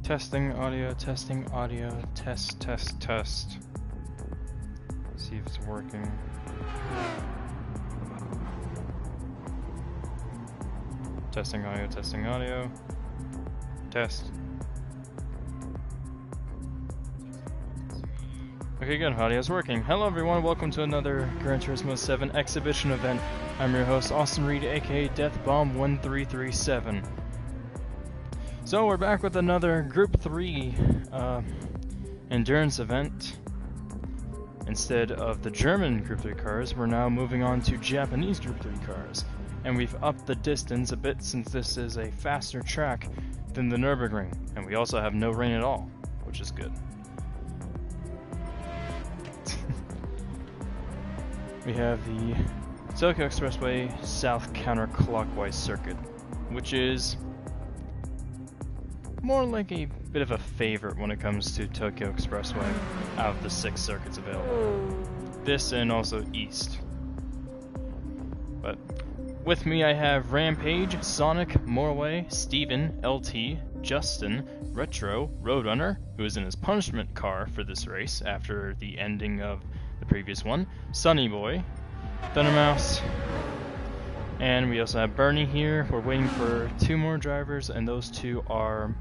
Testing audio, test, test, test. See if it's working. Testing audio, test. Okay, good, audio's working. Hello everyone, welcome to another Gran Turismo 7 exhibition event. I'm your host, Austin Reed, aka DeathBomb1337. So we're back with another Group 3 endurance event. Instead of the German Group 3 cars, we're now moving on to Japanese Group 3 cars. And we've upped the distance a bit since this is a faster track than the Nürburgring. And we also have no rain at all, which is good. We have the Tokyo Expressway South counterclockwise circuit, which is more like a bit of a favorite when it comes to Tokyo Expressway out of the 6 circuits available. This and also East. But with me I have Rampage, Sonic, Morway, Steven, LT, Justin, Retro, Roadrunner, who is in his punishment car for this race after the ending of the previous one, Sunny Boy, Thundermouse, and we also have Bernie here. We're waiting for 2 more drivers, and those 2 are...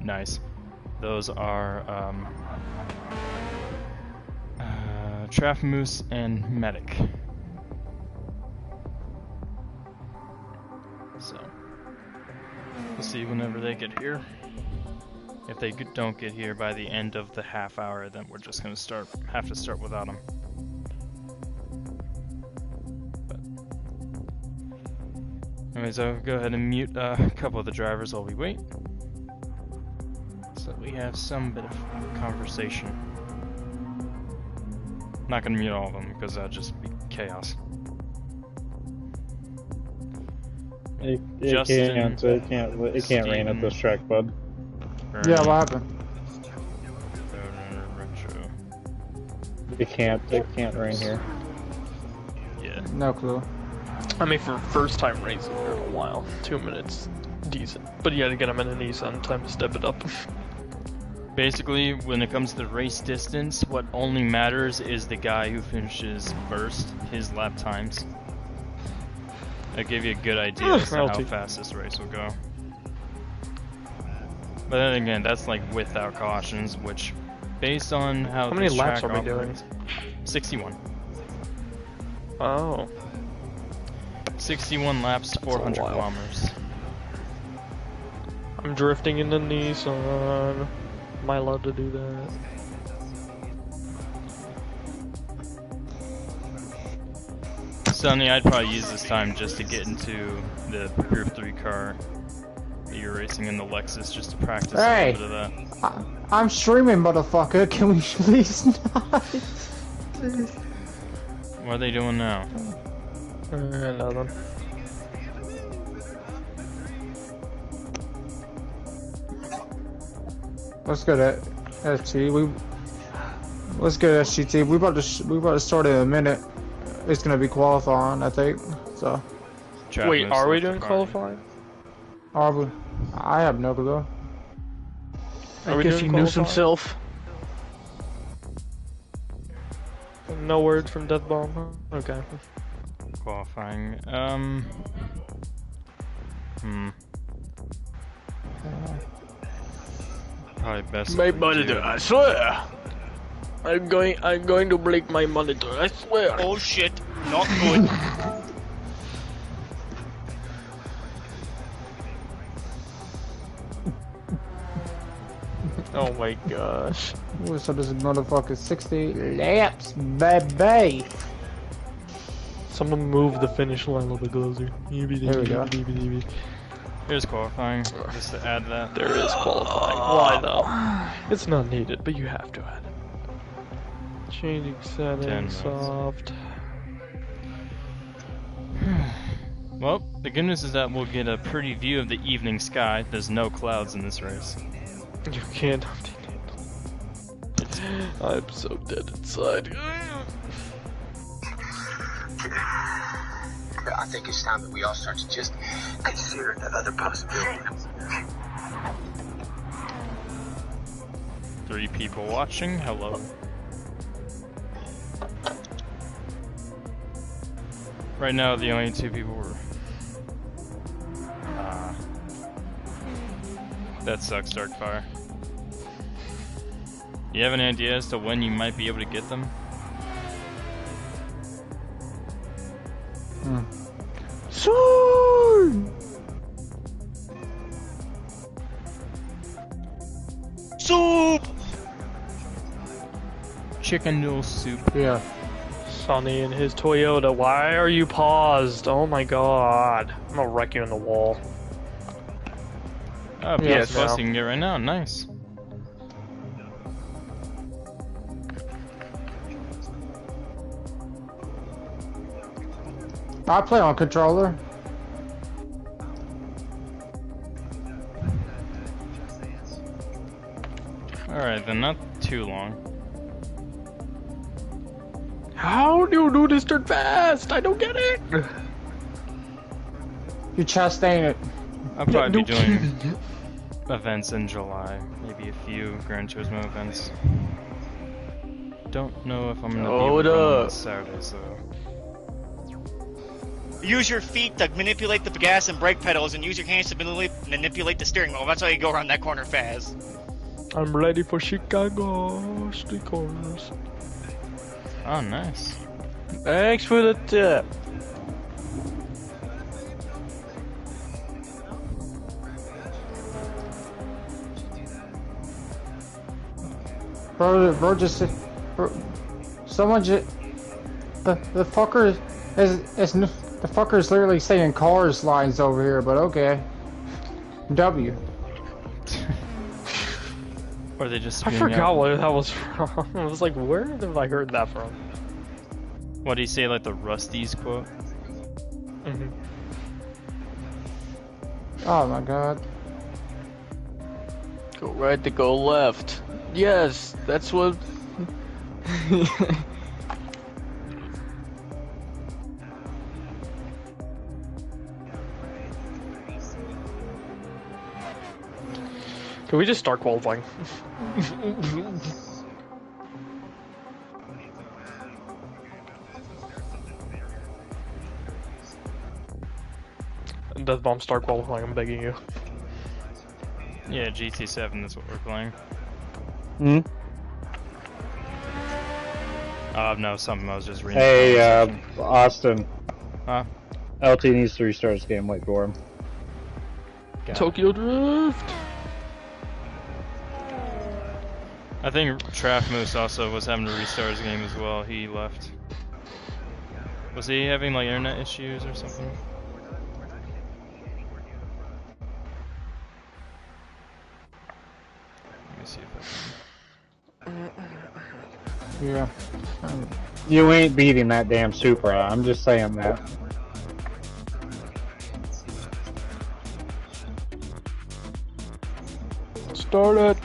Nice. Those are Trap Moose and Medic. So we'll see whenever they get here. If they don't get here by the end of the half hour, then we're just gonna have to start without them. But anyways, I'll go ahead and mute a couple of the drivers while we wait, so that we have some bit of conversation. Not gonna mute all of them because that'd just be chaos. It Justin, can't rain at this track, bud. Bernie, yeah, what happened? Retro. It can't rain here. Yeah. No clue. I mean, for first time racing here in a while, 2 minutes, decent. But you gotta get them in a Nissan, time to step it up. Basically, when it comes to race distance, what only matters is the guy who finishes first, his lap times. That'll give you a good idea as to how fast this race will go. But then again, that's like without cautions, which, based on how many this laps track are we doing? 61. Oh. 61 laps, 400 kilometers. I'm drifting in the Nissan. Am I allowed to do that? Sonny, I'd probably use this time just to get into the Group 3 car that you're racing in, the Lexus, just to practice a little bit of that. I'm streaming, motherfucker. Can we please not? What are they doing now? Nothing. Let's go to ST. Let's go to SGT. We about to start in a minute. It's gonna be qualifying, I think. So. Wait, are we doing qualifying? Are we? I have no clue. I guess he knew himself. No words from Deathbomb, huh? Okay. Qualifying. Probably best. My monitor, I swear. I'm going to break my monitor, I swear. Oh shit, not good. Oh my gosh. So this is motherfucker 60 laps, baby. Someone move the finish line a little bit closer. Here we go. Here's qualifying, just to add that. There is qualifying. Why though? It's not needed, but you have to add it. Changing settings, soft. Well, the good news is that we'll get a pretty view of the evening sky. There's no clouds in this race. You can't. I'm so dead inside. I think it's time that we all start to just consider the other possibilities. 3 people watching. Hello. Right now, the only 2 people were. That sucks, Darkfire. You have an idea as to when you might be able to get them? Soon! Soup! Chicken noodle soup. Yeah. Sonny and his Toyota. Why are you paused? Oh my god. I'm gonna wreck you in the wall. Oh, Yes, PS Plus now. you can get right now. Nice. I play on controller. Alright, then not too long. How do you do this turn fast? I don't get it. You Chastain it. I'll probably No be doing kidding. events in July. Maybe a few Gran Turismo events. Don't know if I'm gonna be able Hold to run up. on Saturdays though. Use your feet to manipulate the gas and brake pedals, and use your hands to manipulate the steering wheel. That's how you go around that corner fast. I'm ready for Chicago street corners. Oh, nice. Thanks for the tip. Bro just... someone just... The fucker the fucker is literally saying cars lines over here, but okay. W. Or they just I spewing forgot out- where that was from. I was like, where have I heard that from? What do you say, like the Rusty's quote? Oh my god. Go right to go left. Yes, that's what. Can we just start qualifying? Death Bomb, start qualifying, I'm begging you. Yeah, GT7 is what we're playing. Hmm? No, something I was just reading. Hey, Austin. Huh? LT needs to restart his game. Wait for him. Got it. Tokyo Drift! I think Traf Moose also was having to restart his game as well. He left. Was he having like internet issues or something? Let me see if I can. Yeah. You ain't beating that damn Supra. I'm just saying that. Start it!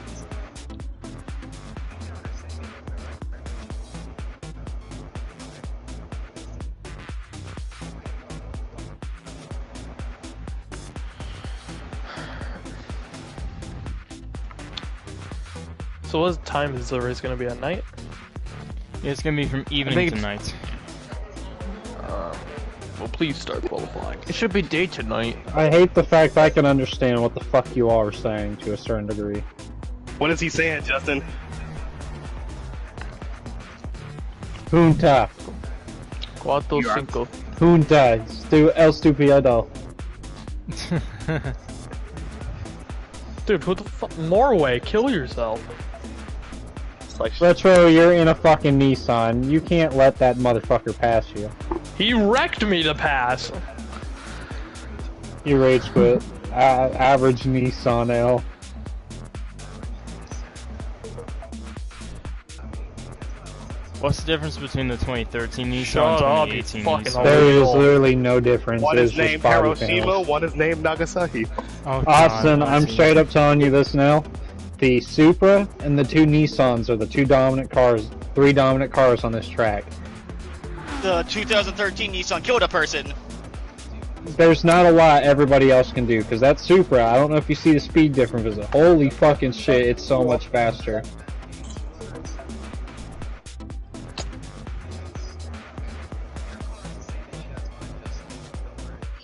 So what time is the race gonna be at night? Yeah, it's gonna be from evening think to it's- night. Well, please start qualifying. It should be day to night. I hate the fact I can understand what the fuck you all are saying to a certain degree. What is he saying, Justin? Junta. Cuatro, You are- cinco. Junta. El Stupido. Dude, who the fuck? Norway, kill yourself. It's like, Retro, you're in a fucking Nissan. You can't let that motherfucker pass you. He wrecked me to pass. You rage quit. Average Nissan L. What's the difference between the 2013 Nissan Shut and up, you 2018 fucking Nissan? There is Oh. literally no difference. one It's is just named body Hiroshima, panels. one is named Nagasaki. Oh, God, Austin, I'm Austin. straight up telling you this now. The Supra and the two Nissans are the two dominant cars, three dominant cars on this track. The 2013 Nissan killed a person. there's not a lot everybody else can do, because that Supra, I don't know if you see the speed difference, but holy fucking shit, it's so much faster.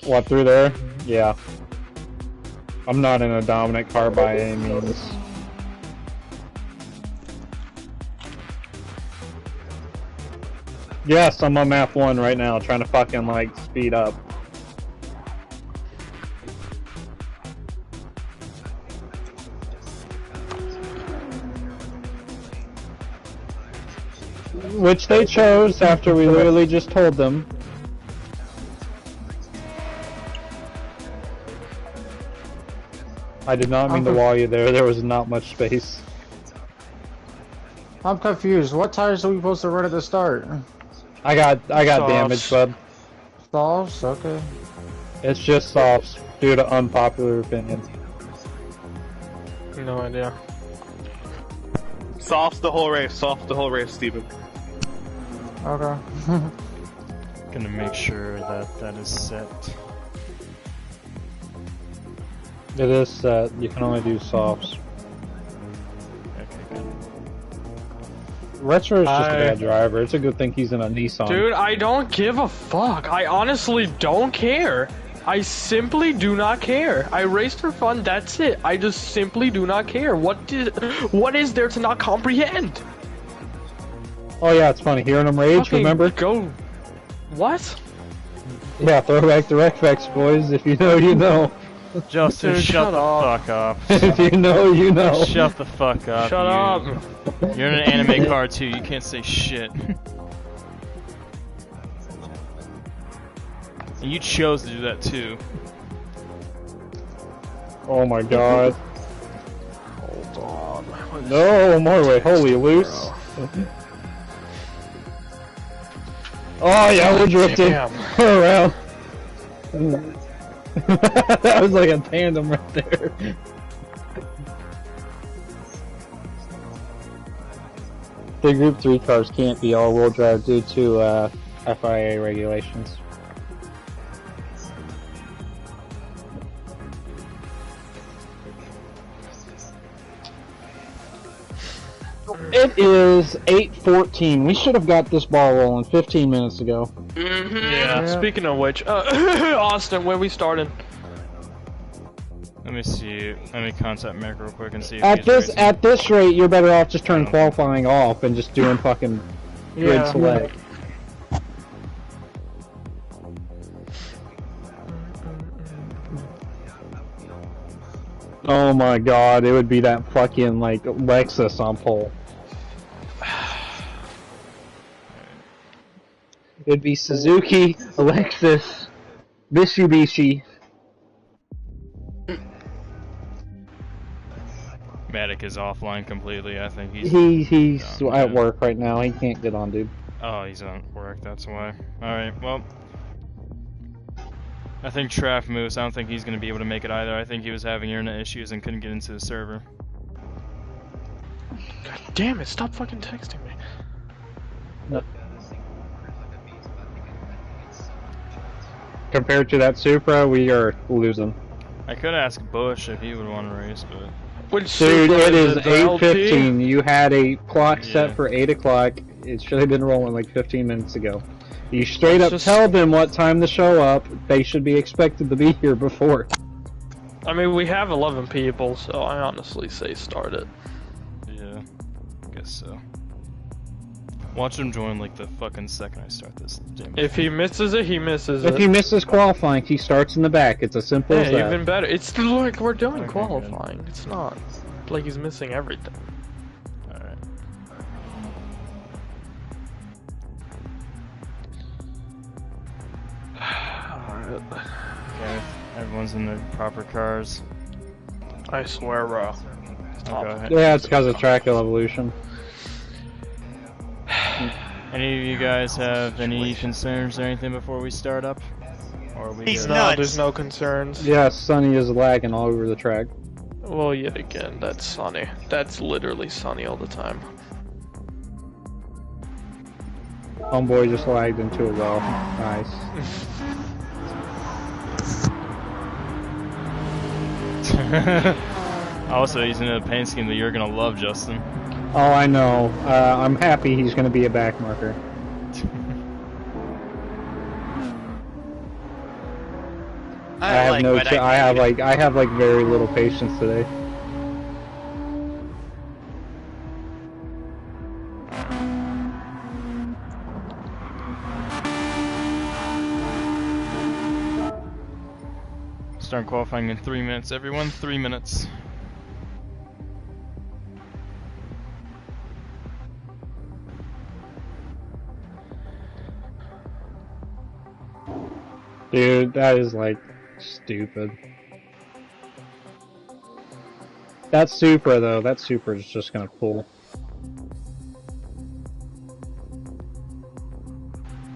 What, through there? Yeah. I'm not in a dominant car by any means. Yes, I'm on map 1 right now, trying to fucking, like, speed up. Which they chose after we literally just told them. I did not mean to wall you there, there was not much space. I'm confused. What tires are we supposed to run at the start? I got damaged, bud. Softs? Okay. It's just softs, due to unpopular opinion. No idea. Softs the whole race, Steven. Okay. Gonna make sure that that is set. It is set, you can only do softs. Okay, good. Retro is just a bad driver, it's a good thing he's in a Nissan. Dude, I don't give a fuck. I honestly don't care. I simply do not care. I race for fun, that's it. I just simply do not care. What is there to not comprehend? Oh yeah, it's funny, hearing him rage, Fucking remember? Go. What? Yeah, throw back the Recvex, boys, if you know, you know. Justin, Dude, shut the up. fuck up. If you know, you know. Shut the fuck up. Shut you. up. You're in an anime car too, you can't say shit. And you chose to do that too. Oh my god. Hold on. No, more way, holy loose. Oh yeah, we're drifting around. That was like a tandem right there. The Group 3 cars can't be all-wheel drive due to FIA regulations. It is 8:14. We should have got this ball rolling 15 minutes ago. Yeah. Speaking of which, Austin, where we started? Let me see. Let me contact Mick real quick and see if At he's this racing. at this rate, you're better off just turning qualifying off and just doing fucking grid select. Oh my god, it would be that fucking like Lexus on pole. It'd be Suzuki, Lexus, Mitsubishi. Matic is offline completely. I think he's He's done, at yeah. work right now. He can't get on, dude. Oh, he's on work. That's why. All right. Well, I think Traff moves. I don't think he's gonna be able to make it either. I think he was having internet issues and couldn't get into the server. God damn it! Stop fucking texting me. No. Compared to that Supra, we are losing. I could ask Bush if he would want to race, but Which Dude, Supra it is the LT? 8:15. You had a clock set Yeah. for 8 o'clock. It should have been rolling like 15 minutes ago. You straight up Just- tell them what time to show up. They should be expected to be here before. I mean, we have 11 people, so I honestly say start it. yeah, I guess so. Watch him join like the fucking second I start this damn. If he misses it, he misses If it. he misses qualifying, he starts in the back. It's as simple as Hey, that. even better. It's like we're doing Okay, qualifying. It's not like he's missing everything. All right. Alright. Okay. Everyone's in their proper cars. I swear, bro. I'll go ahead. Yeah, it's because of track evolution. Any of you guys have any concerns or anything before we start up? Or are we He's good? not- No, Nuts. there's no concerns. Yeah, Sunny is lagging all over the track. Well, yet again, that's sunny. That's literally sunny all the time. Homeboy just lagged into a well. Nice. Also, he's in a paint scheme that you're gonna love, Justin. Oh, I know. I'm happy he's going to be a backmarker. I have like very little patience today. Start qualifying in 3 minutes, everyone. 3 minutes. Dude, that is like stupid. That Supra though, that Supra is just gonna pull.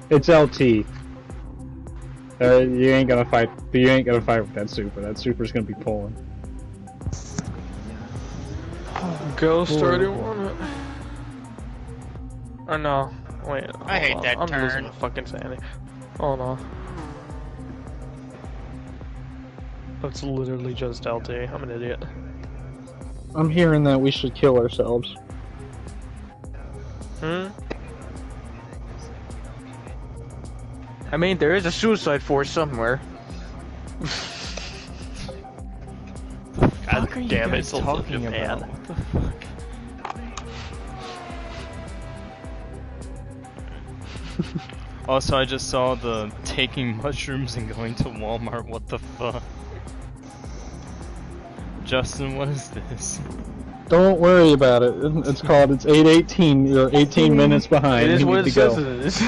It's LT. You ain't gonna fight. You ain't gonna fight with that Supra. That Supra's gonna be pulling. Ghost already won it. Oh no, wait. I hate that I'm turn. losing my fucking sanity. Oh no. That's literally just LT. I'm an idiot. I'm hearing that we should kill ourselves. Hmm? I mean, there is a suicide force somewhere. God damn it, it's talking Japan. What the fuck? Also, I just saw the taking mushrooms and going to Walmart. What the fuck? Justin, what is this? Don't worry about it. It's 8:18. You're 18 minutes behind. It is You what need it to go. says it is.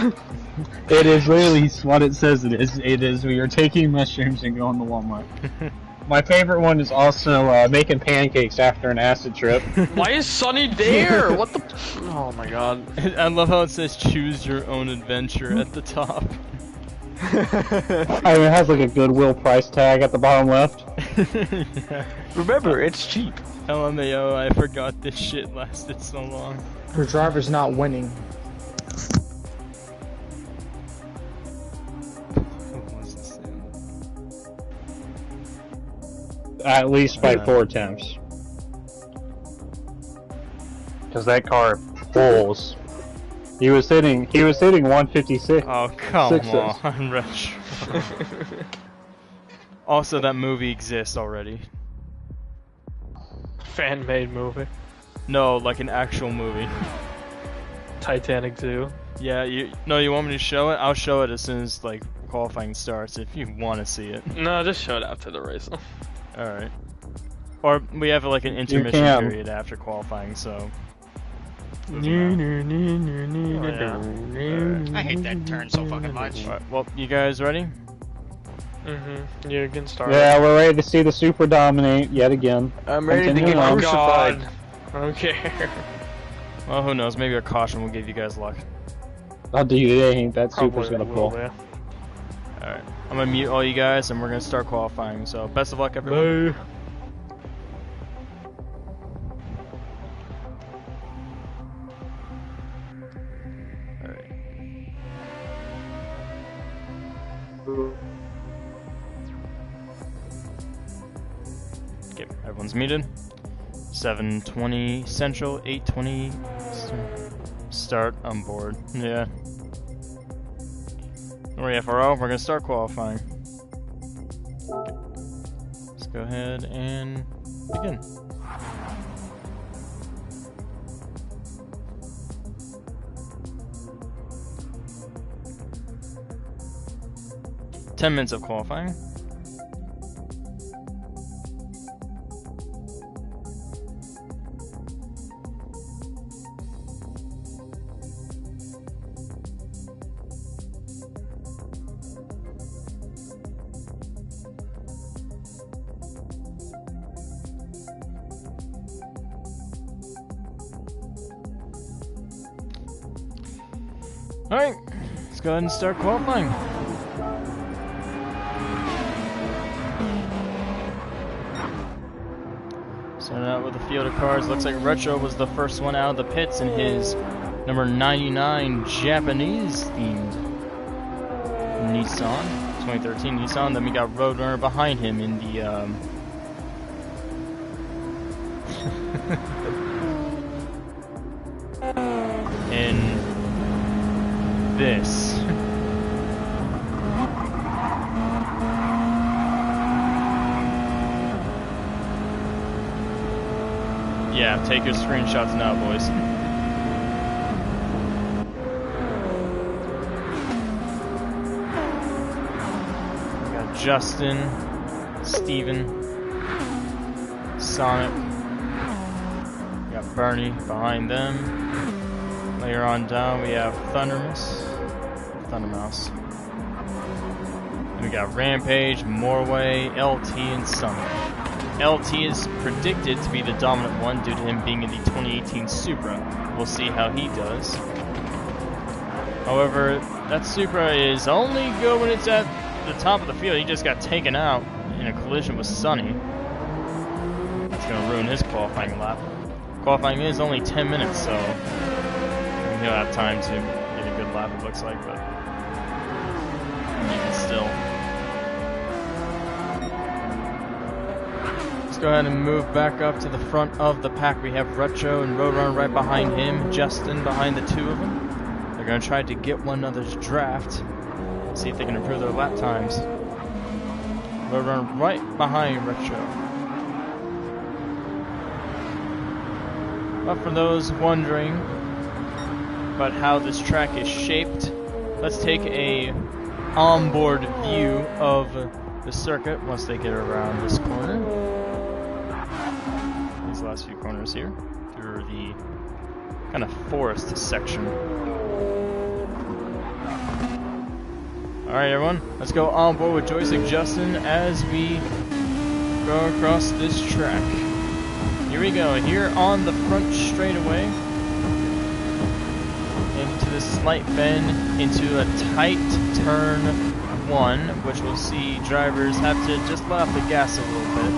It is literally what it says it is. It is we are taking mushrooms and going to Walmart. My favorite one is also making pancakes after an acid trip. Why is Sunny there? What the? Oh my god. I love how it says choose your own adventure at the top. I mean, it has like a Goodwill price tag at the bottom left. Yeah. Remember, it's cheap. LMAO, I forgot this shit lasted so long. Your driver's not winning. At least by 4 attempts. Because that car pulls. He was hitting 156. Oh, come Sixes. on, Retro. Also, that movie exists already. Fan-made movie. No, like an actual movie. Titanic 2. Yeah, you want me to show it? I'll show it as soon as, like, qualifying starts if you want to see it. No, just show it after the race. Alright. Or we have, like, an intermission period after qualifying, so... I hate that turn so fucking much. Alright, well, you guys ready? Mm-hmm. You can start. Yeah, we're ready to see the Super dominate yet again. I'm ready to Continue get on. crucified. I don't care. Well, who knows? Maybe a caution will give you guys luck. I'll do you anything. That Super's Probably gonna pull. will, yeah. Alright. I'm gonna mute all you guys and we're gonna start qualifying, so best of luck, everyone. Bye. Alright. Okay, everyone's muted. 7:20 Central, 8:20 start on board. Yeah. We're FRO, we're gonna start qualifying. Okay. Let's go ahead and begin. Ten minutes of qualifying. Alright, let's go ahead and start qualifying. Starting out with a field of cars. Looks like Retro was the first one out of the pits in his number 99 Japanese themed Nissan, 2013 Nissan. Then we got Roadrunner behind him in the in this. Yeah, take your screenshots now, boys. We got Justin, Steven, Sonic. We got Bernie behind them. Later on down, we have Thundermouse. And we got Rampage, Morway, LT, and Sonic. LT is predicted to be the dominant one due to him being in the 2018 Supra. We'll see how he does. However, that Supra is only good when it's at the top of the field. He just got taken out in a collision with Sonny. That's going to ruin his qualifying lap. Qualifying is only 10 minutes, so he'll have time to get a good lap, it looks like, but even still. Let's go ahead and move back up to the front of the pack. We have Retro and Roadrunner right behind him, Justin behind the two of them. They're going to try to get one another's draft, see if they can improve their lap times. Roadrunner right behind Retro. But for those wondering about how this track is shaped, let's take a onboard view of the circuit once they get around this corner. These last few corners here, through the kind of forest section. Alright everyone, let's go on board with Joystick Justin as we go across this track. Here we go, here on the front straightaway, into this slight bend, into a tight turn 1, which we'll see drivers have to just let off the gas a little bit,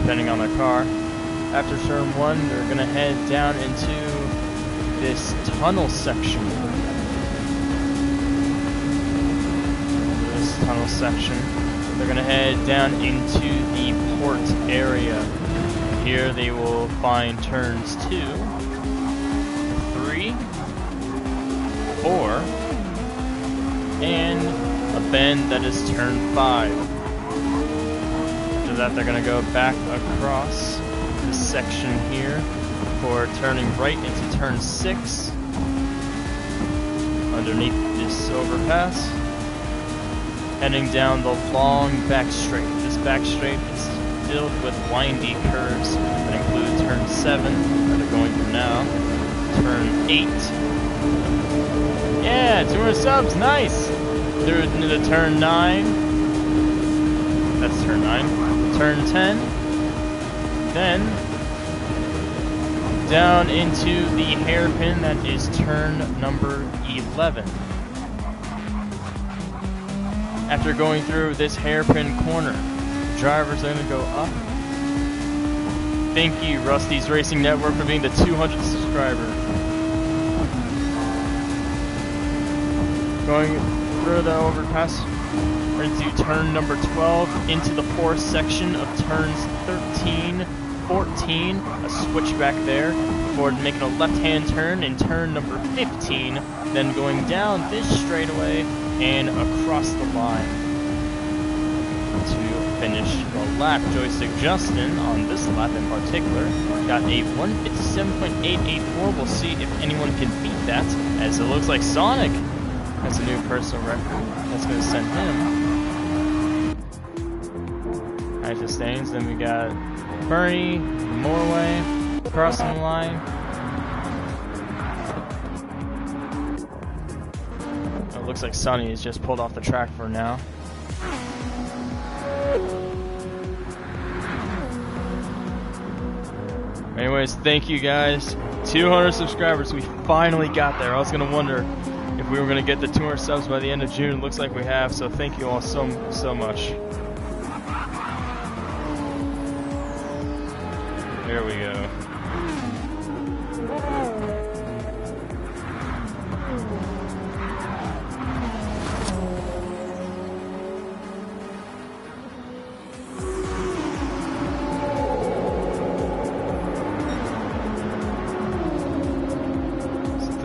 depending on their car. After turn 1, they're going to head down into this tunnel section. This tunnel section. They're going to head down into the port area. Here they will find turns 2, 3, 4, and a bend that is turn 5. After that, they're going to go back across this section here for turning right into turn 6 underneath this overpass, heading down the long back straight. This back straight is filled with windy curves that include turn 7 that they're going through now, turn 8. Yeah, 200 subs, nice! Through into the turn 9. That's turn 9. Turn 10. Then down into the hairpin that is turn number 11. After going through this hairpin corner, drivers are going to go up. Thank you, Rusty's Racing Network, for being the 200th subscriber. Going through the overpass, we're going to do turn number 12 into the fourth section of turns 13, 14, a switchback there, before making a left-hand turn in turn number 15, then going down this straightaway and across the line to finish the lap. Joystick Justin, on this lap in particular, got a 157.884. We'll see if anyone can beat that, as it looks like Sonic has a new personal record. That's going to send him high to stains. Then we got Bernie, Morway, crossing the line. It looks like Sonny has just pulled off the track for now. Anyways, thank you guys. 200 subscribers, we finally got there. I was going to wonder if we were going to get the 200 subs by the end of June. It looks like we have, so thank you all so much. There we go.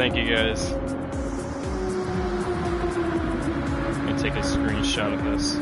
Thank you guys. Let me take a screenshot of this.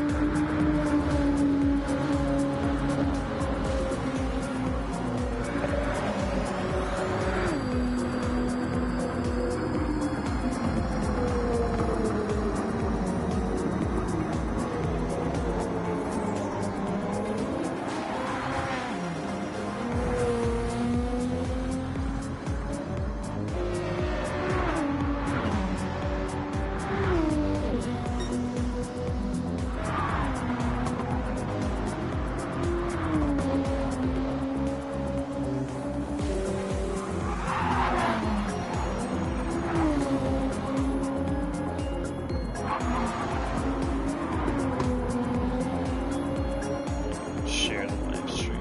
Share the live stream.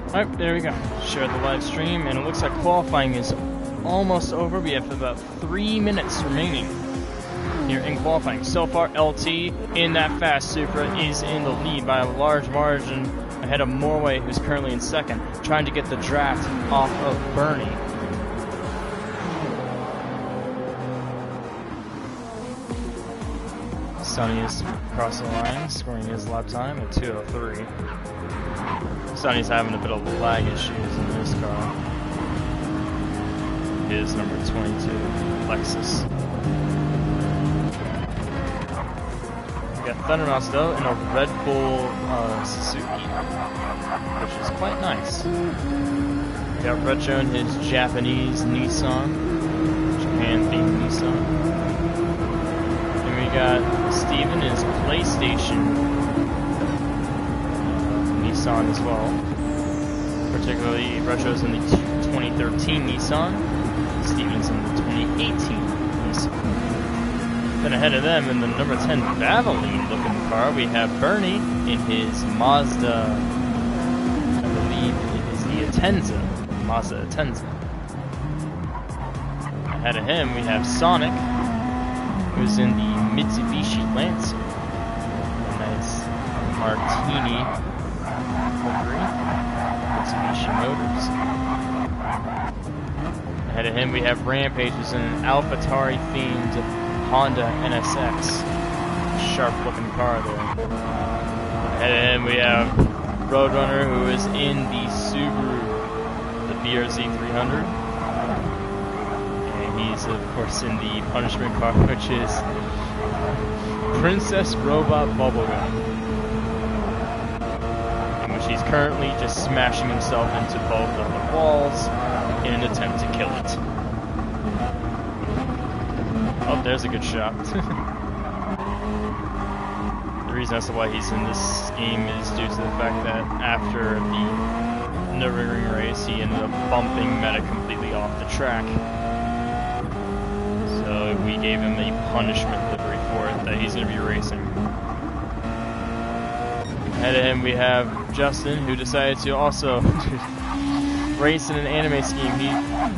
Alright, there we go. Share the live stream, and it looks like qualifying is almost over. We have about 3 minutes remaining here in qualifying. So far, LT in that fast Supra is in the lead by a large margin ahead of Morway, who's currently in second, trying to get the draft off of Bernie. Sonny is crossing the line, scoring his lap time at 2:03. Sonny's having a bit of lag issues in this car. His number 22 Lexus. We got Thundermouse though in a Red Bull Suzuki, which is quite nice. We got Retro in his Japanese Nissan, Japan themed Nissan. Then we got Steven in his PlayStation Nissan as well. Particularly Retro's in the 2013 Nissan, Steven's in the 2018 Nissan. Then ahead of them in the number 10 Valvoline looking car, we have Bernie in his Mazda, I believe it is the Atenza, Mazda Atenza. Ahead of him we have Sonic, who's in the Mitsubishi Lancer, a nice martini livery, Mitsubishi Motors. Ahead of him we have Rampage, who's in an AlphaTauri themed Honda NSX, sharp looking car there. Ahead of him we have Roadrunner, who is in the Subaru, the BRZ 300. And he's of course in the punishment car, which is Princess Robot Bubblegum, in which he's currently just smashing himself into both of the walls in an attempt to kill it. Oh, there's a good shot. The reason as to why he's in this game is due to the fact that after the Nürburgring race, he ended up bumping Meta completely off the track. So we gave him a punishment livery for it that he's going to be racing. Ahead of him we have Justin, who decided to also race in an anime scheme. He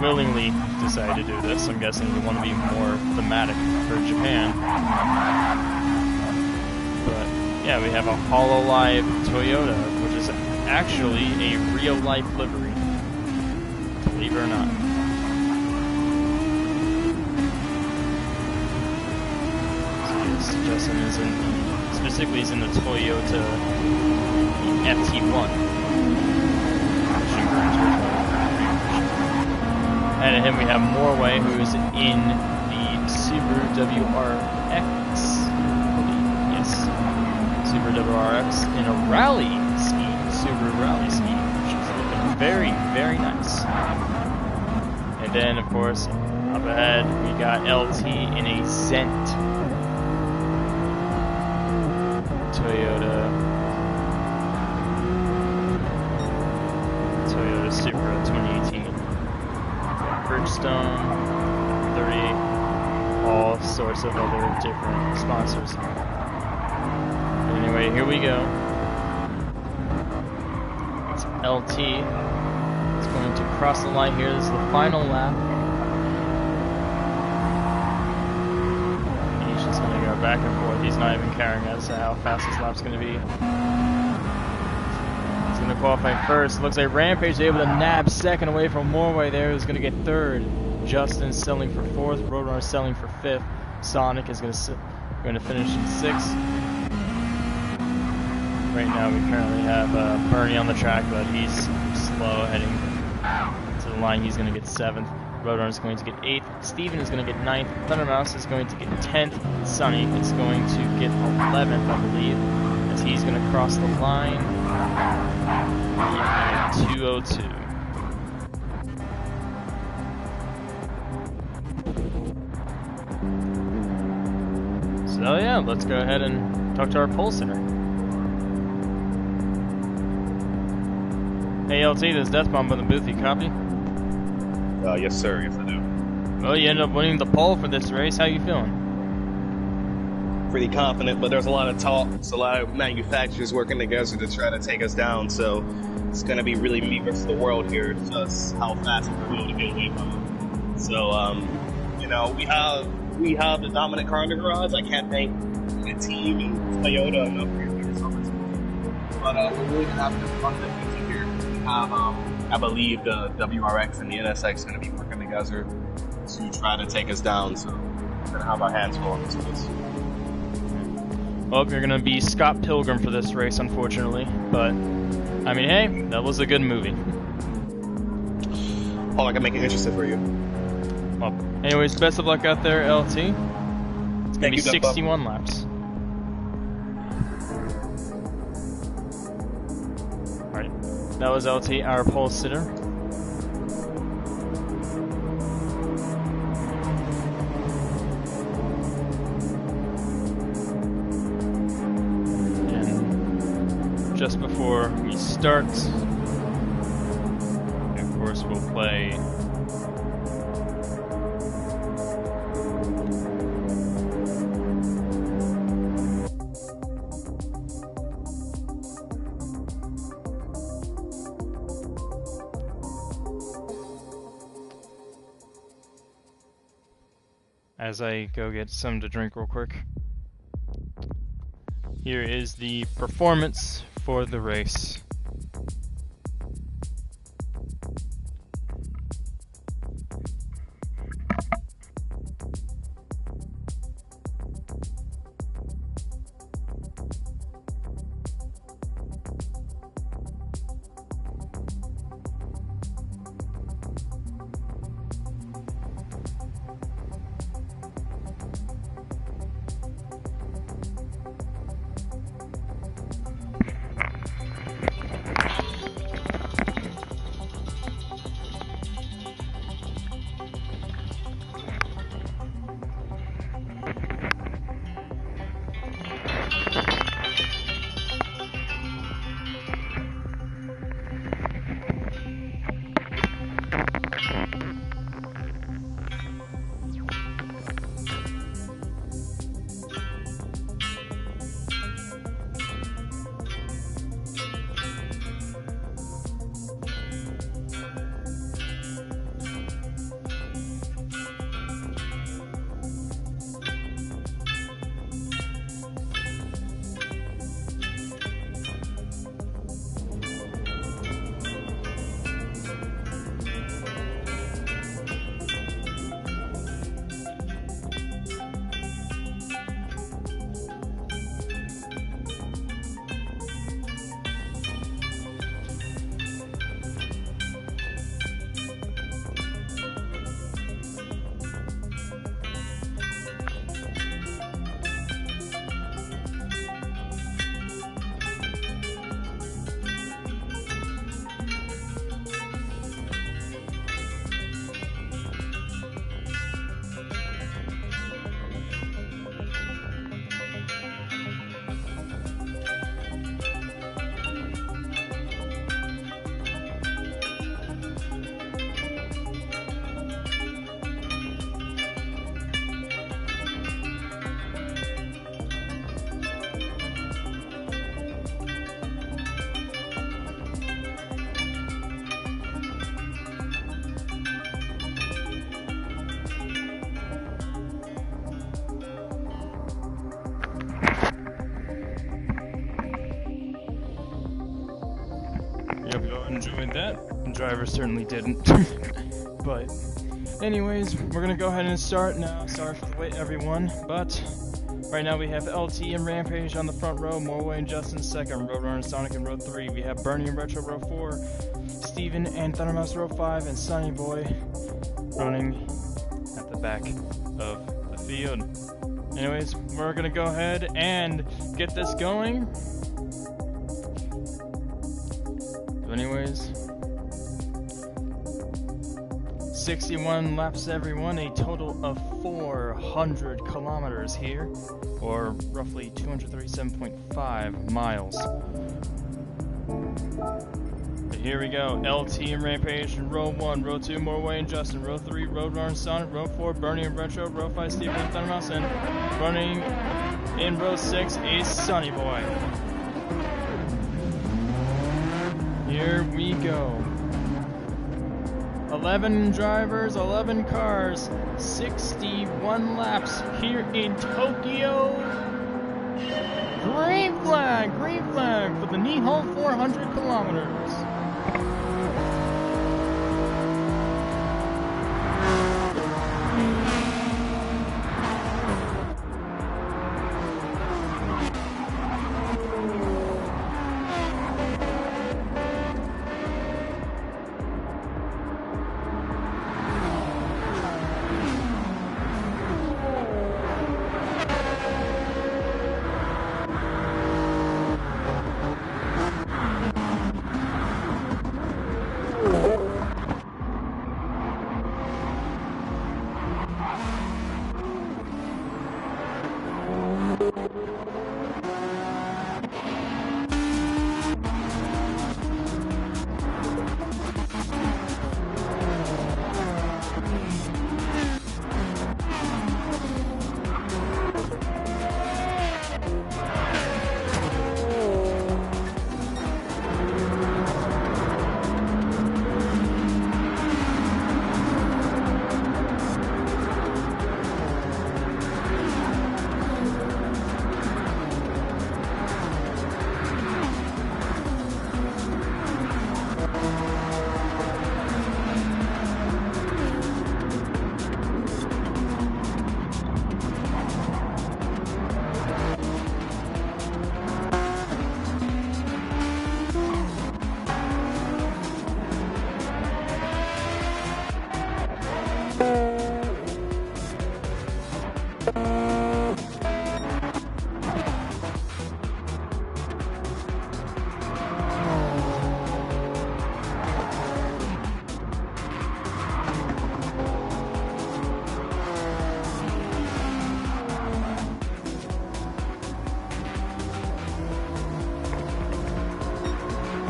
willingly decided to do this. I'm guessing he wanted to be more thematic for Japan. But yeah, we have a HoloLive Toyota, which is actually a real-life livery, believe it or not. So yes, Justin is in the, specifically is in the Toyota FT1. And at him we have Morway, who's in the Subaru WRX. Yes, Subaru WRX in a rally scheme, Subaru rally scheme, which is looking very, very nice. And then, of course, up ahead we got LT in a Zent Toyota Supra 2018. Bridgestone, 38, all sorts of other different sponsors. Anyway, here we go. It's LT. It's going to cross the line here. This is the final lap. are back and forth. He's not even caring as to how fast this lap's going to be. He's going to qualify first. Looks like Rampage is able to nab second away from Morway there. Who's going to get third. Justin selling for fourth. Roadrunner selling for fifth. Sonic is going to finish in sixth. Right now we currently have Bernie on the track, but he's slow heading to the line. He's going to get seventh. Roadrunner is going to get 8th, Steven is going to get 9th, Thundermouse is going to get 10th, Sunny is going to get 11th, I believe, as he's going to cross the line at 2:02. So yeah, let's go ahead and talk to our pole sitter. Hey LT, this Death Bomb on the booth, you copy? Yes, sir. Yes, I do. Well, you end up winning the pole for this race. How you feeling? Pretty confident, but there's a lot of talk. It's a lot of manufacturers working together to try to take us down. So it's going to be really me versus the world here. It's just how fast we're able to get away from them. So, you know, we have the dominant car in the garage. I can't thank the team and Toyota enough for this opportunity. But we're really going to have to fun the future here. We have, I believe the WRX and the NSX are going to be working together to try to take us down, so we're going to have our hands full on this race. Well, you're going to be Scott Pilgrim for this race, unfortunately, but, I mean, hey, that was a good movie. Oh, I can make it interesting for you. Well, anyways, best of luck out there, LT. It's going to be 61 laps. Alright. That was LT, our pole sitter. And just before we start, of course, we'll play as I go get some to drink real quick. Here is the performance for the race. driver certainly didn't. But, anyways, we're gonna go ahead and start now. Sorry for the wait, everyone. But right now we have LT and Rampage on the front row, Morway and Justin second, Roadrunner and Sonic in row 3. We have Bernie and Retro row 4, Steven and Thundermouse row 5, and Sunny Boy running at the back of the field. Anyways, we're gonna go ahead and get this going. So anyways, 61 laps everyone, a total of 400 kilometers here, or roughly 237.5 miles. But here we go, LT and Rampage in row 1, row 2, Morway and Justin, row 3, Roadrunner and Sonic, row 4, Bernie and Retro, row 5, Steven and Thundermouse, and running in row 6 is Sunny Boy. Here we go. 11 drivers, 11 cars, 61 laps here in Tokyo. Green flag for the Nihon 400 kilometers.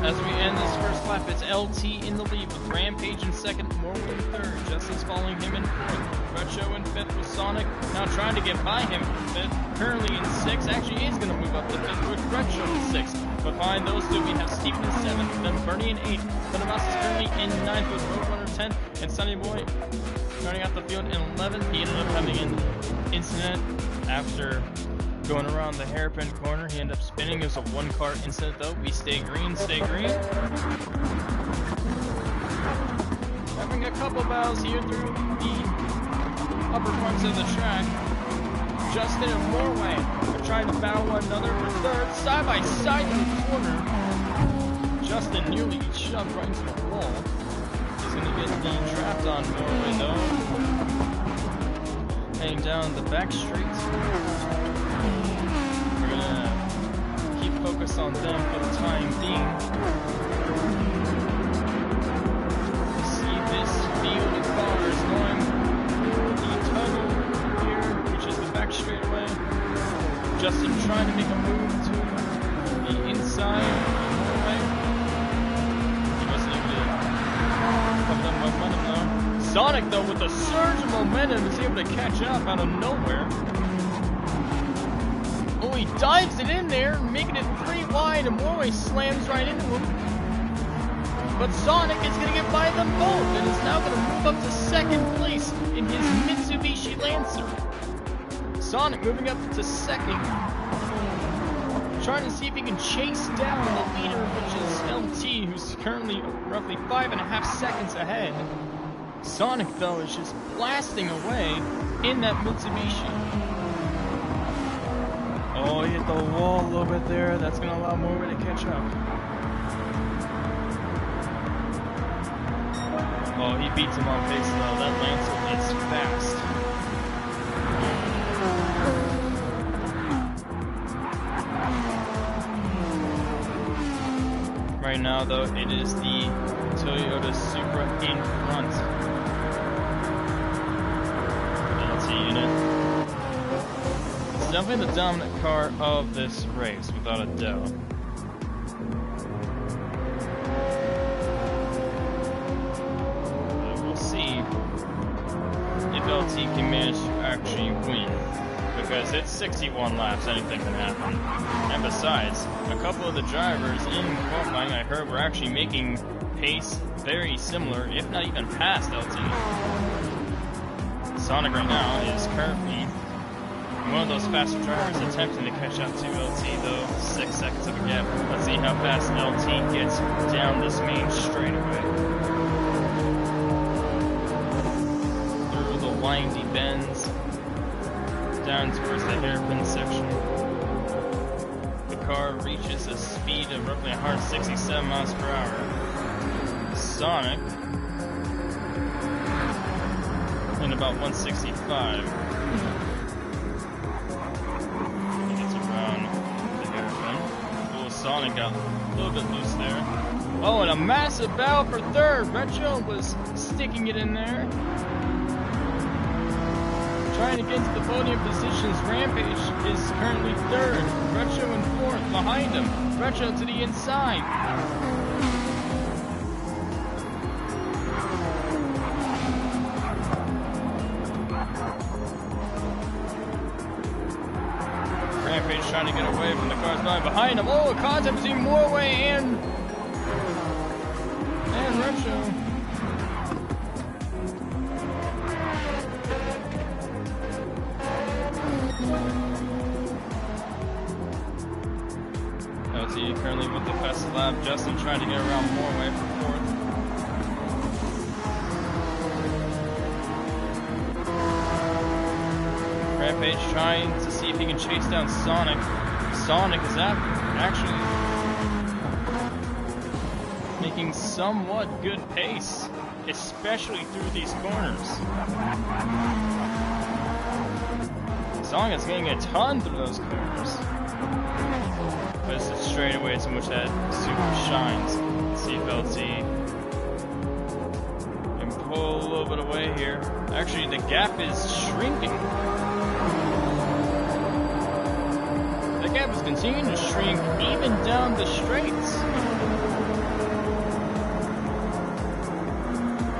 As we end this first lap, it's LT in the lead with Rampage in second, Morway in third. Justin's following him in fourth. Retro in fifth with Sonic now trying to get by him in fifth. Currently in sixth. Actually is going to move up to fifth with Retro in sixth. But behind those two, we have Steven in seventh, then Bernie in eighth. Thundermouse is currently in ninth with Roadrunner 10th, and Sunny Boy starting out the field in 11th. He ended up having an incident after going around the hairpin corner. He ended up spinning. It was a one-car incident though. We stay green, stay green. Having a couple battles here through the upper parts of the track. Justin and Morway are trying to battle one another for third. Side by side in the corner. Justin nearly shoved right into the wall. He's going to get the draft on Morway though. Heading down the back streets. We're gonna keep focused on them for the time being. See this field of cars going through the tunnel here, which is the back straightaway. Justin trying to make a move to the inside. He wasn't able to come down by momentum though. Sonic though, with a surge of momentum, is able to catch up out of nowhere. Oh, he dives it in there, making it 3 wide, and Morway slams right into him. But Sonic is going to get by them both, and is now going to move up to second place in his Mitsubishi Lancer. Sonic moving up to second. trying to see if he can chase down the leader, which is LT, who's currently roughly 5.5 seconds ahead. Sonic, though, is just blasting away in that Mitsubishi. Oh, he hit the wall a little bit there. That's going to allow Morway to catch up. Oh, he beats him on pace, though. That Lancer is fast. Right now, though, it is the Toyota Supra in front. LT unit. It's definitely the dominant car of this race, without a doubt. But we'll see if LT can manage to actually win. Because it's 61 laps, anything can happen. And besides, a couple of the drivers in qualifying, I heard, were actually making pace very similar, if not even past LT. Sonic right now is currently one of those faster drivers attempting to catch up to LT, though 6 seconds of a gap. Let's see how fast LT gets down this main straightaway. Through the windy bends, down towards the hairpin section. The car reaches a speed of roughly 167 miles per hour. Sonic in about 165. He gets around the hairpin. Little Sonic got a little bit loose there. Oh, and a massive battle for third. Retro was sticking it in there. Trying to get to the podium positions, Rampage is currently third. Retro in fourth, behind him. Retro to the inside. Rampage trying to get away from the cars behind him. Oh, a contact between Morway and Retro. LT currently with the fast lap. Justin trying to get around Morway for fourth. Rampage trying to see if he can chase down Sonic. Sonic is actually making somewhat good pace, especially through these corners. Sonic is getting a ton through those corners. But it's the straightaways in which that super shines. Let's see if LT can pull a little bit away here. Actually, the gap is shrinking. The gap is continuing to shrink even down the straights.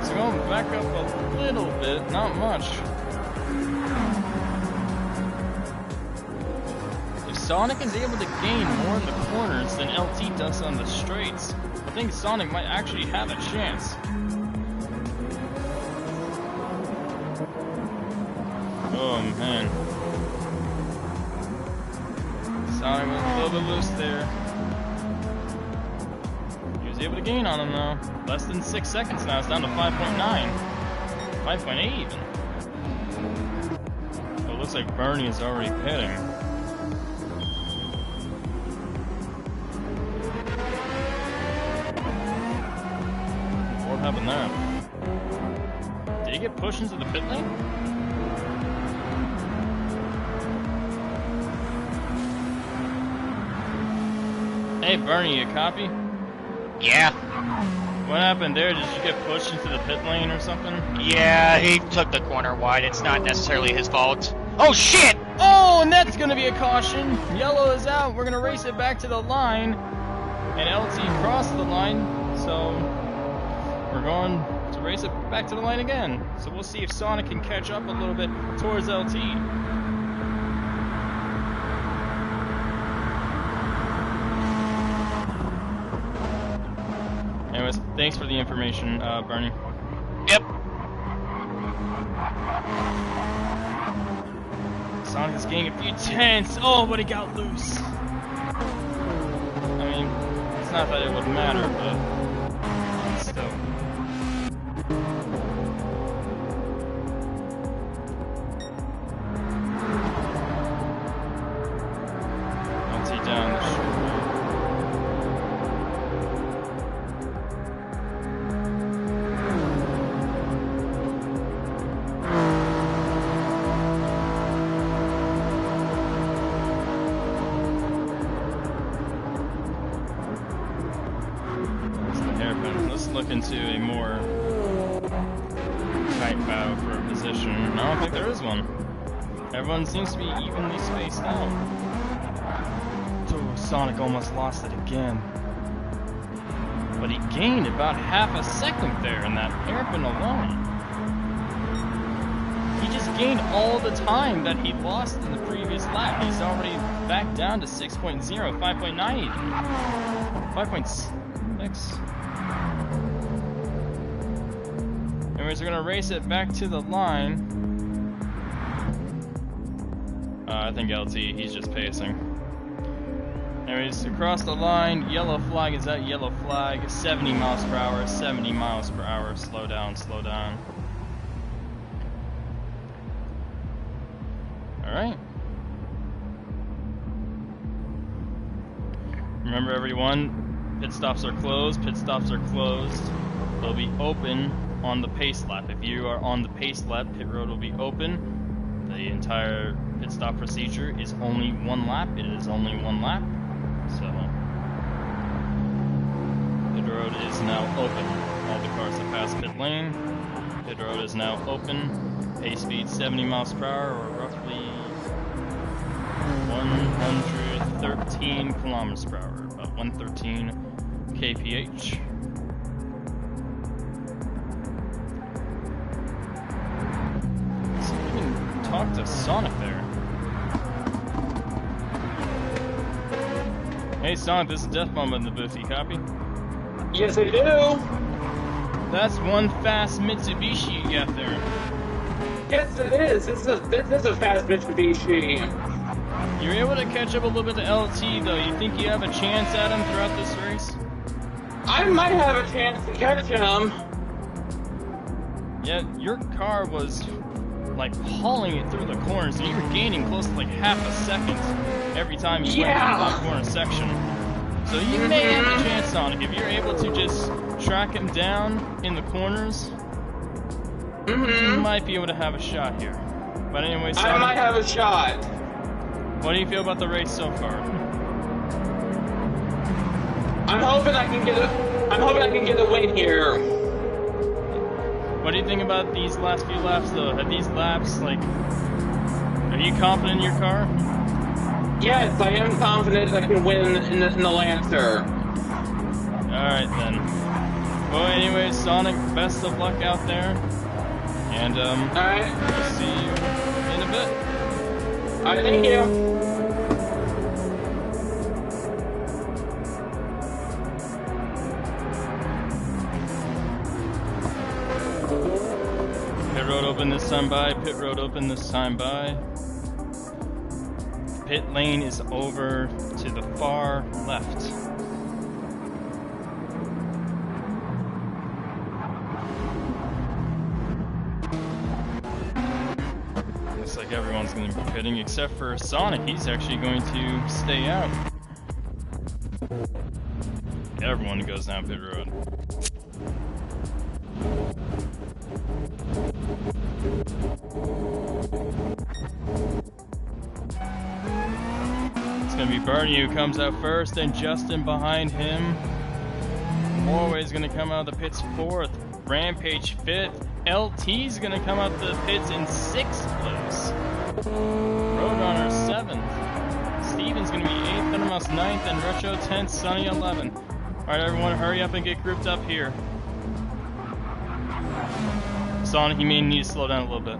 So going back up a little bit, not much. Sonic is able to gain more in the corners than LT does on the straights. I think Sonic might actually have a chance. Oh man. Sonic was a little bit loose there. He was able to gain on him though. Less than 6 seconds now, it's down to 5.9. 5.8 even. Oh, it looks like Bernie is already pitting. What happened there? Did he get pushed into the pit lane? Hey Bernie, you copy? Yeah. What happened there? Did you get pushed into the pit lane or something? Yeah, he took the corner wide. It's not necessarily his fault. Oh shit! Oh, and that's gonna be a caution. Yellow is out. We're gonna race it back to the line. And LT crossed the line, so we're going to race it back to the line again. So we'll see if Sonic can catch up a little bit towards LT. Anyways, thanks for the information, Bernie. Yep. Sonic is getting a few tenths. Oh, but he got loose. not that it would matter, but still. LT down the short. Let's look into a more tight battle for a position. I don't think there is one. Everyone seems to be evenly spaced out. Oh, Sonic almost lost it again. But he gained about half a second there in that hairpin alone. He just gained all the time that he lost in the previous lap. He's already back down to 6.0, 5.9 even. 5.6. Anyways, we're gonna race it back to the line. I think LT, he's just pacing. Anyways, across the line, yellow flag is that yellow flag, 70 miles per hour, 70 miles per hour, slow down, slow down. Alright. Remember everyone, pit stops are closed, pit stops are closed. They'll be open on the pace lap. If you are on the pace lap, pit road will be open. The entire pit stop procedure is only one lap. It is only one lap. So, pit road is now open. All the cars that pass pit lane. Pit road is now open. Pace speed 70 miles per hour, or roughly 113 kilometers per hour. About 113 kph. Talk to Sonic there. Hey Sonic, this is Death Bomb in the booth, you copy? Yes, I do. That's one fast Mitsubishi you got there. Yes, it is. This is a fast Mitsubishi. You're able to catch up a little bit to LT though. You think you have a chance at him throughout this race? I might have a chance to catch him. Yeah, your car was like hauling it through the corners, and you were gaining close to like half a second every time you went through that corner section. So you may have a chance, Sonic, if you're able to just track him down in the corners. You might be able to have a shot here. But anyway, Sonic, I might have a shot. What do you feel about the race so far? I'm hoping I can get a win here. What do you think about these last few laps, though? Have these laps, like, are you confident in your car? Yes, I am confident I can win in the Lancer. Alright, then. Well, anyways, Sonic, best of luck out there. And, alright. We'll see you in a bit. Alright, thank you. Pit road open this time by, pit road open this time by. Pit lane is over to the far left. Looks like everyone's going to be pitting except for Sonic. He's actually going to stay out. Everyone goes down pit road. It's gonna be Bernie who comes out first, and Justin behind him. Morway's gonna come out of the pits 4th. Rampage 5th. LT's gonna come out the pits in 6th place. Roadrunner 7th. Steven's gonna be 8th, Thundermouse 9th, and Retro 10th, Sunny 11th. Alright everyone, hurry up and get grouped up here. Sonic, you may need to slow down a little bit.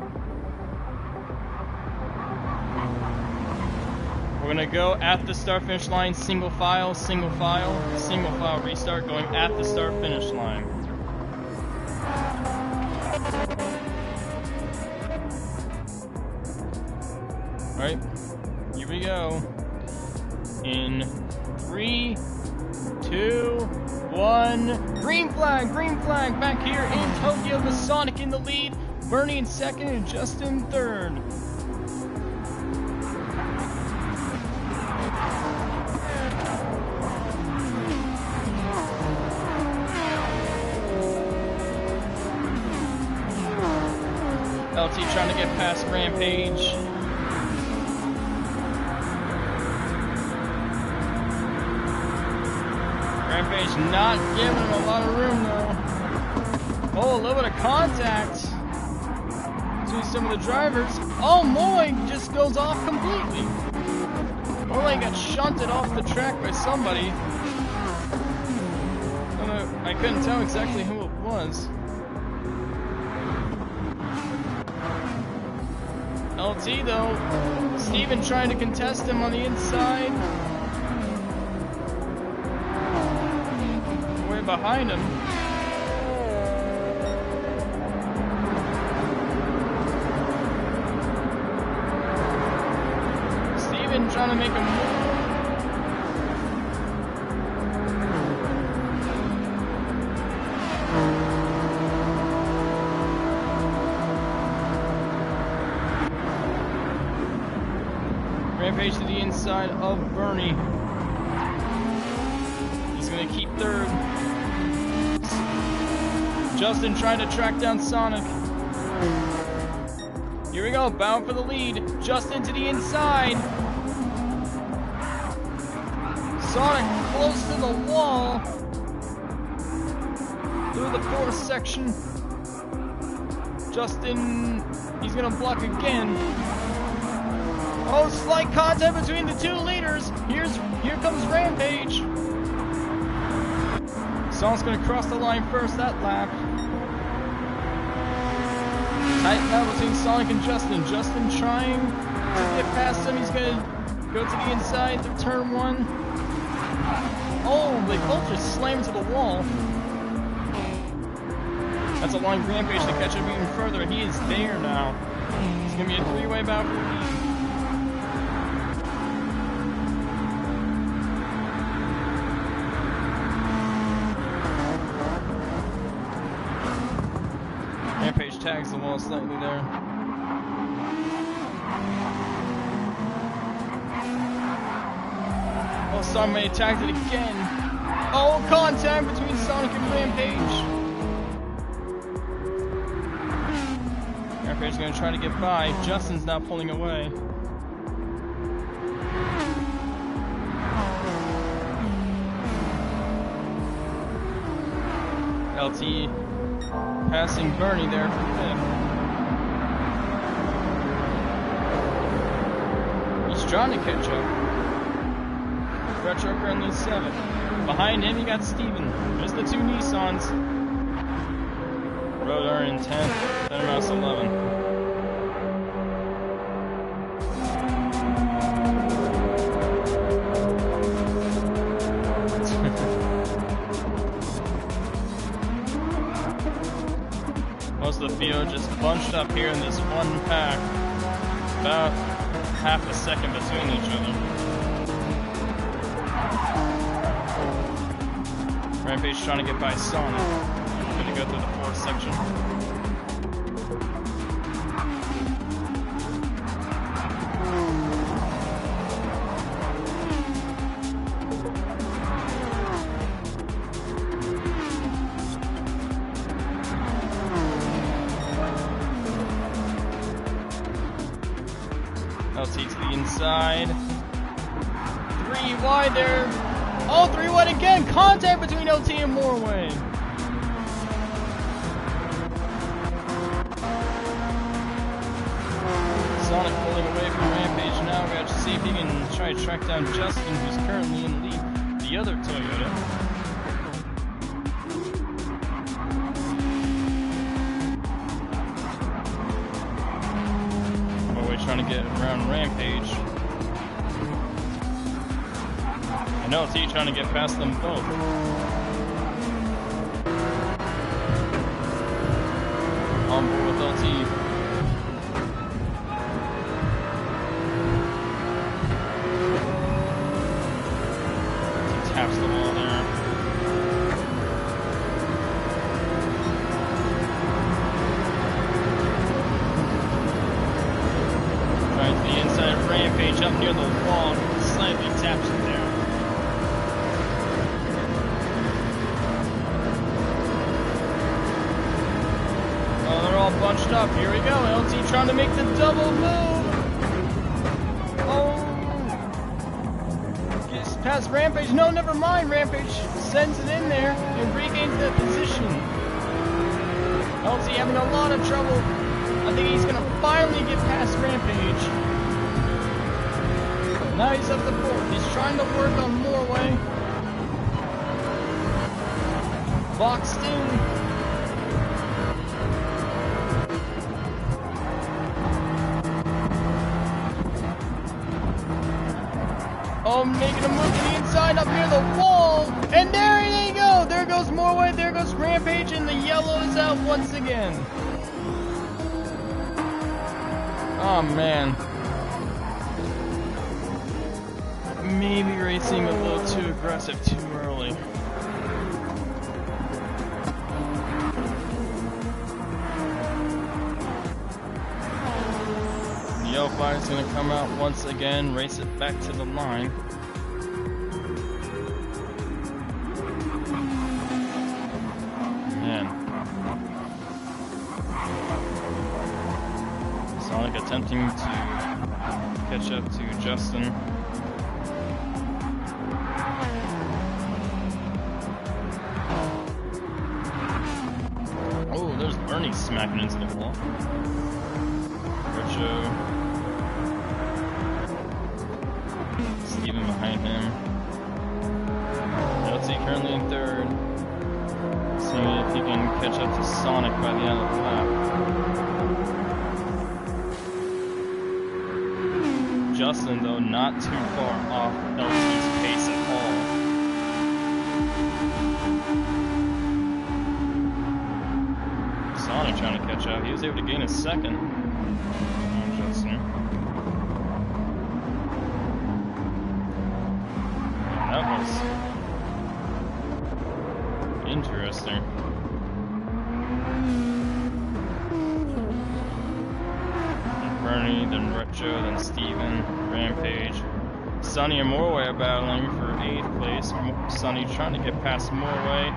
We're gonna go at the start finish line, single file, single file, single file restart, going at the start finish line. Alright, here we go. In 3, 2, 1. Green flag, back here in Tokyo with Sonic in the lead, Bernie in second, and Justin third. LT trying to get past Rampage. Rampage not giving him a lot of room though. Oh, a little bit of contact between some of the drivers. Oh, Moy just goes off completely. Moy got shunted off the track by somebody. I couldn't tell exactly who it was. LT though, Steven trying to contest him on the inside. Way behind him. Steven trying to make a move. Rampage to the inside of Bernie. He's gonna keep third. Justin trying to track down Sonic. Here we go, bound for the lead. Justin to the inside. Sonic close to the wall. Through the fourth section. Justin, he's gonna block again. Oh, slight contact between the two leaders. Here comes Rampage. Sonic's gonna cross the line first that lap. Tight now between Sonic and Justin. Justin trying to get past him. He's gonna go to the inside to turn one. Oh, they both just slammed to the wall. That's allowing Rampage to catch up even further. He is there now. It's gonna be a three-way battle for the lead. Rampage tags the wall slightly there. Oh, Sonic tagged it again. Oh, contact between Sonic and Rampage. Rampage's gonna try to get by. Justin's now pulling away. LT passing Bernie there for fifth. He's trying to catch up. Retro currently 7th. Behind him, you got Steven. There's the two Nissans. Rodar in 10th. Center Mouse 11. Most of the field just bunched up here in this one pack. About half a second between each other. Rampage trying to get by Sonic. Gonna go through the fourth section. LT to the inside. 3 wide there. Oh, 3 wide again. Contact between LT and Morway. Sonic pulling away from Rampage now. We have to see if he can try to track down Justin, who's currently in the lead. The other Toyota. Morway trying to get around Rampage. And LT trying to get past them both. On board with LT. He taps the wall there. Rampage up near the wall, slightly taps it there. Oh, they're all bunched up. Here we go. LT trying to make the double move. Oh. Gets past Rampage. No, never mind. Rampage sends it in there and regains that position. LT having a lot of trouble. I think he's going to finally get past Rampage. Now he's up the fourth. He's trying to work on Morway. Boxed in. Oh, making a move to the inside up near the wall. And there they go. There goes Morway. There goes Rampage. And the yellow is out once again. Oh, man. Maybe racing a little too aggressive too early. The yellow flag is going to come out once again, race it back to the line. Man. Sonic attempting to catch up to Justin. Oh, there's Bernie smacking into the wall. Richo. Steven behind him. LT currently in third. Seeing if he can catch up to Sonic by the end of the lap. Justin, though, not too far off LT's pace at all. Sonic trying to catch up. He was able to gain a second on Justin. That was interesting. Bernie, then Retro, then Steven, Rampage. Sunny and Morway are battling for 8th place. Sunny trying to get past Morway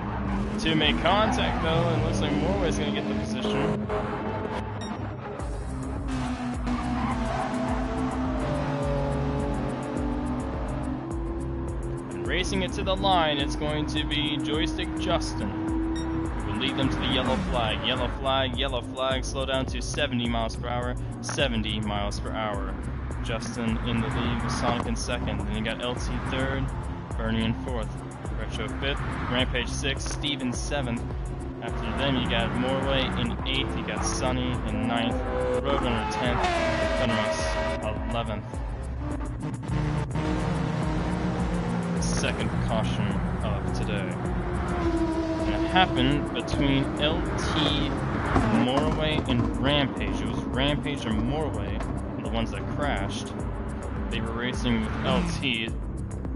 to make contact though, and looks like Morway's going to get the position. And racing it to the line, it's going to be Joystick Justin. Will lead them to the yellow flag. Yellow flag, slow down to 70 miles per hour. 70 miles per hour. Justin in the lead with Sonic in second. Then you got LT third, Bernie in fourth, Retro fifth, Rampage sixth, Steven seventh. After them you got Morway in eighth, you got Sunny in ninth, Roadrunner 10th, Fenris 11th. Second caution of today. And it happened between LT, Morway, and Rampage. It was Rampage and Morway, the ones that crashed. They were racing with LT,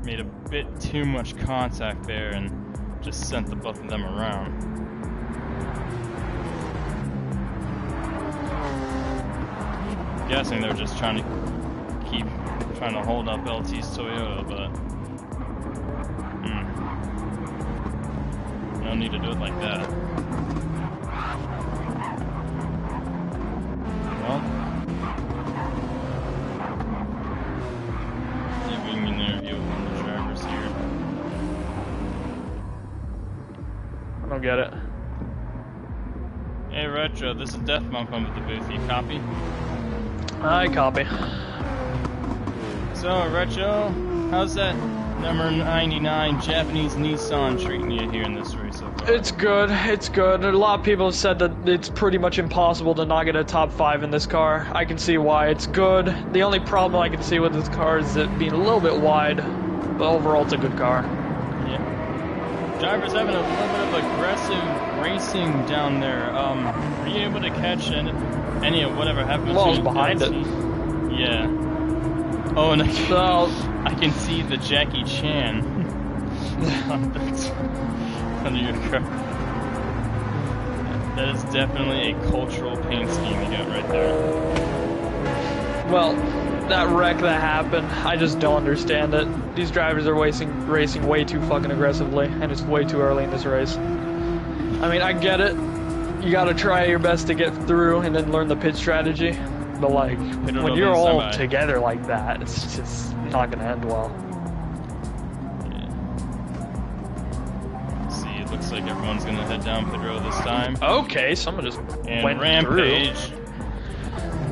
made a bit too much contact there and just sent the both of them around. I'm guessing they're just trying to hold up LT's Toyota, but no need to do it like that. Well, see if we can interview one of the drivers here. I don't get it. Hey Retro, this is Death Monk on with the booth. You copy? I copy. So Retro, how's that number 99 Japanese Nissan treating you here in this race so far? It's good, it's good. A lot of people have said that it's pretty much impossible to not get a top 5 in this car. I can see why it's good. The only problem I can see with this car is it being a little bit wide, but overall it's a good car. Yeah. Drivers having a little bit of aggressive racing down there. Were you able to catch any of whatever happened? Well, I was behind it. Yeah. Oh, and I can see the Jackie Chan under your car. That is definitely a cultural paint scheme you got right there. Well, that wreck that happened. I just don't understand it. These drivers are racing way too fucking aggressively, and it's way too early in this race. I mean, I get it. You gotta try your best to get through and then learn the pit strategy. But like, when you're all together like that, it's just not gonna end well. Yeah. See, it looks like everyone's gonna head down pit road this time. Okay, someone just And went Rampage. through.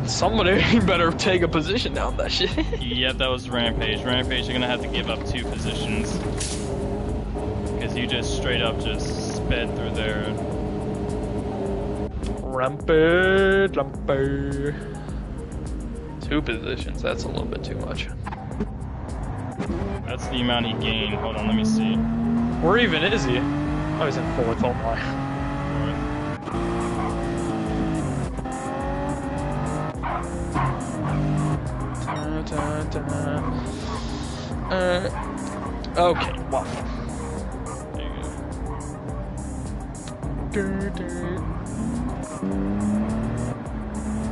Somebody better take a position down that shit. Yep, that was Rampage. Rampage, you're gonna have to give up 2 positions. Because you just straight up just sped through there. Rampage. 2 positions, that's a little bit too much. That's the amount he gained. Hold on, let me see. Where even is he? Oh, he's in 4th, oh my. 4th. Okay, wow. There you go.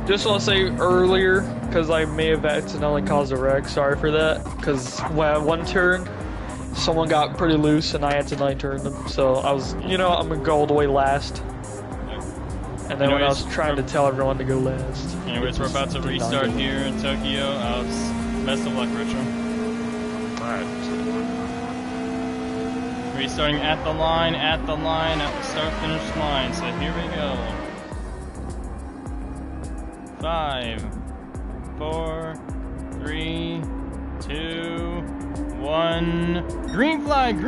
Just want to say earlier, because I may have accidentally caused a wreck, sorry for that, because when one turn, someone got pretty loose and I accidentally turned them, so I was, you know, I'm gonna go all the way last. And then when I was trying to tell everyone to go last. Anyways, we're about to restart here in Tokyo. Best of luck, Richard. Alright. Restarting at the line, at the start-finish line. So here we go. 5, 4, 3, 2, 1. Green flag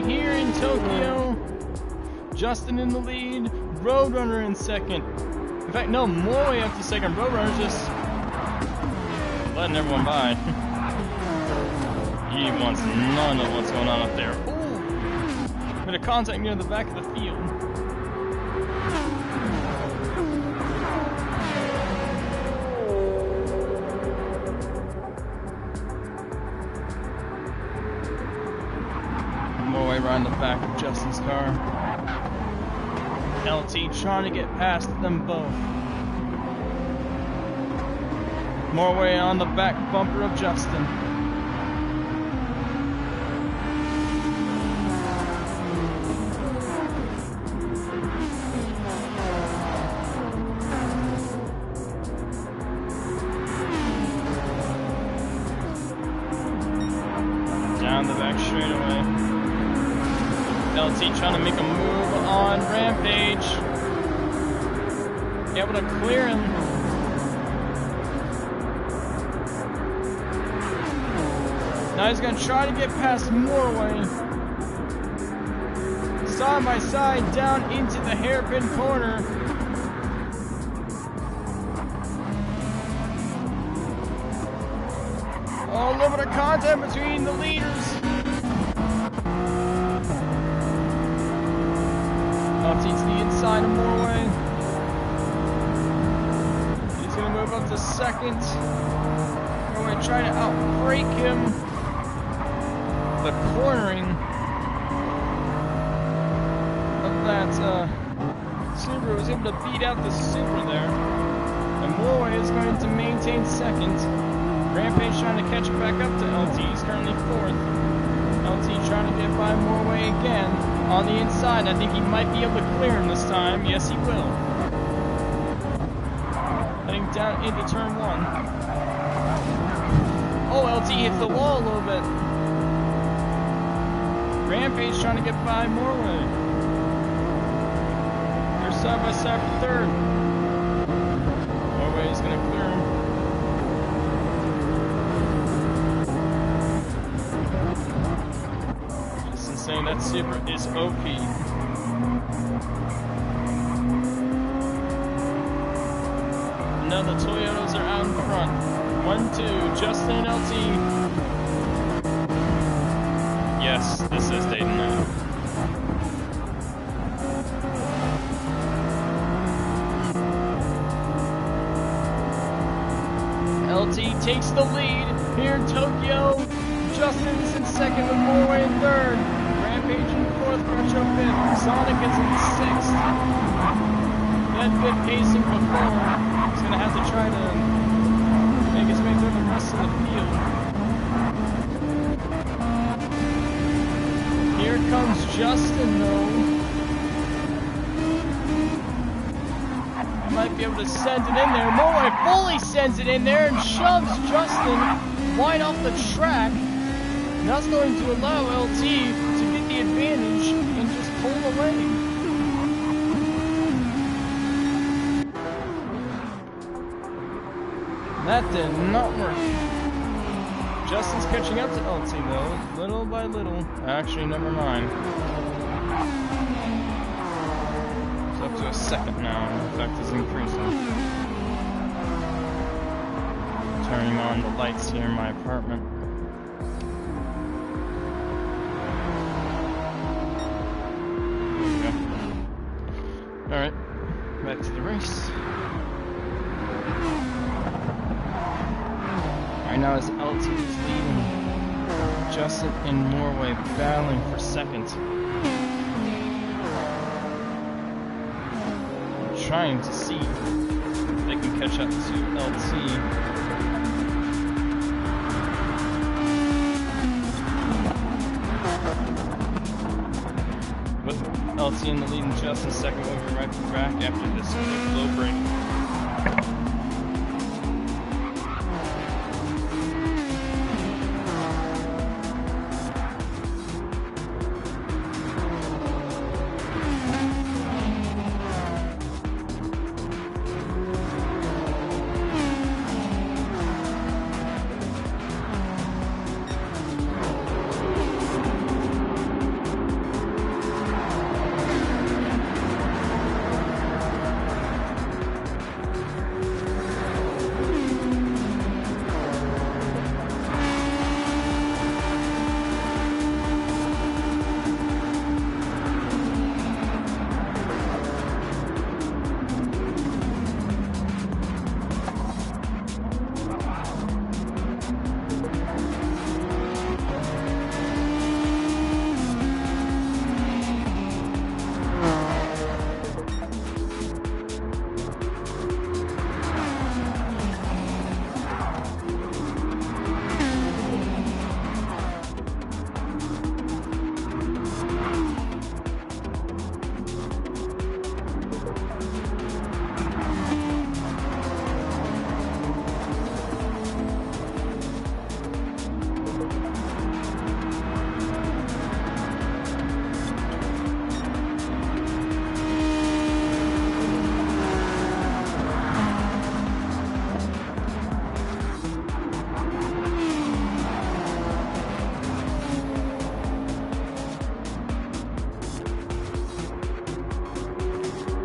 here in Tokyo. Justin in the lead, Roadrunner in second. In fact, no, Moy up to second. Roadrunner's just letting everyone by. He wants none of what's going on up there. Ooh! Bit of contact near the back of the field. Moy around the back of Justin's car. LT trying to get past them both. Morway on the back bumper of Justin. Down the back straightaway. LT trying to make a move on Rampage. Able to clear him. Now he's going to try to get past Morway. Side by side down into the hairpin corner. A little bit of contact between the leaders. LT to the inside of Morway. He's going to move up to second. Morway trying to outbrake him. The cornering of that Subaru was able to beat out the Supra there. And Morway is going to maintain second. Rampage trying to catch back up to LT. He's currently fourth. LT trying to get by Morway again. On the inside, I think he might be able to clear him this time. Yes, he will. Heading down into turn 1. Oh, LT hits the wall a little bit. Rampage trying to get by Morway. They're side by side for third. Morway is going to clear him. Saying that Supra is OP. Now the Toyotas are out in front. 1-2, Justin and LT. Yes, this is Dayton now. LT takes the lead here in Tokyo. Justin's in second with Morway in third. Rampage in fourth, Retro fifth. Sonic is in sixth. That good pacing before. He's going to have to try to make his way through the rest of the field. Here comes Justin, though. Might be able to send it in there. Morway fully sends it in there and shoves Justin wide off the track. And that's going to allow LT to get the advantage and just pull away. That did not work. Justin's catching up to LT though, little by little. Actually, never mind. It's up to a second now. In fact, it's increasing. Turning on the lights here in my apartment. There we go. Alright, back to the race. Right now as LT is leading, Justin and Norway battling for second. Trying to see if they can catch up to LT. With LT in the lead and Justin second, we'll be right back after this low break.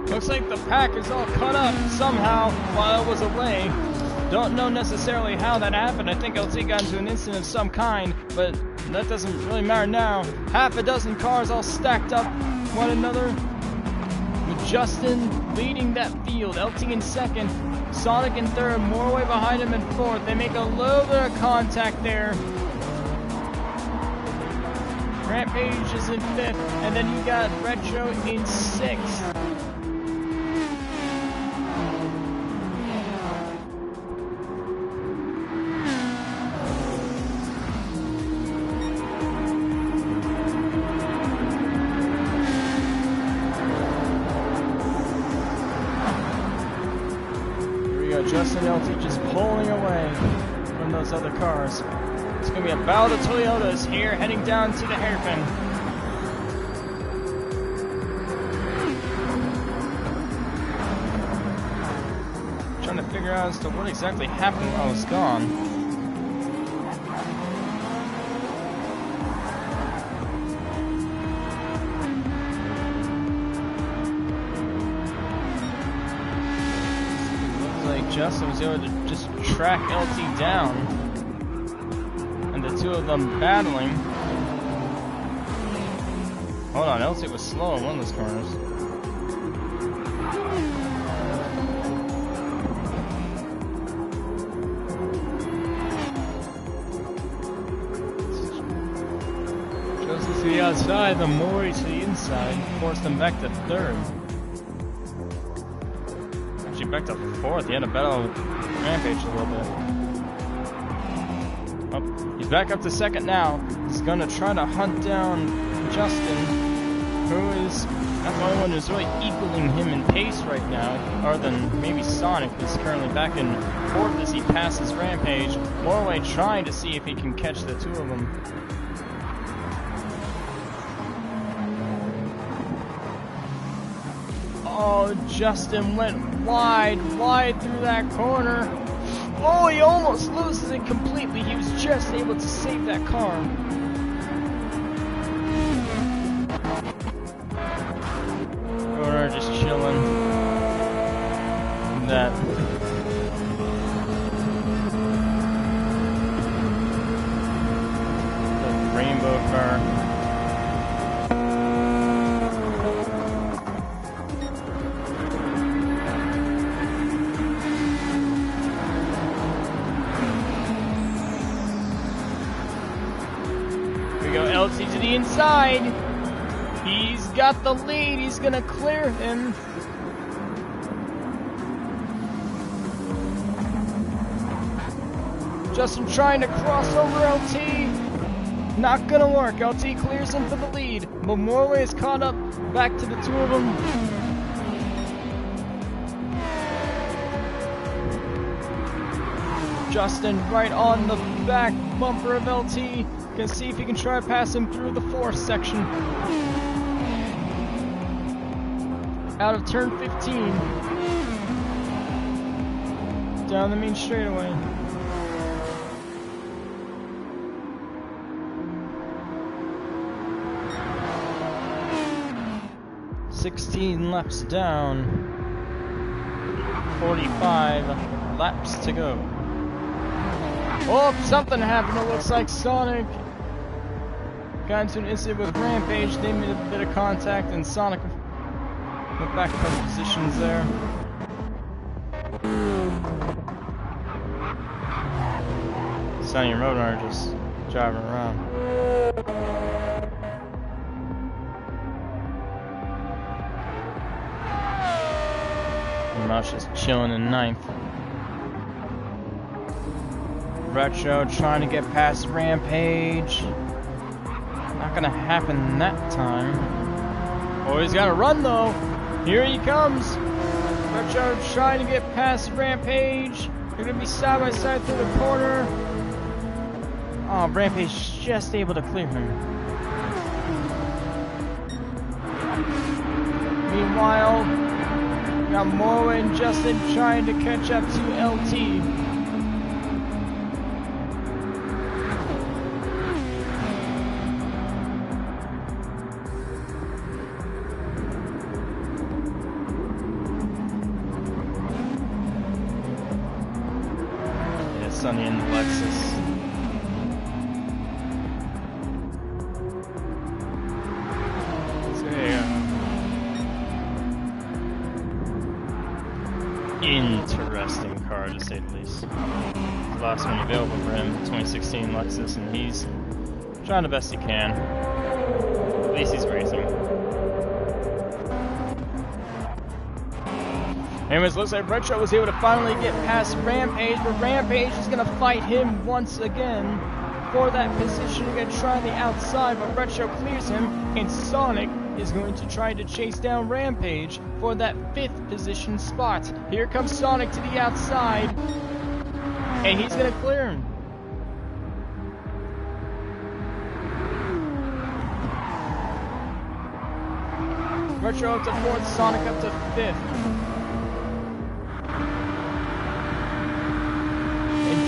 Looks like the pack is all cut up somehow while I was away. Don't know necessarily how that happened. I think LT got into an incident of some kind, but that doesn't really matter now. Half a dozen cars all stacked up one another, with Justin leading that field. LT in second, Sonic in third, Morway behind him in fourth. They make a little bit of contact there. Rampage is in fifth, and then you got Retro in sixth. Justin LT just pulling away from those other cars. It's going to be a battle of Toyotas here, heading down to the hairpin. Trying to figure out as to what exactly happened while I was gone. Justin was able to just track LT down, and the two of them battling. Hold on, LT was slow in one of those corners. Justin to the outside, the Mori to the inside, forced them back to third. Back to fourth. He had a battle with Rampage a little bit. Oh, he's back up to second now. He's gonna try to hunt down Justin, who is not the only one who's really equaling him in pace right now, other than maybe Sonic, who's currently back and forth as he passes Rampage. Morway trying to see if he can catch the two of them. Oh, Justin went wide through that corner. Oh, he almost loses it completely. He was just able to save that car. Corner just chilling. That. The rainbow car. LT to the inside. He's got the lead. He's gonna clear him. Justin trying to cross over LT. Not gonna work. LT clears him for the lead. But Morway is caught up. Back to the two of them. Justin right on the back bumper of LT. Gonna see if he can try to pass him through the fourth section. Out of turn 15. Down the main straightaway. $16 laps down. 45 laps to go. Oh, something happened. It looks like Sonic got into an incident with Rampage. They made a bit of contact, and Sonic went back a couple positions there. Sonny and Roadrunner just driving around. And Mouse just chilling in ninth. Retro trying to get past Rampage. Not gonna happen that time. Oh, he's gotta run though. Here he comes. Retro trying to get past Rampage. They're gonna be side by side through the corner. Oh, Rampage just able to clear him. Meanwhile, we got Morway and Justin trying to catch up to LT. Sunny and Lexus. So interesting car to say the least. The last one available for him, 2016 Lexus, and he's trying the best he can. At least he's racing. Anyways, looks like Retro was able to finally get past Rampage, but Rampage is going to fight him once again for that position. He's going to try the outside, but Retro clears him, and Sonic is going to try to chase down Rampage for that 5th position spot. Here comes Sonic to the outside, and he's going to clear him. Retro up to 4th, Sonic up to 5th.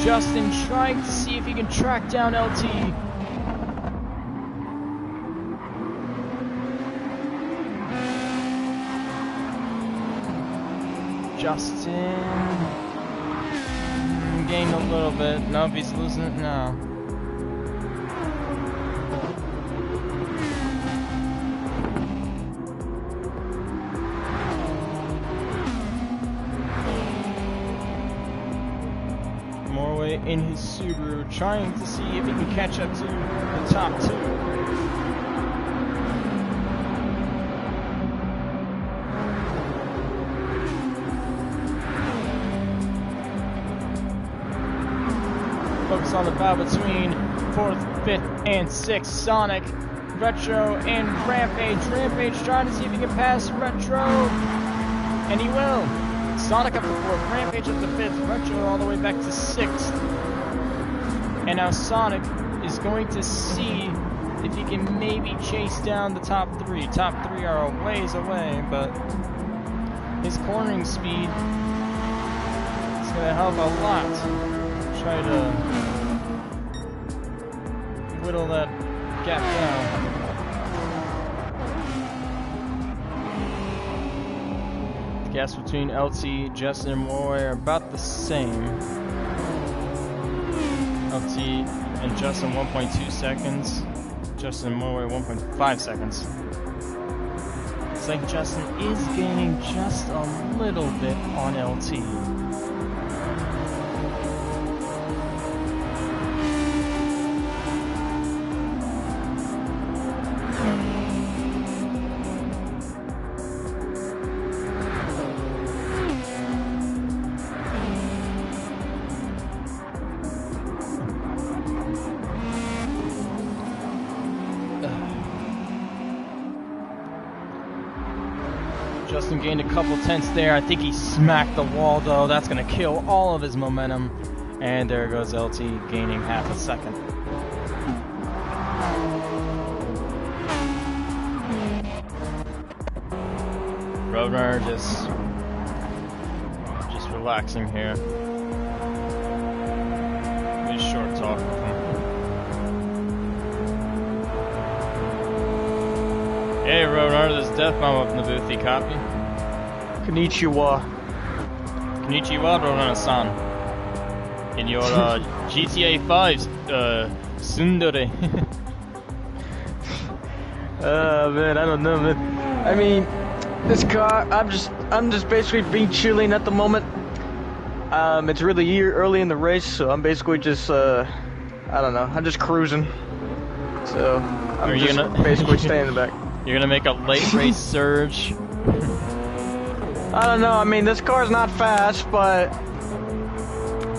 Justin trying to see if he can track down LT. Justin gained a little bit. Nope, he's losing it now. In his Subaru, trying to see if he can catch up to the top 2. focus on the battle between 4th, 5th, and 6th. Sonic, Retro, and Rampage. Rampage trying to see if he can pass Retro, and he will. Sonic up to 4th, Rampage up to 5th, Retro all the way back to 6th. And now Sonic is going to see if he can maybe chase down the top 3. Top 3 are a ways away, but his cornering speed is going to help a lot. Try to whittle that gap down. The gaps between LT, Justin, and Moy are about the same. LT and Justin 1.2 seconds. Justin and Moy 1.5 seconds. It's like Justin is gaining just a little bit on LT. Justin gained a couple tenths there. I think he smacked the wall though. That's going to kill all of his momentum. And there goes LT gaining half a second. Roadrunner just relaxing here. Just short talk with him. Hey Roadrunner, there's Death Bomb up in the booth, you copy? Konnichiwa. Konnichiwa, Roadrunner-san. In your GTA 5's Tsundere. Man, I don't know, man. I mean, this car, I'm just basically being chilling at the moment. It's really early in the race, so I'm basically just, I don't know, I'm just cruising. So, I'm just basically staying in the back. You're gonna make a late race surge? I don't know, I mean, this car's not fast, but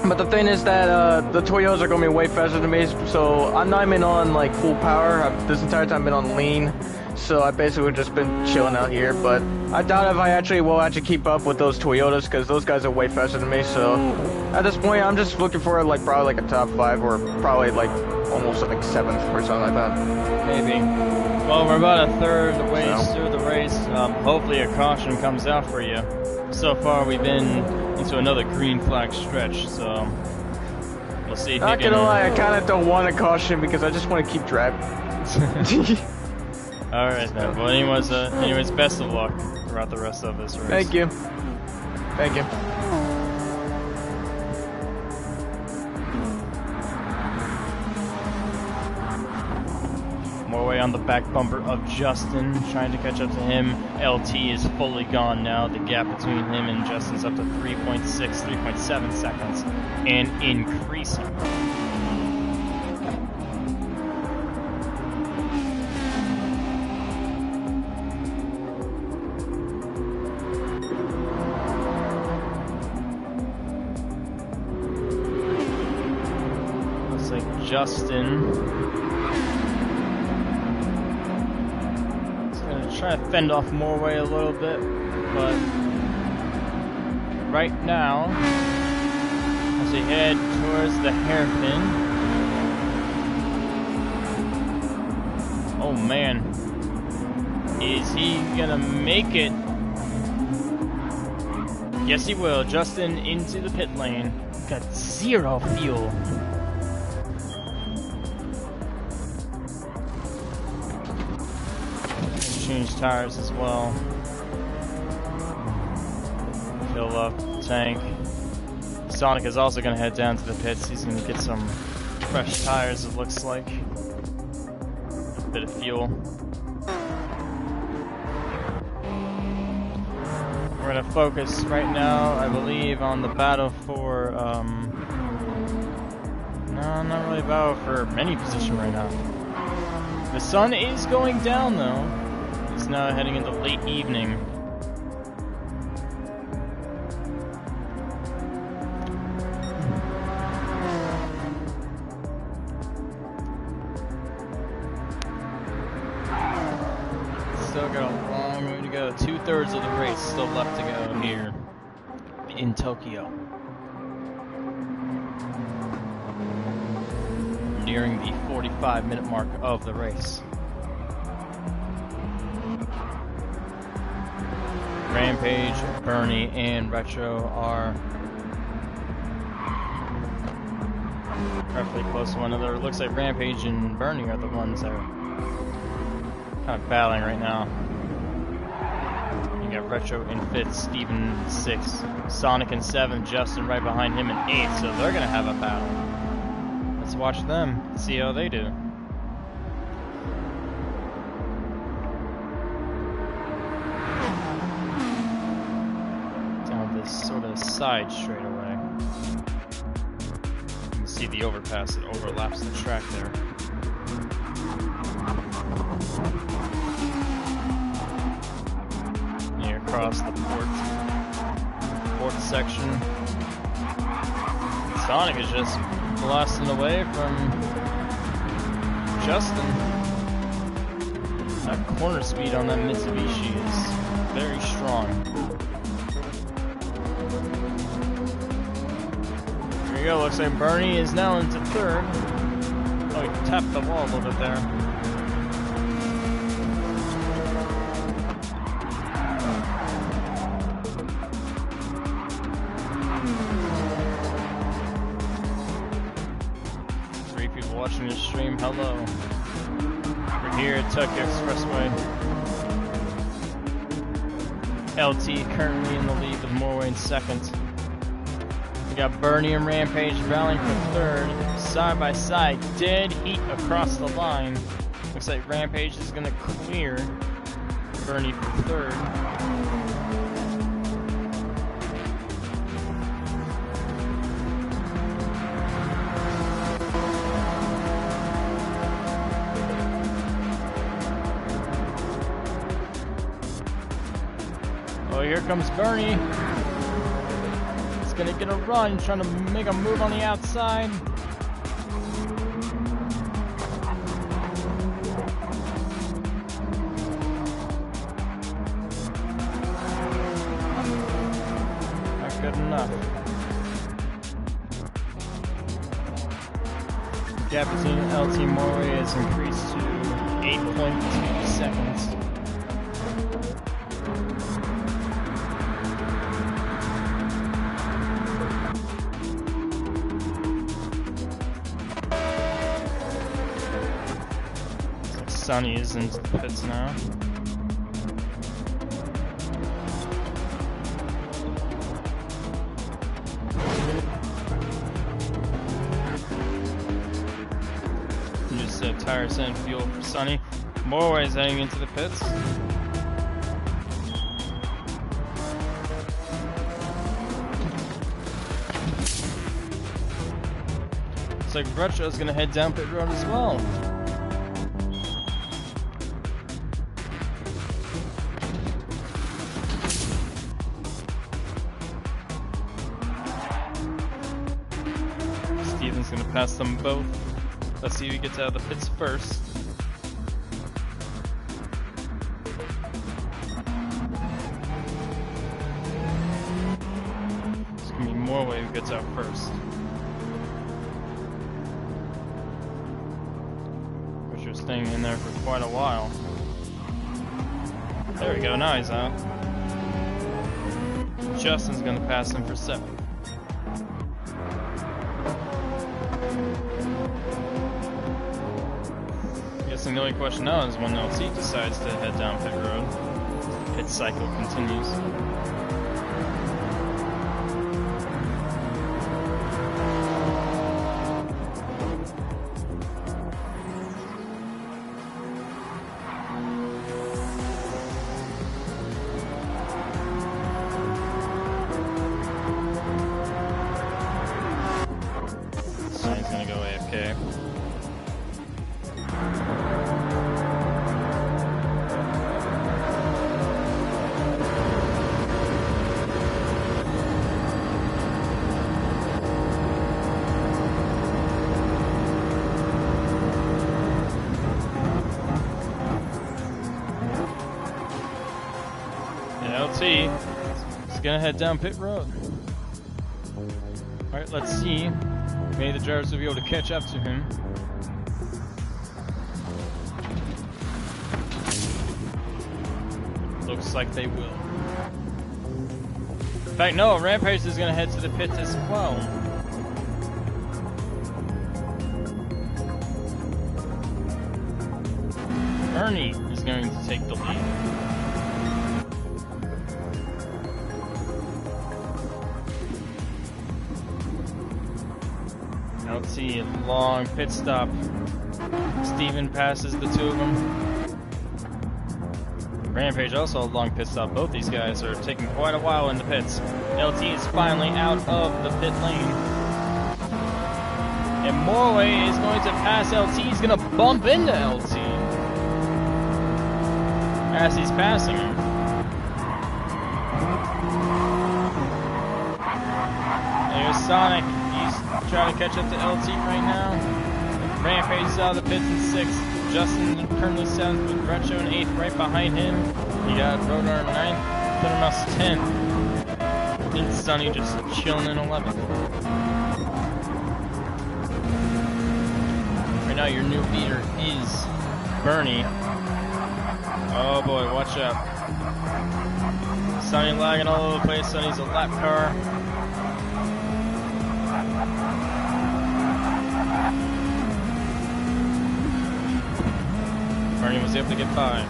the thing is that, the Toyotas are gonna be way faster than me, so I'm not even on, like, full power. This entire time I've been on lean. So I basically just been chilling out here, but I doubt if I will actually keep up with those Toyotas because those guys are way faster than me. So at this point, I'm just looking for like probably like a top 5 or probably like almost like 7th or something like that. Maybe. Well, we're about a third of the way through the race. Hopefully a caution comes out for you. So far, we've been into another green flag stretch, so we'll see if Not gonna lie, I kind of don't want a caution because I just want to keep driving. Alright then, well anyways, best of luck throughout the rest of this race. Thank you. Thank you. More way on the back bumper of Justin, trying to catch up to him. LT is fully gone now. The gap between him and Justin's up to 3.6, 3.7 seconds, and increasing. Justin is going to try to fend off Morway a little bit, but right now, as we head towards the hairpin, oh man, is he gonna make it? Yes, he will. Justin into the pit lane. Got 0 fuel. Change tires as well. Fill up the tank. Sonic is also going to head down to the pits. He's going to get some fresh tires, it looks like. A bit of fuel. We're going to focus right now, I believe, on the battle for, no, not really battle for any position right now. The sun is going down though. It's now heading into late evening. got a long way to go. 2/3 of the race still left to go here in Tokyo. Nearing the 45-minute mark of the race. Rampage, Bernie, and Retro are roughly close to one another. It looks like Rampage and Bernie are the ones that are kind of battling right now. You got Retro in 5th, Steven in 6th, Sonic in 7th, Justin right behind him in 8th, so they're going to have a battle. Let's watch them, see how they do. Down this sort of side straightaway. You can see the overpass that overlaps the track there. Here across the port section. Sonic is just blasting away from Justin. That corner speed on that Mitsubishi is very strong. There you go, looks like Bernie is now into 3rd. Oh, he tapped the wall a little bit there. Watching the stream, hello. We're here at Tokyo Expressway. LT currently in the lead with Morway in 2nd. We got Bernie and Rampage battling for 3rd. Side by side, dead heat across the line. Looks like Rampage is going to clear Bernie for 3rd. Here comes Bernie. He's gonna get a run, trying to make a move on the outside. Not good enough. The gap between LT and Morway has increased to 8.2 seconds. Sonny is into the pits now. Just tires and fuel for Sonny. Morway is heading into the pits. Looks like Retro is going to head down pit road as well. Gonna pass them both. Let's see who gets out of the pits first. It's gonna be Morway who gets out first. Which was staying in there for quite a while. There we go, now he's out. Justin's gonna pass him for 7th. The only question now is when LT decides to head down pit road. Pit cycle continues. So he's gonna go AFK. LT is gonna head down pit road. Alright, let's see. Maybe the drivers will be able to catch up to him. Looks like they will. In fact, no, Rampage is gonna head to the pits as well. Ernie is going to take the lead. LT, long pit stop. Steven passes the two of them. Rampage also a long pit stop. Both these guys are taking quite a while in the pits. LT is finally out of the pit lane. And Morway is going to pass LT. He's going to bump into LT as he's passing him. There's Sonic. He's trying to catch up to LT right now. Rampage is out of the pits in 6th. Justin currently 7th with Retro in 8th right behind him. You got Rodar in 9th. Bittermouse 10th. And Sunny just chilling in 11th. Right now your new leader is Bernie. Oh boy, watch out. Sunny lagging all over the place. Sunny's a lap car. Bernie was able to get by.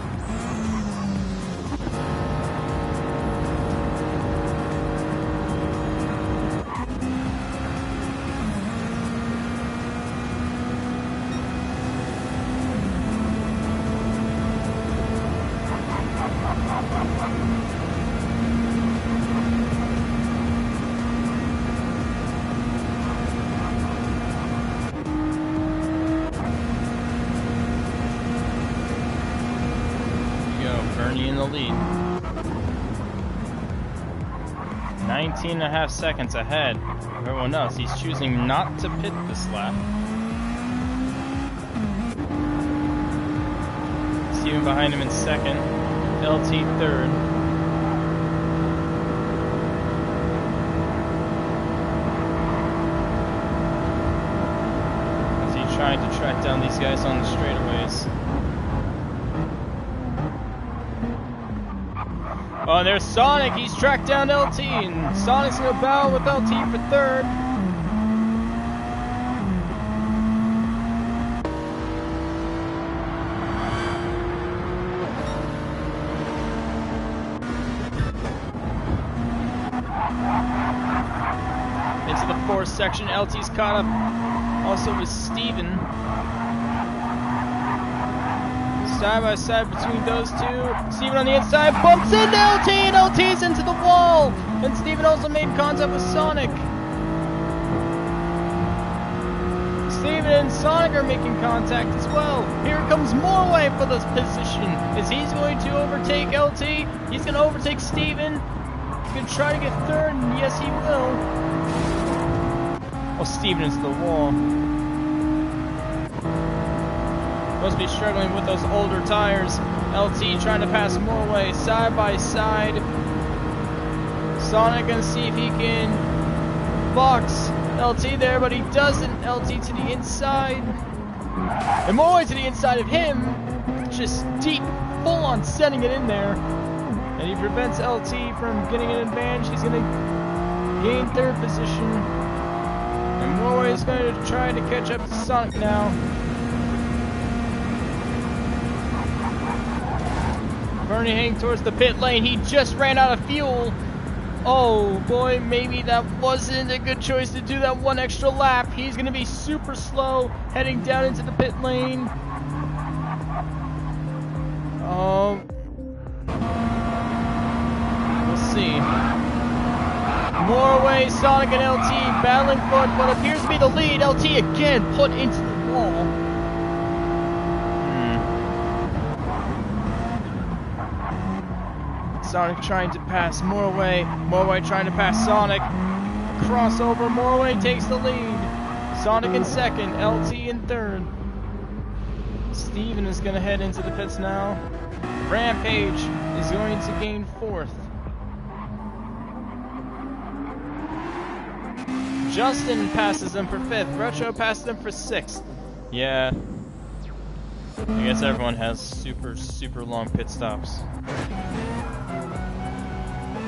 In the lead. 19.5 seconds ahead of everyone else. He's choosing not to pit this lap. Steven behind him in 2nd. LT 3rd. As he tried to track down these guys on the straightaways. Oh, and there's Sonic. He's tracked down LT, and Sonic's gonna battle with LT for 3rd. Into the 4th section, LT's caught up also with Steven. Side by side between those two. Steven on the inside bumps into LT, and LT's into the wall. And Steven also made contact with Sonic. Steven and Sonic are making contact as well. Here comes Morway for this position. Is he's going to overtake LT? He's going to overtake Steven. He's going to try to get 3rd, and yes, he will. Oh, Steven is the wall. Must be struggling with those older tires. LT trying to pass Morway side by side. Sonic gonna see if he can box LT there, but he doesn't. LT to the inside. And Morway to the inside of him. Just deep, full on sending it in there. And he prevents LT from getting an advantage. He's gonna gain 3rd position. And Morway is going to try to catch up to Sonic now. Bernie heading towards the pit lane. He just ran out of fuel. Oh boy, maybe that wasn't a good choice to do that one extra lap. He's going to be super slow heading down into the pit lane. We'll see. Morway, Sonic, and LT battling for what appears to be the lead. LT again put into the wall. Sonic trying to pass Morway. Morway trying to pass Sonic. Crossover. Morway takes the lead. Sonic in 2nd. LT in 3rd. Steven is going to head into the pits now. Rampage is going to gain 4th. Justin passes him for 5th. Retro passes him for 6th. Yeah. I guess everyone has super, super long pit stops.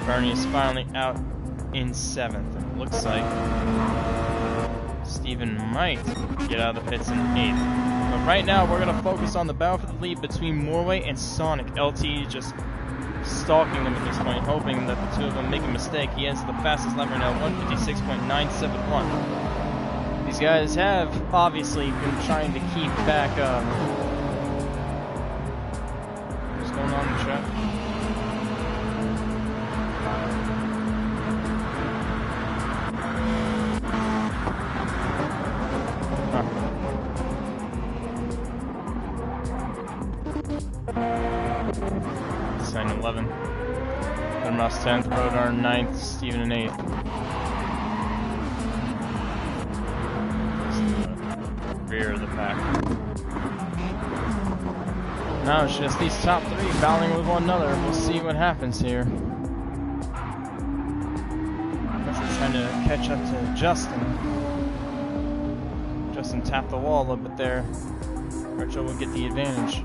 Bernie is finally out in 7th. It looks like Steven might get out of the pits in 8th. But right now, we're going to focus on the battle for the lead between Morway and Sonic. LT just stalking them at this point, hoping that the two of them make a mistake. He ends the fastest lap right now, 156.971. These guys have obviously been trying to keep back. What's going on in the chat? Sign 11. Mouse 10th, Rodar 9th, Steven in 8th. Rear of the pack. Now it's just these top 3 battling with one another. We'll see what happens here. Retro trying to catch up to Justin. Justin tapped the wall a little bit there. Retro will get the advantage.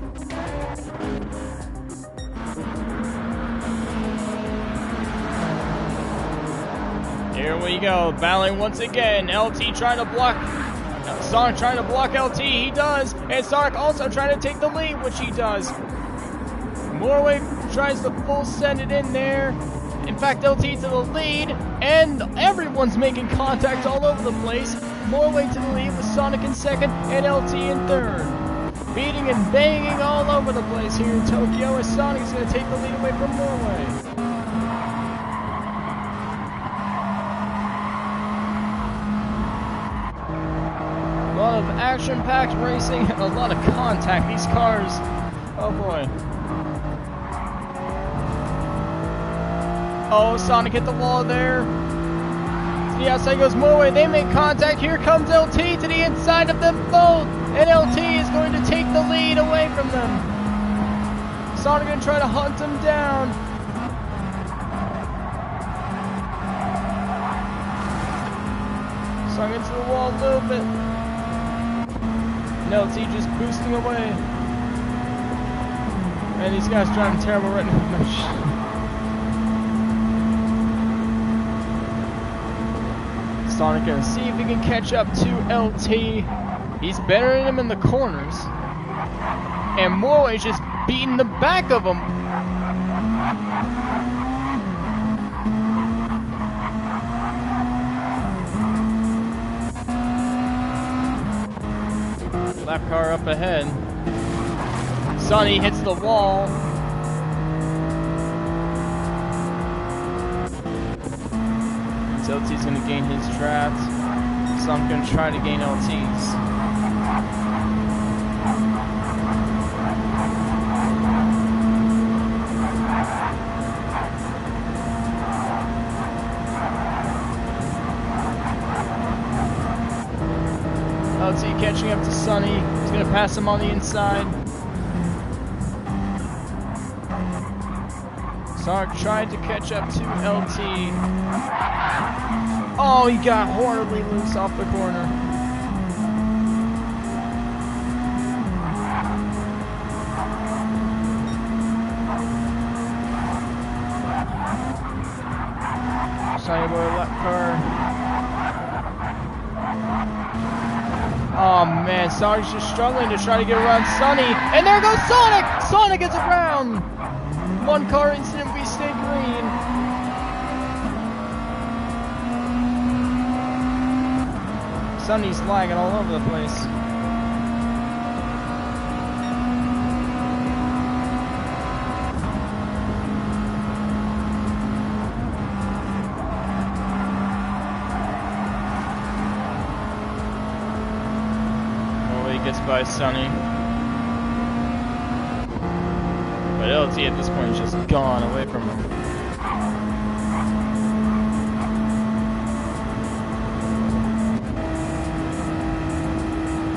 Here we go, battling once again. LT trying to block. Sonic trying to block LT, he does. And Sonic also trying to take the lead, which he does. Morway tries to full send it in there. In fact, LT to the lead, and everyone's making contact all over the place. Morway to the lead with Sonic in 2nd and LT in 3rd. Beating and banging all over the place here in Tokyo as Sonic's going to take the lead away from Morway. A lot of action-packed racing and a lot of contact. These cars, oh boy. Oh, Sonic hit the wall there. To the outside goes Morway. They make contact. Here comes LT to the inside of them both. And LT is going to take the lead away from them. Sonic going to try to hunt him down. Sonic into the wall a little bit. And LT just boosting away. Man, these guys driving terrible right now. Sonic gonna see if he can catch up to LT. He's better than him in the corners. And Morway's just beating the back of him. Lap car up ahead. Sonny hits the wall. LT's going to gain his draft, so I'm going to try to gain LT's. LT catching up to Sonny. He's going to pass him on the inside. Sonic tried to catch up to LT. Oh, he got horribly loose off the corner. Shiny boy left car. Oh man, Sonic's just struggling to try to get around Sonny. And there goes Sonic! Sonic gets around! One car incident, we stay green. Sonny's lagging all over the place. Oh, he gets by Sonny. But LT at this point is just gone away from him.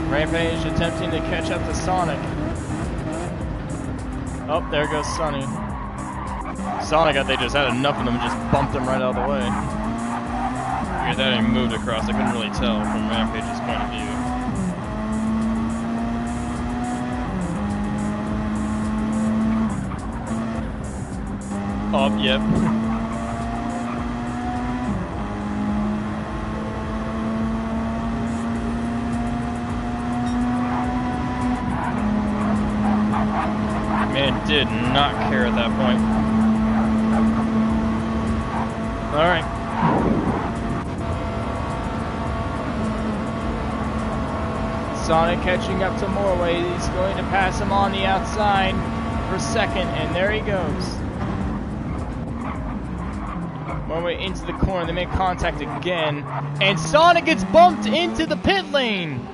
Rampage attempting to catch up to Sonic. Oh, there goes Sonny. Sonic, I think, just had enough of them and just bumped him right out of the way. figured that he moved across. I couldn't really tell from Rampage's point of view. Oh, yep. Man did not care at that point. Alright. Sonic catching up to Morway. He's going to pass him on the outside for second, and there he goes. Morway into the corner. They make contact again, and Sonic gets bumped into the pit lane.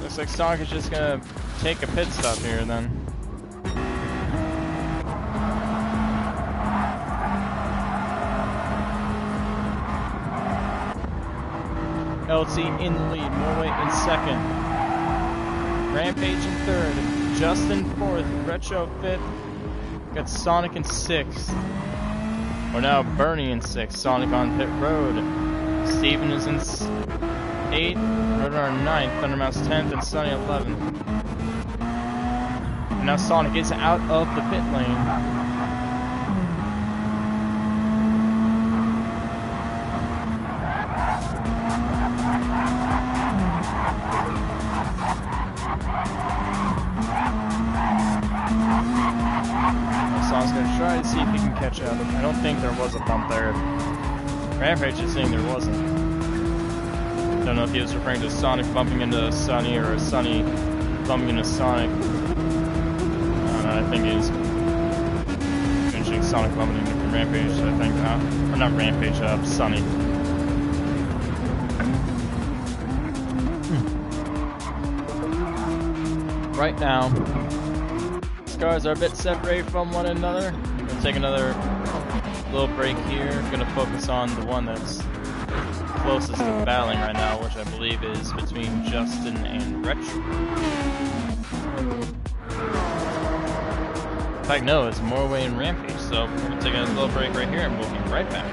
Looks like Sonic is just gonna take a pit stop here then. LT in the lead, Morway in second. Rampage in third, Justin fourth, Retro fifth. Got Sonic in sixth. Or now Bernie in sixth, Sonic on pit road. Steven is in eighth, Roadrunner ninth, Thundermouse 10th, and Sunny 11th. And now Sonic is out of the pit lane. Sonic's gonna try to see if he can catch up. I don't think there was a bump there. Rampage is saying there wasn't. Don't know if he was referring to Sonic bumping into Sunny or Sunny bumping into Sonic. I think he's mentioning Sonic bumping into Rampage, I think. Or not Rampage, Sunny. Right now, cars are a bit separated from one another. We'll take another little break here. Gonna focus on the one that's closest to battling right now, which I believe is between Justin and Retro. In fact, no, it's Morway and Rampage. So we're gonna take a little break right here, and we'll be right back.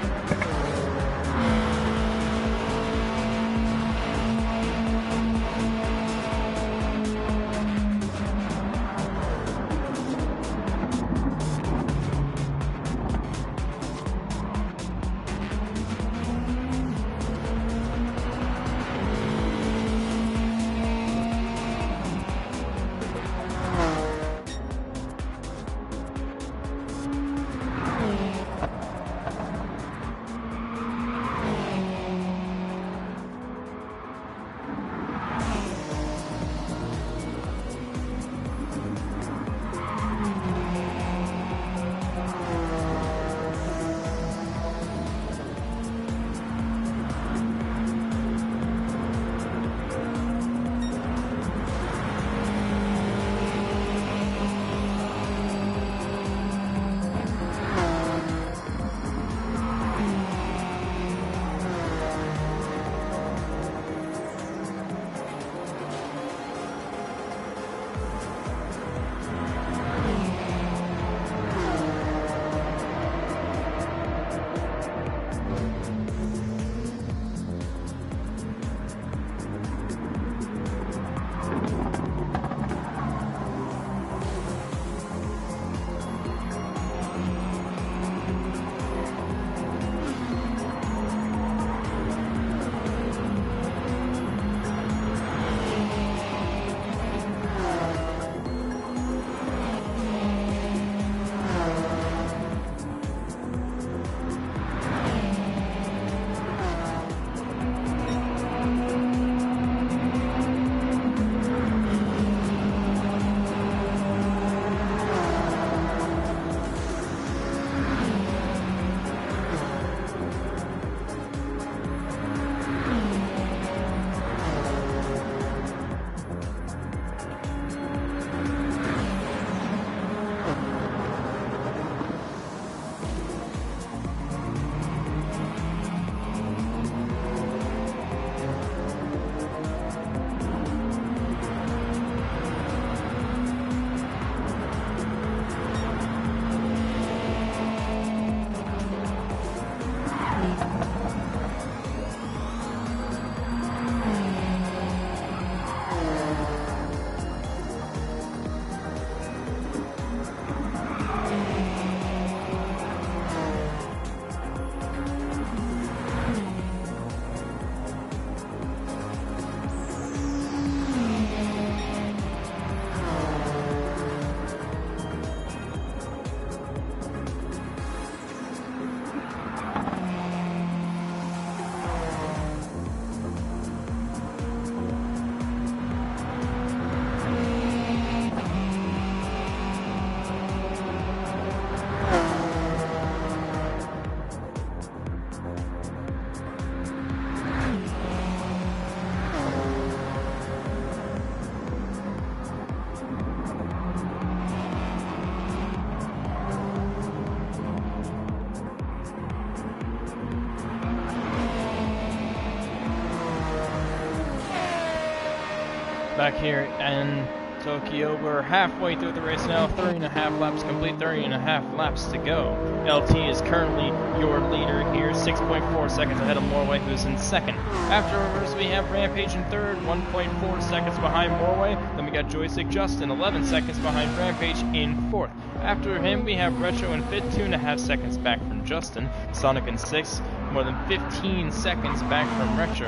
Back here in Tokyo, we're halfway through the race now, 30.5 laps complete, 30.5 laps to go. LT is currently your leader here, 6.4 seconds ahead of Morway, who's in second. Afterwards, we have Rampage in third, 1.4 seconds behind Morway. Then we got Joystick Justin, 11 seconds behind Rampage in fourth. After him, we have Retro in fifth, 2.5 seconds back from Justin. Sonic in sixth, more than 15 seconds back from Retro.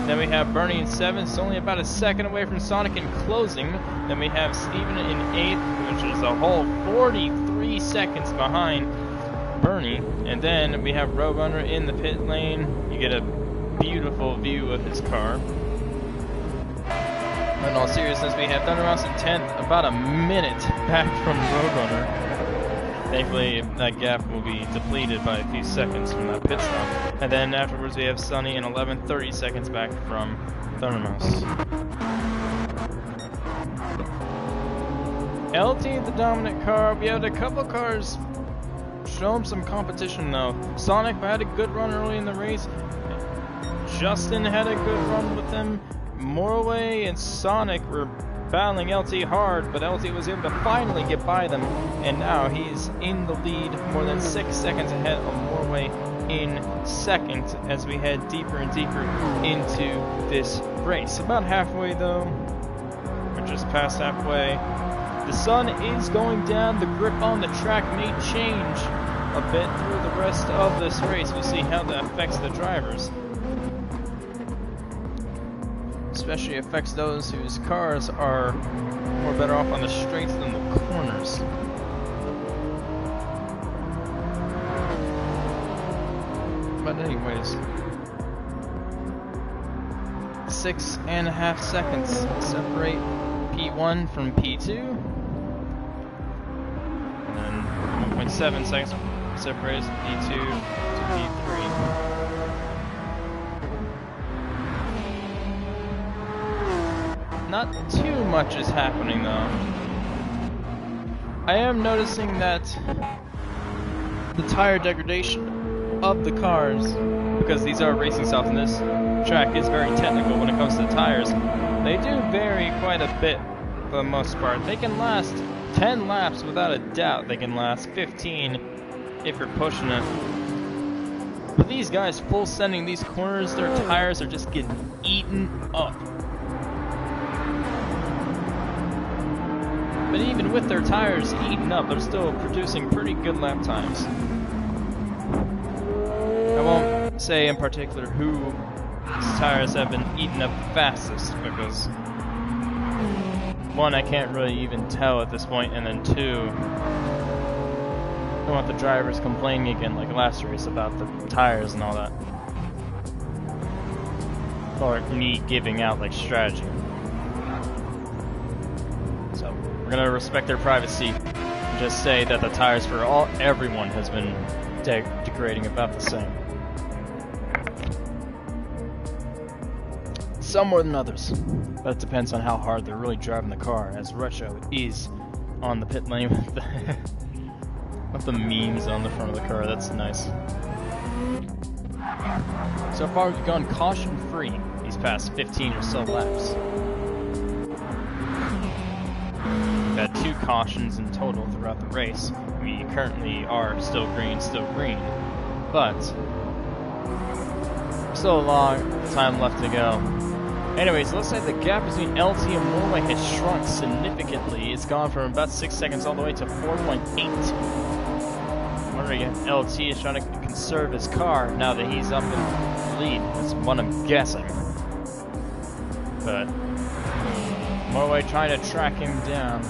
Then we have Bernie in seventh, it's only about a second away from Sonic in closing. Then we have Steven in eighth, which is a whole 43 seconds behind Bernie. And then we have Roadrunner in the pit lane. You get a beautiful view of his car. In all seriousness, we have Thundermouse in 10th, about a minute back from Roadrunner. Thankfully, that gap will be depleted by a few seconds from that pit stop. And then afterwards, we have Sunny in 11th, 30 seconds back from Thundermouse. LT, the dominant car. We had a couple cars show him some competition though. Sonic had a good run early in the race. Justin had a good run with them. Morway and Sonic were battling LT hard, but LT was able to finally get by them, and now he's in the lead, more than 6 seconds ahead of Morway in second as we head deeper and deeper into this race. About halfway though, we're just past halfway. The sun is going down, the grip on the track may change a bit through the rest of this race. We'll see how that affects the drivers. Especially affects those whose cars are more better off on the straights than the corners. But anyways, 6.5 seconds separate P1 from P2, and then 1.7 seconds separates P2 to P3. Not too much is happening though. I am noticing that the tire degradation of the cars, because these are racing styles and this track is very technical when it comes to the tires, they do vary quite a bit for the most part. They can last 10 laps without a doubt. They can last 15 if you're pushing it. But these guys full sending these corners, their tires are just getting eaten up. But even with their tires eaten up, they're still producing pretty good lap times. I won't say in particular whose tires have been eaten up fastest, because one, I can't really even tell at this point, and then two, I don't want the drivers complaining again like last race about the tires and all that. Or me giving out like strategy. So we're gonna respect their privacy and just say that the tires for everyone has been degrading about the same. Some more than others, but it depends on how hard they're really driving the car, as Retro is on the pit lane with the memes on the front of the car. That's nice. So far we've gone caution free these past 15 or so laps. We've had 2 cautions in total throughout the race. We currently are still green, but still a long time left to go. Anyways, it looks like the gap between LT and Morway has shrunk significantly. It's gone from about 6 seconds all the way to 4.8. I'm wondering if LT is trying to conserve his car now that he's up in the lead. That's what I'm guessing. But Morway trying to track him down.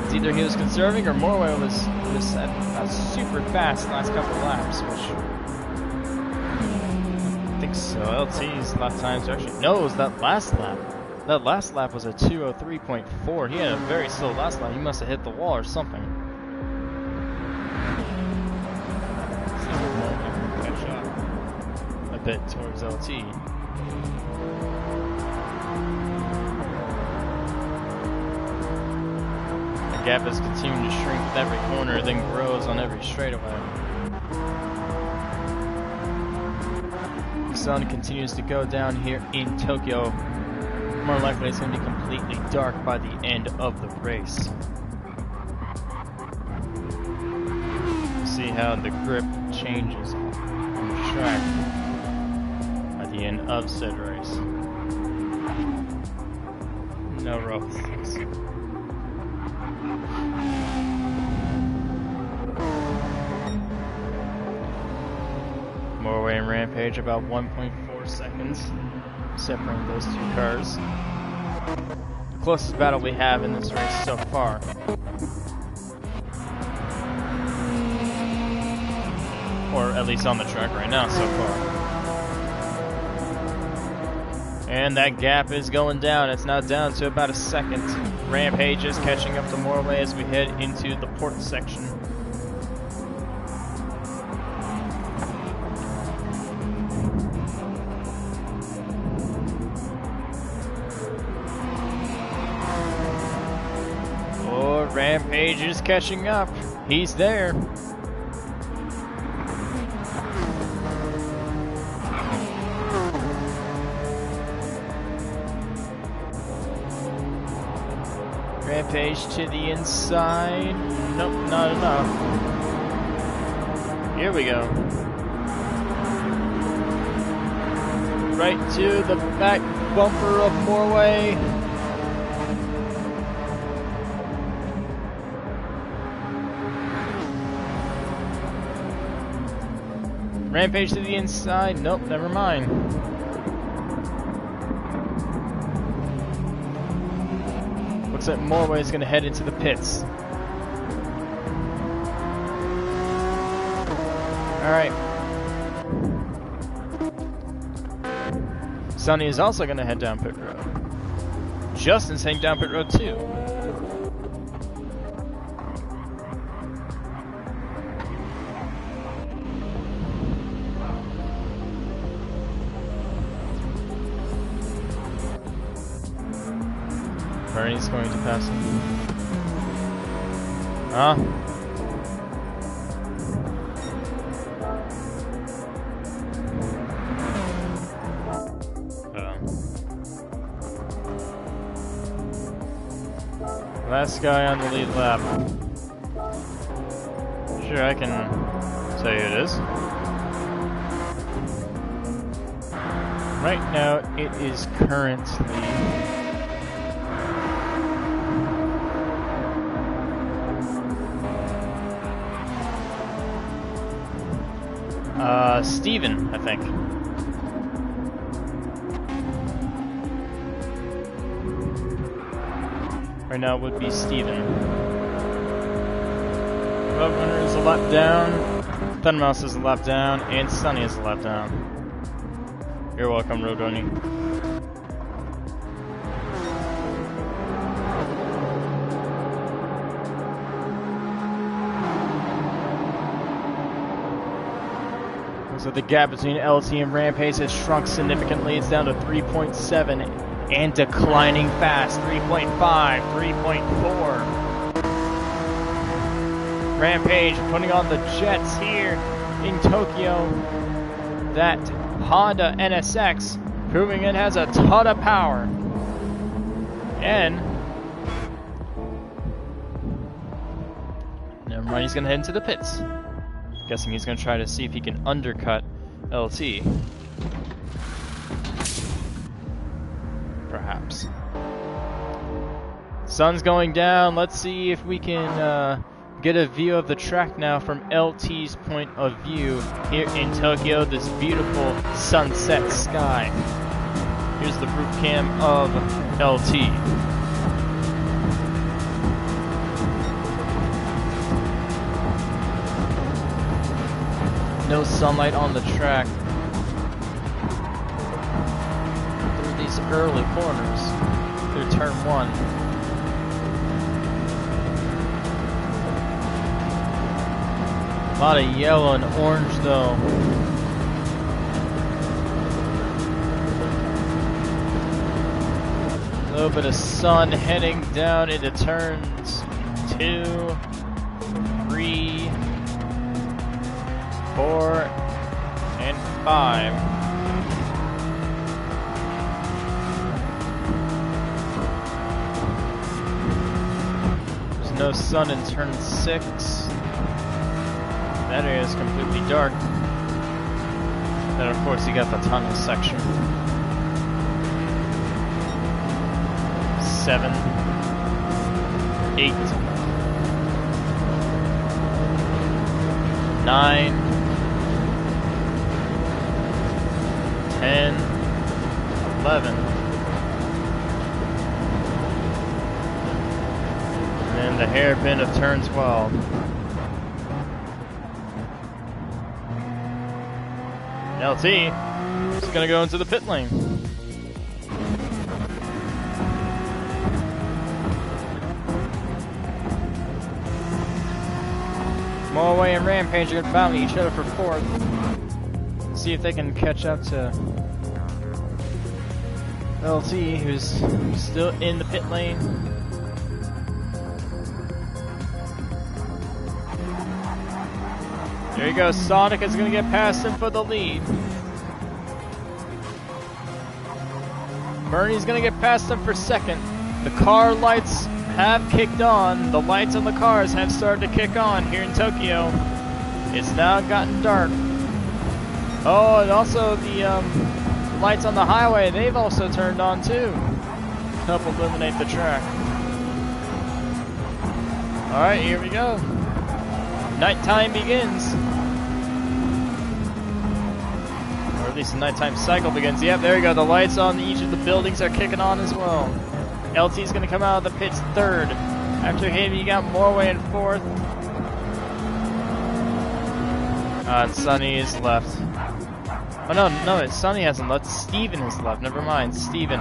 It's either he was conserving or Morway was just super fast last couple laps, which I think so. LT's lap times are actually, no, it was that last lap. That last lap was a 2:03.4. He had a very slow last lap. He must have hit the wall or something. Catch up a bit towards LT. The gap is continuing to shrink with every corner, then grows on every straightaway. sun continues to go down here in Tokyo, more likely it's going to be completely dark by the end of the race. See how the grip changes on the track at the end of said race. No roads. Morway and Rampage about 1.4 seconds separating those two cars. The closest battle we have in this race so far. Or at least on the track right now so far. And that gap is going down. It's now down to about a second. Rampage is catching up to Morway as we head into the port section. Oh, Rampage is catching up. He's there. Rampage to the inside. Nope, not enough. Here we go. Right to the back bumper of Morway. Rampage to the inside. Nope, never mind. Looks like Morway is going to head into the pits. Alright. Sonny is also going to head down pit road. Justin's heading down pit road too. Bernie's going to pass him. Huh? Last guy on the lead lap. Sure, I can tell you it is. Right now, it is currently Steven, I think. Right now it would be Steven. Roadrunner is a lap down, Thundermouse is a lap down, and Sunny is a lap down. You're welcome, Roadrunner. So the gap between LT and Rampage has shrunk significantly. It's down to 3.7 and declining fast. 3.5, 3.4. Rampage putting on the jets here in Tokyo. That Honda NSX proving it has a ton of power. And never mind, he's going to head into the pits. Guessing he's going to try to see if he can undercut LT. Perhaps. Sun's going down. Let's see if we can get a view of the track now from LT's point of view here in Tokyo. This beautiful sunset sky. Here's the roof cam of LT. No sunlight on the track through these early corners, through turn 1. A lot of yellow and orange though. A little bit of sun heading down into turns 2, 3, 4, and 5. no sun in turn 6. That area is completely dark. Then of course you got the tunnel section. 7, 8, 9, 10, 11. And the hairpin of turn 12. LT is going to go into the pit lane. Morway and Rampage are going to battle each other for 4th. See if they can catch up to LT, who's still in the pit lane. There you go, Sonic is going to get past him for the lead. Bernie's going to get past him for 2nd. The car lights have kicked on. The lights on the cars have started to kick on here in Tokyo. It's now gotten dark. Oh, and also the lights on the highway, they've also turned on too. Help illuminate the track. Alright, here we go. Nighttime begins. Or at least the nighttime cycle begins. Yep, there we go. The lights on each of the buildings are kicking on as well. LT's going to come out of the pits 3rd. After him, you got Morway in 4th. And Sunny is left. Oh no, it's Sunny hasn't left. Steven is left. Never mind. Steven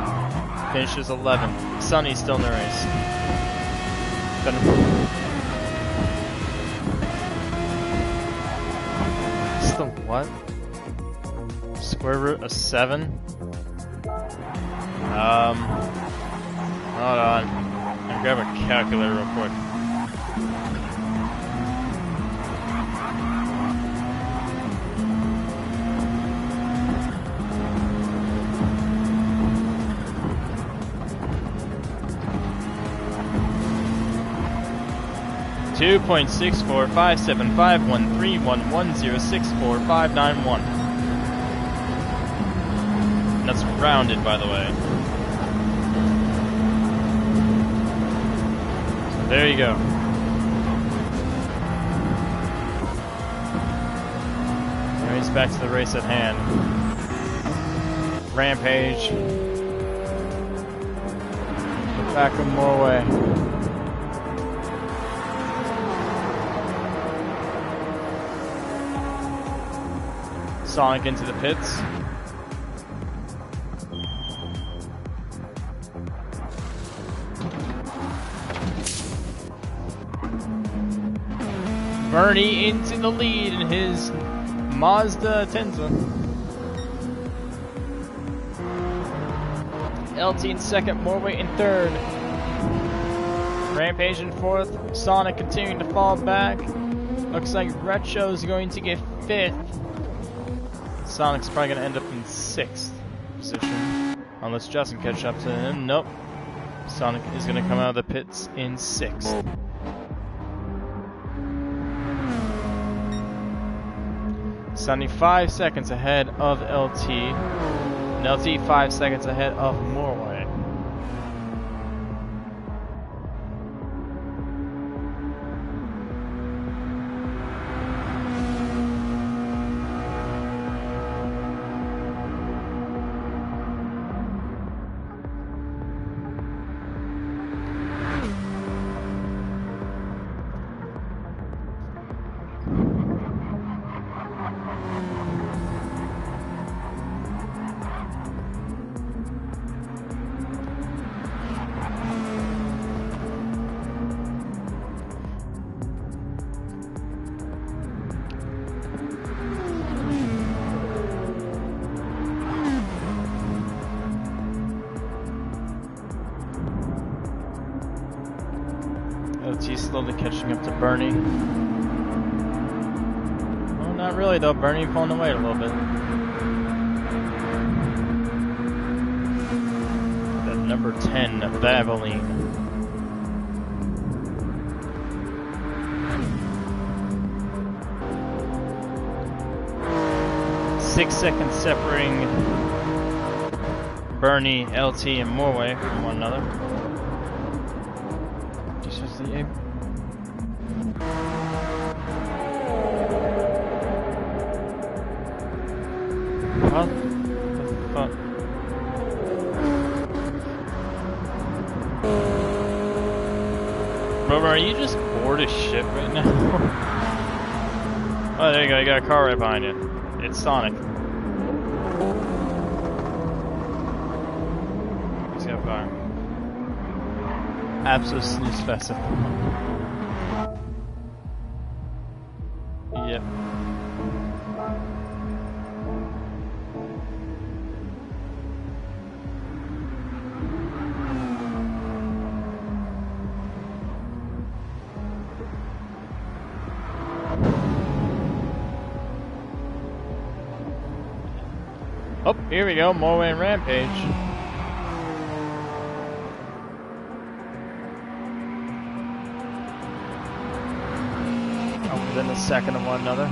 finishes 11th. Sunny's still in the race. What's the what? Square root of 7? Hold on. I'll grab a calculator real quick. Two 2.64575131106459 That's rounded, by the way. So there you go. Race back to the race at hand. Rampage. Back of Morway. Sonic into the pits. Bernie into the lead in his Mazda Tenza. LT in 2nd, Morway in 3rd. Rampage in 4th. Sonic continuing to fall back. Looks like Retro's going to get 5th. Sonic's probably going to end up in 6th position. Unless Justin catches up to him. Nope. Sonic is going to come out of the pits in 6th. Sunny 5 seconds ahead of LT. And LT 5 seconds ahead of Morway. LT slowly catching up to Bernie. Well, not really though. Bernie pulling away a little bit. That number 10, Valvoline. 6 seconds separating Bernie, LT, and Morway from one another. This is the aim. What the fuck? Bro, are you just bored as shit right now? Oh, there you go, you got a car right behind you. It's Sonic. He's got fire. Absolutely specific. Yep. Oh, here we go, Morway and Rampage. Oh, within a second of one another.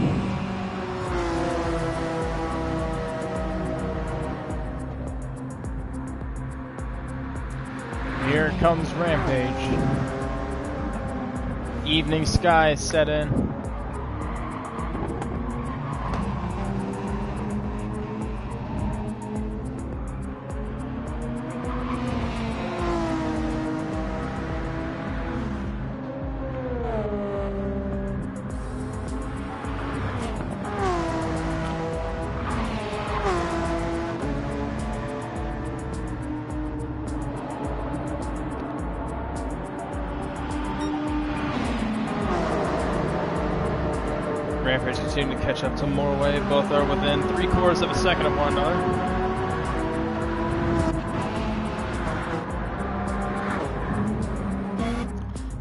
Here comes Rampage. Evening sky set in. Rampage continue to catch up to Morway. Both are within 3/4 of a second of one another.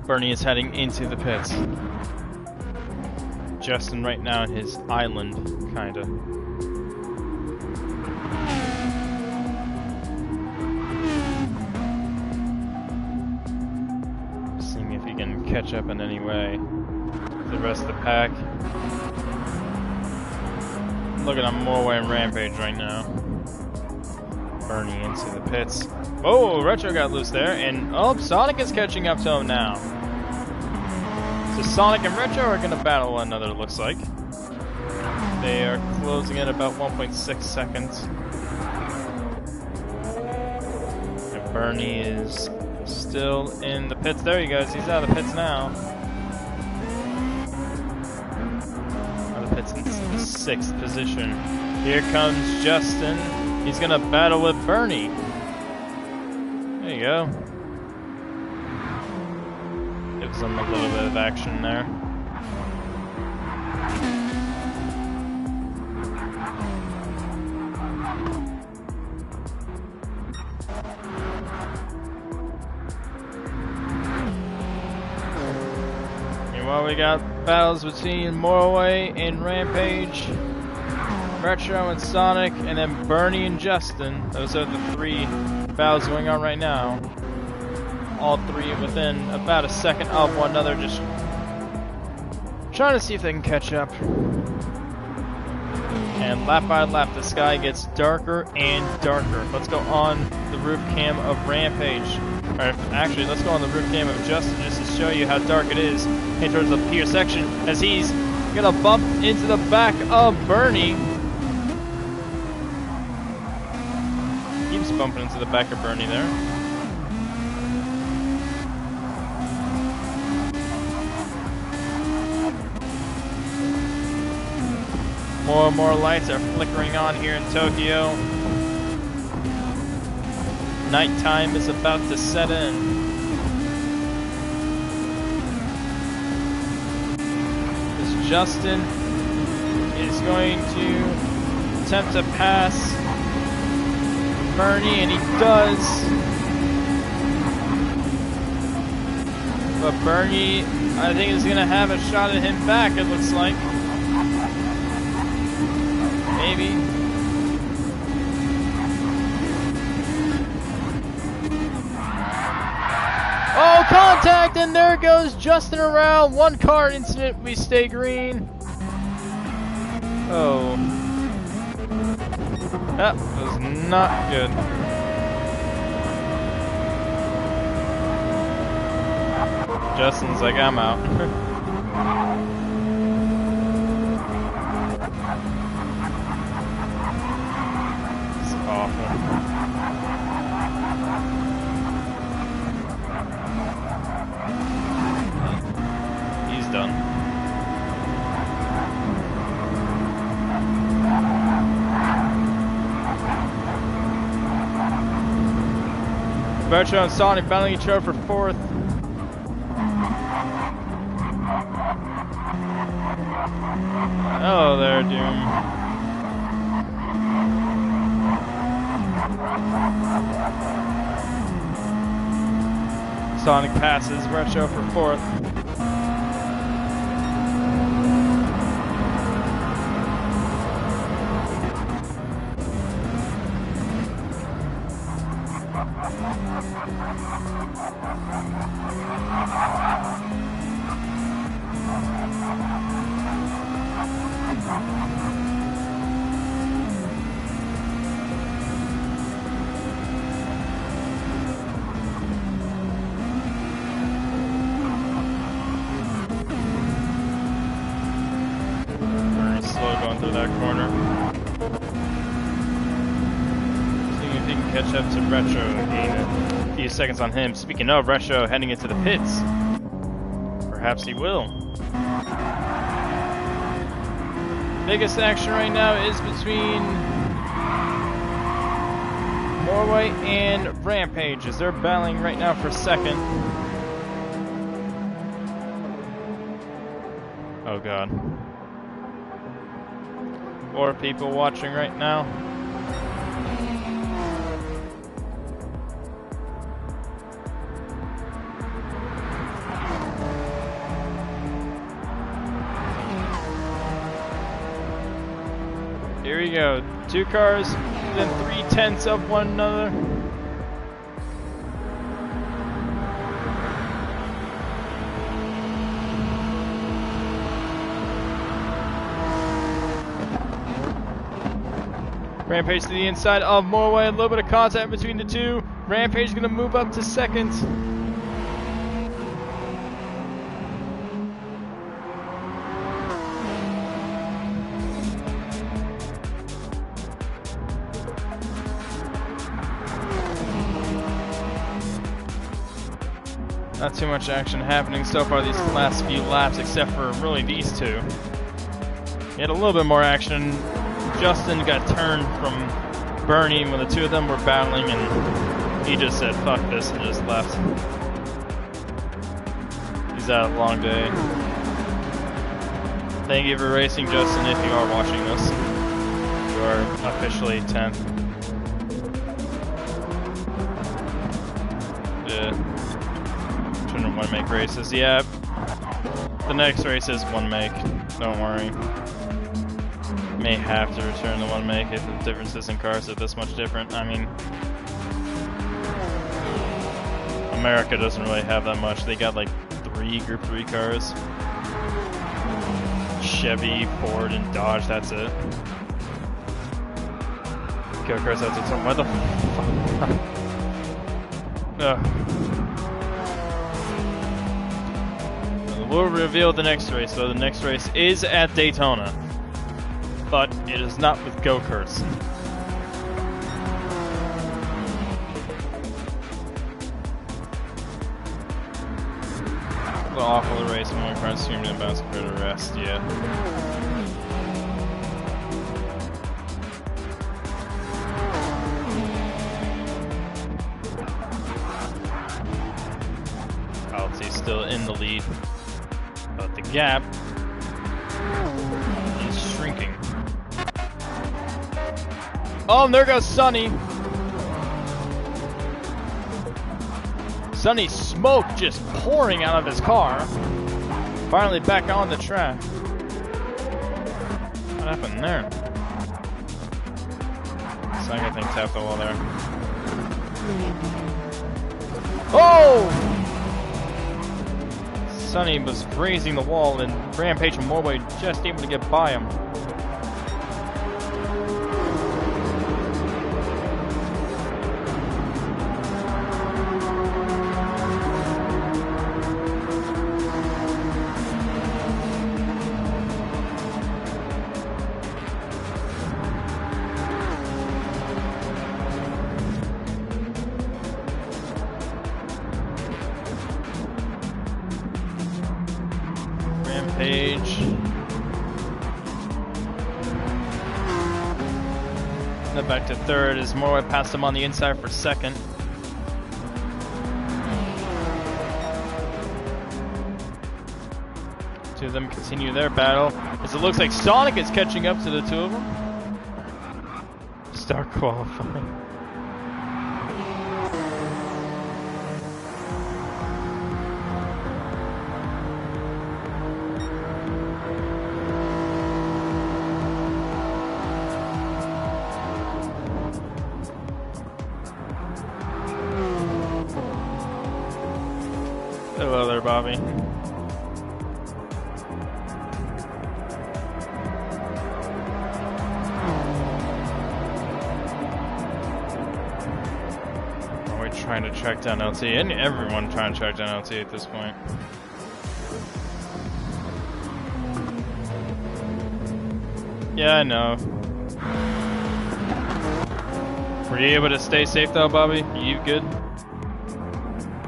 Bernie is heading into the pits. Justin right now in his island, kinda. Seeing if he can catch up in any way. The rest of the pack. Looking at Morway and Rampage right now. Bernie into the pits. Oh, Retro got loose there, and oh, Sonic is catching up to him now. So Sonic and Retro are going to battle one another, it looks like. They are closing at about 1.6 seconds. And Bernie is still in the pits. There he goes, he's out of the pits now. It's in 6th position. Here comes Justin. He's gonna battle with Bernie. There you go. Gives him a little bit of action there. Meanwhile, we got battles between Morway and Rampage, Retro and Sonic, and then Bernie and Justin. Those are the 3 battles going on right now. All 3 within about a second of one another, just trying to see if they can catch up. And lap by lap, the sky gets darker and darker. Let's go on the roof cam of Rampage. Or actually, let's go on the roof cam of Justin just to show you how dark it is. Head towards the pier section as he's gonna bump into the back of Bernie. Keeps bumping into the back of Bernie there. More and more lights are flickering on here in Tokyo. Nighttime is about to set in. As Justin is going to attempt to pass Bernie, and he does. But Bernie, I think, is going to have a shot at him back, it looks like. Maybe. Oh, contact, and there goes Justin around. 1 car incident, we stay green. Oh. That was not good. Justin's like, I'm out. It's awful. He's done. Retro and Sonic battling each other for 4th. Hello there, Doom. Sonic passes Retro for 4th. Very slow going through that corner. Seeing if he can catch up to Retro and gain a few seconds on him. Speaking of, Retro heading into the pits. Perhaps he will. Biggest action right now is between Morway and Rampage as they're battling right now for 2nd. Oh god. 4 people watching right now. Here we go. 2 cars within 3/10 of one another. Rampage to the inside of Morway. A little bit of contact between the two. Rampage is going to move up to 2nd. Not too much action happening so far these last few laps, except for really these two. He had a little bit more action. Justin got turned from Bernie when the two of them were battling, and he just said, fuck this, and just left. He's had a long day. Thank you for racing, Justin, if you are watching this. You are officially 10th. Yeah. Shouldn't want to make races. Yeah, the next race is 1 make. Don't worry. May have to return to 1 make if the differences in cars are this much different. I mean, America doesn't really have that much. They got like 3 Group 3 cars. Chevy, Ford, and Dodge, that's it. Go-karts out to turn. What the fuck? We'll reveal the next race, though. The next race is at Daytona, but it is not with go-karts. The awful race when my friends streamed and bounced for the rest, yeah. Altsy still in the lead. But the gap is shrinking. Oh, and there goes Sonny. Sonny's smoke just pouring out of his car. Finally back on the track. What happened there? Sonny, I think, tapped the wall there. Oh! Sonny was grazing the wall, and Rampage and Morway just able to get by him. Rampage. Then back to third as Morway passed him on the inside for second. Two of them continue their battle as it looks like Sonic is catching up to the two of them. Start qualifying. Hello there, Bobby. Are we trying to track down LT? And everyone trying to track down LT at this point. Yeah, I know. Were you able to stay safe though, Bobby? You good?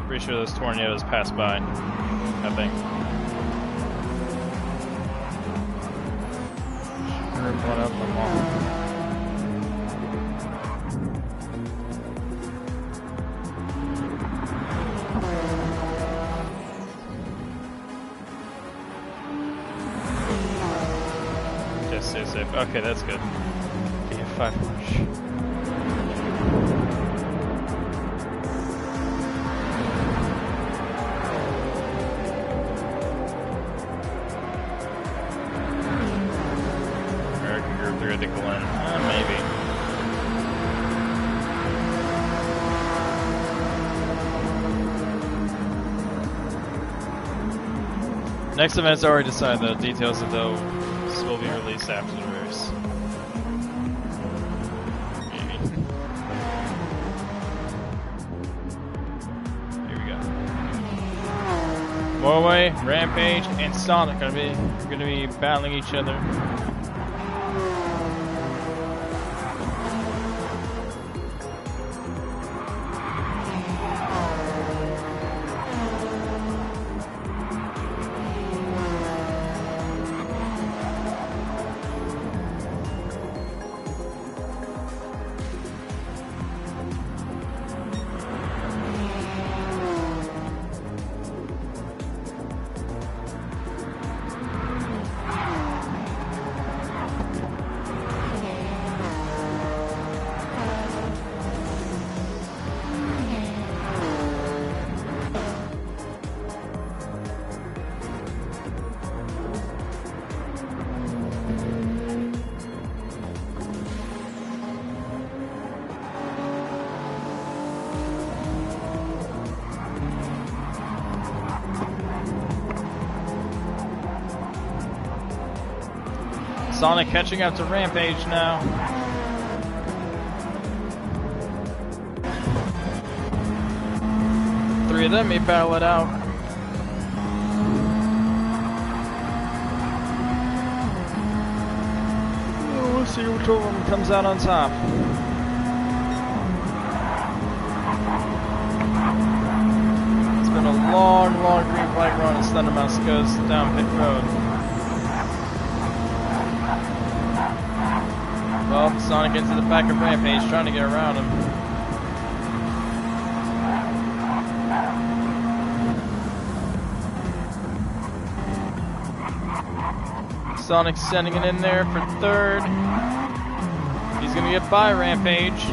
Pretty sure those tornadoes passed by, I think. One up the wall. Just stay safe. Okay, that's good. Yeah, 5 push. To Glenn. Maybe. Next event's already decided. The details of those will be released after the race. Maybe. Here we go. Morway, Rampage, and Sonic are gonna be battling each other. Sonic catching up to Rampage now. Three of them may battle it out. Oh, we'll see which one comes out on top. It's been a long, long green flag run as Thunder Mouse goes down pit road. Well, Sonic into the back of Rampage, trying to get around him. Sonic sending it in there for third. He's gonna get by Rampage.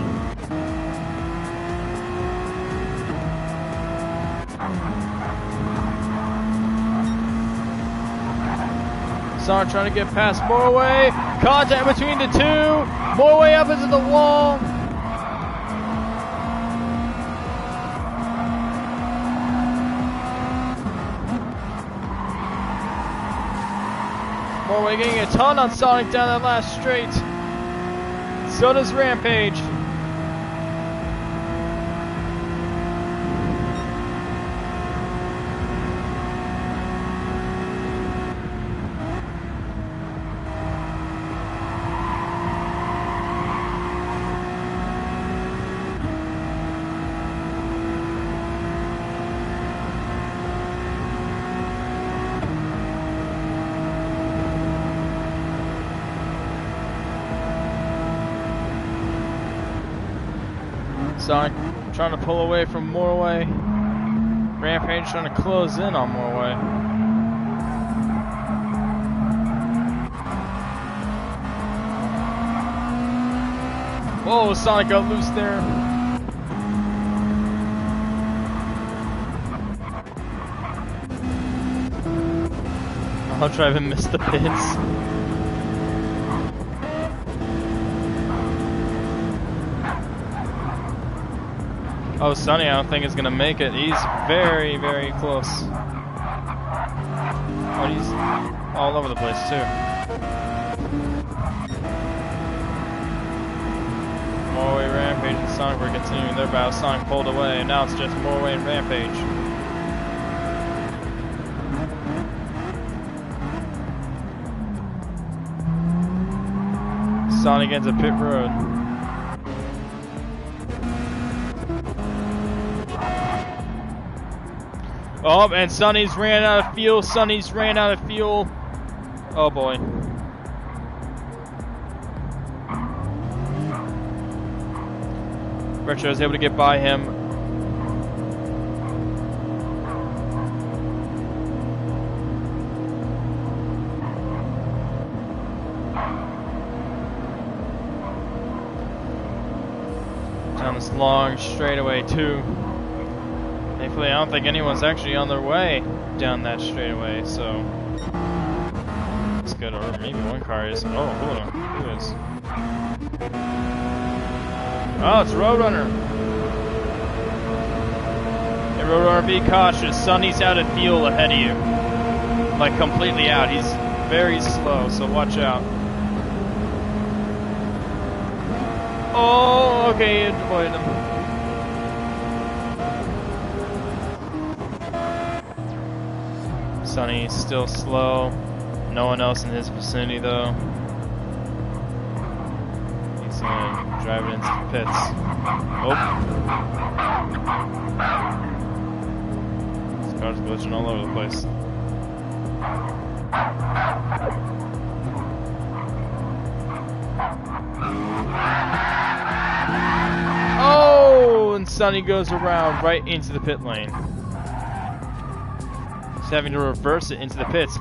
Sonic trying to get past Morway. Contact between the two. Morway up into the wall. Morway getting a ton on Sonic down that last straight. So does Rampage. Sonic trying to pull away from Morway. Rampage trying to close in on Morway. Whoa, Sonic got loose there. I'll try to miss the pits. Oh, Sonny, I don't think is gonna make it. He's very, very close. Oh, he's all over the place too. Morway, Rampage, and Sonic were continuing their battle. Sonic pulled away, and now it's just Morway and Rampage. Sonic ends a pit road. Oh, and Sonny's ran out of fuel. Sonny's ran out of fuel. Oh boy. Retro is able to get by him. Down this long straightaway too. Thankfully, I don't think anyone's actually on their way down that straightaway, so it's good. Or maybe one car is. Oh, hold on. Who is? Oh, it's Roadrunner. Hey, Roadrunner, be cautious. Sonny's out of fuel ahead of you. Like, completely out. He's very slow, so watch out. Oh, okay, you avoided him. Sonny's still slow. No one else in his vicinity, though. He's gonna drive it into the pits. Oh. This car's glitching all over the place. Oh! And Sonny goes around right into the pit lane. He's having to reverse it into the pits.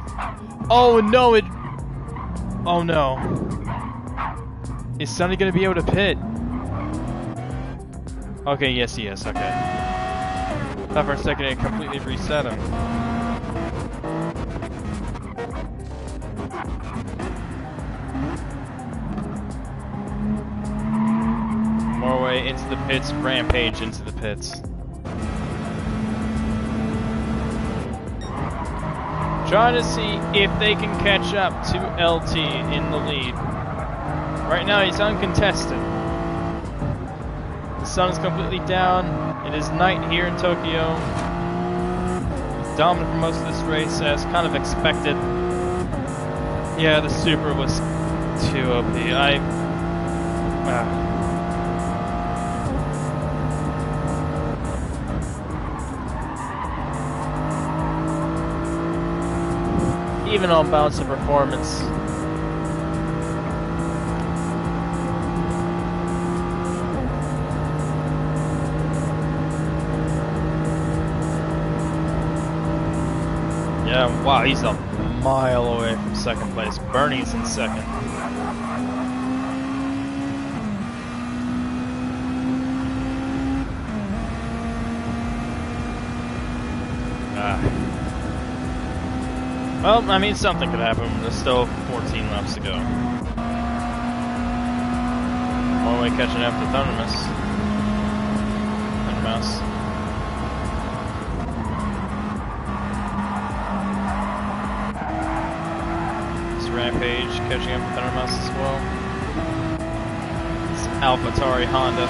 Oh no, it... Oh no. Is Sonny gonna be able to pit? Okay, yes he is, okay. Thought for a second it completely reset him. Morway into the pits, Rampage into the pits. Trying to see if they can catch up to LT in the lead. Right now he's uncontested. The sun is completely down. It is night here in Tokyo. He's dominant for most of this race as kind of expected. Yeah, the Super was too OP. Even on balance of performance. Yeah, wow, he's a mile away from second place. Bernie's in second. Well, I mean, something could happen. There's still 14 laps to go. Morway catching up to Thundermouse. It's Rampage catching up to Thundermouse as well. It's AlphaTauri Honda.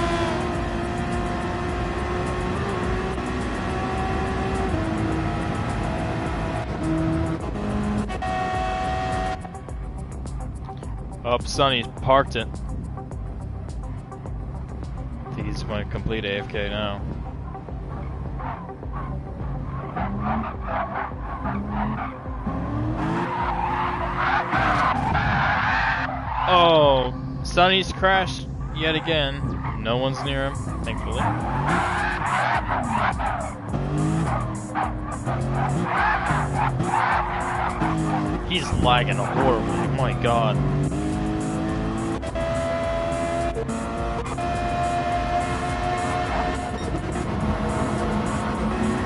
Oh, Sonny parked it. I think he's going to complete AFK now. Oh, Sonny's crashed yet again. No one's near him, thankfully. He's lagging horribly, oh my god.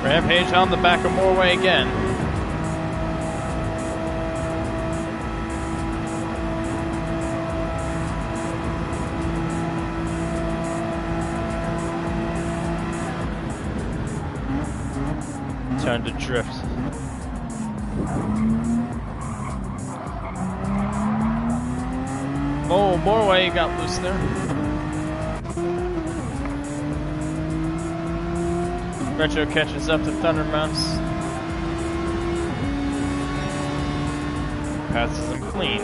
Rampage on the back of Morway again. Turn to drift. Oh, Morway got loose there. Retro catches up to Thundermouse. Passes him clean.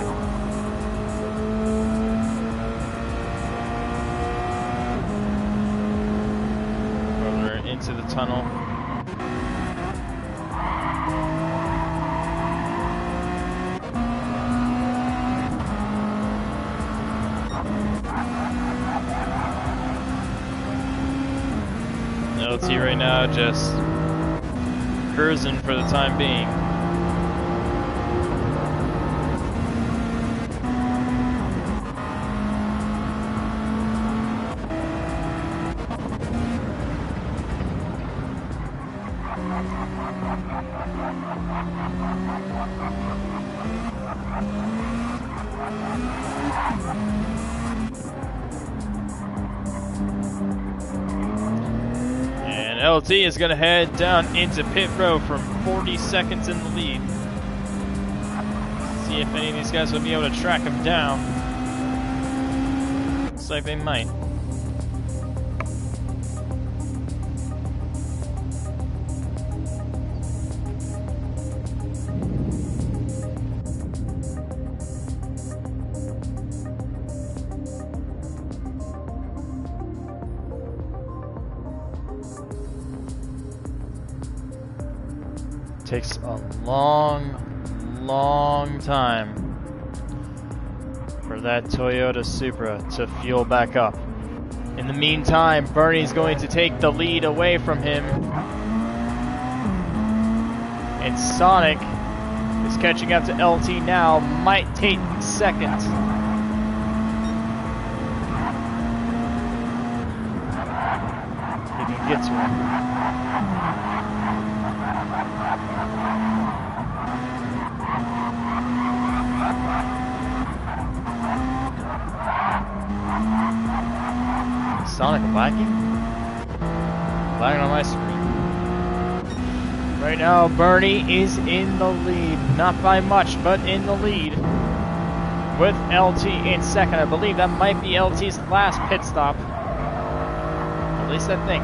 Over into the tunnel. LT right now just cruising for the time being. LT is going to head down into pit row from 40 seconds in the lead. See if any of these guys will be able to track him down. Looks like they might. Takes a long time for that Toyota Supra to fuel back up. In the meantime, Bernie's going to take the lead away from him. And Sonic is catching up to LT now, might take second. He can get to him. Sonic lagging? Lagging on my screen. Right now, Bernie is in the lead. Not by much, but in the lead. With LT in second. I believe that might be LT's last pit stop. At least I think.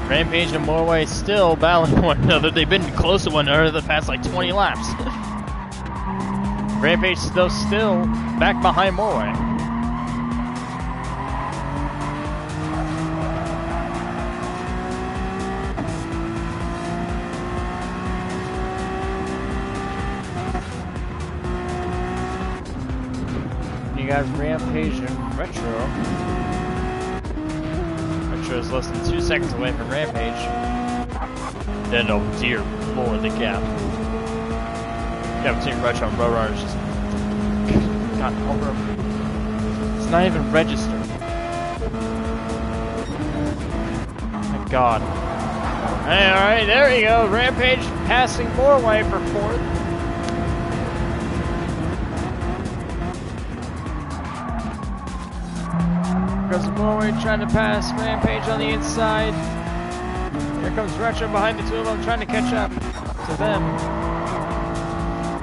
Rampage and Morway still battling one another. They've been close to one another the past like 20 laps. Rampage though still back behind Morway. You got Rampage and Retro. Is less than 2 seconds away from Rampage. Then, oh dear lord, the gap. Yeah, between Retro and Roadrunner is just got over. It's not even registered. Thank God. Alright, there you go. Rampage passing Morway for fourth. Goes Morway trying to pass Rampage on the inside. Here comes Retro behind the two of them trying to catch up to them.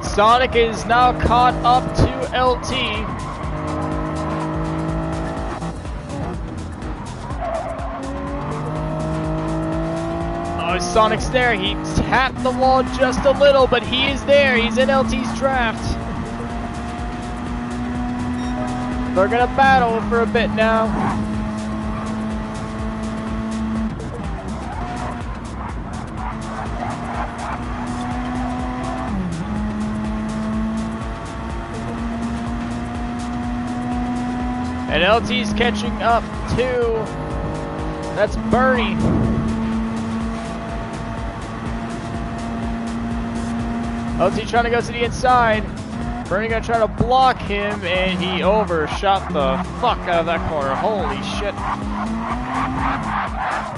Sonic is now caught up to LT. Oh, Sonic's there. He tapped the wall just a little, but he is there. He's in LT's draft. They're gonna battle for a bit now. And LT's catching up too. That's Bernie. LT trying to go to the inside. Bernie gonna try to block him, and he overshot the fuck out of that corner. Holy shit.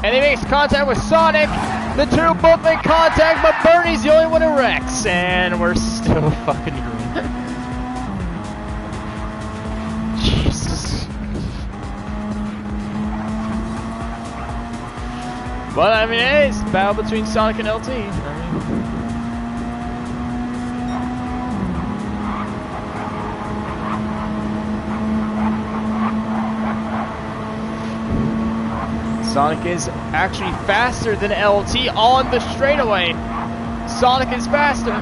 And he makes contact with Sonic. The two both make contact, but Bernie's the only one who wrecks. And we're still fucking green. Jesus. But I mean, hey, it's a battle between Sonic and LT. Sonic is actually faster than LT on the straightaway. Sonic is faster.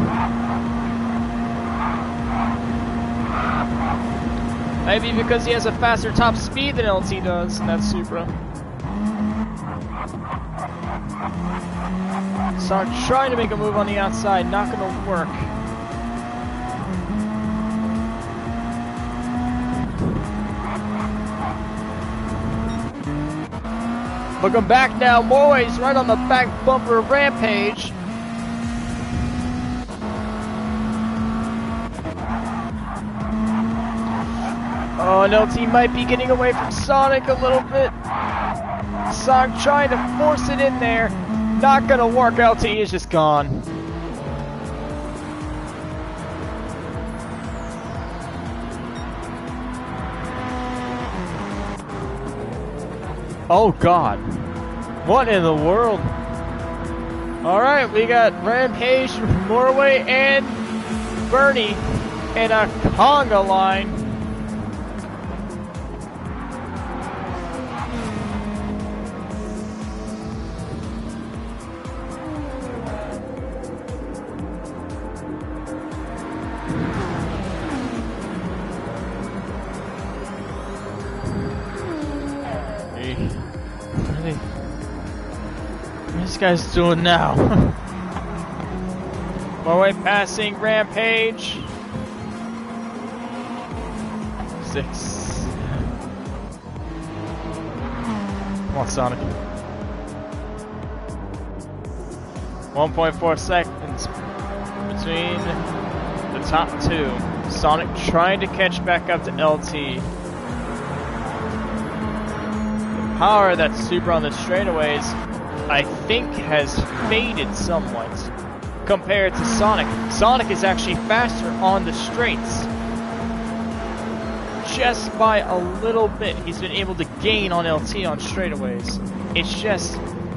Maybe because he has a faster top speed than LT does in that Supra. Sonic trying to make a move on the outside, not gonna work. Looking back now, Morway's right on the back bumper of Rampage. Oh, and LT might be getting away from Sonic a little bit. Sonic trying to force it in there. Not gonna work, LT is just gone. Oh god. What in the world? Alright, we got Rampage, Norway, and Bernie in a conga line. What are these guys doing now? Norway passing Rampage. 6. Come on, Sonic. 1.4 seconds between the top two. Sonic trying to catch back up to LT. The power of that Supra on the straightaways, I think, has faded somewhat compared to Sonic. Sonic is actually faster on the straights. Just by a little bit, he's been able to gain on LT on straightaways. It's just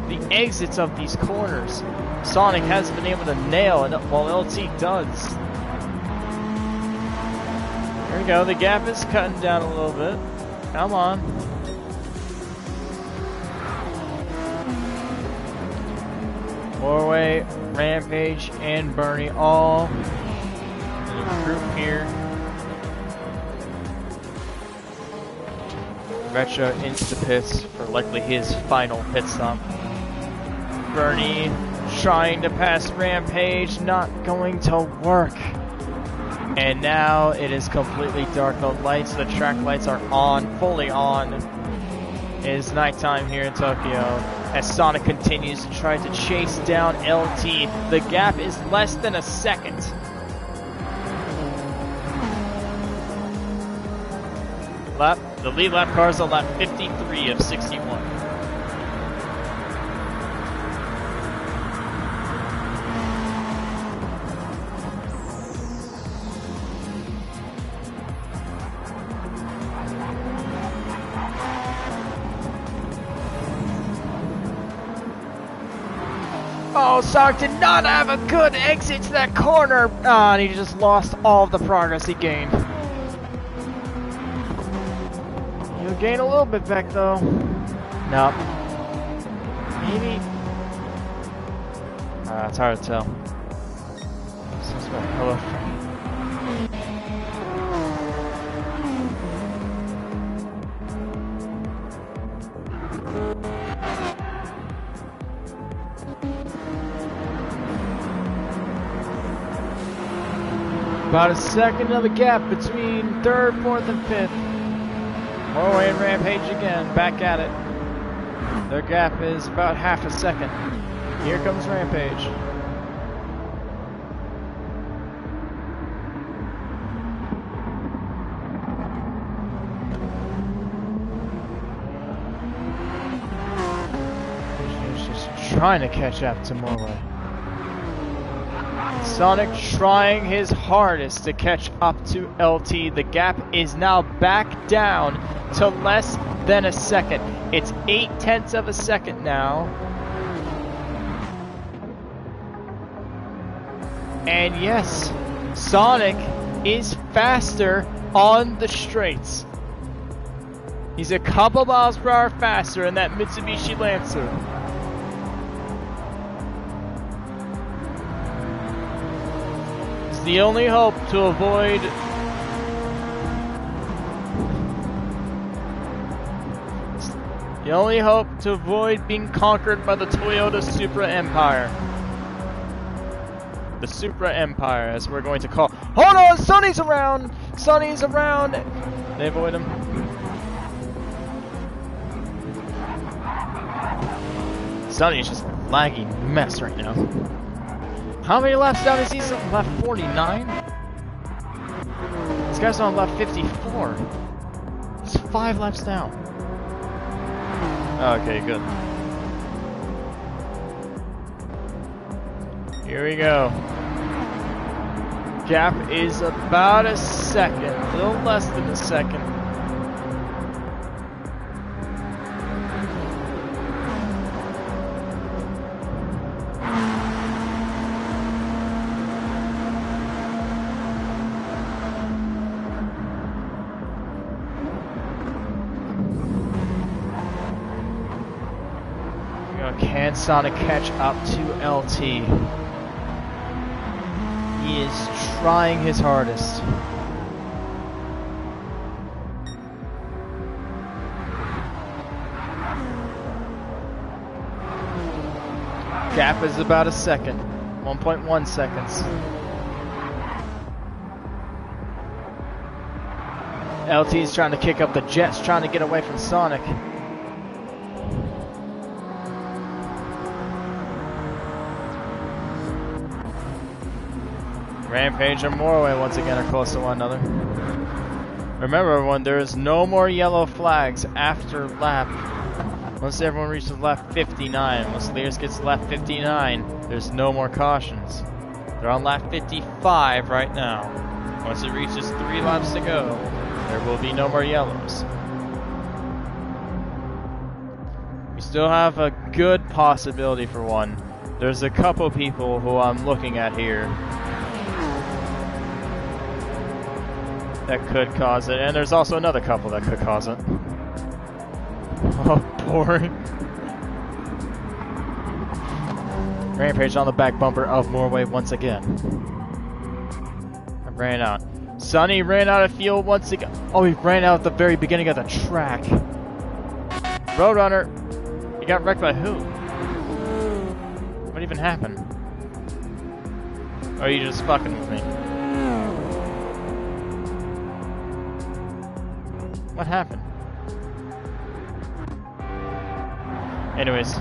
the exits of these corners Sonic hasn't been able to nail, and while LT does. There we go, the gap is cutting down a little bit. Come on. Norway, Rampage, and Bernie all in a group here. Retro into the pits for likely his final pit stop. Bernie trying to pass Rampage, not going to work. And now it is completely dark. The lights, the track lights are on, fully on. It is nighttime here in Tokyo as Sonic continues to try to chase down LT. The gap is less than a second. The lead lap car is on lap 53 of 61. Oh, Sonic did not have a good exit to that corner. Ah, and he just lost all of the progress he gained. He'll gain a little bit back though. No. Maybe. It's hard to tell. Hello. About a second of the gap between third, fourth, and fifth. Morway and Rampage again, back at it. Their gap is about half a second. Here comes Rampage. He's just trying to catch up to Morway. Sonic trying his hardest to catch up to LT. The gap is now back down to less than a second. It's 0.8 of a second now. And yes, Sonic is faster on the straights. He's a couple miles per hour faster in that Mitsubishi Lancer. The only hope to avoid being conquered by the Toyota Supra Empire. The Supra Empire, as we're going to call. Hold on, Sonny's around. Sonny's around. They avoid him. Sonny's just a laggy mess right now. How many laps down is he? On lap 49? This guy's on lap 54. He's 5 laps down. Okay, good. Here we go. Gap is about a second, a little less than a second. Can Sonic catch up to LT? He is trying his hardest. Gap is about a second. 1.1 seconds. LT is trying to kick up the jets, trying to get away from Sonic. Rampage and Morway once again are close to one another. Remember everyone, there is no more yellow flags after lap. Once everyone reaches lap 59, once Lears gets to lap 59, there's no more cautions. They're on lap 55 right now. Once it reaches 3 laps to go, there will be no more yellows. We still have a good possibility for one. There's a couple people who I'm looking at here that could cause it, and there's also another couple that could cause it. Oh, boring. Rampage on the back bumper of Morway once again. I ran out. Sonny ran out of fuel once again. Oh, he ran out at the very beginning of the track. Roadrunner, he got wrecked by who? What even happened? Or are you just fucking with me? What happened? Anyways.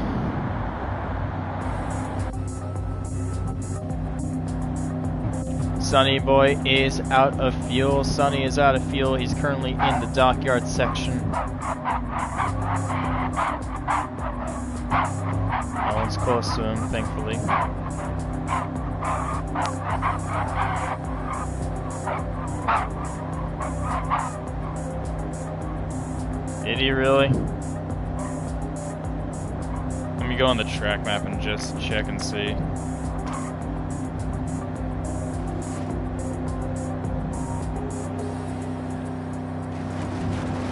Sonny Boy is out of fuel. Sonny is out of fuel. He's currently in the dockyard section. No one's close to him, thankfully. Did he really? Let me go on the track map and just check and see.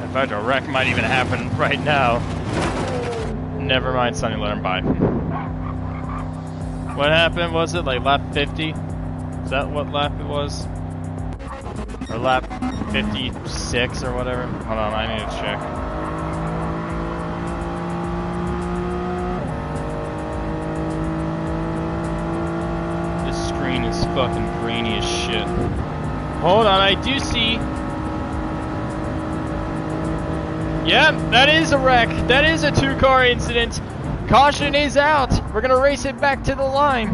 In fact, a wreck might even happen right now. Never mind, Sonny, let him by. What happened? Was it like lap 50? Is that what lap it was? Or lap 56 or whatever? Hold on, I need to check. This screen is fucking grainy as shit. Hold on, I do see. Yeah, that is a wreck. That is a 2-car incident. Caution is out. We're gonna race it back to the line.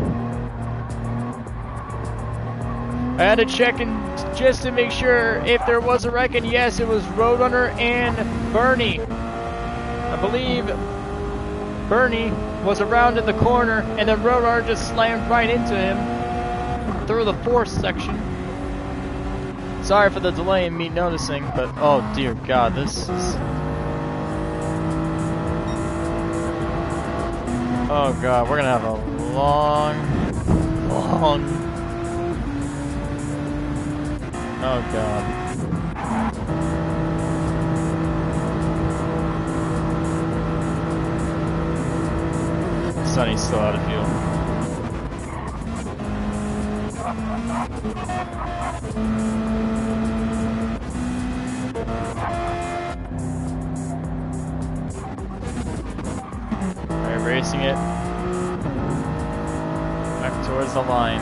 I had to check just to make sure if there was a wreck, and yes, it was Roadrunner and Bernie. I believe Bernie was around in the corner, and then Roadrunner just slammed right into him through the fourth section. Sorry for the delay in me noticing, but oh dear God, this is... Oh God, we're gonna have a long... Oh God. Sonny's still out of fuel. Alright, racing it back towards the line.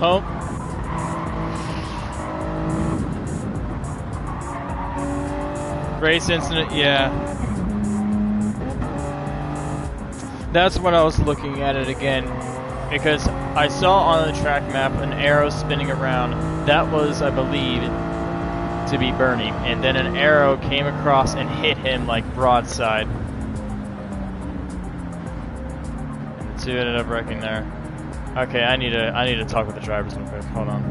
Oh. Race incident, yeah. That's when I was looking at it again, because I saw on the track map an arrow spinning around. That was, I believe, to be Bernie, and then an arrow came across and hit him like broadside. And the two ended up wrecking there. Okay, I need to talk with the drivers real quick. Hold on.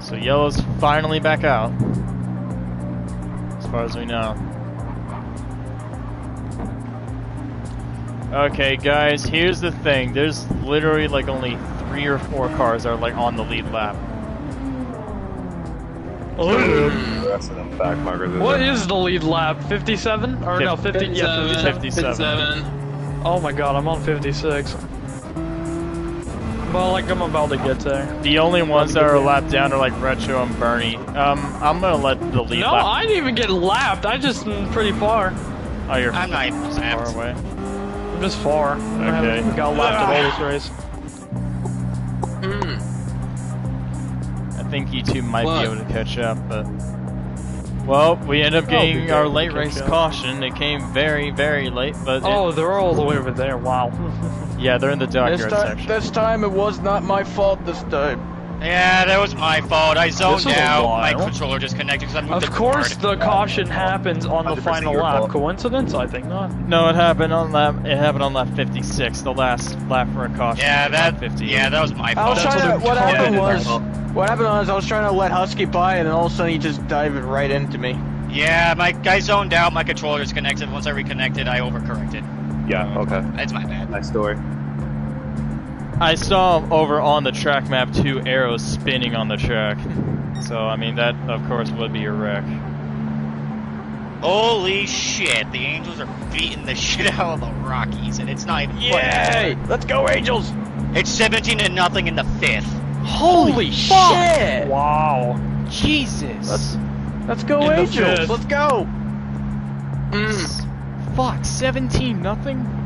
So yellow's finally back out, as far as we know. Okay, guys, here's the thing. There's literally like only 3 or 4 cars that are like on the lead lap. What is the lead lap? 57? Or no, 50? Yeah, 57. Oh my God, I'm on 56. Well, like I'm about to get there. The only ones that are lapped down are like Retro and Bernie. I'm gonna let the lead lap. No, I didn't even get lapped. I just pretty far. Oh, you're I'm not even far away. I'm just far. Okay. I haven't got lapped at all this race. I think you two might be able to catch up, but... Well, we end up getting our late race caution. It came very, very late, but... Oh, they're all the way over there. Wow. Yeah, they're in the dockyard section. This time it was not my fault this time. Yeah, that was my fault. I zoned out. My controller disconnected because I moved Of course, the caution happens on the final lap. Coincidence? I think not. No, it happened on lap 56, the last lap for a caution. Yeah, that 50. Yeah, that was my fault. What happened was I was trying to let Husky by, and then all of a sudden he just dived right into me. Yeah, I zoned out. My controller disconnected. Once I reconnected, I overcorrected. Yeah. Okay. That's my bad. Nice story. I saw over on the track map 2 arrows spinning on the track. So, I mean, that, of course, would be a wreck. Holy shit, the Angels are beating the shit out of the Rockies, and it's not even Yay! Let's go, Angels! It's 17-0 in the 5th. Holy shit! Wow. Jesus! Let's go, Angels! Let's go! Fuck, 17-0?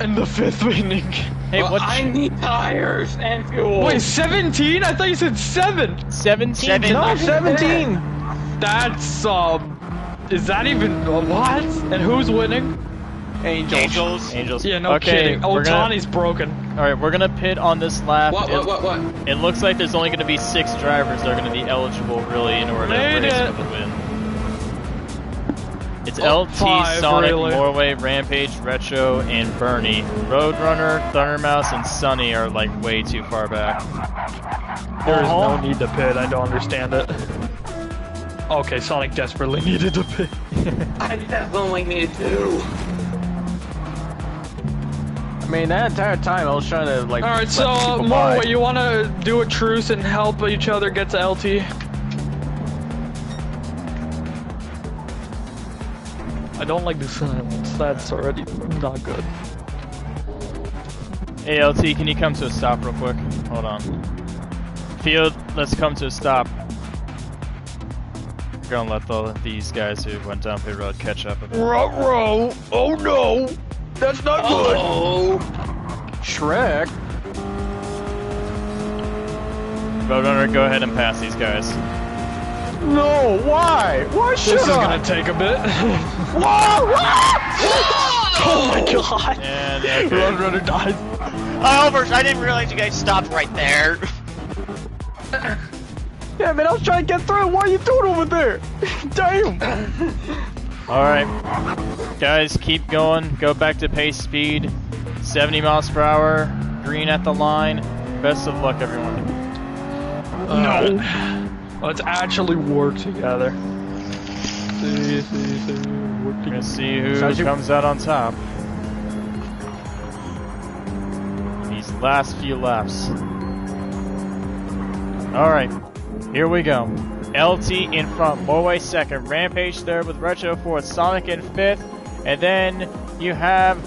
In the 5th inning. Hey, well, I need tires and fuel. Wait, 17? I thought you said 7. 17? No, 17! That's, is that even, what? And who's winning? Angels. Yeah, no kidding. Otani's broken. Alright, we're gonna pit on this lap. What? It looks like there's only gonna be 6 drivers that are gonna be eligible, really, in order to race for the win. It's LT, 5, Sonic, really. Norway, Rampage, Retro, and Bernie. Roadrunner, Thundermouse, and Sunny are like way too far back. There is no need to pit. I don't understand it. Okay, Sonic desperately needed to pit. I definitely need to. I mean, that entire time I was trying to, like... Alright, so, Norway, you wanna do a truce and help each other get to LT? I don't like the silence. That's already not good. Hey LT, can you come to a stop real quick? Hold on. Field, let's come to a stop. We're gonna let these guys who went down pit road catch up a bit. Ruh-roh! Oh no! That's not good! Oh, Shrek? Roadrunner, go ahead and pass these guys. No, why? Why should This is gonna take a bit. Whoa! Oh my god! And okay. Roadrunner died. I didn't realize you guys stopped right there. Yeah, man, I was trying to get through. What are you doing over there? Damn! Alright. Guys, keep going. Go back to pace speed. 70 miles per hour. Green at the line. Best of luck, everyone. No. Let's actually work together. See. Work together. Let's see who comes out on top. These last few laps. Alright. Here we go. LT in front, Morway second, Rampage third with Retro fourth, Sonic in fifth, and then you have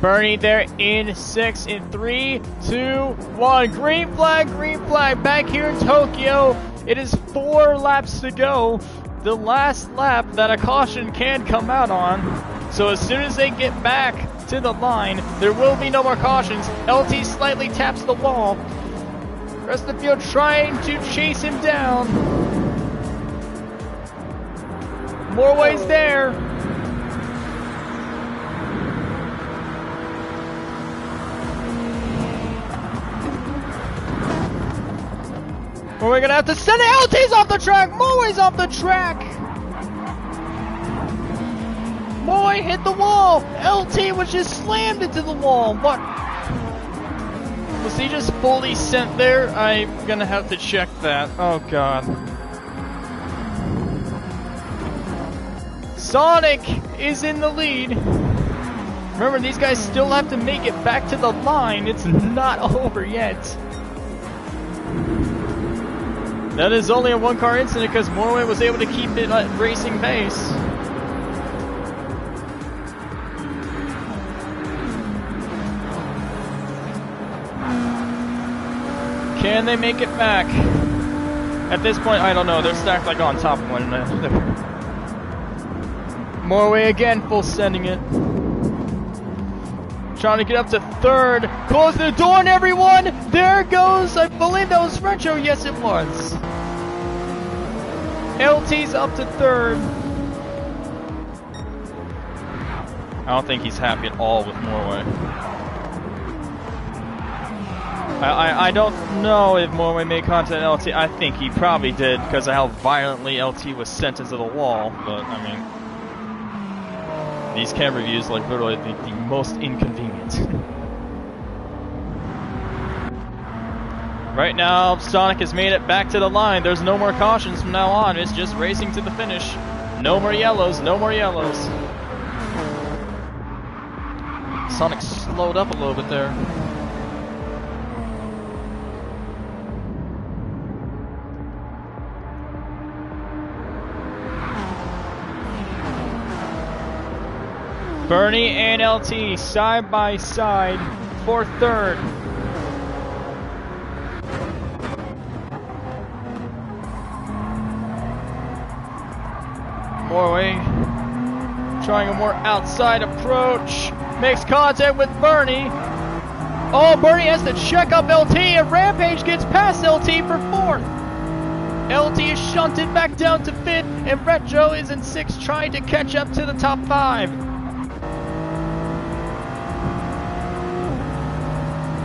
Bernie there in sixth in 3, 2, 1. Green flag, back here in Tokyo. It is 4 laps to go. The last lap that a caution can come out on. So as soon as they get back to the line, there will be no more cautions. LT slightly taps the wall. Rest of the field trying to chase him down. Morway's there. We're gonna have to send it. LT's off the track. Morway's off the track. Morway hit the wall. LT was just slammed into the wall. What? Was he just fully sent there? I'm gonna have to check that. Oh god. Sonic is in the lead. Remember, these guys still have to make it back to the line. It's not over yet. That is only a one-car incident because Morway was able to keep it at racing pace. Can they make it back? At this point, I don't know. They're stacked like on top of one another. Morway again, full sending it. Trying to get up to third. Close the door on everyone! There goes, I believe that was Retro. Yes, it was. LT's up to third. I don't think he's happy at all with Morway. I don't know if Morway made contact with LT. I think he probably did because of how violently LT was sent into the wall. But, I mean, these camera views like literally the most inconvenient. Right now, Sonic has made it back to the line. There's no more cautions from now on. It's just racing to the finish. No more yellows, no more yellows. Sonic slowed up a little bit there. Bernie and LT side by side for third. Morway trying a more outside approach. Makes contact with Bernie. Oh, Bernie has to check up LT and Rampage gets past LT for fourth. LT is shunted back down to fifth and Retro is in sixth trying to catch up to the top 5.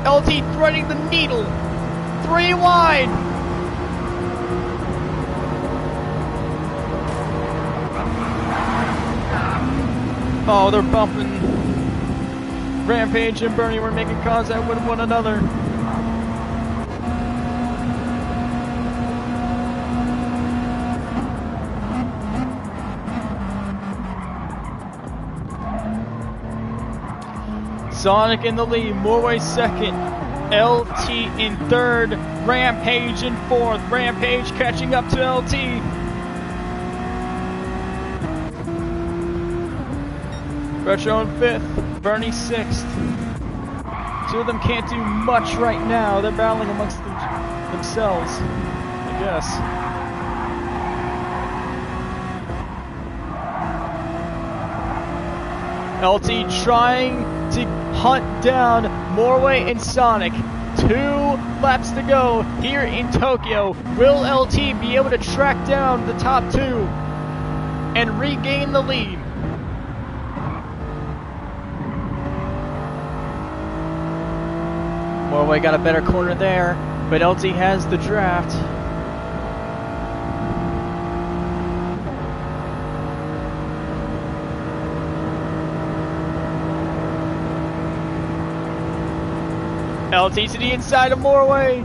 LT threading the needle. 3 wide. Oh, they're bumping. Rampage and Bernie were making contact with one another. Sonic in the lead, Morway second, LT in third, Rampage in fourth. Rampage catching up to LT. Retro in 5th, Bernie 6th. Two of them can't do much right now. They're battling amongst themselves, I guess. LT trying to hunt down Morway and Sonic. 2 laps to go here in Tokyo. Will LT be able to track down the top 2 and regain the lead? Morway got a better corner there, but LT has the draft. LT to the inside of Morway.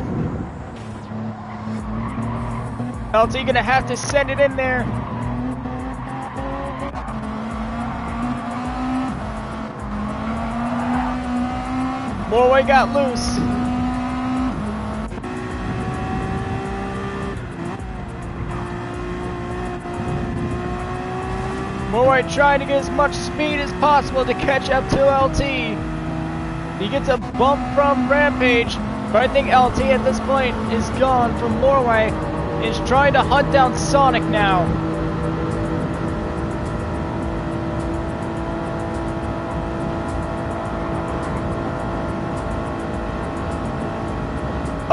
LT gonna have to send it in there. Morway got loose. Morway trying to get as much speed as possible to catch up to LT. He gets a bump from Rampage, but I think LT at this point is gone from Morway. Is trying to hunt down Sonic now.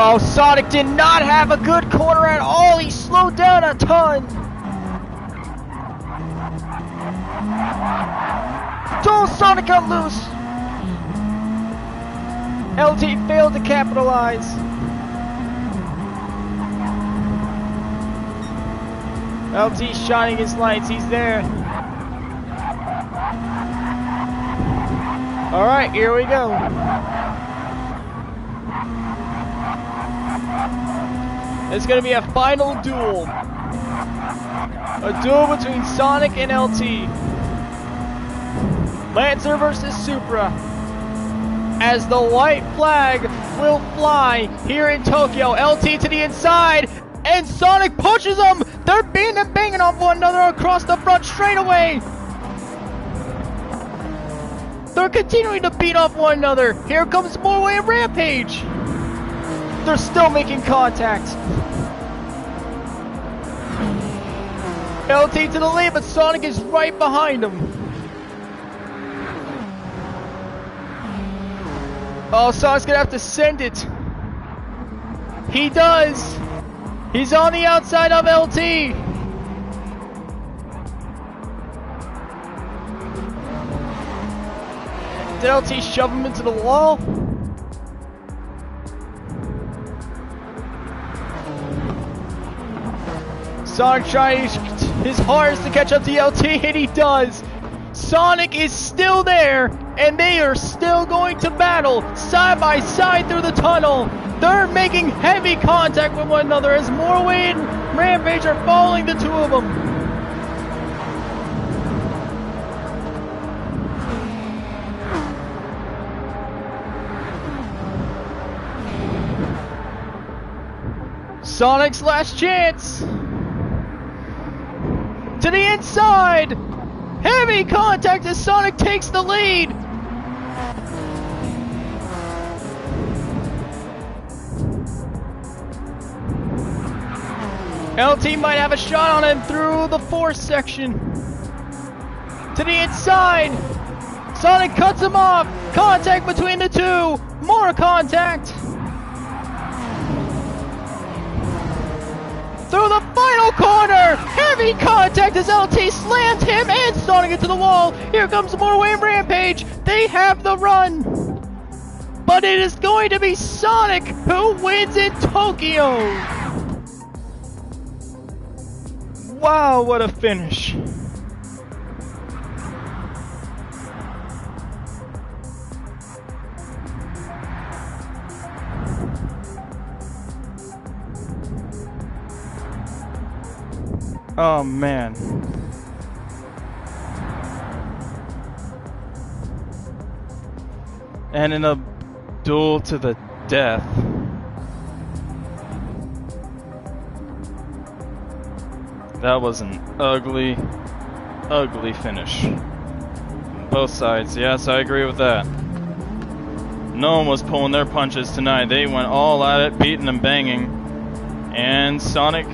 Oh, Sonic did not have a good corner at all. He slowed down a ton. Oh, Sonic got loose. LT failed to capitalize. LT shining his lights. He's there. All right, here we go. It's gonna be a final duel. A duel between Sonic and LT. Lancer versus Supra. As the white flag will fly here in Tokyo. LT to the inside, and Sonic pushes him. They're beating and banging off one another across the front straightaway. They're continuing to beat off one another. Here comes Morway and Rampage. They're still making contact. LT to the lead, but Sonic is right behind him. Oh, Sonic's gonna have to send it. He does. He's on the outside of LT. Did LT shove him into the wall? Sonic trying his hardest to catch up to LT, and he does. Sonic is still there, and they are still going to battle side by side through the tunnel. They're making heavy contact with one another as Morway and Rampage are following the two of them. Sonic's last chance. To the inside. Heavy contact as Sonic takes the lead. LT might have a shot on him through the fourth section. To the inside. Sonic cuts him off. Contact between the two. More contact. Through the final corner. Heavy contact as LT slams him and Sonic into the wall. Here comes Morway and Rampage. They have the run. But it is going to be Sonic who wins in Tokyo. Wow, what a finish. Oh man. And in a duel to the death. That was an ugly, ugly finish. Both sides, yes, I agree with that. No one was pulling their punches tonight. They went all at it, beating and banging. And Sonic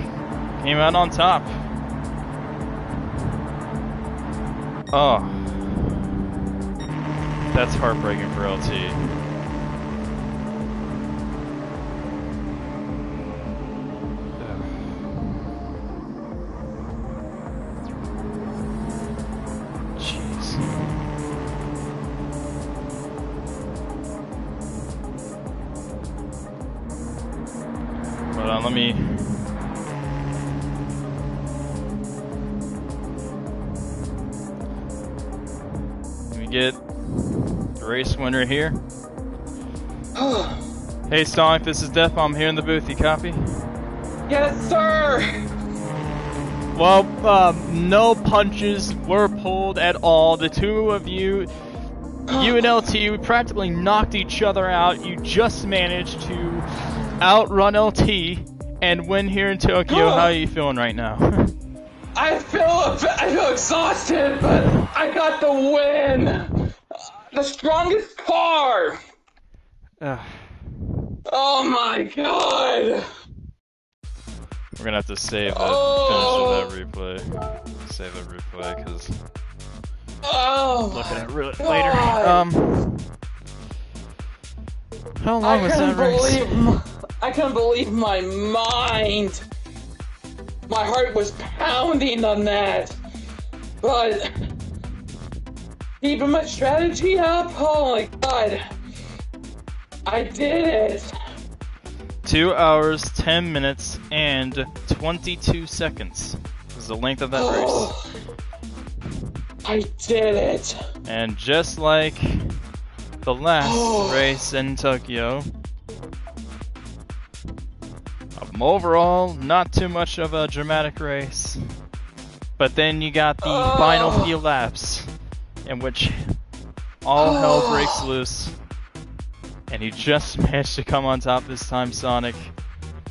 came out on top. Oh. That's heartbreaking for LT. Let me get the race winner here. Hey Sonic, this is Death Bomb here in the booth. You copy? Yes, sir. Well, no punches were pulled at all. The two of you, you and LT, practically knocked each other out. You just managed to outrun LT and win here in Tokyo. How are you feeling right now? I feel exhausted, but I got the win. The strongest car. Oh my god. We're gonna have to save the finish of that replay. Save the replay because looking at it later. How long was that race? I couldn't believe my mind. My heart was pounding on that. But keeping my strategy up, oh my god. I did it. 2 hours, 10 minutes, and 22 seconds is the length of that race. I did it. And just like the last race in Tokyo, overall, not too much of a dramatic race. But then you got the final few laps in which all hell breaks loose. And you just managed to come on top this time, Sonic.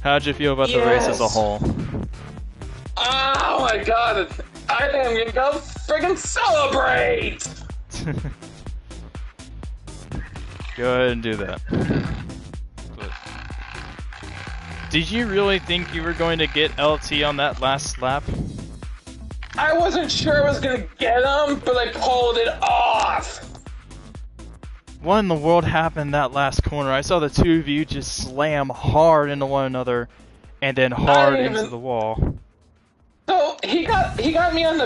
How'd you feel about the race as a whole? Oh my god, I think I'm gonna go friggin' celebrate! Go ahead and do that. Did you really think you were going to get LT on that last lap? I wasn't sure I was gonna get him, but I pulled it off! What in the world happened that last corner? I saw the two of you just slam hard into one another and then hard into the wall. So he got me on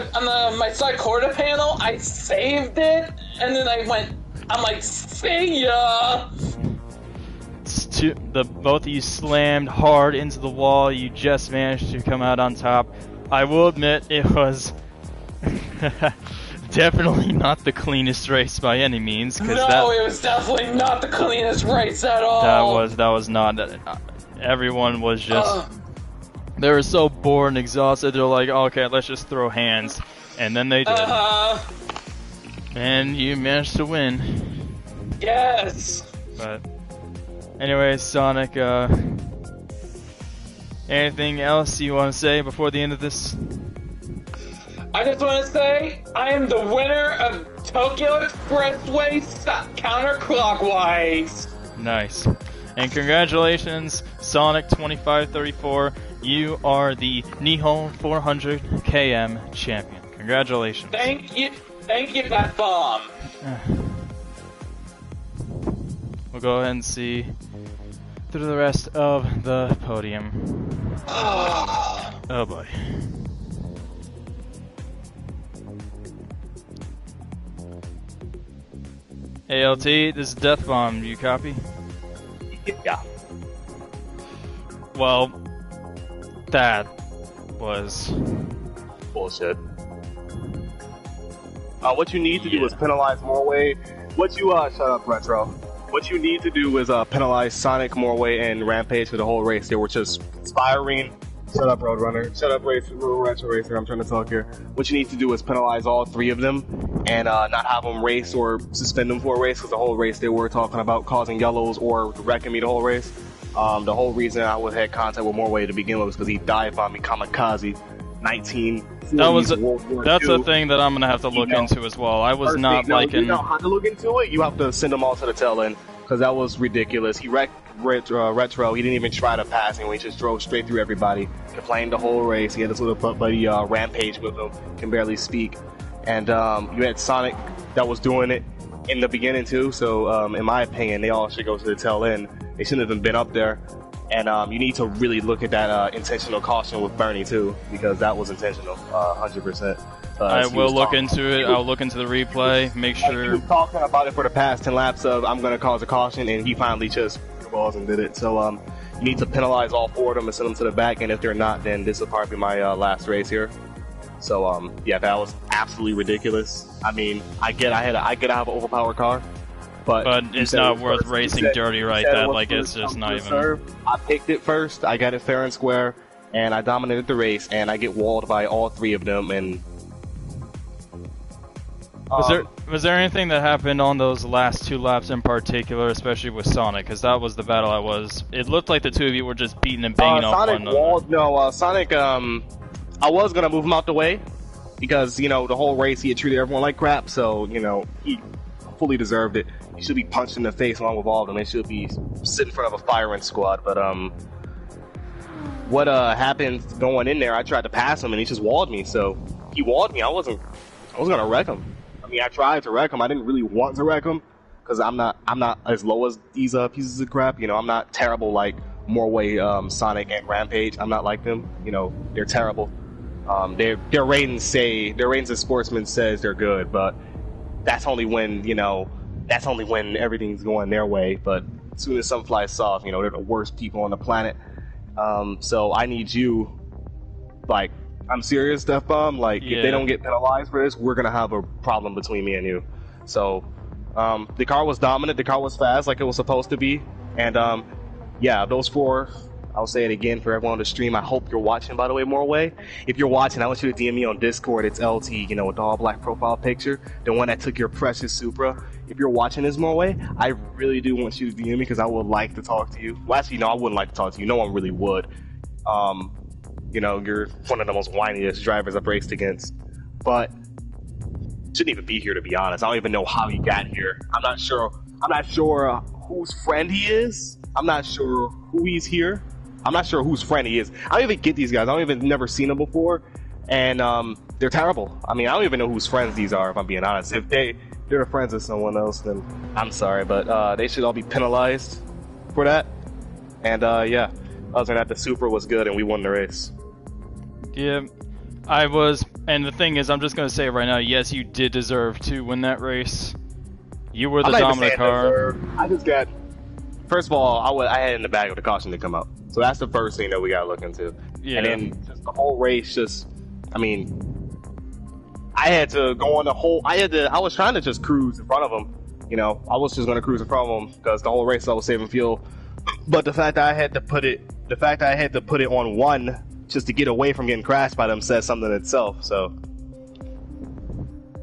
my side quarter panel, I saved it, and then I'm like, see ya! Both of you slammed hard into the wall. You just managed to come out on top. I will admit it was definitely not the cleanest race by any means. It was definitely not the cleanest race at all. That was not. Everyone was just. They were so bored and exhausted. They're like, okay, let's just throw hands, and then they did. And you managed to win. Yes. But. Anyways, Sonic, anything else you want to say before the end of this? I just want to say, I am the winner of Tokyo Expressway counterclockwise. Nice. And congratulations, Sonic2534. You are the Nihon 400 km champion. Congratulations. Thank you, that bomb. We'll go ahead and see through the rest of the podium. Oh boy. Hey LT, this is Death Bomb. You copy? Yeah. Well, that was bullshit. What you need to do is penalize Morway. Shut up, Retro. What you need to do is penalize Sonic, Morway, and Rampage for the whole race. They were just inspiring. Shut up, Roadrunner. Shut up, Retro Racer. I'm trying to talk here. What you need to do is penalize all three of them and not have them race or suspend them for a race, because the whole race they were talking about causing yellows or wrecking me the whole race. The whole reason I had contact with Morway to begin with was because he dive bombed me kamikaze. 1940s, That was World War that's II. a thing that I'm gonna have to look into as well. I was not liking. You know how to look into it. You have to send them all to the tail end because that was ridiculous. He wrecked Retro. He didn't even try to pass him. He just drove straight through everybody. Complained the whole race. He had this little buddy Rampage with him. Can barely speak. And you had Sonic that was doing it in the beginning too. So in my opinion, they all should go to the tail end. They shouldn't have even been up there. And you need to really look at that intentional caution with Bernie too, because that was intentional, 100%. I will look into it. I'll look into the replay, make sure. He was talking about it for the past 10 laps of I'm going to cause a caution, and he finally just balls and did it. So you need to penalize all 4 of them and send them to the back, and if they're not, then this will probably be my last race here. So yeah, that was absolutely ridiculous. I mean, I get I have an overpowered car. But it's not worth racing dirty like that. Like, it's just not even. I picked it first. I got it fair and square, and I dominated the race. And I get walled by all 3 of them. And was there anything that happened on those last 2 laps in particular, especially with Sonic? Because that was the battle I was. It looked like the 2 of you were just beating and banging off one another. No, Sonic. I was gonna move him out the way because the whole race he had treated everyone like crap. So he fully deserved it. He should be punched in the face along with all of them. They should be sitting in front of a firing squad. But what happened going in there? I tried to pass him and he just walled me. So he walled me. I was gonna wreck him. I mean, I tried to wreck him. I didn't really want to wreck him because I'm not as low as these pieces of crap. I'm not terrible like Morway, Sonic, and Rampage. I'm not like them. They're terrible. Their ratings as sportsmen says they're good, but that's only when everything's going their way. But as soon as something flies soft, they're the worst people on the planet. So I need you, like, I'm serious, Def Bomb. Like, if they don't get penalized for this, we're gonna have a problem between me and you. So the car was dominant, the car was fast, like it was supposed to be, and yeah, those 4. I'll say it again for everyone on the stream. I hope you're watching, by the way, Morway. If you're watching, I want you to DM me on Discord. It's LT, with the all black profile picture, the one that took your precious Supra. If you're watching this, Morway, I really do want you to DM me because I would like to talk to you. Well, actually, no, I wouldn't like to talk to you. No one really would. You're one of the most whiniest drivers I've raced against. But shouldn't even be here, to be honest. I don't even know how he got here. I'm not sure whose friend he is. I'm not sure who he's here. I'm not sure whose friend he is. I don't even get these guys. I don't even never seen them before, and they're terrible. I mean, I don't even know whose friends these are. If I'm being honest, if they're friends of someone else, then I'm sorry, but they should all be penalized for that. And yeah, other than that, the Supra was good, and we won the race. Yeah, I was, and the thing is, I'm just gonna say it right now. Yes, you did deserve to win that race. You were the dominant car. I just got. First of all, I had in the bag of the caution to come out. So that's the first thing that we gotta look into. Yeah. And then just the whole race, I had to go on I was trying to just cruise in front of him. I was just gonna cruise in front of him because the whole race I was saving fuel. But the fact that I had to put it on 1 just to get away from getting crashed by them says something itself. So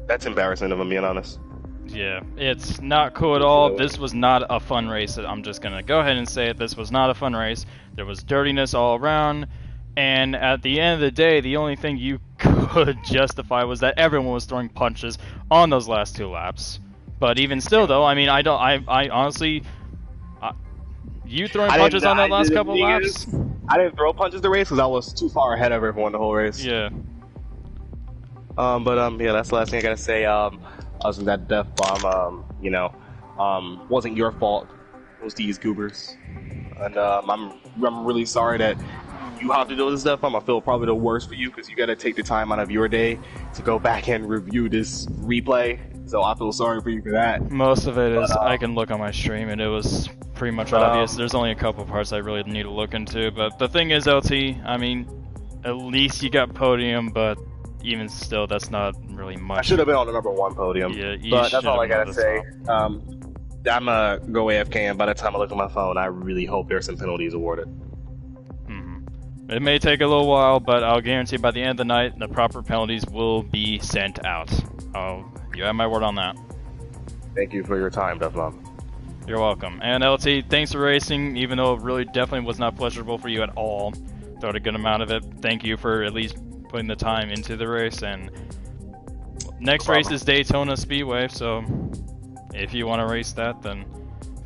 that's embarrassing if I'm being honest. Yeah, it's not cool at all. This was not a fun race. I'm just gonna go ahead and say it. This was not a fun race. There was dirtiness all around, and at the end of the day, the only thing you could justify was that everyone was throwing punches on those last 2 laps. But even still, though, I mean, I honestly, you throwing punches on that last couple laps? I didn't throw punches the race because I was too far ahead of everyone the whole race. Yeah. Yeah, that's the last thing I gotta say. Other than that, Def Bomb, wasn't your fault. It was these goobers, and I'm really sorry that you have to deal with this Def Bomb. I feel probably the worst for you because you got to take the time out of your day to go back and review this replay. So I feel sorry for you for that. Most of it is I can look on my stream, and it was pretty much obvious. There's only a couple parts I really need to look into, but the thing is, LT, I mean, at least you got podium, but even still, that's not really much. I should have been on the #1 podium. Yeah, but that's all I gotta say. I'm gonna go AFK, and by the time I look at my phone, I really hope there's some penalties awarded. It may take a little while, but I'll guarantee by the end of the night, the proper penalties will be sent out. You have my word on that. Thank you for your time, Def Bomb. You're welcome. And LT, thanks for racing, even though it really definitely was not pleasurable for you at all. Throughout a good amount of it. Thank you for at least putting the time into the race, and next race is Daytona Speedway, so if you want to race that, then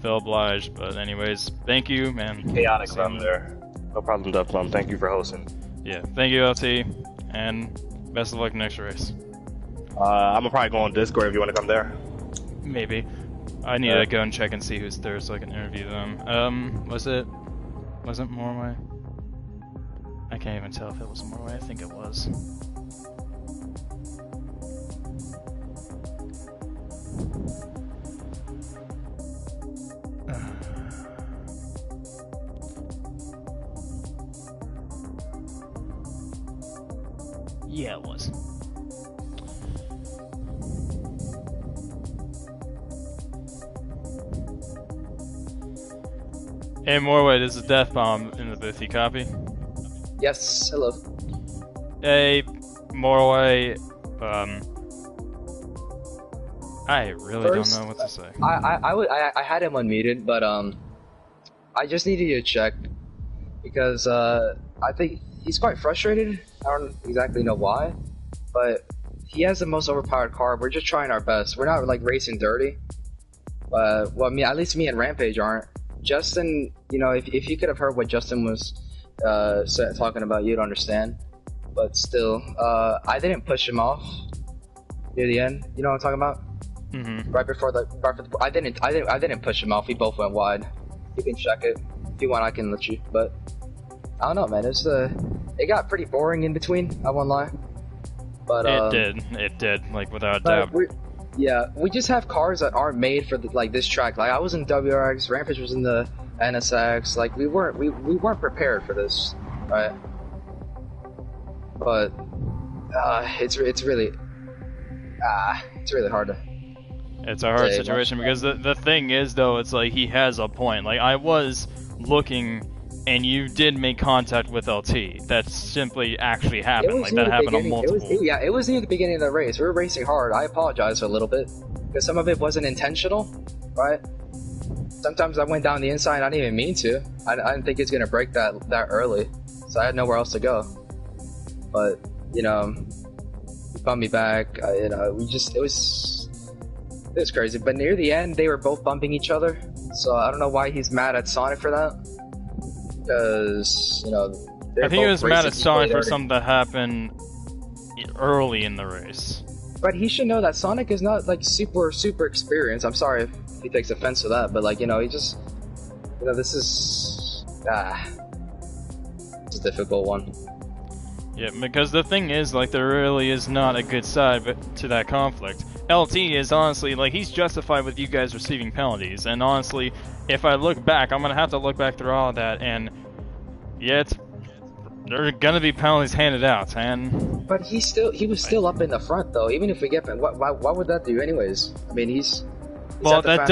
feel obliged. But anyways, thank you, man. Chaotic from there. No problem, Duck Plum. Thank you for hosting. Yeah, thank you, LT, and best of luck next race. I'm gonna probably go on Discord if you want to come there. Maybe. I need to go and check and see who's there so I can interview them. Wasn't Morway? I can't even tell if it was Morway. I think it was. Yeah, it was. Hey, Morway, this is Death Bomb in the booth. You copy? Yes, hello. Hey, Morway. I really don't know what to say. I had him unmuted, but I just needed you to check because I think he's quite frustrated. I don't exactly know why, but he has the most overpowered car. We're just trying our best. We're not like racing dirty. Well, at least me and Rampage aren't. Justin, you know, if you could have heard what Justin was talking about, you'd understand. But still, I didn't push him off near the end. You know what I'm talking about? Mm-hmm. Right before I didn't push him off. We both went wide. You can check it if you want. I can let you. But I don't know, man. It got pretty boring in between. I won't lie. But it did, like without a doubt. Yeah, we just have cars that aren't made for like this track. Like I was in WRX, Rampage was in the NSX. Like we weren't prepared for this, right? But it's really hard to. It's a hard situation because the thing is though, it's like he has a point. Like I was looking, and you did make contact with LT. That simply actually happened. Like that happened on multiple. It was near the beginning of the race. We were racing hard. I apologize a little bit because some of it wasn't intentional, right? Sometimes I went down the inside. I didn't even mean to. I didn't think it's gonna break that early, so I had nowhere else to go. But you know, he bumped me back. You know, it was crazy. But near the end, they were both bumping each other. So I don't know why he's mad at Sonic for that. Because, you know, I think he was mad at Sonic for something that happened early in the race. But he should know that Sonic is not, like, super experienced. I'm sorry if he takes offense to that, but, like, you know, he just... You know, this is... It's a difficult one. Yeah, because the thing is, like, there really is not a good side to that conflict. LT is honestly, like, he's justified with you guys receiving penalties, and honestly, if I look back, I'm gonna have to look back through all of that, and yeah, there are gonna be penalties handed out, and... But he was still up in the front, though, even if we get... Why would that do anyways? I mean, he's well, that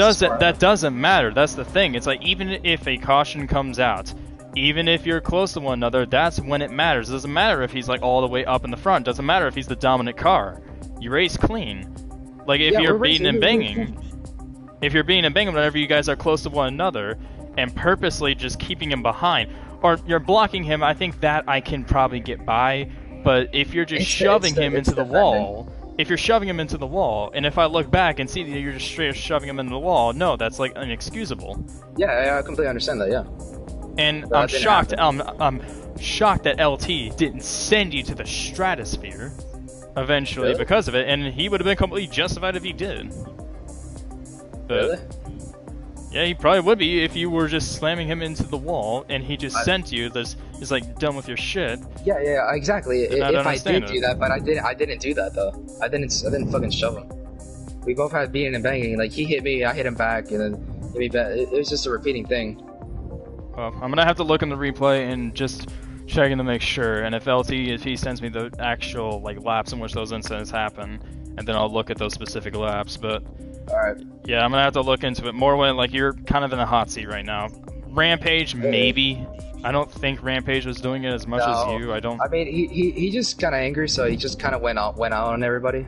doesn't matter, that's the thing. It's like, even if a caution comes out, even if you're close to one another, that's when it matters. It doesn't matter if he's, like, all the way up in the front. It doesn't matter if he's the dominant car. You race clean. Like, if you're beating and banging, whenever you guys are close to one another, and purposely just keeping him behind, or you're blocking him, I think that I can probably get by, but if you're just shoving him into the wall, and if I look back and see that you're just straight shoving him into the wall, no, that's, like, inexcusable. Yeah, I completely understand that, yeah. And I'm shocked, I'm shocked that LT didn't send you to the stratosphere eventually because of it, and he would have been completely justified if he did. But, really? Yeah, he probably would be if you were just slamming him into the wall and he just sent you this is like done with your shit. Yeah, exactly. If I did do that, but I didn't do that though. I didn't fucking shove him. We both had beating and banging. Like he hit me, I hit him back, and then hit me back. It was just a repeating thing. Well, I'm gonna have to look in the replay and just checking to make sure, and if he sends me the actual like laps in which those incidents happen, and then I'll look at those specific laps. But alright, yeah, I'm gonna have to look into it more when like you're kind of in a hot seat right now. Rampage, maybe. I don't think Rampage was doing it as much as you. I mean, he just kind of angry, so he just kind of went out on everybody.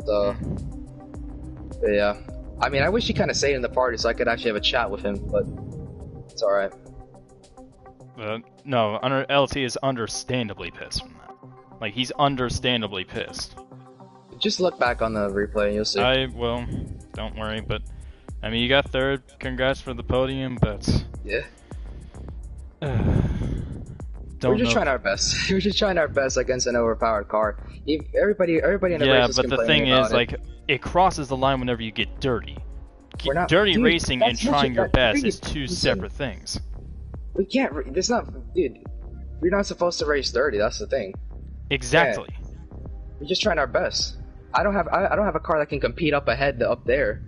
So yeah, I mean, I wish he kind of stayed in the party so I could actually have a chat with him, but it's alright. No, LT is understandably pissed from that. Like, he's understandably pissed. Just look back on the replay and you'll see. I will. Don't worry, but I mean, you got third. Congrats for the podium, but yeah. We're just trying our best. We're just trying our best against an overpowered car. Everybody in the race is but the thing is, like, it crosses the line whenever you get dirty. Dirty racing and trying your best is two separate things. We can't. It's not, dude. We're not supposed to race dirty. That's the thing. Exactly. We're just trying our best. I don't have a car that can compete up ahead up there,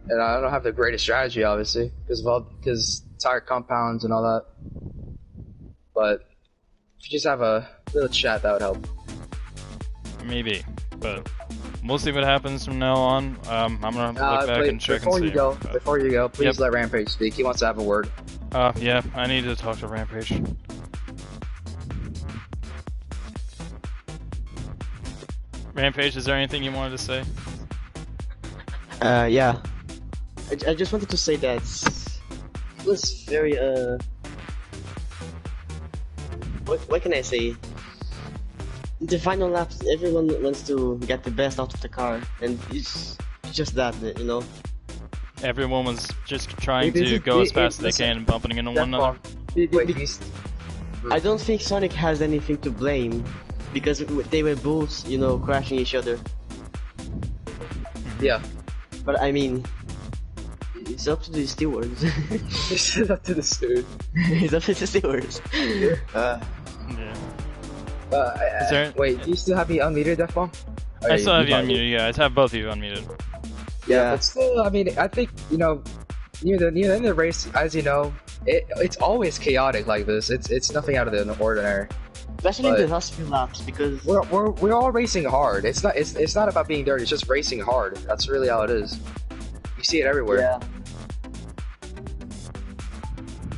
and I don't have the greatest strategy, obviously, because tire compounds and all that. But if you just have a little chat, that would help. Maybe, but we'll see what happens from now on. I'm gonna look back and check and see. Before you go, please let Rampage speak. He wants to have a word. Yeah, I need to talk to Rampage. Rampage, is there anything you wanted to say? Yeah. I just wanted to say that it was very, what can I say? The final laps, everyone wants to get the best out of the car, and it's just that, you know? Everyone was just trying to go as fast as they can and bumping into one another. I don't think Sonic has anything to blame, because they were both, you know, crashing each other. Yeah. But I mean, it's up to the stewards. It's up to the stewards. It's up to the stewards. Wait, do you still have me unmuted, Death Bomb? I still have you unmuted, yeah. I have both of you unmuted. Yeah, but still, I mean, I think, you know, near the end of the race, as you know, it's always chaotic like this. It's nothing out of the ordinary. Especially in the last few laps, because we're all racing hard. It's not about being dirty. It's just racing hard. That's really how it is. You see it everywhere. Yeah.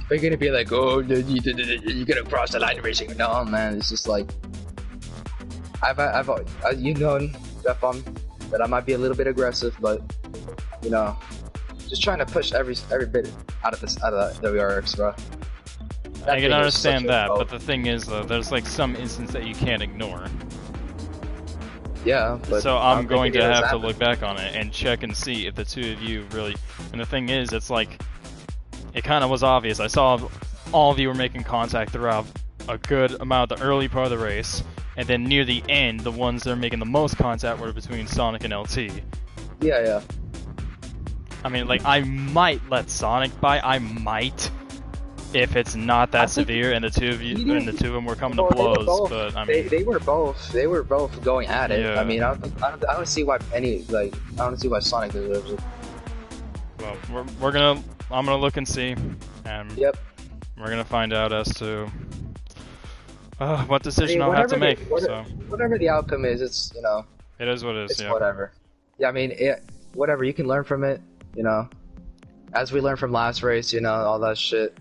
They're gonna be like, oh, you're gonna cross the line racing. No, man, it's just like I've you know, that I might be a little bit aggressive, but you know, just trying to push every bit out of the WRX, bro. I can understand that, but the thing is, though, there's like some instance that you can't ignore. Yeah, but so I'm going to have to look back on it and check and see if the two of you really. And the thing is, it's like it kind of was obvious. I saw all of you were making contact throughout a good amount of the early part of the race, and then near the end, the ones that are making the most contact were between Sonic and LT. Yeah. I mean, like, I might let Sonic by. I might. If it's not that severe, and the two of them were coming to blows, but I mean, they were both going at it. Yeah. I mean, I don't see why I don't see why Sonic deserves it. Well, I'm gonna look and see, and we're gonna find out as to what decision I'll have to make. Whatever the outcome is, it's, you know, it is what it is. It's whatever. Yeah, I mean, whatever. You can learn from it, you know, as we learned from last race, you know, all that shit.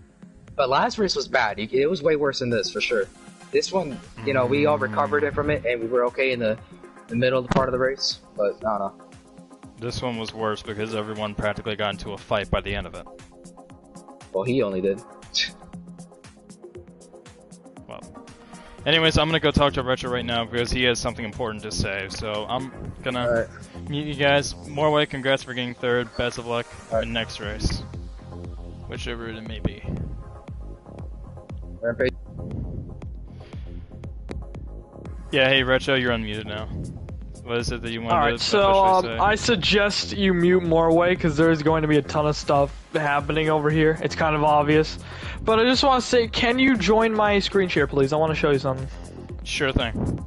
But last race was bad. It was way worse than this, for sure. This one, you know, we all recovered it from it, and we were okay in the middle of the part of the race. But, I don't know. This one was worse because everyone practically got into a fight by the end of it. Well, he only did. Well. Anyways, I'm gonna go talk to Retro right now because he has something important to say. So I'm gonna mute you guys. Morway, congrats for getting third. Best of luck in next race. Whichever it may be. Rampage. Yeah, hey Retro, you're unmuted now. What is it that you wanted to so say? I suggest you mute Morway because there's going to be a ton of stuff happening over here. It's kind of obvious. But I just want to say, can you join my screen share, please? I want to show you something. Sure thing.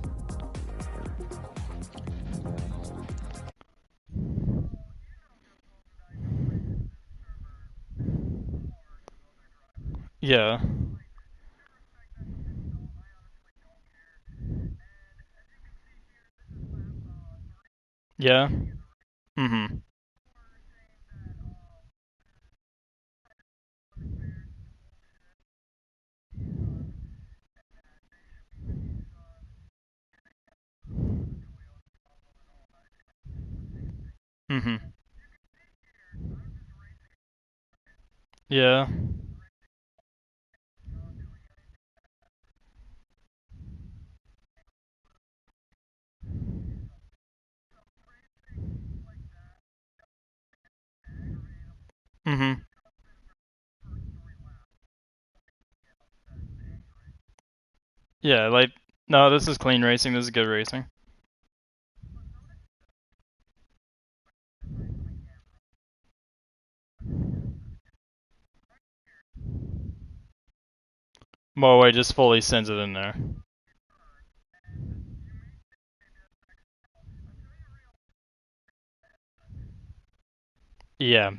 Yeah. Yeah. Mm-hmm. Mm-hmm. Yeah. Mm-hmm. Yeah, like, no, this is clean racing. This is good racing. Moe just fully sends it in there. Yeah.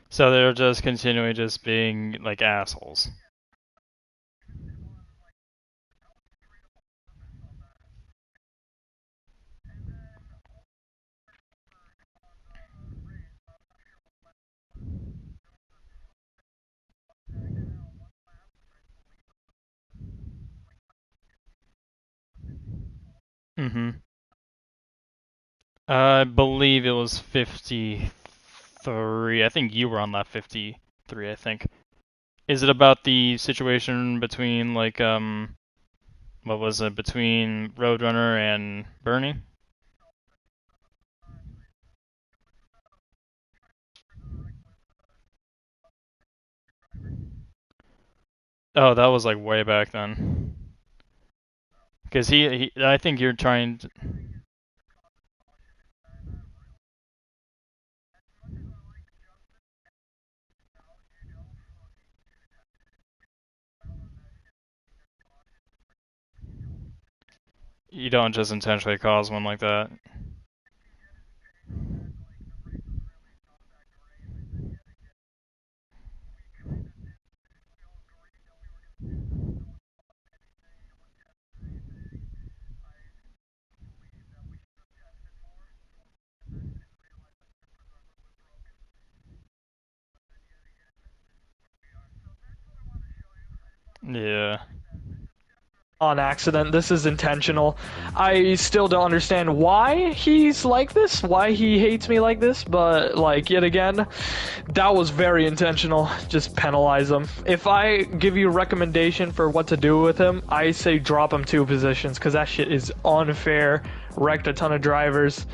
So they're just continuing just being like assholes. Mm-hmm. I believe it was 53. I think you were on lap 53, I think. Is it about the situation between, like, what was it, between Roadrunner and Bernie? Oh, that was, like, way back then. Because I think you're trying to... You don't just intentionally cause one like that. Yeah. On accident. This is intentional. I still don't understand why he's like this, why he hates me like this, but, like, yet again, that was very intentional. Just penalize him. If I give you a recommendation for what to do with him, I say drop him 2 positions, because that shit is unfair. Wrecked a ton of drivers.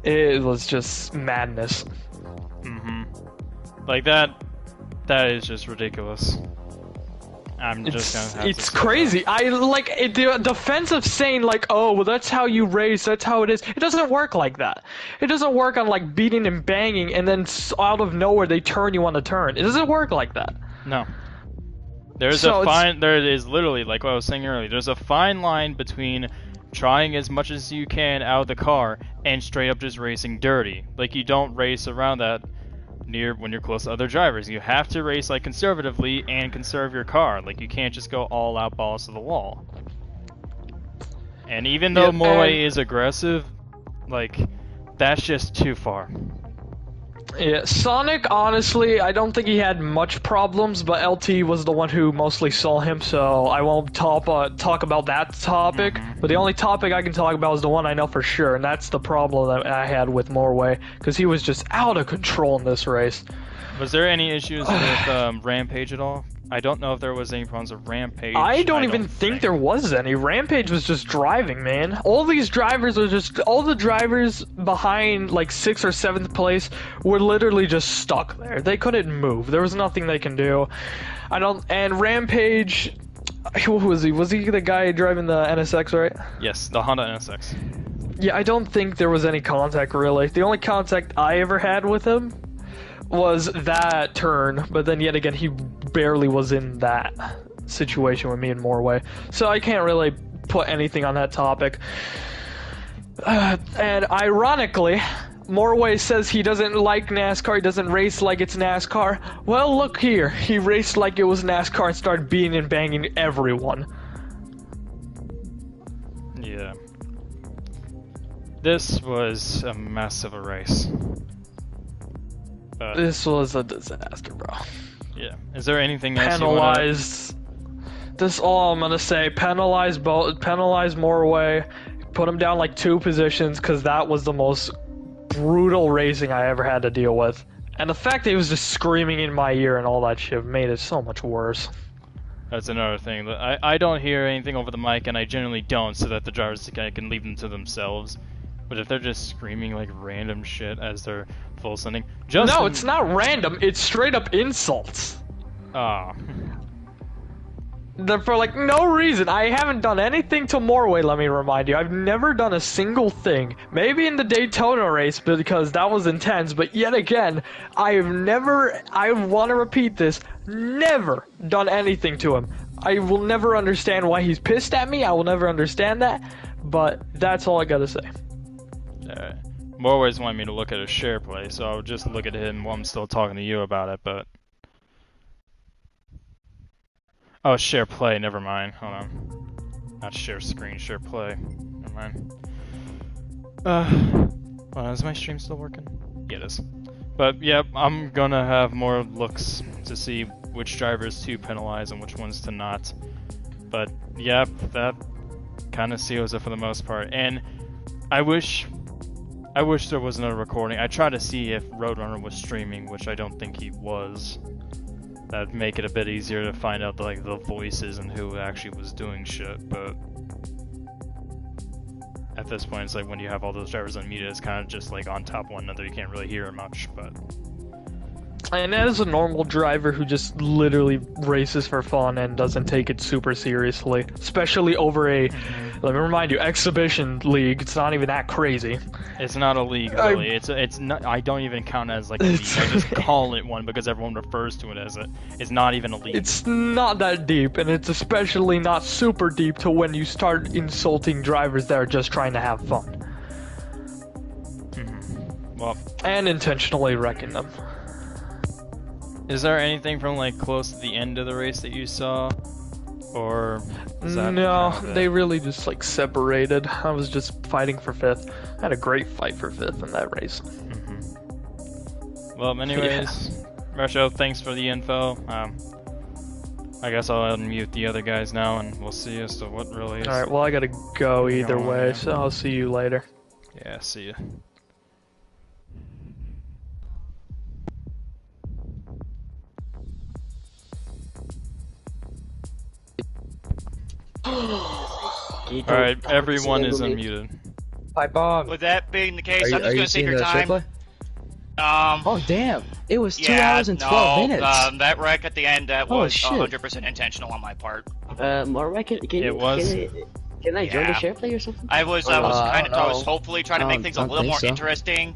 It was just madness. Mm-hmm. Like, that is just ridiculous. I'm just gonna have It's to crazy. I like the defensive saying like, "Oh, well, that's how you race. That's how it is." It doesn't work like that. It doesn't work on like beating and banging, and then out of nowhere they turn you on the turn. It doesn't work like that. No. There is literally, like what I was saying earlier, there's a fine line between trying as much as you can out of the car and straight up just racing dirty. Like, you don't race around that when you're close to other drivers. You have to race like conservatively and conserve your car. Like, you can't just go all out balls to the wall. And even though Moe is aggressive, like, that's just too far. Yeah, Sonic, honestly, I don't think he had much problems, but LT was the one who mostly saw him, so I won't talk about that topic. But the only topic I can talk about is the one I know for sure, and that's the problem that I had with Morway, because he was just out of control in this race. Was there any issues with Rampage at all? I don't know if there was any problems with Rampage. I don't even think there was any. Rampage was just driving, man. All these drivers are just... All the drivers behind, like, 6th or 7th place were literally just stuck there. They couldn't move. There was nothing they can do. And Rampage... What was he? Was he the guy driving the NSX, right? Yes, the Honda NSX. Yeah, I don't think there was any contact, really. The only contact I ever had with him was that turn, but then yet again, he barely was in that situation with me and Morway. So I can't really put anything on that topic. And ironically, Morway says he doesn't like NASCAR, he doesn't race like it's NASCAR. Well, look here, he raced like it was NASCAR and started beating and banging everyone. Yeah. This was a mess of a race. This was a disaster, bro. Yeah. Is there anything else penalized? That's all I'm gonna say. Penalize Morway. Put him down like 2 positions, because that was the most brutal racing I ever had to deal with. And the fact that he was just screaming in my ear and all that shit made it so much worse. That's another thing. I don't hear anything over the mic, and I generally don't, so that the drivers can leave them to themselves. But if they're just screaming like random shit as they're full sending, No, it's not random. It's straight up insults. Ah. For like no reason. I haven't done anything to Morway, let me remind you. I've never done a single thing. Maybe in the Daytona race because that was intense, but yet again, I want to repeat this, never done anything to him. I will never understand why he's pissed at me. I will never understand that, but that's all I gotta say. Morway's wanting me to look at a share play, so I'll just look at him while I'm still talking to you about it, but... Oh, share play, never mind. Hold on. Not share screen, share play. Never mind. Well, is my stream still working? Yeah, it is. But, yep, I'm gonna have more looks to see which drivers to penalize and which ones to not. But, yep, that kind of seals it for the most part. And I wish there was another recording. I tried to see if Roadrunner was streaming, which I don't think he was. That'd make it a bit easier to find out the voices and who actually was doing shit, but at this point it's like when you have all those drivers unmuted, it's kind of just like on top of one another, you can't really hear much, but... And as a normal driver who just literally races for fun and doesn't take it super seriously, especially over a, let me remind you, exhibition league, it's not even that crazy. It's not a league, really. It's not. I don't even count it as like a league. I just call it one because everyone refers to it as it. It's not even a league. It's not that deep, and it's especially not super deep to when you start insulting drivers that are just trying to have fun. Well, and intentionally wrecking them. Is there anything from like close to the end of the race that you saw, or is that no? They really just like separated. I was just fighting for 5th. I had a great fight for 5th in that race. Well, anyways, Rusho, thanks for the info. I guess I'll unmute the other guys now, and we'll see as to what really is. All right. Well, I gotta go either way, so I'll see you later. Yeah. See ya. Alright, everyone is unmuted. Pipe bomb. With that being the case, I'm just gonna save your time. Oh damn! It was 2 hours and 12 minutes. That wreck at the end, that was 100% intentional on my part. More can I join the share play or something? I was hopefully trying to make things a little more interesting.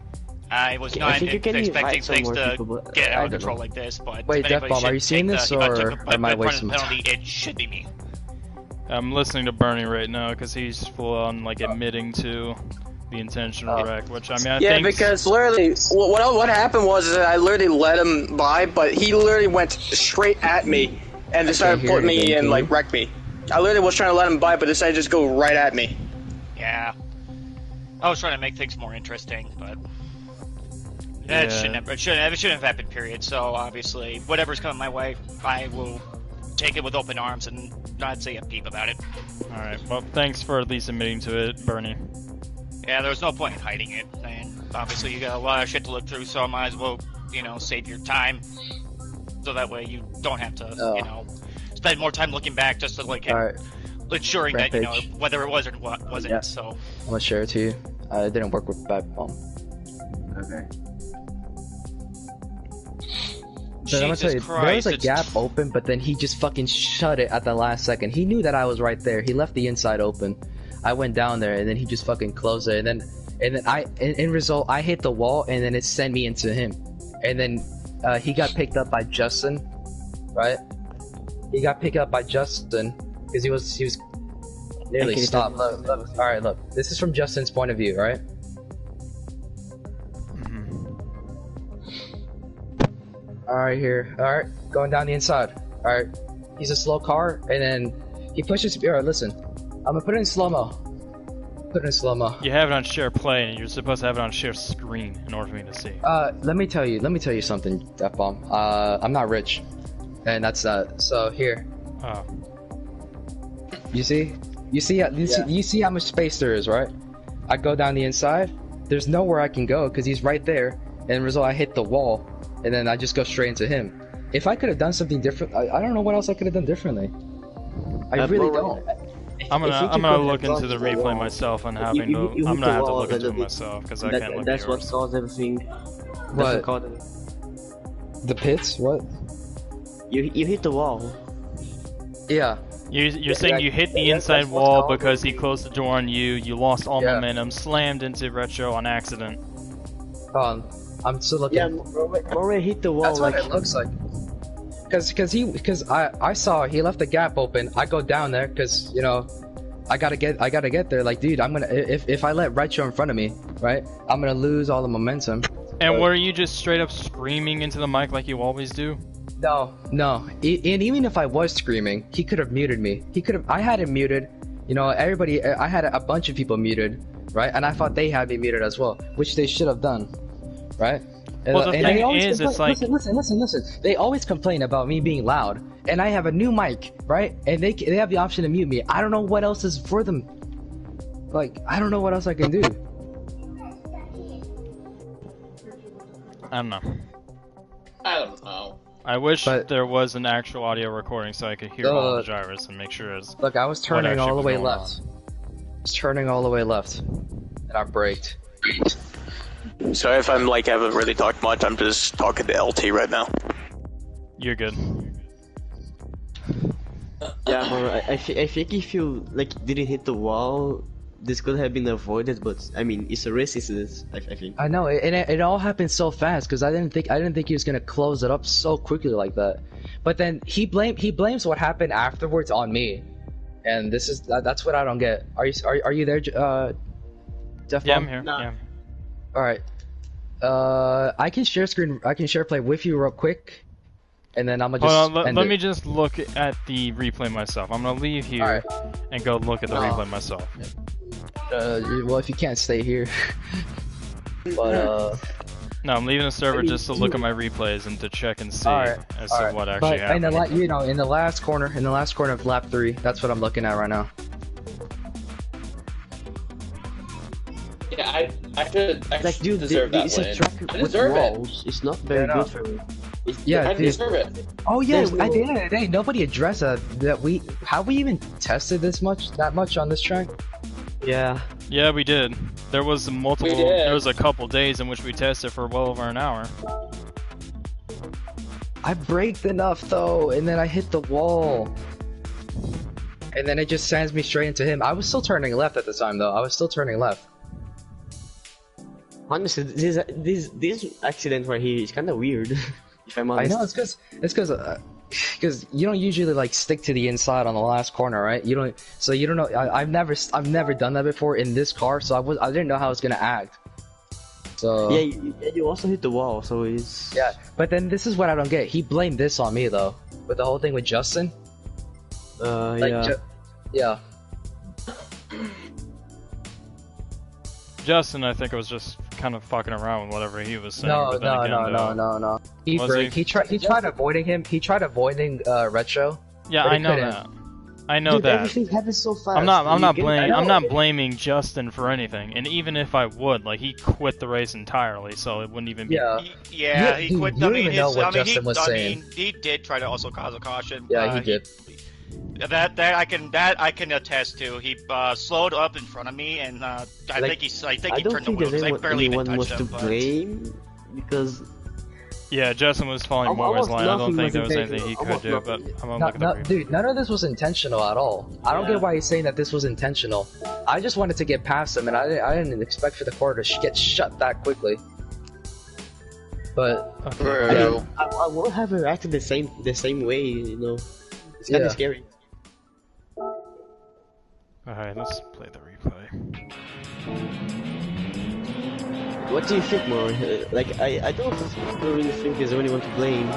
I was not expecting things to get out of control like this, but wait, Death Bomb, are you seeing this or am I wasting my time? It should be me. I'm listening to Bernie right now because he's full on like admitting to the intentional wreck, which I mean I think. Yeah, because literally, what happened was that I literally let him by, but he literally went straight at me and decided to put me and like wreck me. I literally was trying to let him by, but decided to just go right at me. Yeah, I was trying to make things more interesting, but it shouldn't have happened. Period. So obviously, whatever's coming my way, I will take it with open arms and not say a peep about it. Alright, well, thanks for at least admitting to it, Bernie. Yeah, there was no point in hiding it, and obviously you got a lot of shit to look through, so I might as well, save your time, so that way you don't have to, spend more time looking back just to, like, ensuring that, whether it was or wasn't, so... I'm gonna share it to you. It didn't work with Bad Bomb. Okay. So I'm gonna tell you, there was a gap open, but then he just fucking shut it at the last second. He knew that I was right there. He left the inside open. I went down there, and then he just fucking closed it. And then in result, I hit the wall, and then it sent me into him. And then he got picked up by Justin, right? He got picked up by Justin because he was nearly stopped. Look. All right, look. This is from Justin's point of view, right? Alright, here. Alright, going down the inside. Alright, he's a slow car, and then he pushes. Alright, listen. I'm gonna put it in slow-mo. Put it in slow-mo. You have it on share play, and you're supposed to have it on share screen in order for me to see. Let me tell you something, Death Bomb. I'm not rich. And that's so here. Oh. You see how much space there is, right? I go down the inside, there's nowhere I can go, because he's right there, and as a result I hit the wall. and then I just go straight into him. If I could have done something different, I don't know what else I could have done differently. I really don't. I'm gonna look into the replay myself and having to. I'm gonna have to look into it myself because I can't look. That's what caused everything. What? The pits? What? You hit the wall. Yeah. You're saying you hit the inside wall because he closed the door on you. You lost all momentum, slammed into Retro on accident. I'm still looking. Yeah, Moray hit the wall. That's what it looks like. Because I saw he left the gap open. I go down there because you know I gotta get there. Like, dude, I'm gonna if I let Retro in front of me, right? I'm gonna lose all the momentum. And were you just straight up screaming into the mic like you always do? No. And even if I was screaming, he could have muted me. I had him muted. You know, everybody. I had a bunch of people muted, right? And I thought they had me muted as well, which they should have done, right? Well, the thing is, it's like... Listen. They always complain about me being loud, and I have a new mic, right? And they have the option to mute me. I don't know what else is for them. Like, I don't know what else I can do. I don't know. I don't know. I wish there was an actual audio recording so I could hear all the gyros and make sure it's... Look, I was turning all the way left. I was turning all the way left, and I braked. Sorry if I'm like haven't really talked much. I'm just talking to LT right now. You're good. Yeah, bro, I think if you like didn't hit the wall, this could have been avoided. But I mean, it's a risk, I think. I know, and it all happened so fast because I didn't think he was gonna close it up so quickly like that. But then he blames what happened afterwards on me, and that's what I don't get. Are you there, Jeff? Yeah, I'm here. No. Yeah. All right. I can share play with you real quick, and then I'm gonna just. Hold on, let me just look at the replay myself. I'm gonna leave here and go look at the replay myself. Well, if you can't stay here, but no, I'm leaving the server just to look at my replays and to check and see as to what actually happened. In the last corner of lap 3, that's what I'm looking at right now. Yeah, I should deserve that win. I deserve it. It's not very good for me. I deserve it. Oh yeah, at the end of the day, nobody addressed that we even tested that much on this track. Yeah. Yeah, we did. There was there was a couple days in which we tested for well over an hour. I braked enough though, and then I hit the wall. And then it just sends me straight into him. I was still turning left at the time though. I was still turning left. Honestly, this accident right here is kind of weird. If I'm honest. I know it's because you don't usually like stick to the inside on the last corner, right? You don't know. I've never done that before in this car, so I didn't know how it's gonna act. So yeah, you also hit the wall, so it's But then this is what I don't get. He blamed this on me though, with the whole thing with Justin. Yeah. Justin, I think, was just kind of fucking around with whatever he was saying. No. He tried avoiding him. He tried avoiding Retro. Yeah, I know that. I know that. Everything happens so fast. I'm not blaming Justin for anything. And even if I would, like, he quit the race entirely, so it wouldn't even be. Yeah, he quit. You don't even know what Justin was saying. He did try to also cause a caution. Yeah, he did. That I can attest to. He slowed up in front of me, and I think he turned the wheel because I barely even touched him. Blame because yeah, Justin was following Moore's line. I don't think there was anything he could do, but I'm gonna look at the replay. Dude, none of this was intentional at all. I don't get why he's saying that this was intentional. I just wanted to get past him, and I didn't expect for the car to get shut that quickly. But I won't have her acted the same way, you know. It's kind of scary. Alright, let's play the replay. What do you think, Mo? Like, I don't really think there's anyone to blame.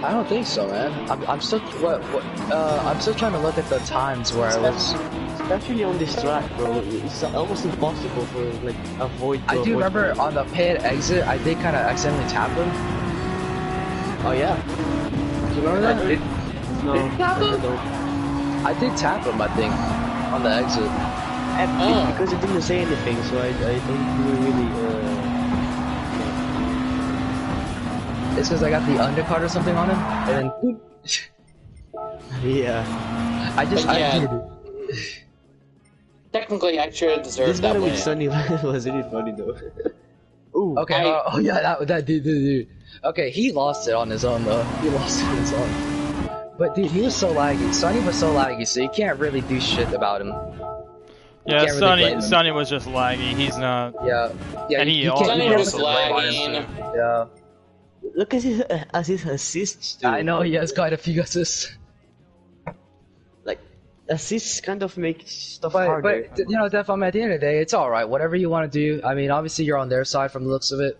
I don't think so, man. I'm still I'm still trying to look at the times where I was. Especially on this track, bro. It's almost impossible for like avoid. I do remember on the pit exit, I did kind of accidentally tap him. Oh yeah. Do you remember that? No, I did tap him, I think, on the exit. Because it didn't say anything, so I don't really. It's because I got the undercut or something on him, and then Yeah. I did. Technically, I should have deserved This that battle win. with Sunny was really funny though. Ooh. Okay. Oh yeah, that dude. Okay, he lost it on his own though. He lost it on his own. But dude, he was so laggy. Sonny was so laggy, so you can't really do shit about him. Yeah, Sonny was just laggy. He's not. Yeah. Yeah. And he Sonny was also lagging. Yeah. Look at his assists. Dude. I know he has quite a few assists. Like assists kind of make stuff harder. But you know, Def, at the end of the day, it's all right. Whatever you want to do. I mean, obviously you're on their side from the looks of it.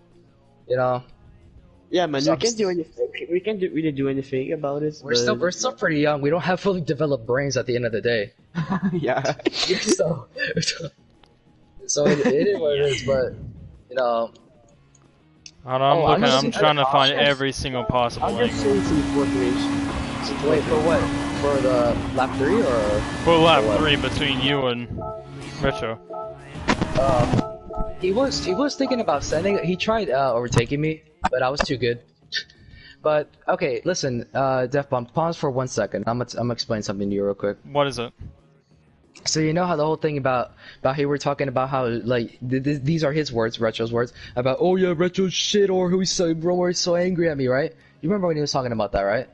You know. Yeah, man. We can't do anything. We can't really do anything about it. We're still pretty young. We don't have fully developed brains at the end of the day. Yeah. so it is what it is. But you know. I'm trying to find every single possible I'm link. just saying some information. Wait, for what? For the lap 3 or? For lap 3 between you and Retro. He was thinking about sending. He tried overtaking me, but I was too good. But okay, listen, Def Bomb, pause for 1 second. I'm gonna explain something to you real quick. What is it? So you know how the whole thing about he were talking about how like these are his words, Retro's words about Retro's shit or who's so angry at me, right? You remember when he was talking about that, right?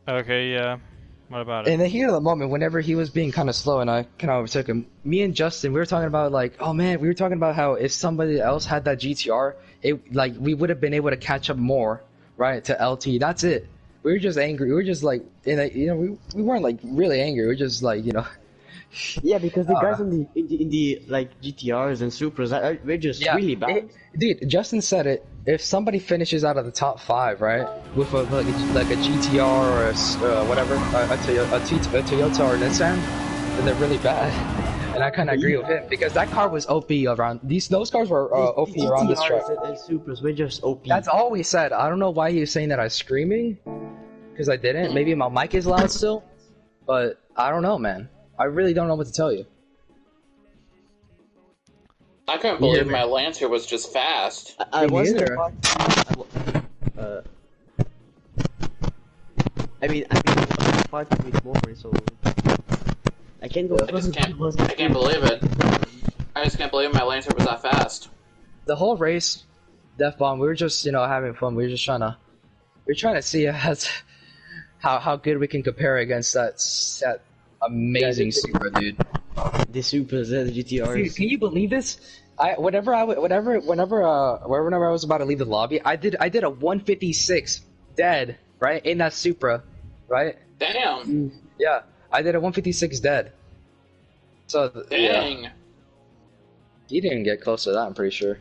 Okay, yeah. What about it? And then here at the moment, whenever he was being kind of slow and I kind of overtook him, me and Justin, we were talking about like, oh man, we were talking about how if somebody else had that GTR, we would have been able to catch up more, right, to LT. That's it. We were just angry. We were just like, we weren't like really angry. We were just like, Yeah, because the guys in the like GTRs and Supras, we're just really bad. Dude, Justin said it. If somebody finishes out of the top 5, right, with like a GTR or a whatever, a Toyota or a Nissan, then they're really bad. And I kind of agree with him because that car was OP around those cars were OP around this track. And Supras, we're just OP. That's all we said. I don't know why he was saying that I was screaming, because I didn't. Maybe my mic is loud still, but I don't know, man. I really don't know what to tell you. I couldn't believe my Lancer was just fast. I wasn't. I mean, part with more, so I can't go. I can't believe it. I just can't believe my Lancer was that fast. The whole race, Def Bomb, we were just having fun. We were just trying to see how good we can compare against that amazing Supra, dude. The Supras, the GTRs. Dude, can you believe this? Whenever I was about to leave the lobby, I did a 156 dead, right, in that Supra, right? Damn. Yeah, I did a 156 dead. So dang. Yeah. You didn't get close to that, I'm pretty sure.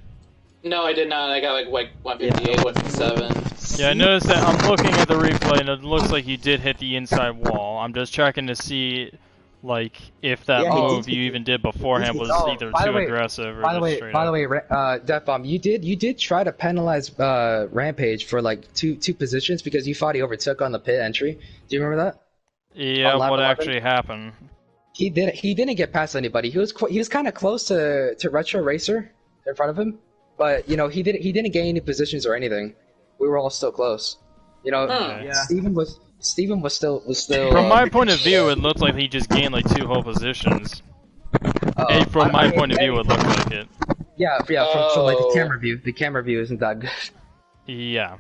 No, I did not. I got like 158, 157. Yeah, I noticed that I'm looking at the replay and it looks like you did hit the inside wall. I'm just checking to see, like, if that move you even did beforehand was either too aggressive or just straight up. By the way, Def Bomb, you did try to penalize Rampage for like two positions because you thought he overtook on the pit entry. Do you remember that? Yeah, what actually happened? He didn't get past anybody. He was kind of close to Retro Racer in front of him, but he didn't gain any positions or anything. We were all still close. Steven was still. From my point of view, it looked like he just gained like 2 whole positions. From my point of view, it looked like it. Yeah. From like the camera view isn't that good. Yeah.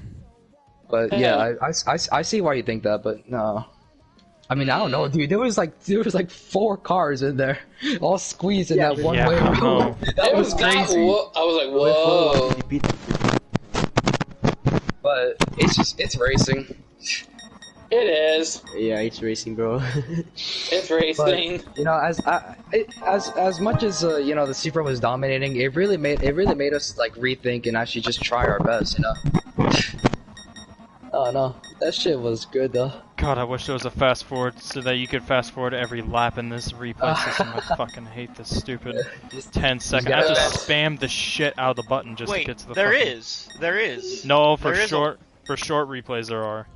But yeah, I see why you think that, but no. I mean, I don't know, dude. There was like 4 cars in there, all squeezed in that one way road. That was crazy. I was like, whoa. But it's racing. It is. Yeah, it's racing, bro. It's racing. But, as much as the Supra was dominating, it really made us like rethink and actually just try our best, Oh no, that shit was good though. God, I wish there was a fast forward so that you could fast forward every lap in this replay system. I fucking hate this stupid 10 seconds. I just spam the shit out of the button just to get to the there is. No, for short replays there are.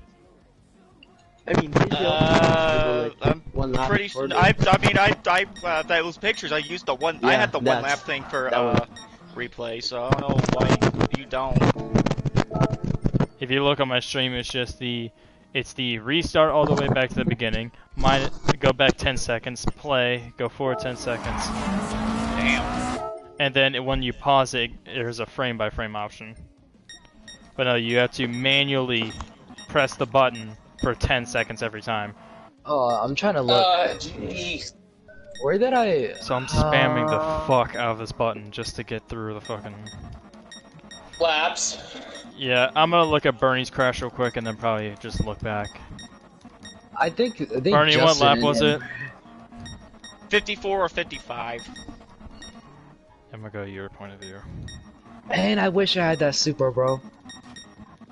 I mean, I'm pretty sure. Those pictures. I used the one. I had the 1 lap thing for replay, so I don't know why you don't. If you look on my stream, it's just the restart all the way back to the beginning. Go back 10 seconds, play, go forward 10 seconds. Damn. And then when you pause it, there's a frame by frame option. But no, you have to manually press the button for 10 seconds every time. Oh, I'm trying to look. Jeez. Where did I? So I'm spamming the fuck out of this button just to get through the fucking... Laps. Yeah, I'm gonna look at Bernie's crash real quick and then probably just look back. I think Bernie, what lap was it? 54 or 55. I'm gonna go your point of view. Man, I wish I had that super, bro.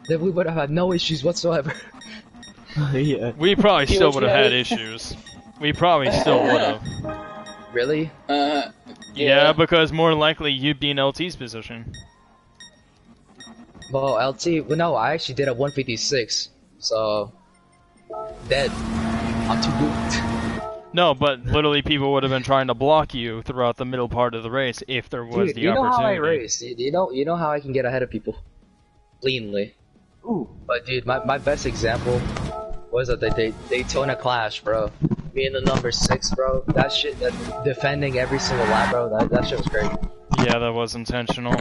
Then we would have had no issues whatsoever. Yeah. We probably still would have had issues. We probably still would have. Really? Yeah, because more likely you'd be in LT's position. Well, LT, well, no, I actually did a 156, so dead. I'm too good. No, but literally people would have been trying to block you throughout the middle part of the race if there was Dude, the you know opportunity. how I race. You know how I can get ahead of people, cleanly. Ooh. But dude, my best example was at the Daytona Clash, bro. Me and the number 6, bro. That shit, that defending every single lap, bro. That shit was crazy. Yeah, that was intentional.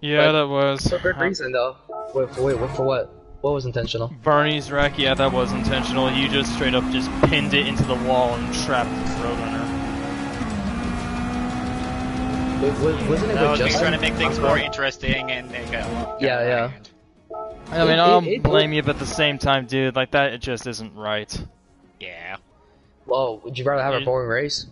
Yeah, that was. For good reason, though. Wait, for what? What was intentional? Bernie's wreck, yeah, that was intentional. You just straight up just pinned it into the wall and trapped the Roadrunner. Wasn't it That with was me Justin? trying to make things more interesting and make Yeah. I mean, I don't blame you, but at the same time, dude, like that, it just isn't right. Yeah. Well, would you rather have a boring race?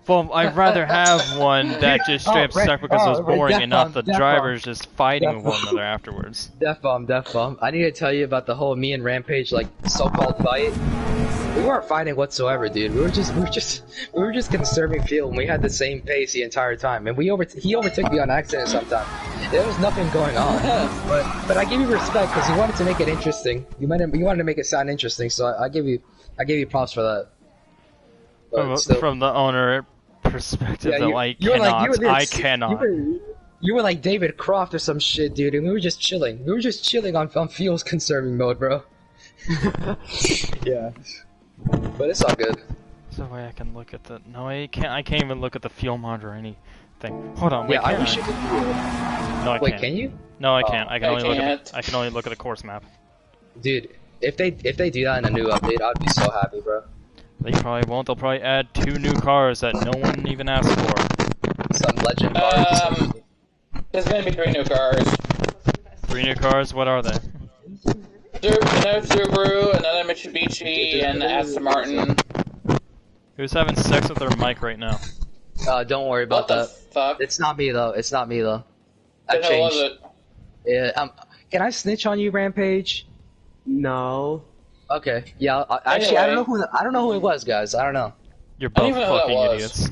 Well, I'd rather have one that just straight up sucked because it was boring and not the drivers just fighting with one another afterwards. Death bomb. I need to tell you about the whole me and Rampage like so-called fight. We weren't fighting whatsoever, dude. We were just conserving fuel, and we had the same pace the entire time. And he overtook me on accident sometime. There was nothing going on, but I give you respect because you wanted to make it interesting. You wanted to make it sound interesting, so I give you props for that. From the owner perspective, Yeah, though, I cannot. You were like David Croft or some shit, dude, and we were just chilling. We were just chilling on fuels conserving mode, bro. Yeah. But it's all good. There's no way I can look at the... No, I can't even look at the fuel monitor or anything. Hold on, wait, I wish you could. No, I Wait, can't. can you? No, I can't. I can only look at the course map. Dude, if they do that in a new update, I'd be so happy, bro. They probably won't. They'll probably add 2 new cars that no one even asked for. Some legend cars. There's gonna be 3 new cars. 3 new cars? What are they? Another Subaru, another Mitsubishi, and Aston Martin. Who's having sex with their mic right now? Don't worry about that. Fuck? It's not me though. I Then who was changed. it? Yeah. Can I snitch on you, Rampage? No. Okay. Yeah. Actually, I don't know who it was, guys. I don't know. You're I don't both even know who that fucking was.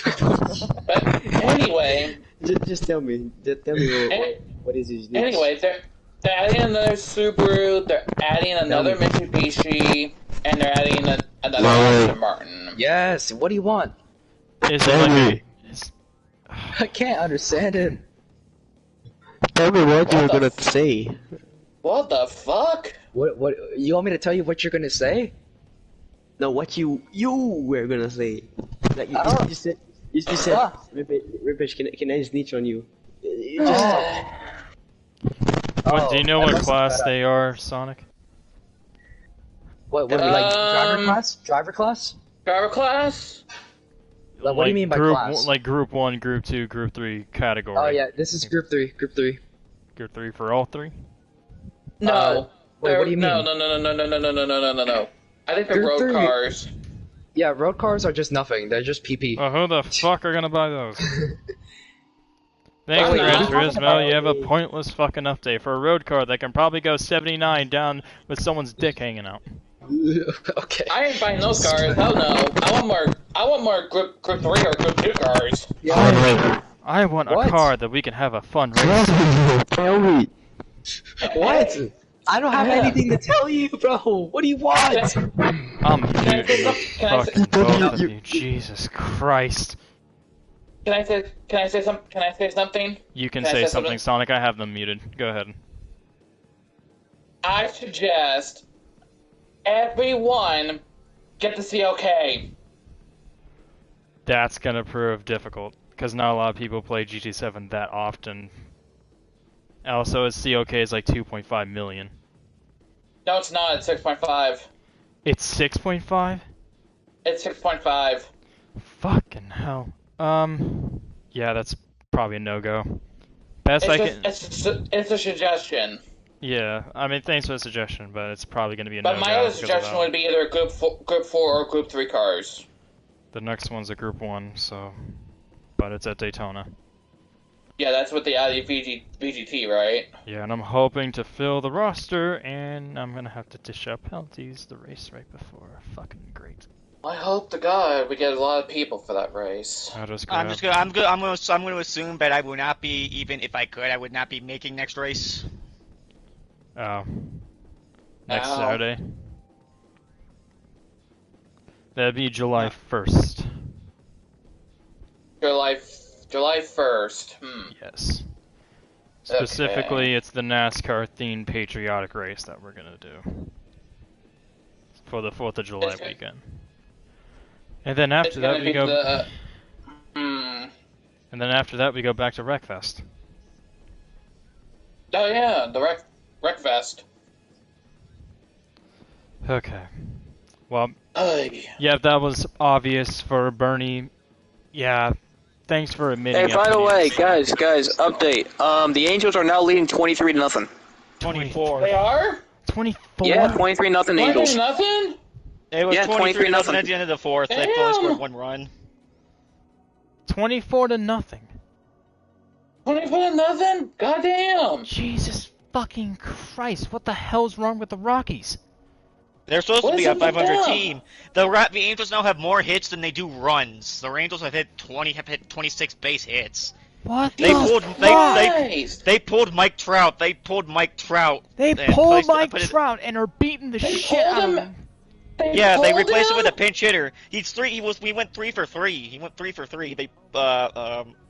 idiots. But anyway. Just tell me. Just tell me what is his name. Anyway, they're adding another Subaru, they're adding another Mitsubishi, and they're adding another Aston Martin. Yes. What do you want? Is it like I can't understand it. Tell me what you were gonna say. What the fuck? What? You want me to tell you what you're gonna say? No, what you were gonna say. Like you said, Ripish, can I snitch on you? You just do you know what class they are, Sonic? What like driver class? Driver class? Driver class? Like, what do you mean by class? Like Group 1, Group 2, Group 3 category. Oh yeah, this is Group 3. Group 3. Group 3 for all 3? No. Wait, what do you mean? No. I think they're Group road 3. cars. Yeah, road cars are just nothing. They're just PP. Well, who the fuck are gonna buy those? Thanks, Why Gran not? Turismo. You have a pointless fucking update for a road car that can probably go 79 down with someone's dick hanging out. Okay. I ain't buying those cars. Hell no. I want more Group 3 or Group 2 cars. Yeah. I want a What? car that we can have a fun race. tell me. What? I don't have anything to tell you, bro. What do you want? I'm muted. Can I say- Fucking both of you. Jesus Christ. Can I say something? You can Can I say say something, something? Sonic. I have them muted. Go ahead. I suggest everyone get the COK. That's gonna prove difficult, because not a lot of people play GT7 that often. Also, its COK is like 2.5 million. No, it's not. It's 6.5. It's 6.5? It's 6.5. Fucking hell. Yeah, that's probably a no-go. Best I can... It's a suggestion. Yeah, I mean, thanks for the suggestion, but it's probably gonna be a no-go. But my other suggestion would be either Group 4 or Group 3 cars. The next one's a Group 1, so... But it's at Daytona. Yeah, that's with the Audi VGT, right? Yeah, and I'm hoping to fill the roster, and I'm gonna have to dish out penalties the race right before. Fucking great. I hope to God we get a lot of people for that race. I'm gonna assume that I will not be, even if I could, I would not be making next race. Oh. Next Saturday? That'd be July 1st. July 1st. Yes. Specifically, it's the NASCAR-themed patriotic race that we're gonna do. For the 4th of July weekend. And then after that we go... And then after that we go back to Wreckfest. Oh yeah, the Wreckfest. Okay. Well, yeah, that was obvious for Bernie. Yeah, thanks for admitting. Hey, by the way, guys, update. The Angels are now leading 23-0. 24. They are? 24? Yeah, 23-0 Angels. 23-0? It was 23-0 at the end of the 4th. Damn. They only scored 1 run. 24-0. 24-0? Goddamn! Jesus fucking Christ! What the hell's wrong with the Rockies? They're supposed to be a 500 team. The Angels now have more hits than they do runs. The Angels have hit 26 base hits. What? They pulled Mike Trout. They pulled Mike Trout and are beating the shit out of him. They replaced him with a pinch hitter. We went 3 for 3. He went 3 for 3. They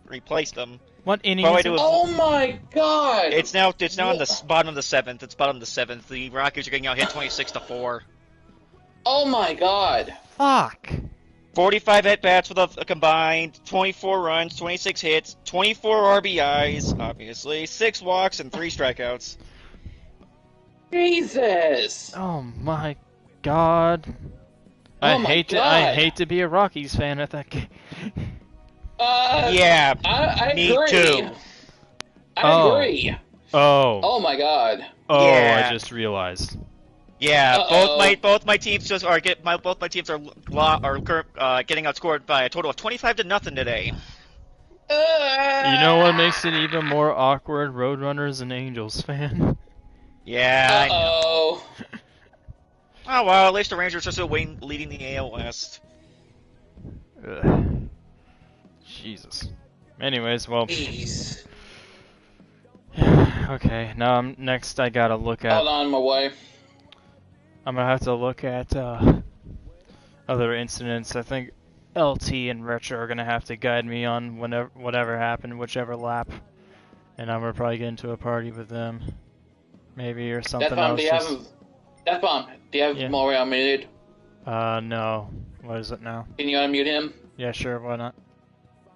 replaced him. What inning? Oh my God! It's now on the bottom of the 7th. It's bottom of the 7th. The Rockies are getting out hit 26-4. Oh my God! Fuck. 45 at bats with a combined 24 runs, 26 hits, 24 RBIs, obviously, 6 walks and 3 strikeouts. Jesus! Oh my God! I hate to be a Rockies fan at that game. Yeah, I me agree. too. I agree. Oh my God. Oh, yeah. I just realized. Yeah, both my teams both my teams are getting outscored by a total of 25-0 today. You know what makes it even more awkward? Roadrunners and Angels fan. Yeah. Oh well, at least the Rangers are still leading the AL West. Ugh. Jesus. Anyways, well. Jeez. Okay, now next I gotta look at. Hold on, my way. I'm gonna have to look at other incidents. I think LT and Retro are gonna have to guide me on whatever happened, whichever lap, and I'm gonna probably get into a party with them, maybe, or something else. Deathbomb, do you have Maury unmuted? No. What is it now? Can you unmute him? Yeah, sure. Why not?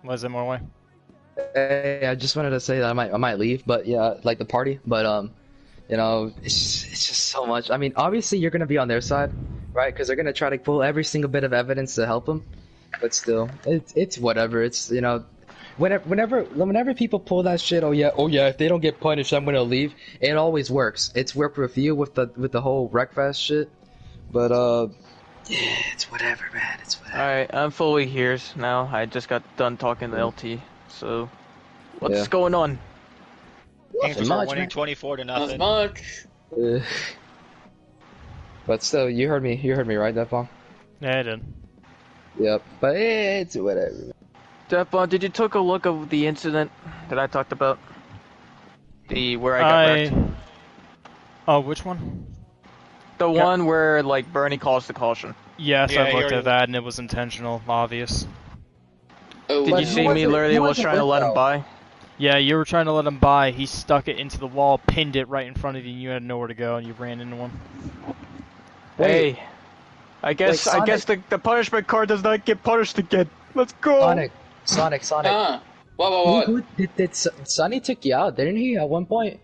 What is it, Morway? Hey, I just wanted to say that I might leave, but yeah, like the party, but you know, it's just so much. I mean, obviously you're gonna be on their side, right? Because they're gonna try to pull every single bit of evidence to help them, but still, it's whatever. It's, you know, whenever people pull that shit, oh yeah, if they don't get punished, I'm gonna leave. It always works. It's worked with you with the whole Wreckfest shit, but yeah, it's whatever, man. It's whatever. Alright, I'm fully here now. I just got done talking to LT. So, what's going on? Angels are winning 24-0. Not much. But still, you heard me right, Deathbomb? Yeah, I did. Yep, but it's whatever. Deathbomb, did you take a look of the incident that I talked about? Where I got wrecked? Oh, which one? The one where, like, Bernie calls the caution. Yes, I looked at that and it was intentional, obvious. Did you see me literally was trying to let him by? Yeah, you were trying to let him by. He stuck it into the wall, pinned it right in front of you, and you had nowhere to go, and you ran into him. Hey, I guess the punishment card does not get punished again. Let's go. Sonic. What? Who did Sonny took you out, didn't he? At one point,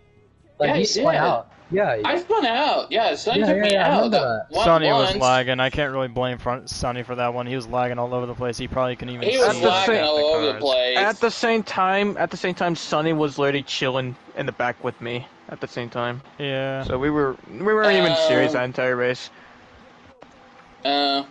like Yeah, he he spun did. out. Yeah. I spun out. Yeah, Sonny took me I out. remember that. Sonny was once. lagging. I can't really blame Sonny for that one. He was lagging all over the place. He probably couldn't even see. He was lagging all the over the cars. place. At the same time, Sonny was literally chilling in the back with me at the same time. Yeah. So we weren't even serious that entire race. But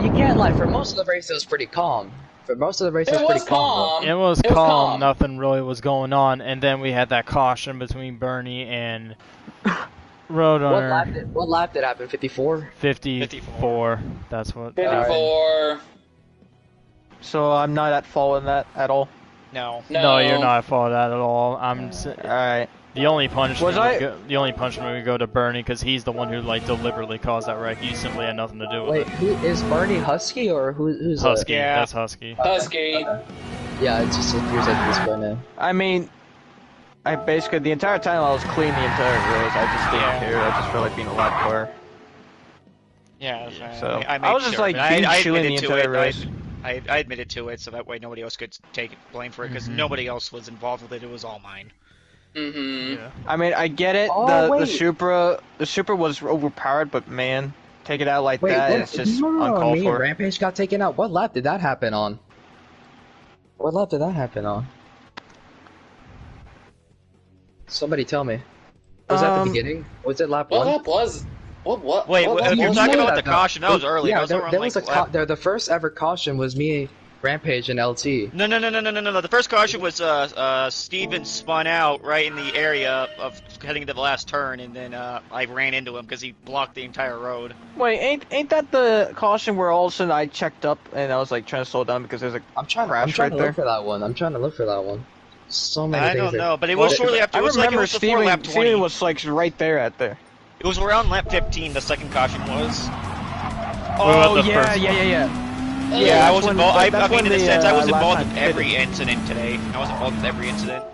you can't lie. For most of the race, it was pretty calm. For most of the race, it was pretty calm. It was calm. Nothing really was going on, and then we had that caution between Bernie and Roadrunner. What lap did happen? 54. 54. That's what. 54. So I'm not at fault in that at all. No. No, you're not at fault of that at all. Alright. The only punishment would go to Bernie because he's the one who like deliberately caused that wreck. You simply had nothing to do with Wait, it. who is Bernie Husky or who's Husky? That's Husky. Husky. Yeah, it just appears like this by now. I mean, I basically the entire time I was clean the entire race. I just didn't care. I just felt like being a lap car. Yeah. So I was just like being chilling the entire race. I admitted to it, so that way nobody else could take blame for it, because nobody else was involved with it. It was all mine. Yeah. I mean, I get it. Oh, the Supra was overpowered, but man, take it out like that, it's just you remember when uncalled me and for. Rampage got taken out? What lap did that happen on? What lap did that happen on? Somebody tell me. Was that the beginning? Was it lap 1? What lap was? What? Wait, if you're talking about the that, caution, that was early. Yeah, Those were on, there like, was the first ever caution was me, Rampage, and LT. No. The first caution was Steven spun out right in the area of heading to the last turn, and then I ran into him because he blocked the entire road. Wait, ain't that the caution where all of a sudden I checked up and I was like trying to slow down because there's a crash right to there? look for that one. I'm trying to look for that one. So many I things don't there. know, but it was shortly after. I It was like it remember was before lap 20. Steven was like right there at there. It was around lap 15. The second caution was. Oh yeah. Yeah, I was involved. I mean, in a sense, I was last involved time in hit every incident today. I was involved with every incident.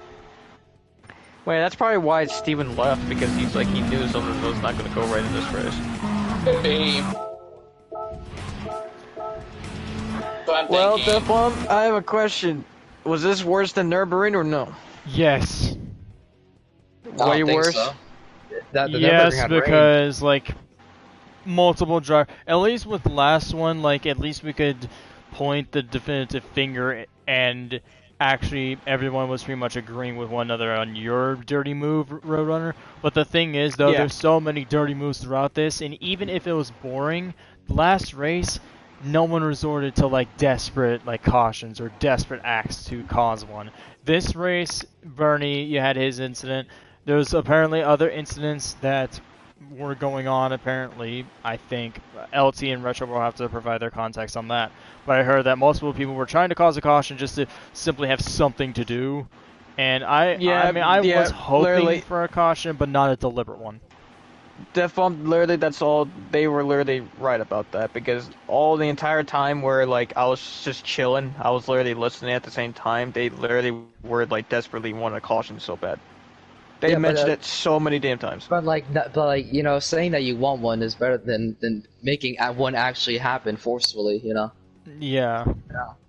Wait, that's probably why Steven left, because he's like, he knew something was not going to go right in this race. Could be. Well, Deflon, I have a question. Was this worse than Nürburgring or no? Yes. Way worse? So. Yes, because like multiple drive. At least with the last one, like at least we could point the definitive finger, and actually everyone was pretty much agreeing with one another on your dirty move, Roadrunner. But the thing is, though, there's so many dirty moves throughout this, and even if it was boring, last race, no one resorted to like desperate like cautions or desperate acts to cause one. This race, Bernie, you had his incident. There's apparently other incidents that were going on, apparently. I think LT and Retro will have to provide their context on that. But I heard that multiple people were trying to cause a caution just to simply have something to do. And I was hoping for a caution, but not a deliberate one. Deflon, literally, that's all. They were literally right about that, because all the entire time where like I was just chilling, I was literally listening at the same time. They literally were like desperately wanting a caution so bad. They mentioned it so many damn times. But you know, saying that you want one is better than making one actually happen forcefully. You know. Yeah.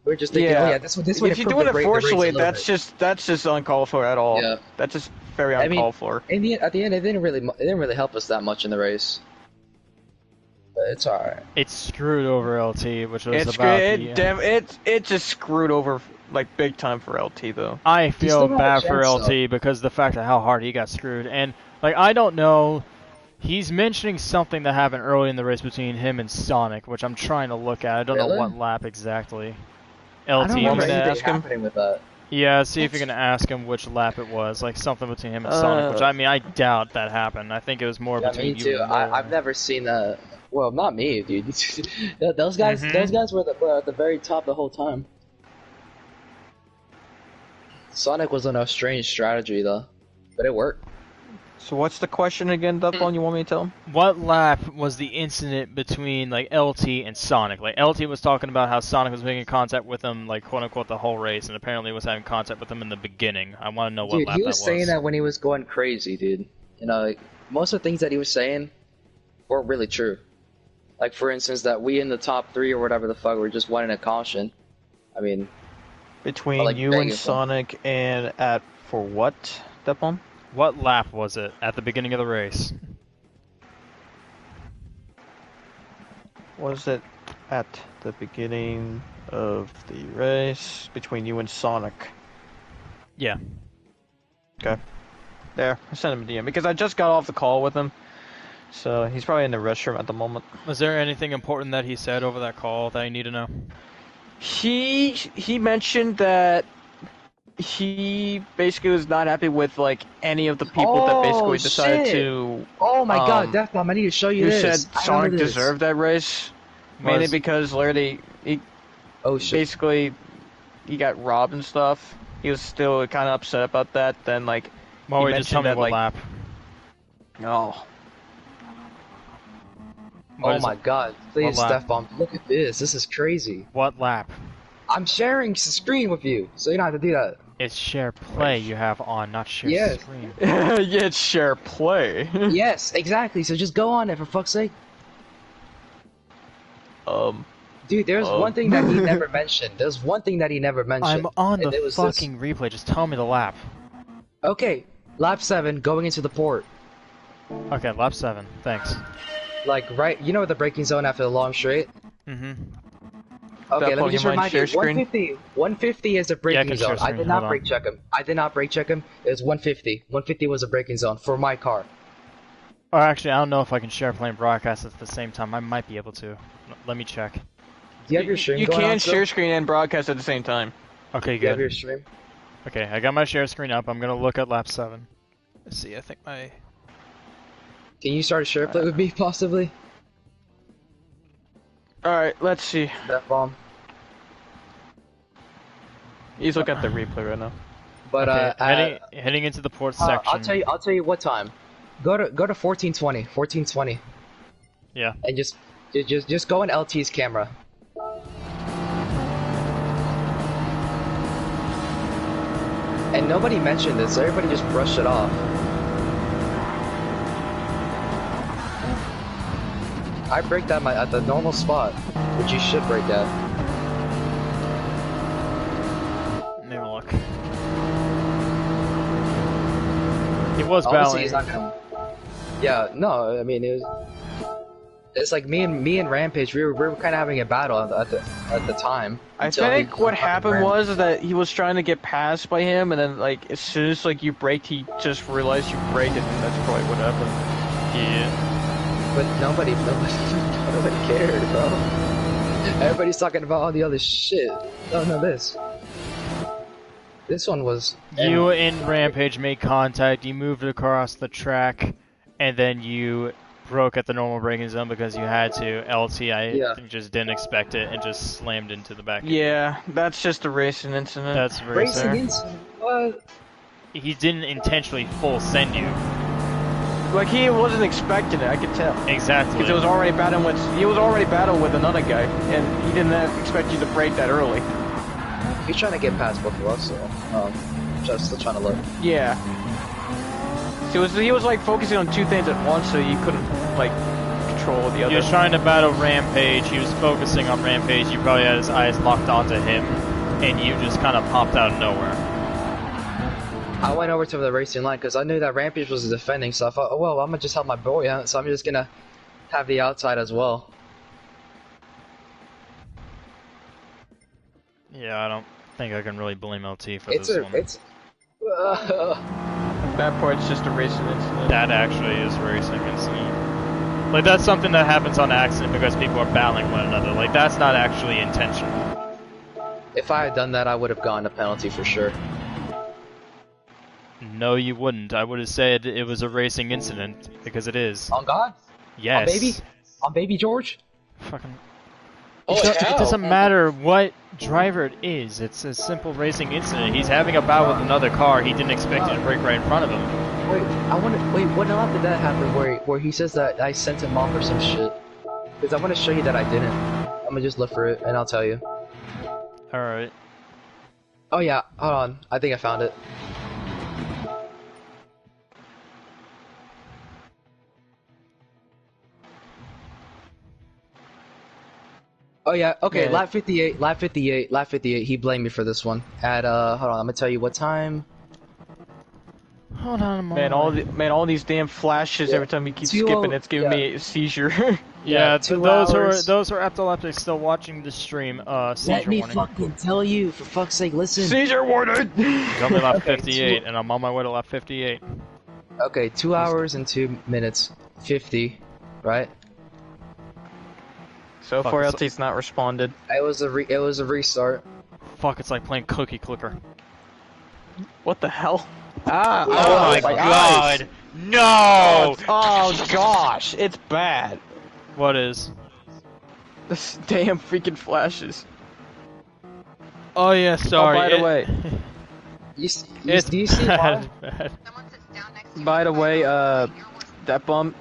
We're just thinking, this would if you're doing it forcefully, that's just uncalled for at all. Yeah. That's just very uncalled for. At the end, it didn't really help us that much in the race. But it's alright. It screwed over LT, which was it just screwed over like big time for LT though. I feel bad for LT because the fact of how hard he got screwed, and like I don't know. He's mentioning something that happened early in the race between him and Sonic, which I'm trying to look at. I don't know what lap exactly. LT, I don't remember anything happening with that. Yeah, see if you can ask him which lap it was. Like something between him and Sonic, which I mean, I doubt that happened. I think it was more between me too. you and I've never seen that. Well, not me, dude. Those guys were at the very top the whole time. Sonic was on a strange strategy though, but it worked. So what's the question again, Duffbone? You want me to tell him? What lap was the incident between like LT and Sonic? Like LT was talking about how Sonic was making contact with him, like quote unquote, the whole race, and apparently was having contact with him in the beginning. I want to know what Dude, lap he that was was. saying that when he was going crazy, dude. You know, like, most of the things that he was saying weren't really true. Like, for instance, that we in the top 3 or whatever the fuck were just wanting a caution. I mean... Between like, you and Sonic and at... For what, Duffbone? What lap was it at the beginning of the race? Was it at the beginning of the race between you and Sonic? Yeah. Okay. There, I sent him a DM because I just got off the call with him, so he's probably in the restroom at the moment. Was there anything important that he said over that call that I need to know? He mentioned that he basically was not happy with like any of the people that basically decided to. Oh my god, Death Bomb! I need to show you this. Who said Sonic deserved that race? Mainly because Larry, basically he got robbed and stuff. He was still kind of upset about that. Then like, well, wait, just tell me that, what like, lap. No. Oh my god, please, Death Bomb, look at this. This is crazy. What lap? I'm sharing the screen with you, so you don't have to do that. It's share play you have on, not share screen. Yeah, it's share play. Yes, exactly. So just go on there for fuck's sake. Dude, there's one thing that he never mentioned. There's one thing that he never mentioned. I'm on the fucking replay. Just tell me the lap. Okay, lap 7, going into the port. Okay, lap 7. Thanks. Like right, you know the braking zone after the long straight. Mm-hmm. Okay, let me just remind you. 150 is the braking zone. I did not brake check him. I did not brake check him. It was 150. 150 was a braking zone for my car. Or actually, I don't know if I can share play and broadcast at the same time. I might be able to. Let me check. Do you have your stream You going can on share screen and broadcast at the same time. Okay, good. Do you have your stream? Okay, I got my share screen up. I'm gonna look at lap 7. Let's see. I think my. Can you start a share play with me, possibly? Alright, let's see. Death Bomb. He's looking at the replay right now. But okay, heading into the port section. I'll tell you what time. Go to 1420. 1420. Yeah. And just go in LT's camera. And nobody mentioned this, so everybody just brushed it off. I break that at the normal spot, which you should break at. Let me look. He was Honestly, battling. he's not gonna... Yeah, no, I mean it's like me and Rampage. We were kind of having a battle at the time. I think what happened was that he was trying to get passed by him, and then like as soon as like you braked, he just realized you braked it, and that's probably what happened. Yeah. But nobody cared, bro. Everybody's talking about all the other shit. Oh no, this one was... You and Rampage made contact, you moved across the track, and then you broke at the normal braking zone because you had to. LT, just didn't expect it and just slammed into the back. Yeah, that's just a racing incident. That's very racing incident? What? He didn't intentionally full send you. Like he wasn't expecting it, I could tell. Exactly. Because he was already battling with another guy, and he didn't expect you to break that early. He's trying to get past both of us, so just still trying to look. Yeah. So he was like focusing on two things at once, so he couldn't like control the other. He was trying to battle Rampage. He was focusing on Rampage. You probably had his eyes locked onto him, and you just kind of popped out of nowhere. I went over to the racing line because I knew that Rampage was defending, so I thought, oh well, I'm gonna just help my boy out, so I'm just gonna have the outside as well. Yeah, I don't think I can really blame LT for this one. That part's just a racing incident. That actually is a racing incident. Like, that's something that happens on accident because people are battling one another. Like, that's not actually intentional. If I had done that, I would have gotten a penalty for sure. No, you wouldn't. I would have said it was a racing incident, because it is. On God? Yes. On baby? On baby George? Fucking... Holy It doesn't matter what driver it is. It's a simple racing incident. He's having a battle with another car. He didn't expect it to break right in front of him. Wait, what lap did that happen where he says that I sent him off or some shit? Because I want to show you that I didn't. I'm gonna just look for it and I'll tell you. Alright. Oh yeah, hold on. I think I found it. Oh yeah, okay, Yeah. lap 58, he blamed me for this one. At, hold on, I'm gonna tell you what time. Hold on a moment. Man, all these damn flashes every time you keep 2:00 skipping, it's giving me a seizure. Yeah, two those hours. are epileptics still watching the stream. Seizure Let me warning. fucking tell you, for fuck's sake, listen. Seizure warning! It's only lap Okay, 58, and I'm on my way to lap 58. Okay, 2 hours and 2 minutes, 50, right? So far, LT's not responded. It was a restart. Fuck, it's like playing Cookie Clicker. What the hell? Oh my god! Eyes. No! Oh gosh, it's bad. What is? This damn freaking flashes. Oh yeah, sorry. Oh, by the way, Do you see bad, why? bad. by the way, that bump,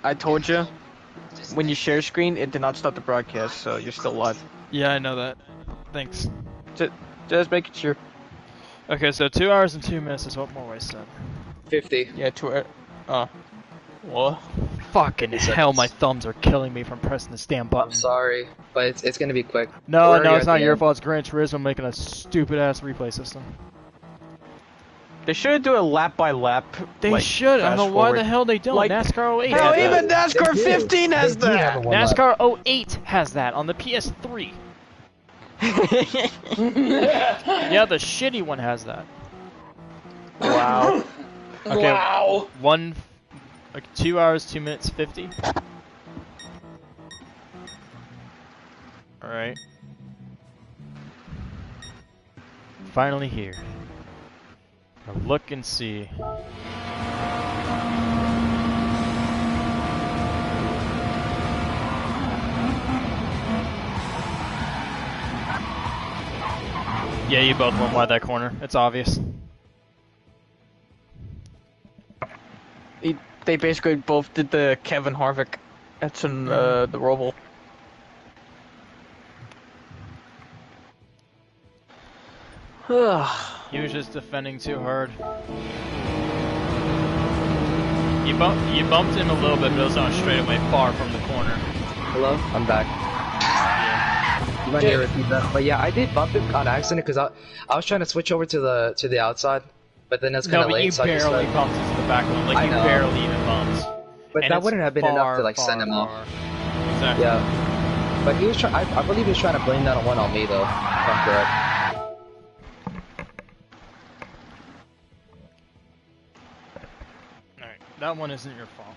I told you, when you share screen, it did not stop the broadcast, so you're still live. Yeah, I know that. Thanks. Just making sure. Okay, so 2 hours and 2 minutes is what Morway said. 50. Yeah, 2 hours. What? Fucking hell, my thumbs are killing me from pressing this damn button. I'm sorry, but it's gonna be quick. No, Where are no, you it's at not the your end? fault. It's Gran Turismo making a stupid ass replay system. They should do a lap by lap. They like, should. I don't know fast why forward. the hell they don't. Like, NASCAR 08 hell, has even that. NASCAR They do. 15 has They do have that. a one lap. NASCAR 08 has that on the PS3. Yeah, the shitty one has that. Wow. Okay, Wow. 2 hours, 2 minutes, 50. Alright. Finally here. Now look and see. Yeah, you both went wide that corner. It's obvious. They basically both did the Kevin Harvick. That's in the Roval. He was just defending too hard. You bumped him a little bit, but it was on a straightaway far from the corner. Hello? I'm back. You might need to repeat that. But yeah, I did bump him on accident because I was trying to switch over to the outside, but then that's kind No, of but late. you So I just barely like, bumped into the back one. Like, I you know. barely even bumped. but And that it's wouldn't have been enough to like far, send him far. off. Exactly. Yeah. But he was trying. I believe he was trying to blame that one on me though. If I'm correct. Alright, that one isn't your fault.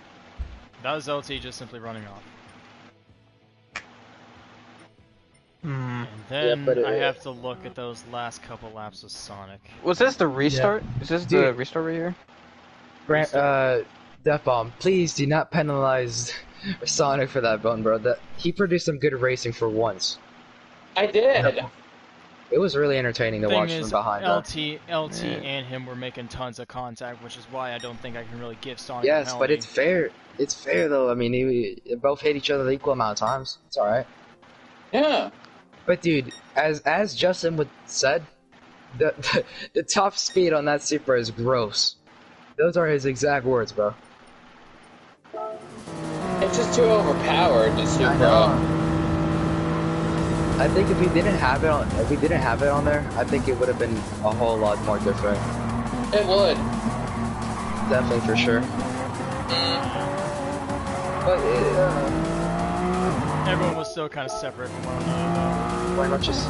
That was LT just simply running off. And then but I have to look at those last couple laps of Sonic. Was this the restart? Is this the restart right here? Grant, Death Bomb, please do not penalize Sonic for that bone, bro. That he produced some good racing for once. I did. It was really entertaining to Thing watch is, from behind. LT and him were making tons of contact, which is why I don't think I can really give Sonic a Yes, penalty. but it's fair. It's fair though. I mean, they both hit each other the equal amount of times. It's all right. Yeah. But dude, as Justin would said, the top speed on that Supra is gross. Those are his exact words, bro. It's just too overpowered, the Supra. I know. I think if we didn't have it on there, I think it would have been a whole lot more different. It would. Definitely for sure. But Everyone was still kind of separate from one another, Buenas noches.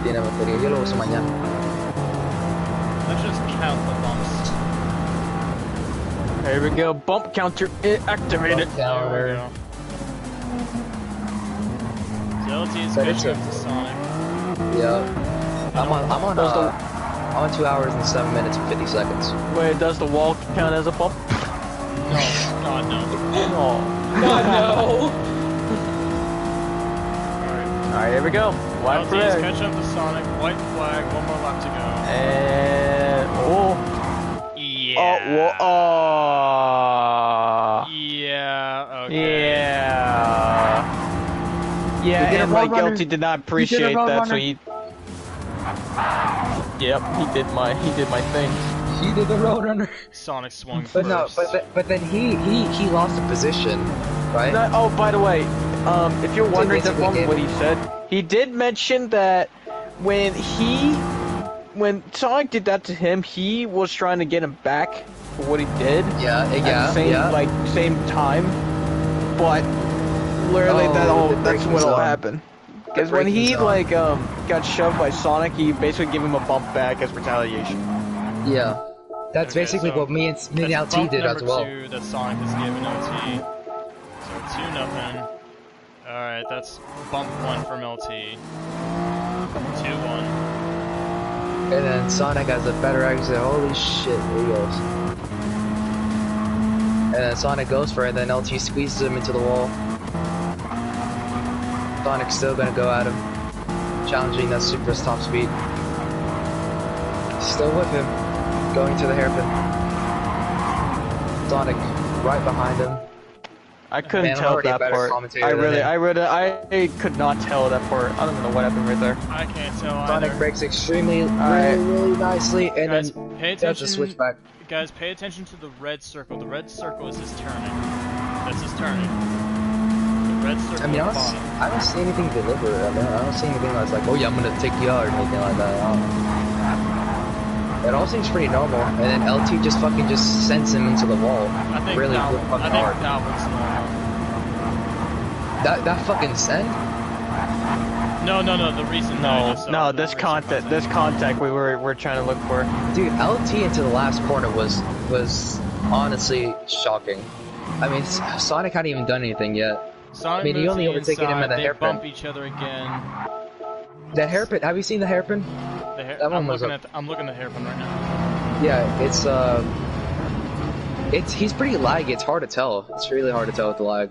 Tiene batería. Yo lo uso mañana. though. Let's just count the bumps. There we go. Bump counter activated. Bump counter. There we go. So LT is But good it's up to Sonic. Yeah. I'm on 2 hours and 7 minutes and 50 seconds. Wait, does the wall count as a bump? No, God no. Oh. God, no. Alright, here we go. White LT is flag. catch up to Sonic. White flag. One more lap to go. And Yeah. Yeah. Okay. Yeah, and my Roadrunner. guilty did not appreciate that, so Roadrunner. he. Yep, he did my thing. He did the Roadrunner. Sonic swung But first. no, but then he lost the position, right? No, oh, by the way, if you're wondering basically from gave- what he said, he did mention that when Sonic did that to him, he was trying to get him back for what he did. Yeah, At the same time, but literally that's what all happened. Because when he got shoved by Sonic, he basically gave him a bump back as retaliation. Yeah, that's Okay, basically so what me and that's LT bump did as number well. 2 that Sonic has given LT. So 2-0. Alright, that's bump 1 from LT. 2-1. And then Sonic has a better exit. Holy shit, there he goes. And then Sonic goes for it, and then LT squeezes him into the wall. Sonic's still gonna go at him, challenging that Supra's top speed. Still with him, going to the hairpin. Sonic right behind him. I couldn't Man, I'm tell already a that better part. commentator I than him. could not tell that part. I don't even know what happened right there. I can't tell Sonic either. breaks extremely, Alright. really nicely, and Guys, then pay does a attention. switchback. Guys, pay attention to the red circle. The red circle is his turning. That's his turning. The red circle I mean, at the bottom. I don't see anything deliberate. I don't see anything that's like, oh yeah, I'm gonna take you out or anything like that. It all seems pretty normal, and then LT just sends him into the wall. I think really that, fucking I think hard. that was normal. That fucking send? No, the reason that I just saw No, the this reason contact, for this contact we're trying to look for. Dude, LT into the last corner was honestly shocking. I mean, Sonic hadn't even done anything yet. Sonic I mean, he moves only to the overtaken him inside, at the they hairpin. bump each other again. The hairpin, have you seen the hairpin? That one I'm was looking at the hairpin right now. Yeah, he's pretty laggy. It's hard to tell. It's really hard to tell with the lag.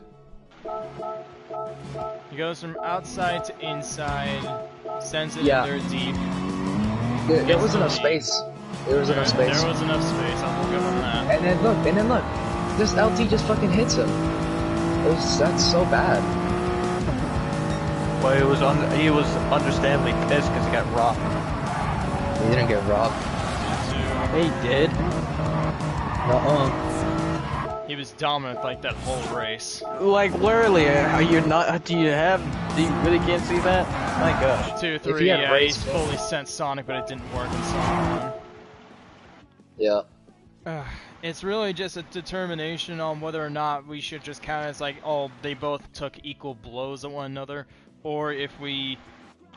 He goes from outside to inside, sends it Yeah. in there deep. There was enough space. There was enough space. There was enough space. I'll give him that. And then look, this LT just fucking hits him. That's so bad. Well, he was understandably pissed because he got robbed. He didn't get robbed. He did. He was dominant like that whole race. Like literally, are you not? Do you really can't see that? My gosh. 2, 3, yeah, he fully sent Sonic, but it didn't work in Sonic 1. Yeah. It's really just a determination on whether or not we should just count as like, oh, they both took equal blows at one another, or if we...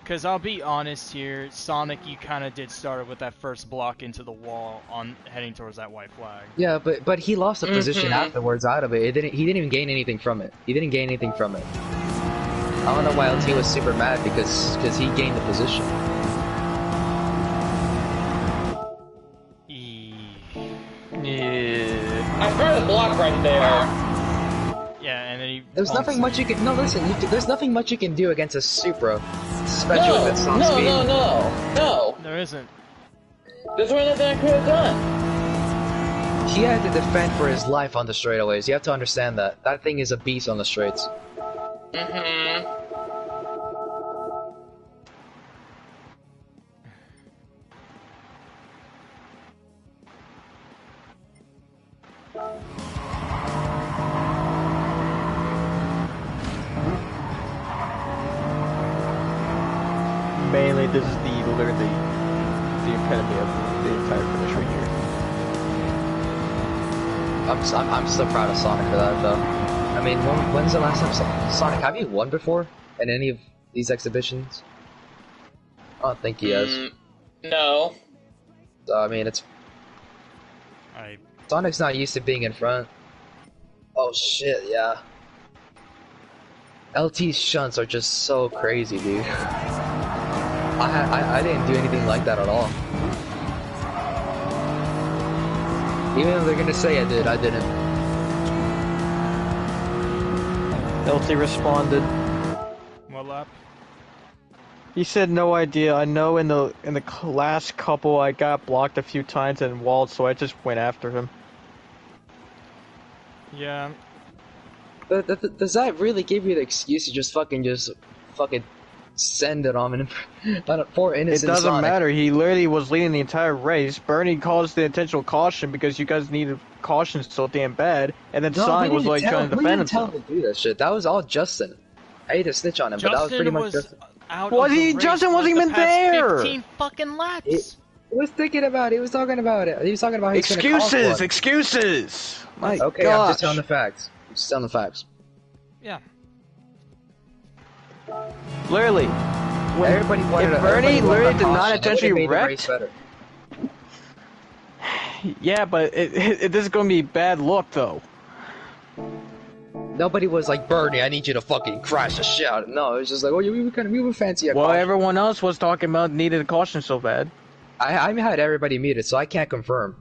Because I'll be honest here, Sonic, you kind of did start with that first block into the wall on heading towards that white flag. Yeah, but he lost the position afterwards out of it. He didn't even gain anything from it. I don't know why LT was super mad because he gained the position. Yeah. I started the block right there. Yeah, and then he... There's nothing much you can... No, listen, there's nothing much you can do against a Supra, especially with its top speed. No. There isn't. There's nothing I could have done. He had to defend for his life on the straightaways. You have to understand that. That thing is a beast on the straights. Mainly, this is literally the epitome of the entire finish right here. I'm still proud of Sonic for that, though. I mean, when's the last time Sonic, have you won before in any of these exhibitions? I don't think he has. No. So, I mean, Sonic's not used to being in front. Oh shit, yeah. LT's shunts are just so crazy, dude. I didn't do anything like that at all. Even if they're gonna say I did, I didn't. LT responded. What lap? He said no idea. I know in the last couple I got blocked a few times and walled, so I just went after him. Yeah. But does that really give you the excuse to just fucking send it on a poor innocent It doesn't Sonic? matter. He literally was leading the entire race. Bernie caused the intentional caution because you guys needed caution so damn bad, and then No, Sonic we was didn't like tell- trying to we defend didn't tell himself. him to do that shit. That was all Justin. I hate to snitch on him, but that was pretty much Justin. Was he? Justin wasn't even there. 15 fucking laps. He was thinking about it. He was talking about it. He was talking about how he's gonna cost Excuses, one. excuses. My Okay, gosh. I'm just telling the facts. I'm just telling the facts. Yeah. Literally. Everybody wanted if to- Bernie everybody wanted literally to did not caution. It intentionally would've made the race wreck. better. Yeah, but this is gonna be bad luck though. Nobody was like, Bernie, I need you to fucking crash the shit out. No, it was just like, oh, we were fancy at Well, caution. everyone else was talking about needed a caution so bad. I had everybody muted, so I can't confirm.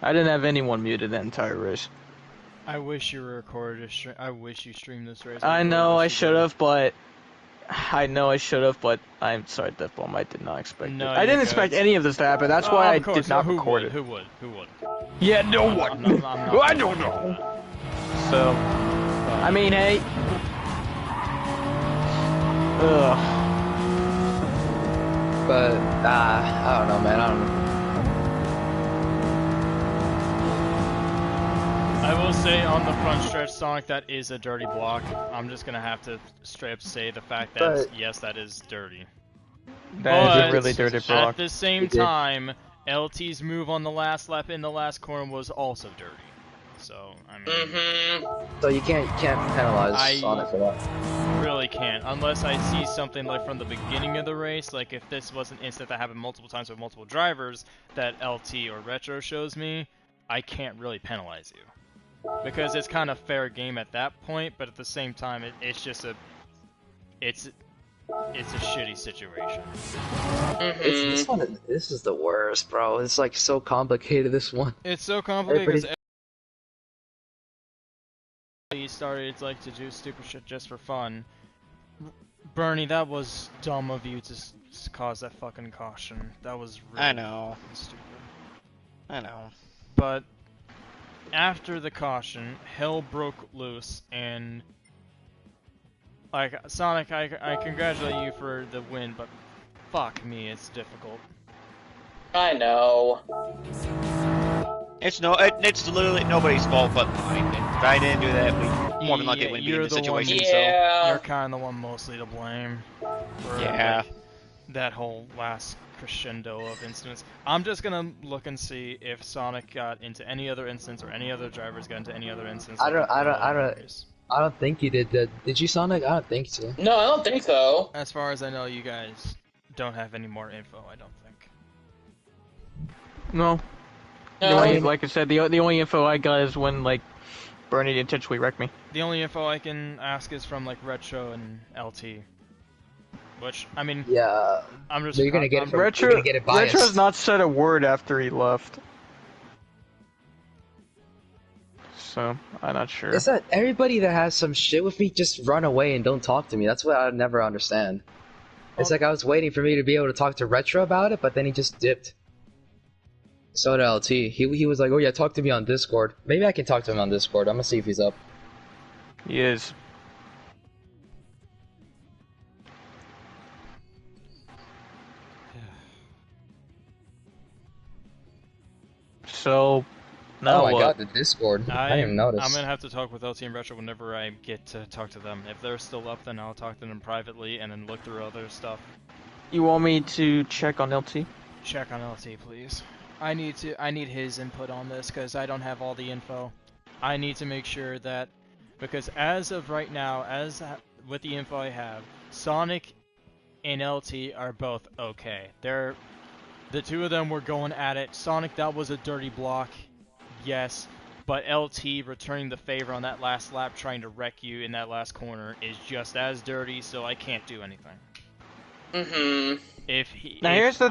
I didn't have anyone muted that entire race. I wish you recorded a stream. I wish you streamed this race. I know I should have, but I'm sorry, Deathbomb. I did not expect No, it. I didn't expect any of this to happen. That's why I did not record it. Who would? Yeah, no one. I'm not I don't know. So, I mean, hey. Ugh. But, I don't know, man. I don't know. I will say on the front stretch, Sonic, that is a dirty block. I'm just gonna have to straight up say the fact that yes, that is dirty. That is a really dirty block. At the same time, LT's move on the last lap in the last corner was also dirty. So I mean, So you can't penalize Sonic for that. really can't, unless I see something like from the beginning of the race, like if this was an incident that happened multiple times with multiple drivers that LT or Retro shows me, I can't really penalize you. Because it's kind of fair game at that point, but at the same time, it's just a shitty situation. This is the worst, bro. It's like so complicated. This one. It's so complicated because he started to do stupid shit just for fun. Bernie, that was dumb of you to cause that fucking caution. That was really I know. stupid. I know. But after the caution, hell broke loose, and like Sonic, I congratulate you for the win, but fuck me, it's difficult. I know. It's literally nobody's fault but mine. If I didn't do that, we more than likely wouldn't be in this situation. Yeah. You're kind of the one mostly to blame. For, Yeah. like, that whole last crescendo of incidents. I'm just gonna look and see if Sonic got into any other instance or any other drivers got into any other instance. I don't think you did that. Did you, Sonic? I don't think so. No, I don't think so. As far as I know, you guys don't have any more info, I don't think. No. Like I said, the only info I got is when like Bernie intentionally wrecked me. The only info I can ask is from like Retro and LT. Which, I mean, yeah, I'm just. You're gonna get it from, Retro. you're gonna get it biased. Retro's not said a word after he left. So, I'm not sure. It's that everybody that has some shit with me just run away and don't talk to me. That's what I never understand. It's like I was waiting for me to be able to talk to Retro about it, but then he just dipped. So did LT. He was like, oh yeah, talk to me on Discord. Maybe I can talk to him on Discord. I'm gonna see if he's up. He is. So, now oh my what? god, the Discord. I didn't even notice. I'm gonna have to talk with LT and Retro whenever I get to talk to them. If they're still up, then I'll talk to them privately and then look through other stuff. You want me to check on LT? Check on LT, please. I need his input on this because I don't have all the info. I need to make sure that, because as of right now, with the info I have, Sonic and LT are both okay. The two of them were going at it. Sonic, that was a dirty block, yes, but LT returning the favor on that last lap, trying to wreck you in that last corner, is just as dirty. So I can't do anything. Here's the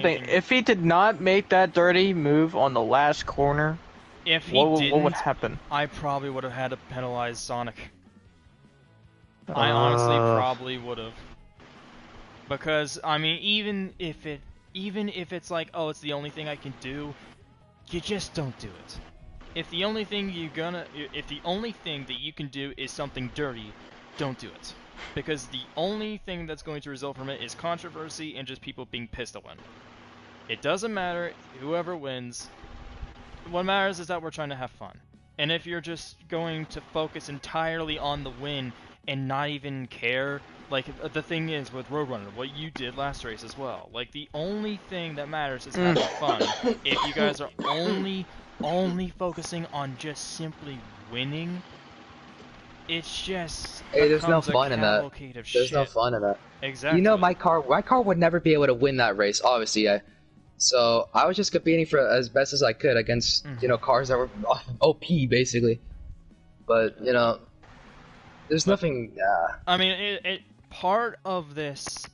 thing. If he did not make that dirty move on the last corner, what would happen? I probably would have had to penalize Sonic. I honestly probably would have. Because, I mean, even if it's like, oh, it's the only thing I can do, you just don't do it. If the only thing that you can do is something dirty, don't do it. Because the only thing that's going to result from it is controversy and just people being pissed to win. It doesn't matter whoever wins. What matters is that we're trying to have fun. And if you're just going to focus entirely on the win and not even care, like, the thing is with Roadrunner, what you did last race as well, like, the only thing that matters is having fun. If you guys are only focusing on just simply winning, it's just Hey, there's no fun in that. There's no fun in that. Exactly. You know, my car would never be able to win that race, obviously. So I was just competing for as best as I could against, you know, cars that were OP, basically. But, you know, there's nothing... I mean, part of this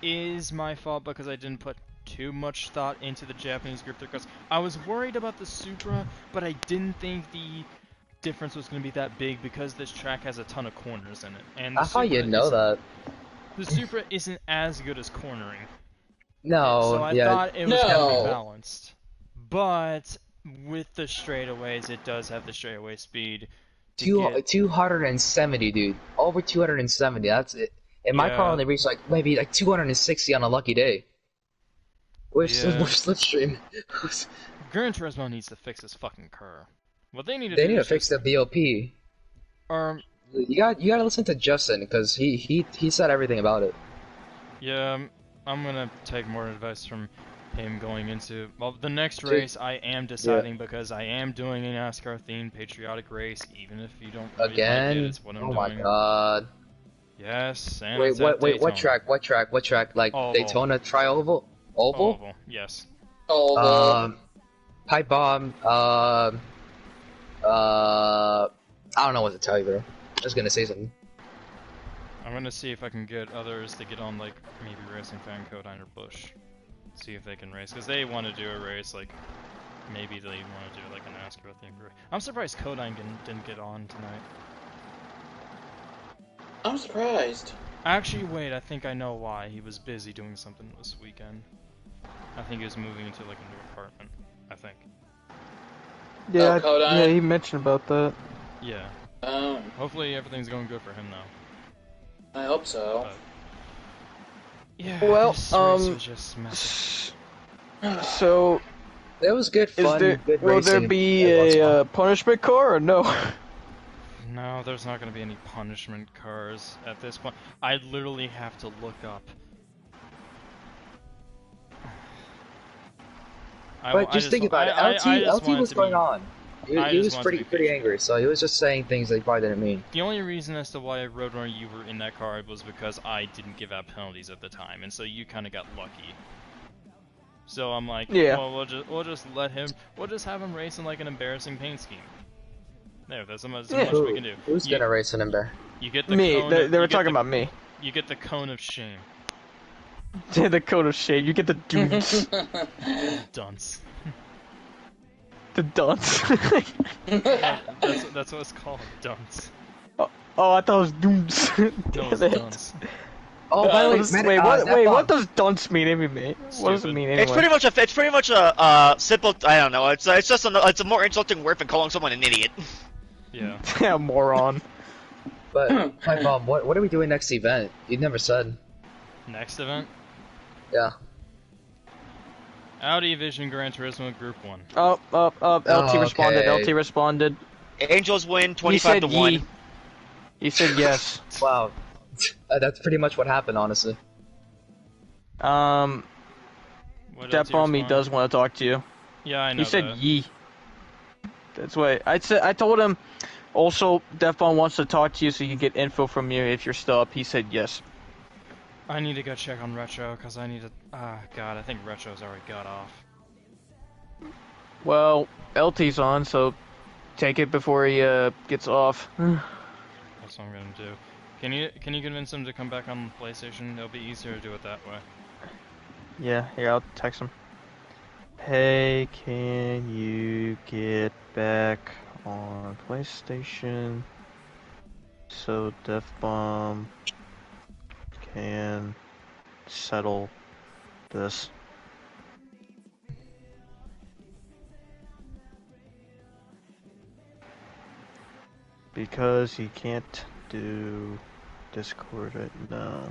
is my fault because I didn't put too much thought into the Japanese group because I was worried about the Supra, but I didn't think the difference was going to be that big because this track has a ton of corners in it. And I thought you'd know that. The Supra isn't as good as cornering. No, so I thought it was going to be balanced. But with the straightaways, it does have the straightaway speed. 270, dude. Over 270, that's it. And my car only reached like maybe like 260 on a lucky day. Where's Slipstream? Gran Turismo needs to fix this fucking car. What they need to do is fix the BOP. You gotta listen to Justin because he said everything about it. Yeah, I'm gonna take more advice from him going into the next race. I am deciding because I am doing a NASCAR themed patriotic race, even if you don't really like it. It's what I'm doing. My god. Yes. And wait, what track? What track? Like Oval. Daytona Tri-Oval? Oval? Oval. Yes. Oval. Pipe bomb. I don't know what to tell you, bro. I was gonna say something. I'm gonna see if I can get others to get on, like, maybe Racing Fan, Codine, or Bush. See if they can race, because they want to do a race, like, maybe they want to do, like, a NASCAR thing. I'm surprised Codine didn't get on tonight. I'm surprised. Actually, wait, I think I know why. He was busy doing something this weekend. I think he was moving into, like, a new apartment. I think. Yeah, yeah, he mentioned about that. Yeah. Hopefully everything's going good for him, though. I hope so. Yeah, well, this race was just messy. So... It was good fun, good will racing. there be a punishment car or no? No, there's not going to be any punishment cars at this point. I'd literally have to look up. But just think about it. LT was going on. He was pretty angry, so he was just saying things that he probably didn't mean. The only reason as to why Roadrunner you were in that car was because I didn't give out penalties at the time, and so you kind of got lucky. So I'm like, well, we'll just have him race in like an embarrassing paint scheme. There, that's as much we can do. Who's gonna race in embarrass? You get the me. Cone they were talking about me. You get the cone of shame. The cone of shame. You get the dudes. Dunce. The dunce. That's what it's called, dunce. Oh, I thought it was dudes. No, it's dunce. Oh, by the way, what does dunce mean anyway? What does it mean anyway? It's pretty much a simple. I don't know. It's a more insulting word than calling someone an idiot. Yeah. Yeah, moron. But hi, Mom. What are we doing next event? You never said. Next event? Yeah. Audi Vision Gran Turismo Group 1. LT responded. Okay. LT responded. Angels win 25-1. He said yes. Wow. That's pretty much what happened, honestly. Step on me does want to talk to you. Yeah, I know. He said ye. That's why I told him. Also, Defon wants to talk to you so you can get info from you if you're still up. He said yes. I need to go check on Retro because I need to. God, I think Retro's already got off. Well, LT's on, so take it before he gets off. That's what I'm gonna do. Can you convince him to come back on PlayStation? It'll be easier to do it that way. Yeah, here, I'll text him. Hey, can you get back on PlayStation? So Death Bomb can settle this. Because he can't do Discord right now.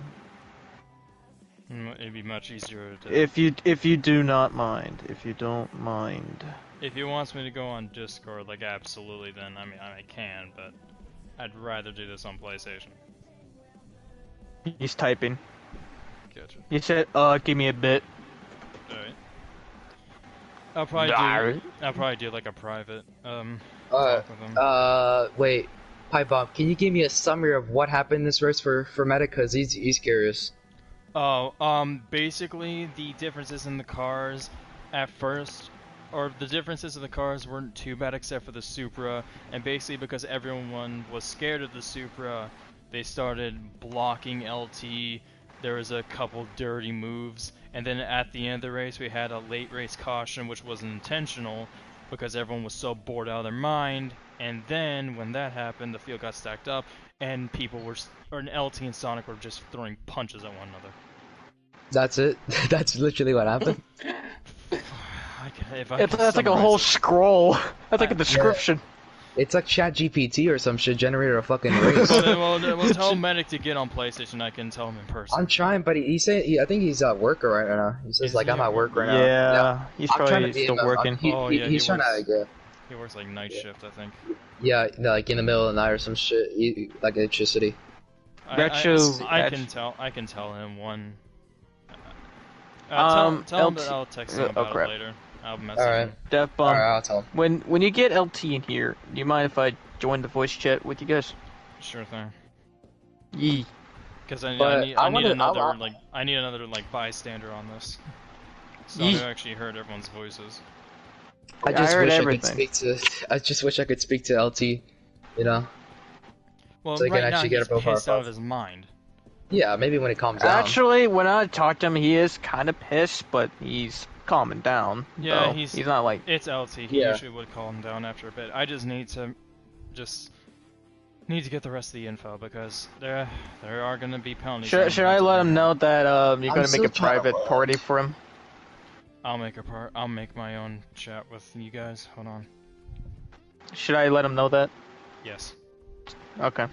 It'd be much easier to... If you do not mind, if you don't mind. If he wants me to go on Discord, like, absolutely, then, I mean, I can, but I'd rather do this on PlayStation. He's typing. Gotcha. He said, give me a bit. Alright. I'll probably do like a private, talk with him. Wait. Pipe Bomb, can you give me a summary of what happened in this race for Medic? Cause he's curious. Oh, basically, the differences in the cars at first, or the differences in the cars weren't too bad except for the Supra, and basically because everyone was scared of the Supra, they started blocking LT, there was a couple dirty moves, and then at the end of the race we had a late race caution which wasn't intentional, because everyone was so bored out of their mind, and then when that happened, the field got stacked up, and people were, or LT and Sonic were just throwing punches at one another. That's it? That's literally what happened? That's like a whole scroll. That's like a description. Yeah. It's like ChatGPT or some shit generated a fucking race. well, tell Medic to get on PlayStation, I can tell him in person. I'm trying, but he said, I think he's at work right now. He says, like, I'm at work right now. Yeah, he's probably still working. He's trying to, he works like night shift, I think. Yeah, like in the middle of the night or some shit, like electricity. I can tell him one. Tell him that I'll text him about it later. I'll message him. Death Bomb. Alright, I'll tell him. When you get LT in here, do you mind if I join the voice chat with you guys? Sure thing. Yee. Because I need another bystander on this. So I actually heard everyone's voices. I just wish I could speak to LT, you know. Well, so right now he's pissed out of his mind. Yeah, maybe when it calms down. Actually, when I talk to him, he is kind of pissed, but he's calming down. Yeah, so he's not like... It's LT. He usually would calm down after a bit. I just need to get the rest of the info because there are going to be penalties. Should I let him know that you're going to make a private party for him? I'll make my own chat with you guys. Hold on. Should I let him know that? Yes. Okay.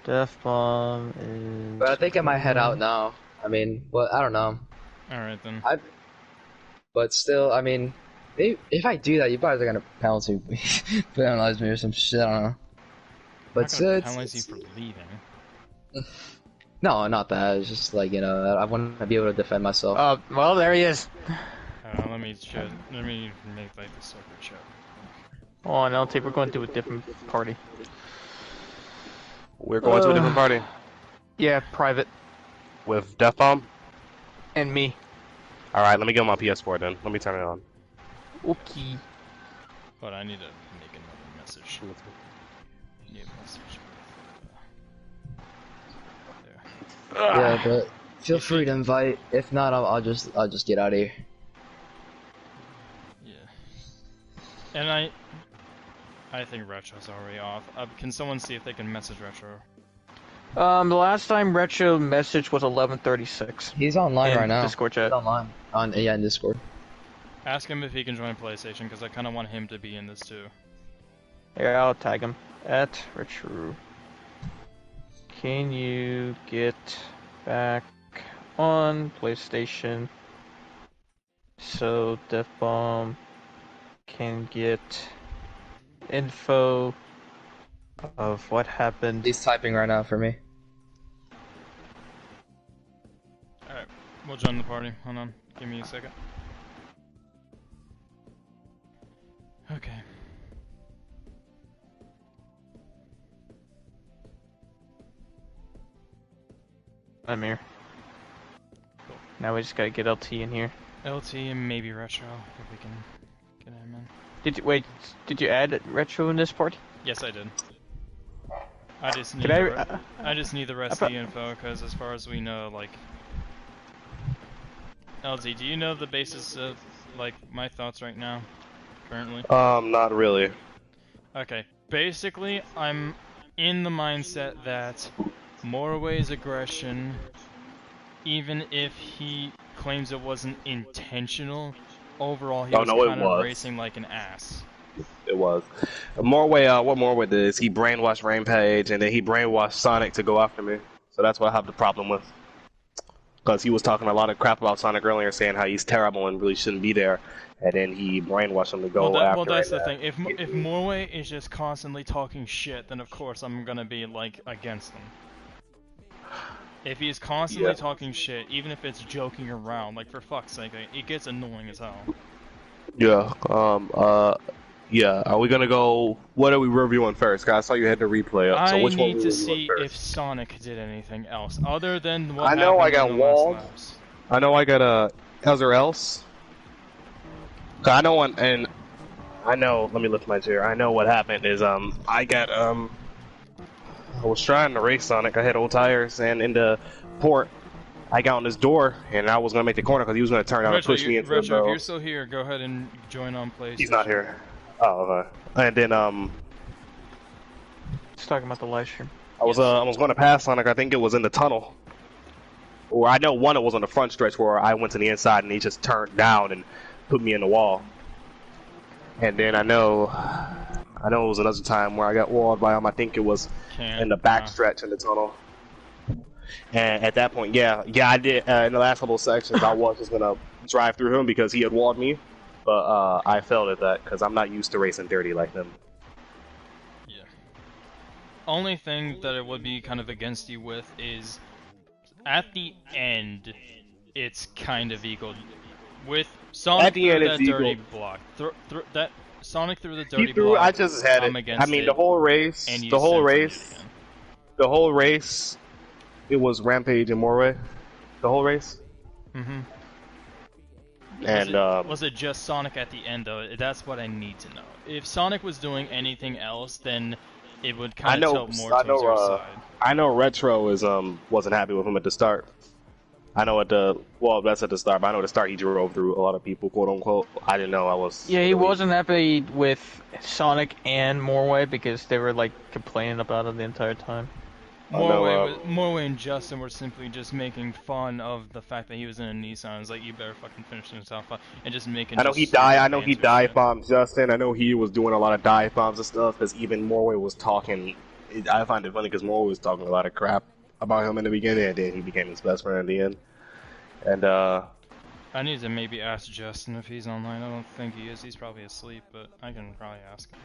Death Bomb is... But I think I might head out now. I mean, well, I don't know. Alright then. But still, I mean, if I do that, you guys are gonna penalize me or some shit, I don't know. But still, penalize you for leaving. No, not that. It's just like, you know, I want to be able to defend myself. Oh, well, there he is. Let me make like the separate chat. Oh, no, we're going to a different party. We're going to a different party? Yeah, private. With Death Bomb? And me. Alright, let me get on my PS4 then. Let me turn it on. Okay. But I need to make another message. New message. There. Yeah, but feel free to invite. If not, I'll just get out of here. Yeah. And I think Retro's already off. Can someone see if they can message Retro? The last time Retro message was 11:36. He's online right now. Discord chat. He's online. In Discord. Ask him if he can join PlayStation, because I kind of want him to be in this too. Yeah, I'll tag him. At Retro. Can you get back on PlayStation so Death Bomb can get info of what happened? He's typing right now for me. Alright, we'll join the party. Hold on, give me a second. Okay. I'm here. Cool. Now we just gotta get LT in here. LT and maybe Retro, if we can get him in. Did you add Retro in this party? Yes, I did. I just need the rest of the info, because as far as we know, like... LT, do you know the basis of, like, my thoughts right now? Currently? Not really. Okay. Basically, I'm in the mindset that Morway's aggression, even if he claims it wasn't intentional, overall he was kind of racing like an ass. It was. Morway, what Morway did is he brainwashed Rampage, and then he brainwashed Sonic to go after me. So that's what I have the problem with. Because he was talking a lot of crap about Sonic earlier, saying how he's terrible and really shouldn't be there, and then he brainwashed him to go after. Well, that's the thing. If Morway is just constantly talking shit, then of course I'm gonna be like against him. If he's constantly talking shit, even if it's joking around, like for fuck's sake, it gets annoying as hell. Yeah. Yeah. Are we gonna go? What are we reviewing first? Guys, I saw you had the replay up. So which one I need to see if Sonic did anything else other than what happened. I know I got walled. I know I got a. How's there else? I know one, and I know. Let me lift my chair. I know what happened is I got I was trying to race Sonic. I had old tires, and in the port, I got on this door, and I was gonna make the corner because he was gonna turn out and push me into the Retro, if you're still here, go ahead and join on PlayStation. He's not here. Oh, okay. And then He's talking about the live stream. I was going to pass Sonic. I think it was in the tunnel. Or I know one it was on the front stretch where I went to the inside and he just turned down and put me in the wall. And then I know it was another time where I got walled by him. I think it was in the back stretch in the tunnel. And at that point, yeah, I did. In the last couple of sections, I was just gonna drive through him because he had walled me, but I failed at that because I'm not used to racing dirty like them. Yeah. Only thing that it would be kind of against you with is at the end, it's kind of equal. With Sonic at the end, through that dirty block, that Sonic through the dirty block. I just had it. I mean, the whole race, it was Rampage and Morway. The whole race. Mm-hmm. And was it just Sonic at the end though? That's what I need to know. If Sonic was doing anything else, then it would kind of tilt more towards your side. I know Retro is wasn't happy with him at the start. I know that's at the start, but I know at the start he drove through a lot of people, quote unquote. I didn't know I was. Yeah, he wasn't happy with Sonic and Morway because they were like complaining about it the entire time. Morway and Justin were simply just making fun of the fact that he was in a Nissan. It's like, you better fucking finish yourself up, and just making. I know he dive bombed Justin. I know he was doing a lot of dive bombs and stuff because even Morway was talking. I find it funny because Morway was talking a lot of crap about him in the beginning, and then he became his best friend at the end. And I need to maybe ask Justin if he's online. I don't think he is. He's probably asleep, but I can probably ask him.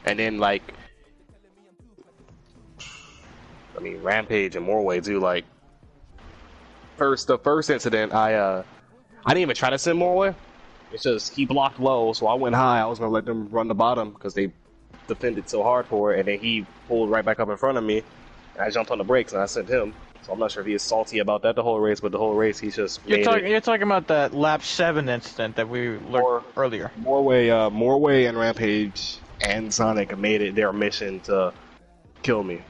And then like, I mean, Rampage and Morway too. Like, the first incident, I didn't even try to send Morway. It's just he blocked low, so I went high. I was gonna let them run the bottom because they defended so hard for it, and then he pulled right back up in front of me. And I jumped on the brakes and I sent him. So I'm not sure if he is salty about that the whole race, but the whole race he's just. You're talking about that lap 7 incident that we learned earlier. Morway and Rampage and Sonic made it their mission to kill me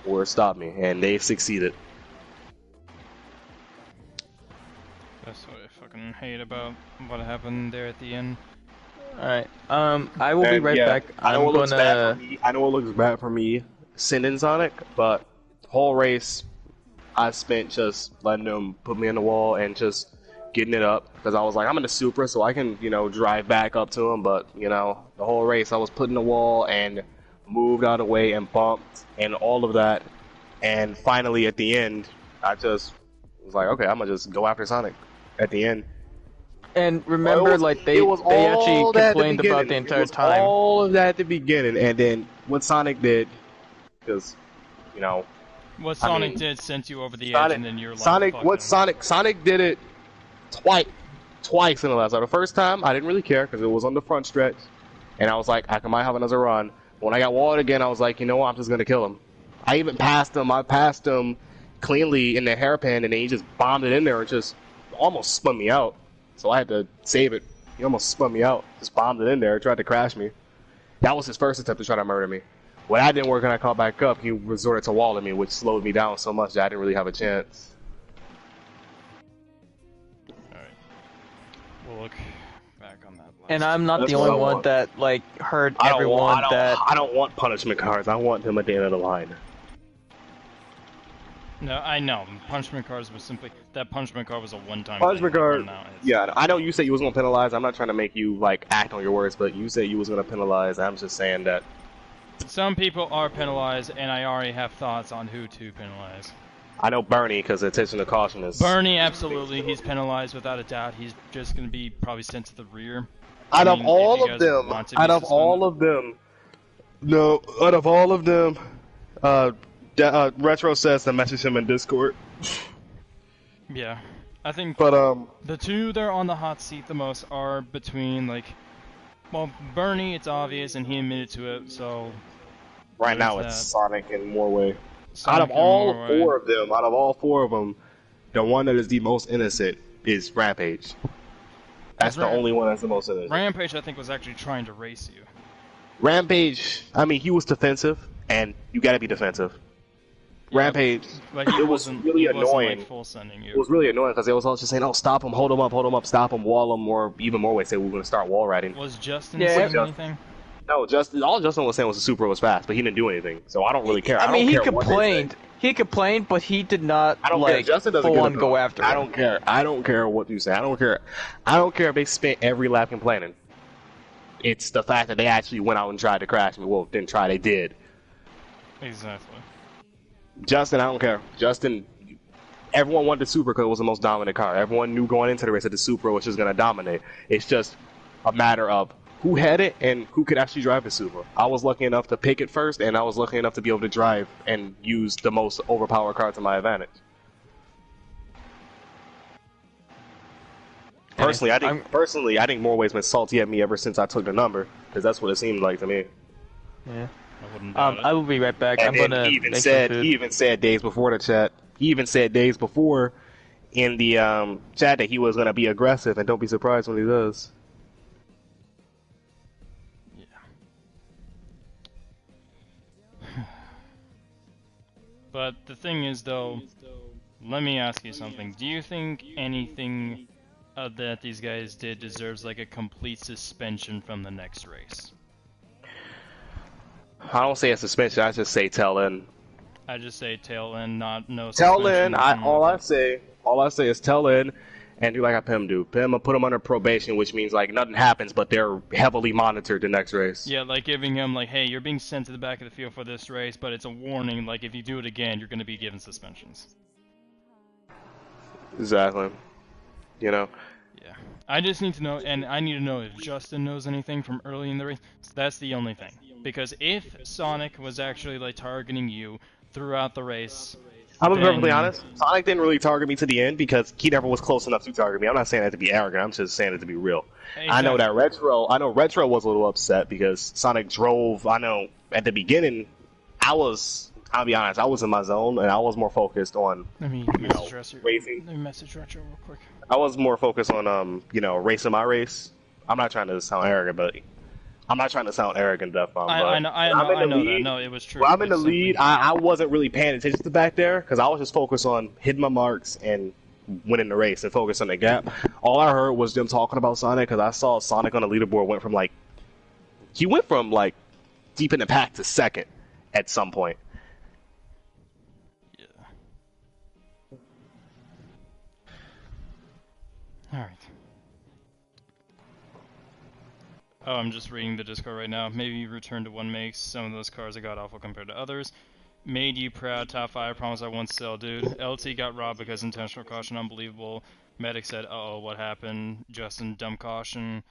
or stop me, and they succeeded. That's what I fucking hate about what happened there at the end. Alright, I will be right back. I know it looks bad for me sending Sonic, but whole race I spent just letting them put me in the wall and just getting it up because I was like, I'm in the Supra, so I can, drive back up to him. But the whole race I was putting the wall and moved out of the way and bumped and all of that, and finally at the end I just was like, okay, I'm gonna just go after Sonic at the end. And remember, they actually complained about the entire time. All of that at the beginning, and then what Sonic did, because what Sonic did sent you over the edge, and then you're like, Sonic did it twice in the last. The first time I didn't really care because it was on the front stretch, and I was like, I might have another run. When I got walled again, I was like, you know what, I'm just gonna kill him. I even passed him. I passed him cleanly in the hairpin, and then he just bombed it in there and just almost spun me out. So I had to save it. He almost spun me out. Just bombed it in there, tried to crash me. That was his first attempt to try to murder me. When that didn't work and I caught back up, he resorted to walling me, which slowed me down so much that I didn't really have a chance. Alright. We'll look back on that lap. And I'm not That's the what only I one want. that like heard I everyone that. I don't want punishment cards. I want them at the end of the line. No, I know. Punishment cards was simply that punishment card was a one-time Punishment thing. card. Now it's... Yeah, I know you said you was gonna penalize. I'm not trying to make you like act on your words, but you said you was gonna penalize. I'm just saying that Some people are penalized, and I already have thoughts on who to penalize. I know Bernie because attention to caution is. Bernie, absolutely, he's penalized without a doubt. He's just going to be probably sent to the rear. Out I of mean, all if you of guys them, want to be out of suspended. all of them, no, out of all of them, Retro says to message him in Discord. Yeah, I think. But the two that are on the hot seat the most are between like, well, Bernie, it's obvious, and he admitted to it. So right now there's it's that. Sonic and Morway. Sonic Out of and all Morway. four of them, the one that is the most innocent is Rampage. That's the only one that's the most innocent. Rampage, I think, was actually trying to race you. Rampage, I mean, he was defensive, and you gotta be defensive. Rampage, Like he it was wasn't, really he wasn't, annoying. like, full sending you. It was really annoying because they was all just saying, "Oh, stop him, hold him up, stop him, wall him," or even more way say we're gonna start wall riding. Was Justin Yeah. saying anything? No, all Justin was saying was the Supra was fast, but he didn't do anything, so I don't really care. I mean, he don't care what they say. complained. He complained, but he did not I don't care. like Justin doesn't full get on a go bill. after I him. don't care. I don't care what you say. I don't care. I don't care if they spent every lap complaining. It's the fact that they actually went out and tried to crash me. Well, didn't try. They did. Exactly. Justin, I don't care. Justin, everyone wanted the Supra because it was the most dominant car. Everyone knew going into the race that the Supra was just going to dominate. It's just a matter of who had it and who could actually drive the Supra. I was lucky enough to pick it first, and I was lucky enough to be able to drive and use the most overpowered car to my advantage. Personally, I think Morway's been salty at me ever since I took the number, because that's what it seemed like to me. Yeah. I wouldn't doubt it. I will be right back. And I'm then gonna he even make said some food. he even said days before the chat. He even said days before in the chat that he was gonna be aggressive, and don't be surprised when he does. But the thing is, though, let me ask you something. Do you think anything that these guys did deserves like a complete suspension from the next race? I don't say a suspension. I just say tail end. I just say tail end, no Tail suspension. end. All I say is tail end, and do like I Pim do. Pim will put him under probation, which means like nothing happens, but they're heavily monitored the next race. Yeah, like giving him like, hey, you're being sent to the back of the field for this race, but it's a warning. Like if you do it again, you're going to be given suspensions. Exactly. You know. Yeah. I just need to know, and I need to know if Justin knows anything from early in the race. So that's the only thing. Because if Sonic was actually like targeting you throughout the race, I'm gonna be then- perfectly honest. Sonic didn't really target me to the end because he never was close enough to target me. I'm not saying that to be arrogant. I'm just saying it to be real. I know that Retro was a little upset because Sonic drove. I know at the beginning, I'll be honest, I was in my zone and I was more focused on Let me racing. Let me message Retro real quick. I was more focused on racing my race. I'm not trying to sound arrogant, but I'm not trying to sound arrogant, Death Bomb. I know that. No, it was true. When I'm in the It's simply- lead, I wasn't really paying attention to back there because I was just focused on hitting my marks and winning the race and focused on the gap. All I heard was them talking about Sonic because I saw Sonic on the leaderboard went from deep in the pack to second at some point. Alright. Oh, I'm just reading the Discord right now. Maybe return to one makes some of those cars that got awful compared to others. Made you proud, top 5, promise I won't sell, dude. LT got robbed because intentional caution, unbelievable. Medic said, uh-oh, what happened? Justin, dumb caution.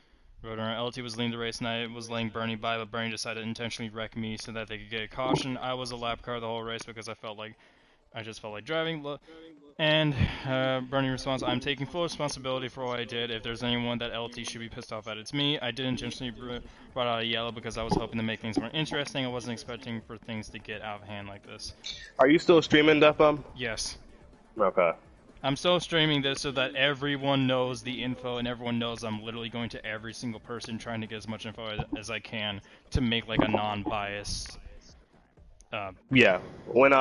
Roadrunner, LT was leading the race and I was letting Bernie by, but Bernie decided to intentionally wreck me so that they could get a caution. I was a lap car the whole race because I just felt like driving. And Bernie responds, I'm taking full responsibility for what I did. If there's anyone that LT should be pissed off at, it's me. I did intentionally brought out a yellow because I was hoping to make things more interesting. I wasn't expecting for things to get out of hand like this. Are you still streaming, Death Bomb? Yes. Okay. I'm still streaming this so that everyone knows the info and everyone knows I'm literally going to every single person trying to get as much info as I can to make like a non-biased Yeah. When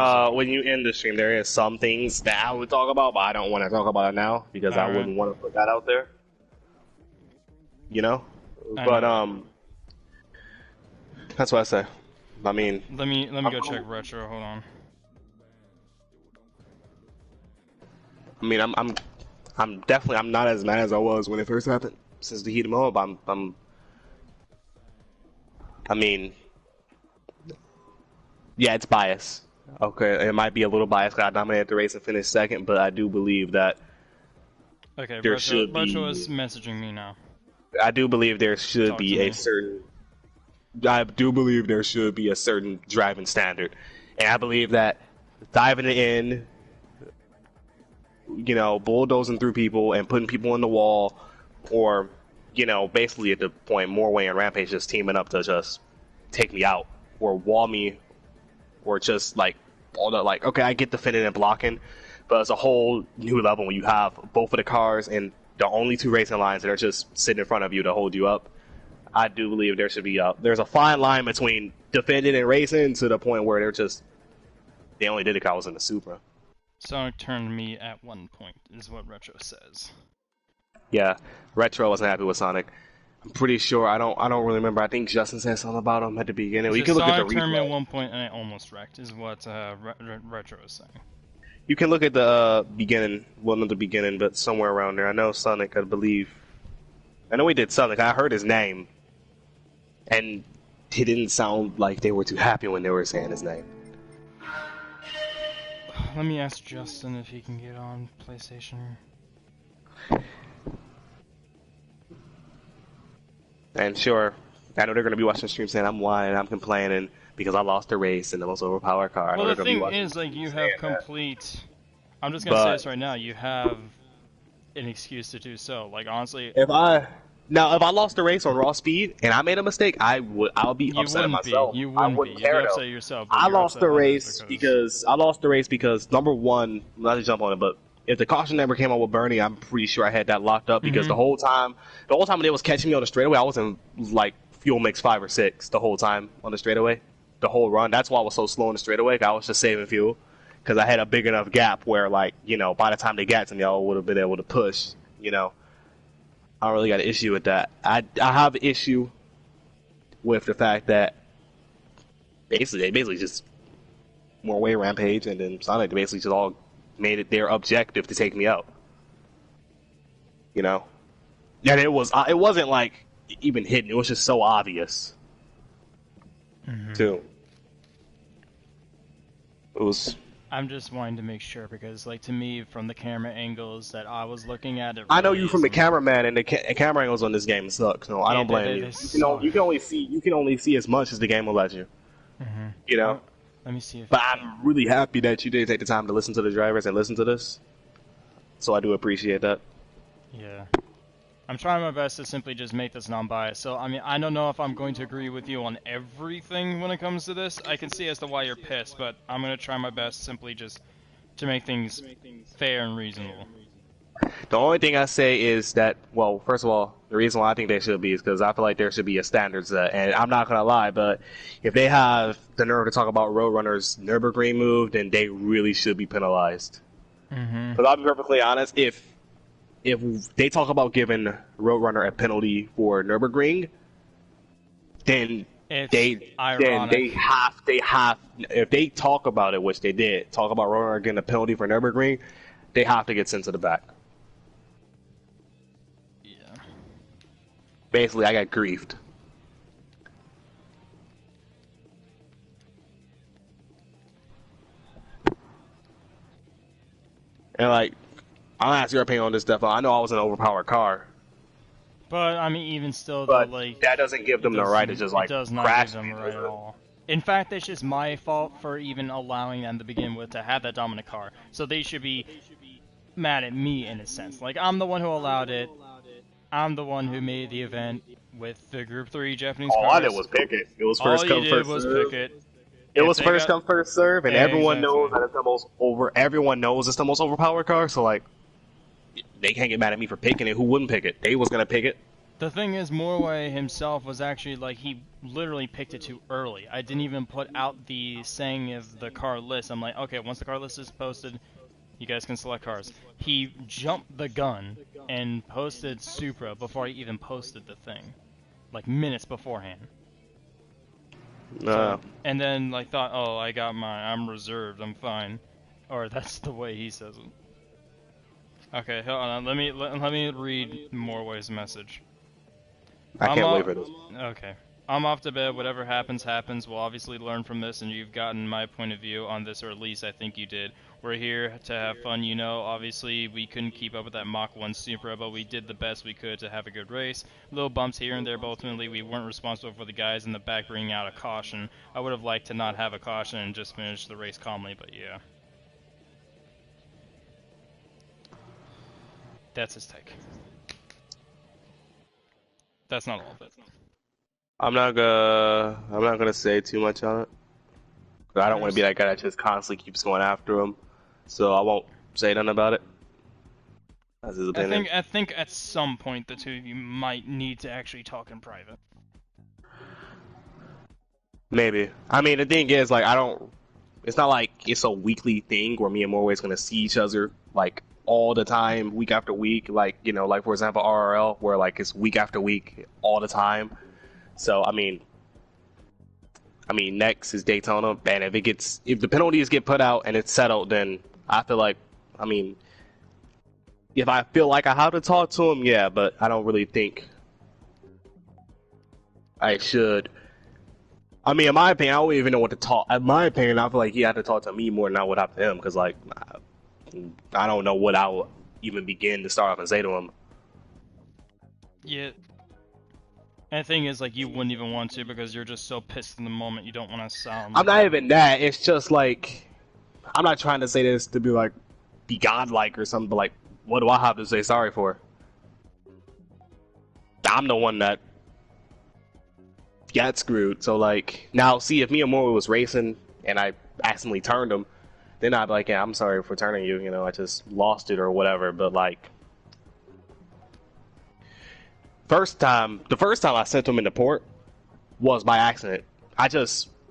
you end the stream, there is some things that I would talk about, but I don't want to talk about it now because I wouldn't want to put that out there. You know, But that's what I say. I mean, let me go check retro. Hold on. I mean, I'm definitely not as mad as I was when it first happened. Since the heat of the moment, I mean, yeah, it's bias. Okay, it might be a little biased because I dominated the race and finished second, but I do believe that Okay, there retro should is messaging me now. I do believe there should Talk be to a me. certain. I do believe there should be a certain driving standard, and I believe that diving in, you know, bulldozing through people and putting people in the wall, or, you know, basically at the point Morway and Rampage just teaming up to just take me out or wall me, or just like all the like, okay, I get defending and blocking, but it's a whole new level when you have both of the cars and the only two racing lines that are just sitting in front of you to hold you up. I do believe there should be there's a fine line between defending and racing to the point where they only did it because I was in the Supra. Sonic turned me at one point, is what retro says. Yeah, retro wasn't happy with Sonic. I'm pretty sure I don't really remember. I think Justin said something about him at the beginning. You can look at the Sonic turned me at replay. one point and I almost wrecked, is what retro is saying. You can look at the beginning, well, not the beginning, but somewhere around there. I know Sonic, I believe. I know he did Sonic. I heard his name, and he didn't sound like they were too happy when they were saying his name. Let me ask Justin if he can get on PlayStation. And sure, I know they're going to be watching the stream saying I'm whining, I'm complaining because I lost the race in the most overpowered car. Well, the thing is, like, you have complete... I'm just gonna say this right now, you have an excuse to do so. Like, honestly... If I lost the race on raw speed and I made a mistake, I'll be upset at myself. You wouldn't I wouldn't be. care, You'd be though. upset yourself. I lost the race because number one, not to jump on it, but if the caution never came out with Bernie, I'm pretty sure I had that locked up because the whole time when they was catching me on the straightaway, I was in like fuel mix 5 or 6 the whole time on the straightaway, the whole run. That's why I was so slow on the straightaway. I was just saving fuel because I had a big enough gap where, like, you know, by the time they got to me, I would have been able to push. You know, I don't really got an issue with that. I have an issue with the fact that they basically just more way Rampage and then Sonic basically just all made it their objective to take me out. You know, and it wasn't like even hidden. It was just so obvious. Too. It was. I'm just wanting to make sure because, like, to me, from the camera angles that I was looking at, I know you from the cameraman, and the camera angles on this game suck. No, I don't blame you. You can only see as much as the game will let you. You know. Let me see if. But I'm really happy that you did take the time to listen to the drivers and listen to this. So I do appreciate that. Yeah. I'm trying my best to simply just make this non-biased. So, I mean, I don't know if I'm going to agree with you on everything when it comes to this. I can see as to why you're pissed, but I'm going to try my best simply just to make things fair and reasonable. The only thing I say is that, well, first of all, the reason why I think they should be is because I feel like there should be a standard set. And I'm not going to lie, but if they have the nerve to talk about Roadrunner's Nürburgring move, then they really should be penalized. But I'll be perfectly honest, if they talk about giving Roadrunner a penalty for Nürburgring, then they have if they talk about it, which they did, talk about Roadrunner getting a penalty for Nürburgring, they have to get sent to the back. Yeah. Basically, I got griefed. And like, I'll ask your opinion on this stuff. I know I was in an overpowered car. But, I mean, even still, but though, like... that doesn't give them the right to just, like, it does not crash give them the right at all. In fact, it's just my fault for even allowing them to begin with to have that dominant car. So they should be mad at me, in a sense. Like, I'm the one who allowed it. I'm the one who made the event with the Group 3 Japanese cars. All I did was pick it. It was first come, first serve. It was first come, first serve, and everyone knows that it's the most everyone knows it's the most overpowered car, so, like, they can't get mad at me for picking it. Who wouldn't pick it? They was gonna pick it. The thing is, Morway himself was actually, like, he literally picked it too early. I didn't even put out the saying of the car list. I'm like, okay, once the car list is posted, you guys can select cars. He jumped the gun and posted Supra before I even posted the thing. like minutes beforehand. No. And then like thought, oh, I'm reserved, I'm fine, or that's the way he says it. Okay, hold on. Let me read Morway's message. I can't wait for this. Okay. I'm off to bed. Whatever happens, happens. We'll obviously learn from this, and you've gotten my point of view on this, or at least I think you did. We're here to have fun, you know. Obviously, we couldn't keep up with that Mach 1 Supra, but we did the best we could to have a good race. Little bumps here and there, but ultimately we weren't responsible for the guys in the back bringing out a caution. I would have liked to not have a caution and just finish the race calmly, but yeah. That's his take. That's not all of it. I'm not gonna say too much on it. I don't want to be that guy that just constantly keeps going after him, so I won't say nothing about it. That's his opinion. I think at some point the two of you might need to actually talk in private. Maybe. I mean, the thing is, like, it's not like it's a weekly thing where me and Morway's gonna see each other like all the time, week after week. Like, you know, like for example RRL, where like it's week after week all the time. So I mean, next is Daytona, and if the penalties get put out and it's settled, then I feel like, I mean, if I feel like I have to talk to him, yeah, but I don't really think I should. I mean, in my opinion, I don't even know what to talk. In my opinion, I feel like he had to talk to me more than I would have to him, because like, I don't know what I would even begin to start off and say to him. Yeah. And the thing is, like, you wouldn't even want to because you're just so pissed in the moment you don't want to sound. I'm not even that. It's just like, I'm not trying to say this to be godlike or something, but like, what do I have to say sorry for? I'm the one that got screwed. So like, now see, if me and Mori was racing and I accidentally turned him, then I'd be like, yeah, I'm sorry for turning you, you know, I just lost it or whatever. But like, the first time I sent him into port was by accident.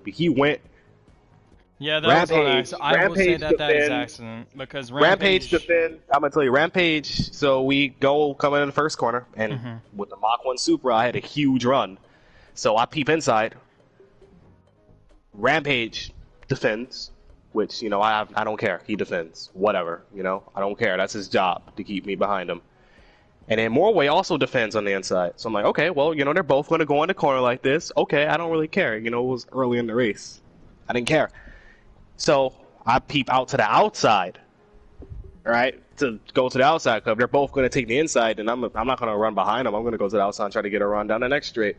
He went. Yeah, that was on accident. I will say that is accident because Rampage defend. I'm gonna tell you, Rampage. So we go coming in the first corner, and with the Mach 1 Supra, I had a huge run. So I peep inside. Rampage defends, which, you know, I don't care. He defends, whatever, you know, I don't care. That's his job to keep me behind him. And then Morway also defends on the inside. So I'm like, okay, well, you know, they're both going to go in the corner like this. Okay, I don't really care. You know, it was early in the race. I didn't care. So I peep out to the outside, right, to go to the outside club. They're both going to take the inside, and I'm not going to run behind them. I'm going to go to the outside and try to get a run down the next straight.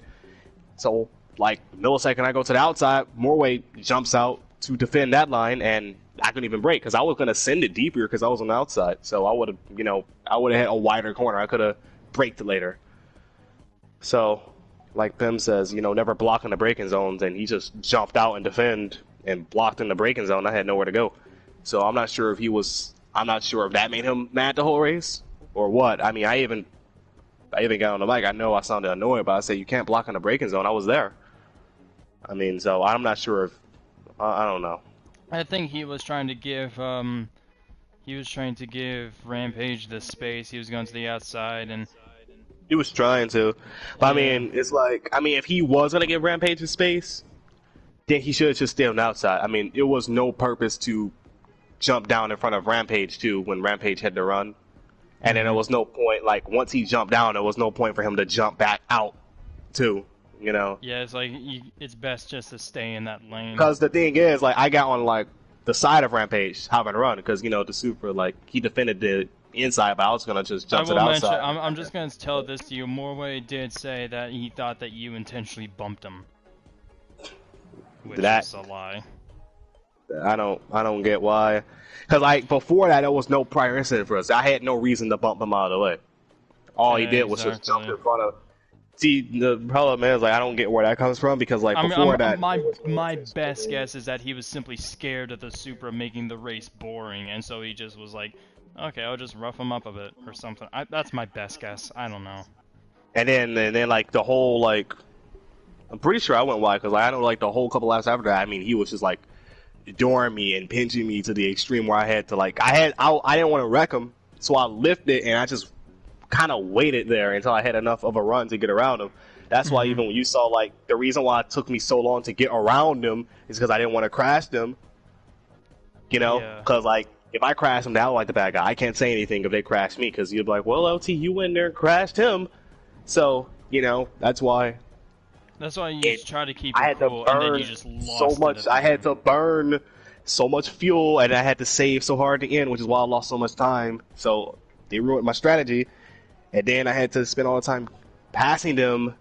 So, like, millisecond I go to the outside, Morway jumps out to defend that line, and I couldn't even brake because I was going to send it deeper because I was on the outside. So I would have, you know, had a wider corner. I could have braked later. So, like Pim says, you know, never blocking the braking zones, and he just jumped out and defend and blocked in the braking zone. I had nowhere to go. So I'm not sure if that made him mad the whole race or what. I mean, I even got on the mic. I know I sounded annoyed, but I said, you can't block in the braking zone. I was there. I mean, so I'm not sure if, I don't know. I think he was trying to give Rampage the space. He was going to the outside, and he was trying to. But I mean, it's like, I mean, if he was gonna give Rampage the space, then he should have just stayed on the outside. I mean, it was no purpose to jump down in front of Rampage too when Rampage had to run, and then there was no point. Like, once he jumped down, there was no point for him to jump back out too. You know? Yeah, it's like it's best just to stay in that lane. Because the thing is, like, I got on like the side of Rampage having to run because, you know, the Supra, like, he defended the inside, but I was gonna just jump to the outside. I'm just gonna tell this to you. Morway did say that he thought that you intentionally bumped him, which is a lie. I don't get why. Because like before that, there was no prior incident for us. I had no reason to bump him out of the way. All he did was just jump in front of. See, the problem is, like, I don't get where that comes from because, like, my best guess is that he was simply scared of the Supra making the race boring, and so he just was like, okay, I'll just rough him up a bit or something. That's my best guess. I don't know. And then like the whole, like, I'm pretty sure I went wide because, like, I know, like, the whole couple laps after that, I mean, he was just like adoring me and pinching me to the extreme where I had to, like, I didn't want to wreck him, so I lifted and I just kind of waited there until I had enough of a run to get around him. That's why even when you saw, like, the reason why it took me so long to get around them is because I didn't want to crash them. You know? Because, like, if I crash them, they're like the bad guy. I can't say anything if they crash me, because you'd be like, well, LT, you went there and crashed him. So, you know, that's why. That's why you just try to keep it I had cool, to and then burn you just lost so it much. at the I had end. to burn so much fuel, and I had to save so hard at the end, which is why I lost so much time. So they ruined my strategy, and then I had to spend all the time passing them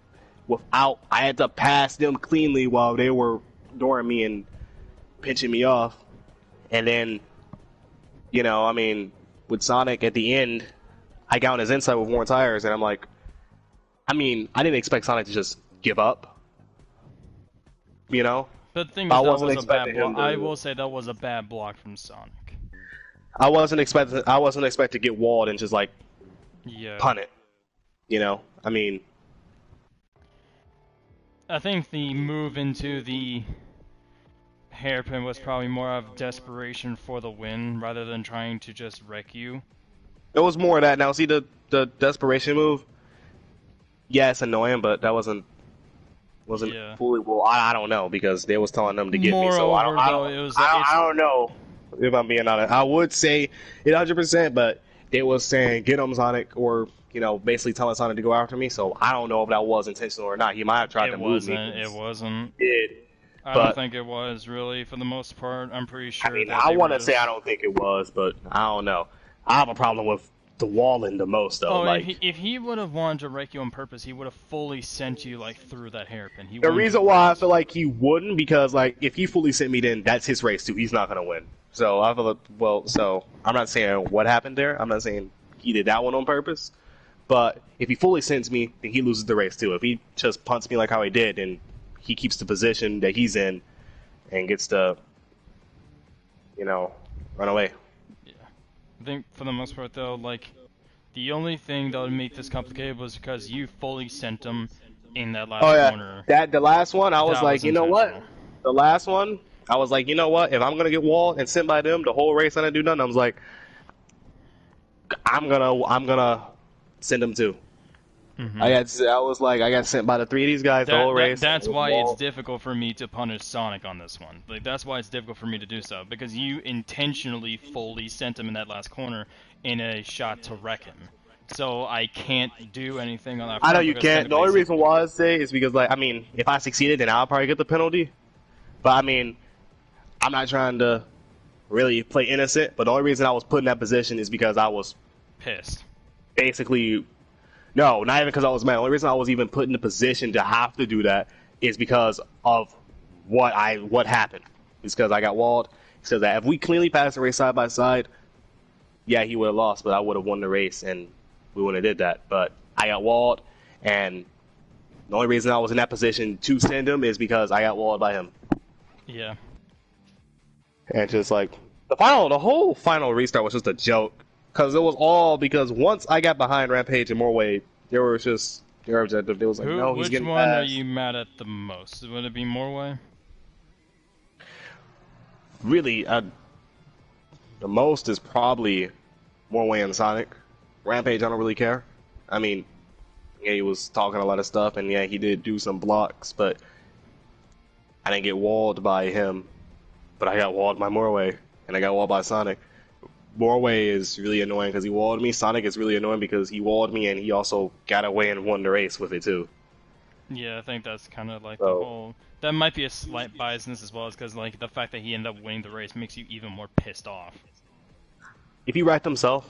without. I had to pass them cleanly while they were ignoring me and pinching me off, and then, you know, I mean, with Sonic at the end, I got on his inside with worn tires, and I'm like, I mean, I didn't expect Sonic to just give up. You know? But the thing is, that was a bad block. I will say that was a bad block from Sonic. I wasn't expecting to get walled and just like punt it. You know? I mean, I think the move into the hairpin was probably more of desperation for the win rather than trying to just wreck you. it was more of that. Now, see the desperation move? Yeah, it's annoying, but that wasn't fully well. I don't know, because they was telling them to get me, so I don't know if I'm being honest. I would say it 100%, but they was saying get him, Sonic, or you know, basically telling Sonic to go after me. So I don't know if that was intentional or not. He might have tried to move me. It wasn't. I But don't think it was, really, for the most part. I'm pretty sure. I mean, I want to say I don't think it was, but I don't know. I have a problem with the walling the most, though. Oh, like, if he would have wanted to wreck you on purpose, he would have fully sent you like through that hairpin. the reason why I feel like he wouldn't, because like if he fully sent me, then that's his race too. He's not gonna win. So I feel like, so I'm not saying what happened there. I'm not saying he did that one on purpose. But if he fully sends me, then he loses the race too. If he just punts me like how he did, then he keeps the position that he's in and gets to, you know, run away. I think for the most part, though, like, the only thing that would make this complicated was because you fully sent him in that last corner. The last one, I was That like, was you know what? intentional. The last one, I was like, you know what? If I'm gonna get walled and sent by them the whole race, I didn't do nothing. I was like, I'm gonna send them too. I got sent by the three of these guys the whole race. That's why it's difficult for me to punish Sonic on this one. Like, that's why it's difficult for me to do so, because you intentionally fully sent him in that last corner in a shot to wreck him. So I can't do anything on that front. I know you can't. The only reason why I say is because, like, I mean, if I succeeded, then I'll probably get the penalty. But I mean, I'm not trying to really play innocent. But the only reason I was put in that position is because I was pissed. Basically. No, not even because I was mad. The only reason I was even put in the position to have to do that is because of what happened. It's because I got walled. It's because if we cleanly passed the race side by side, yeah, he would have lost, but I would have won the race, and we wouldn't have did that. But I got walled, and the only reason I was in that position to send him is because I got walled by him. Yeah. And just like the whole final restart was just a joke. Because it was all because once I got behind Rampage and Morway, there was just their objective. They was like, no, he's getting Which one are past. you mad at the most? Would it be Morway? Really, the most is probably Morway and Sonic. Rampage, I don't really care. I mean, yeah, he was talking a lot of stuff, and yeah, he did do some blocks, but I didn't get walled by him. But I got walled by Morway, and I got walled by Sonic. Morway is really annoying because he walled me. Sonic is really annoying because he walled me and he also got away and won the race with it too. Yeah, I think that's kind of like the whole. That might be a slight biasness as well, as because like the fact that he ended up winning the race makes you even more pissed off. If he wrecked himself,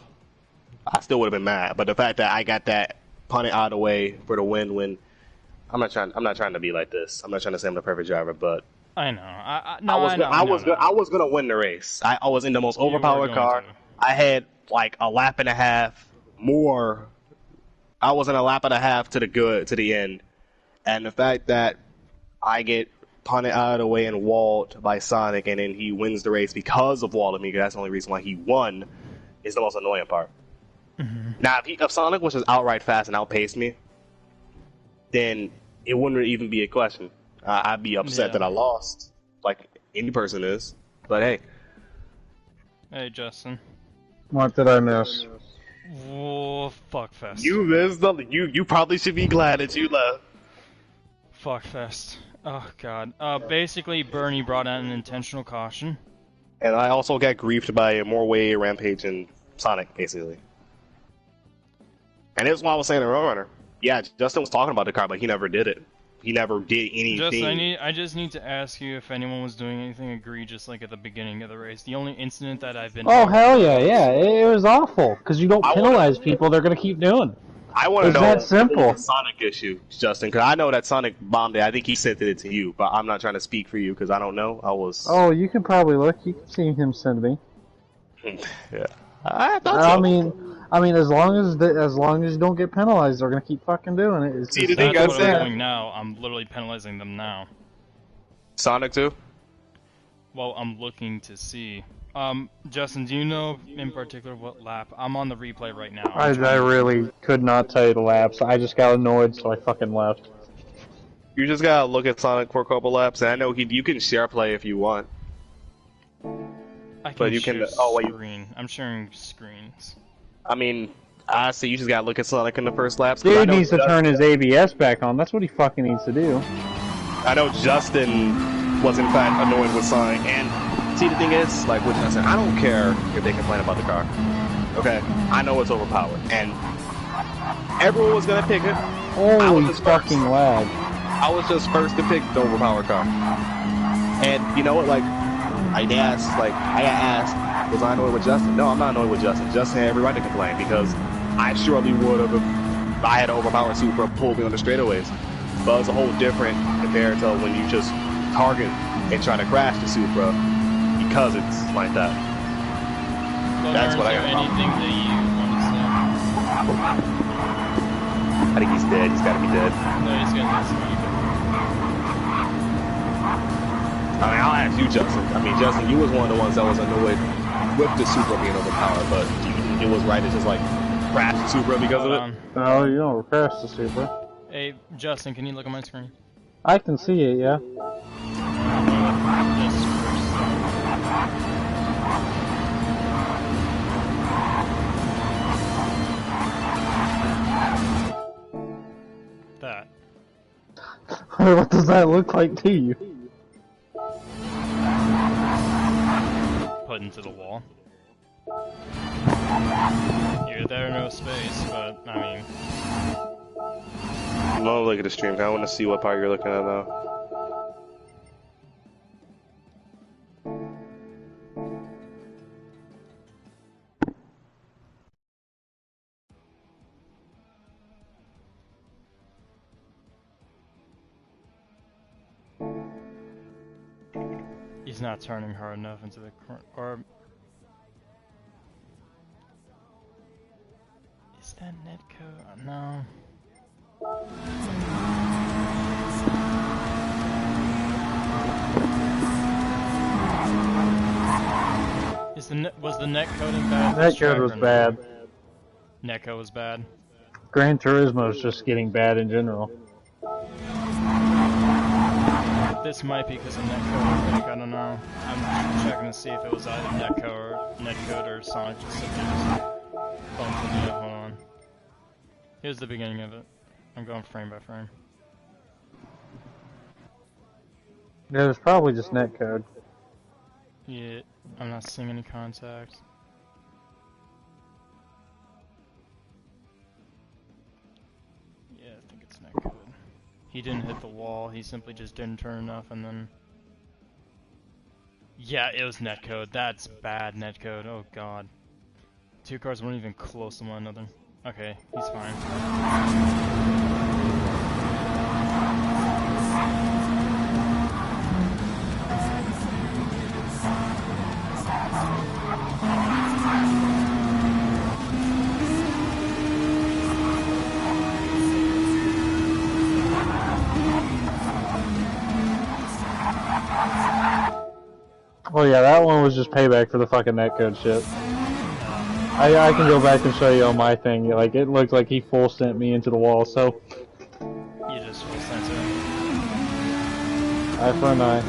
I still would have been mad. But the fact that I got that punted out of the way for the win, when I'm not trying to be like this. I'm not trying to say I'm the perfect driver, but I know. I was gonna win the race. I was in the most overpowered car. I had like a lap and a half more. I was in a lap and a half to the end, and the fact that I get punted out of the way and walled by Sonic, and then he wins the race because of walling me, because that's the only reason why he won, is the most annoying part. Now, if Sonic was just outright fast and outpaced me, then it wouldn't even be a question. I'd be upset that I lost, like any person is. But hey. Hey, Justin. What did I miss? Whoa, fuckfest. You missed something. You probably should be glad that you left. Fuckfest. Oh god. Basically, Bernie brought out an intentional caution. And I also got griefed by a Morway, Rampage, and Sonic, basically. And this is why I was saying the Roadrunner. Yeah, Justin was talking about the car, but he never did it. He never did anything. I just need to ask you if anyone was doing anything egregious like at the beginning of the race. The only incident that I've been... Oh, hell yeah, yeah. It was awful. Because you don't penalize people, they're going to keep doing it. I want to know that simple. the Sonic issue, Justin, because I know that Sonic bombed it. I think he sent it to you, but I'm not trying to speak for you because I don't know. Oh, you can probably look. You can see him send me. Yeah. I thought so. I mean, as long as you don't get penalized, they're gonna keep fucking doing it. It's See, just, that's what I'm doing now. I'm literally penalizing them now. Sonic too? Well, I'm looking to see. Justin, do you know in particular what lap? I'm on the replay right now. I really could not tell you the laps. I just got annoyed, so I fucking left. You just gotta look at Sonic for a couple laps, and I know you can share play if you want. I can but you share can. Oh wait. Screen. I'm sharing screens. I mean, I see. You just gotta look at Sonic in the first laps. Dude needs to turn his ABS back on. That's what he fucking needs to do. I know Justin was in fact annoyed with Sonic, and see the thing is, like with Justin, I don't care if they complain about the car. Okay, I know it's overpowered, and everyone was gonna pick it. Holy fucking lag! I was just first to pick the overpowered car, and you know what? Like, I got asked, was I annoyed with Justin? No, I'm not annoyed with Justin. Justin had every right to complain because I surely would have if I had an overpowered Supra pulled me on the straightaways. But it's a whole different compared to when you just target and try to crash the Supra because it's like that. Well, that's what I got. Anything that you want to say? I think he's dead. He's got to be dead. No, he's gonna be. I mean, I'll ask you, Justin. I mean, Justin, you was one of the ones that was annoyed with the Supra being overpowered, but do you think it was right to just like crash the Supra because of it? No, you don't crash the Supra. Hey, Justin, can you look at my screen? I can see it, yeah. That. What does that look like to you? Put into the wall. You're there, no space, but I mean. I'm gonna look at the stream. I want to see what part you're looking at now. He's not turning hard enough into the corner. Or is that netcode? No. Was the netcoding bad? Netcode was bad. Netcode was bad. Gran Turismo is just getting bad in general. This might be because of netcode, I think. I don't know. I'm checking to see if it was either netcode or Sonic just simply just bumped into it. Hold on. Here's the beginning of it. I'm going frame by frame. Yeah, it was probably just netcode. Yeah, I'm not seeing any contacts. Yeah, I think it's netcode. He didn't hit the wall, he simply just didn't turn enough and then... Yeah, it was netcode. That's bad netcode. Oh god. Two cars weren't even close to one another. Okay, he's fine. Oh yeah, that one was just payback for the fucking netcode shit. I can go back and show you on my thing. Like, it looked like he full sent me into the wall, so... You just full sent it. Eye for an eye.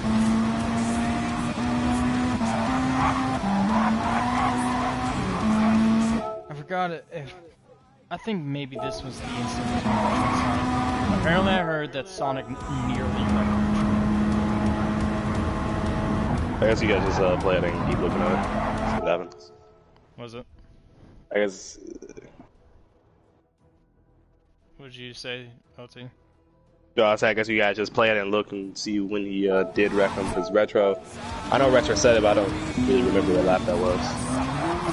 I forgot it. If I think maybe this was the incident between Retro and Sonic. Apparently I heard that Sonic nearly wrecked Retro. I guess you guys just play it and keep looking at it. See what happens. Was it? I guess. What did you say, LT? No, I guess you guys just play it and look and see when he did wreck him. Because Retro, I know Retro said it, but I don't really remember what lap that was.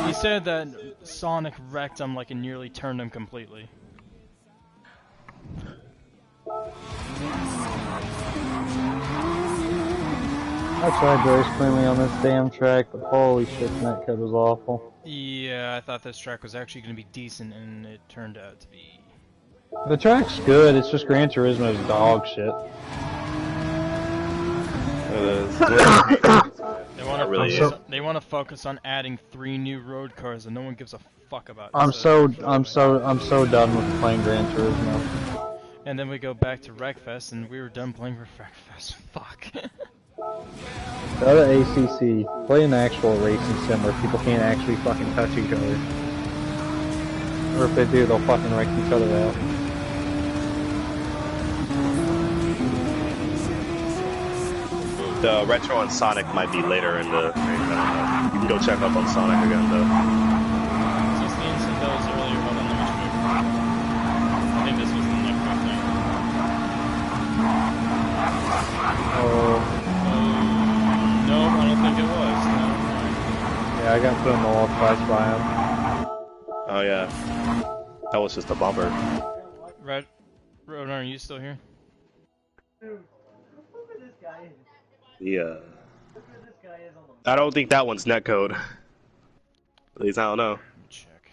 He said that Sonic wrecked him like it nearly turned him completely. I tried to race cleanly on this damn track, but holy shit, netcode was awful. Yeah, I thought this track was actually going to be decent, and it turned out to be... The track's good, it's just Gran Turismo's dog shit. They want to focus on adding 3 new road cars, and no one gives a fuck about. I'm so done with playing Gran Turismo. And then we go back to Wreckfest, and we were done playing for Wreckfest. Fuck. The other ACC, play an actual racing sim where people can't actually fucking touch each other. Or if they do, they'll fucking wreck each other out. The Retro and Sonic might be later in the. You can go check up on Sonic again though. Since the incident that was earlier, hold on, let me check. I think this was the next thing. No, I don't think it was. No. Yeah, I got put in the wall twice by him. Oh yeah, that was just a bumper. Roadrunner, are you still here? Yeah. I don't think that one's netcode. At least I don't know. Check.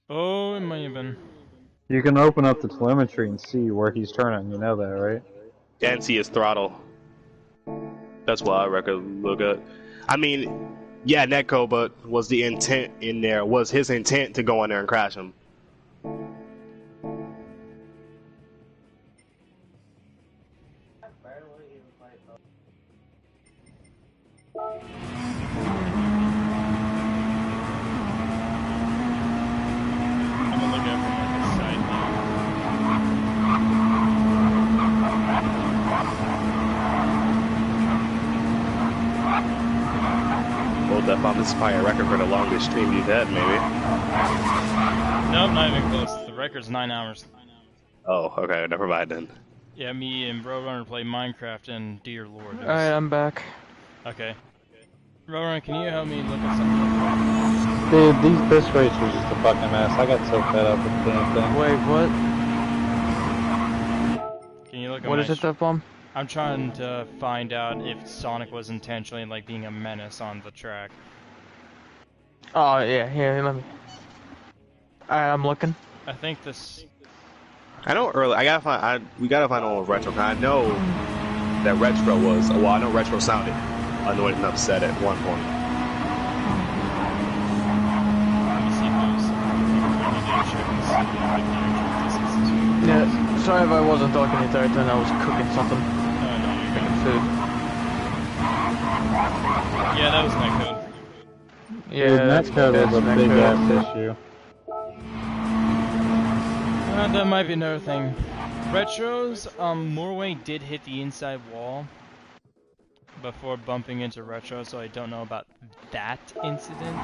Oh, it might have been. You can open up the telemetry and see where he's turning, you know that, right? And see his throttle. That's what I reckon look at. I mean, yeah, netcode, but was the intent in there, was his intent to go in there and crash him? This is probably a record for the longest stream you've had, maybe. Nope, not even close. The record's 9 hours. Oh, okay, never mind then. Yeah, me and Roadrunner play Minecraft, and dear lord. Alright, I'm back. Okay. Roadrunner, can you help me look at something? Dude, this race was just a fucking mess. I got so fed up with the damn thing. Wait, what? Can you look at What is it, that bomb? I'm trying to find out if Sonic was intentionally, like, being a menace on the track. Oh, yeah, here, let me... I'm looking. I think this... I know early. We gotta find out what Retro. I know that Retro was. Well, I know Retro sounded annoyed and upset at one point. Yeah, sorry if I wasn't talking the entire time. I was cooking something. Cooking food. Yeah, that was netcode. Yeah, netcode was a big ass issue. That might be another thing. Retro's Morway did hit the inside wall before bumping into Retro, so I don't know about that incident.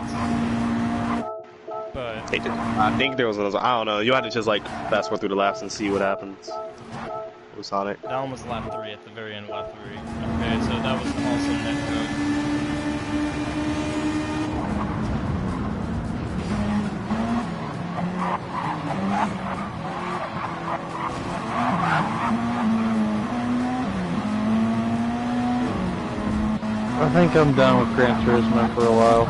But I think there was another. I don't know. You had to just like fast forward through the laps and see what happens with Sonic. That one was lap 3 at the very end of lap 3. Okay, so that was also netcode. I think I'm done with Gran Turismo for a while.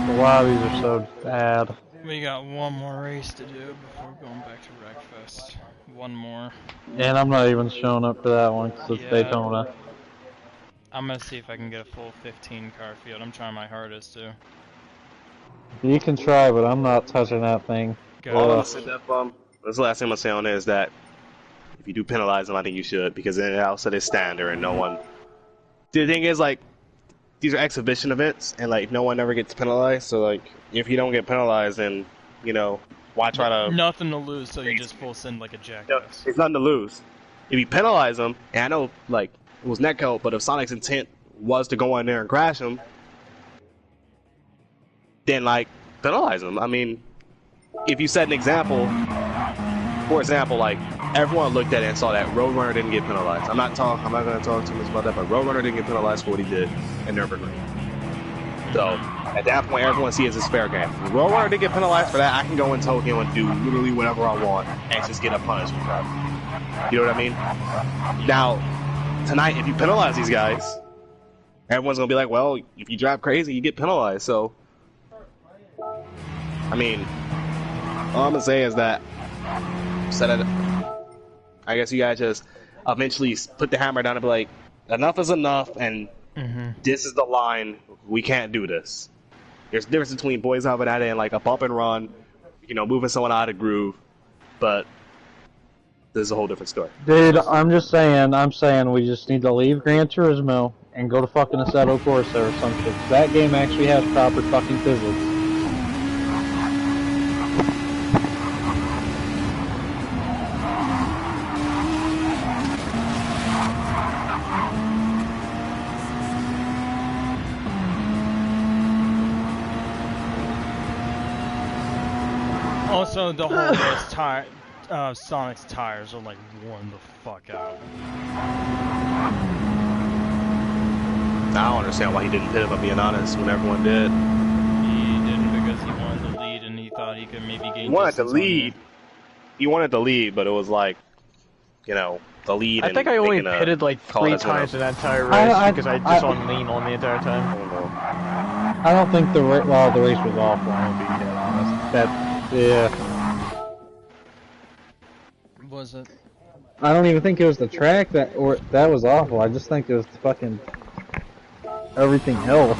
The lobbies are so bad. We got one more race to do before going back to Wreckfest. One more. And I'm not even showing up for that one because it's Daytona. I'm gonna see if I can get a full 15 car field. I'm trying my hardest to. You can try, but I'm not touching that thing. All I'm saying, that's the last thing I'm gonna say on there is that if you do penalize them, I think you should, because then it'll set a standard and no one. The thing is, like, these are exhibition events, and like no one ever gets penalized. So like, if you don't get penalized, then you know why try to? Nothing to lose, so you just full send like a jackass. It's nothing to lose. If you penalize them, and I know like it was netcode, but if Sonic's intent was to go in there and crash them, then like penalize them. I mean, if you set an example, for example, like everyone looked at it and saw that Roadrunner didn't get penalized. I'm not going to talk too much about that, but Roadrunner didn't get penalized for what he did in Nürburgring. So at that point, everyone sees it as fair game. If Roadrunner didn't get penalized for that, I can go in Tokyo and do literally whatever I want and just get a punishment for it. You know what I mean? Now, tonight, if you penalize these guys, everyone's gonna be like, well, if you drive crazy, you get penalized. So, I mean, all I'm gonna say is that I guess you guys just eventually put the hammer down and be like, enough is enough, and this is the line. We can't do this. There's a difference between boys having that and like a bump and run, you know, moving someone out of groove, but this is a whole different story. Dude, I'm saying we just need to leave Gran Turismo and go to fucking Assetto Corsa or some shit. That game actually has proper fucking physics. Also, the whole Sonic's tires are like worn the fuck out. I don't understand why he didn't pit him, if I'm being honest, when everyone did. He didn't because he wanted to lead and he thought he could maybe gain. He wanted to lead. He wanted to lead, but it was like, you know, the lead. I think I only pitted like 3 times in that entire race because I just on lean on the entire time. I don't think the race was awful. I'm gonna be dead honest. Yeah. Was it? I don't even think it was the track that was awful. I just think it was fucking everything else.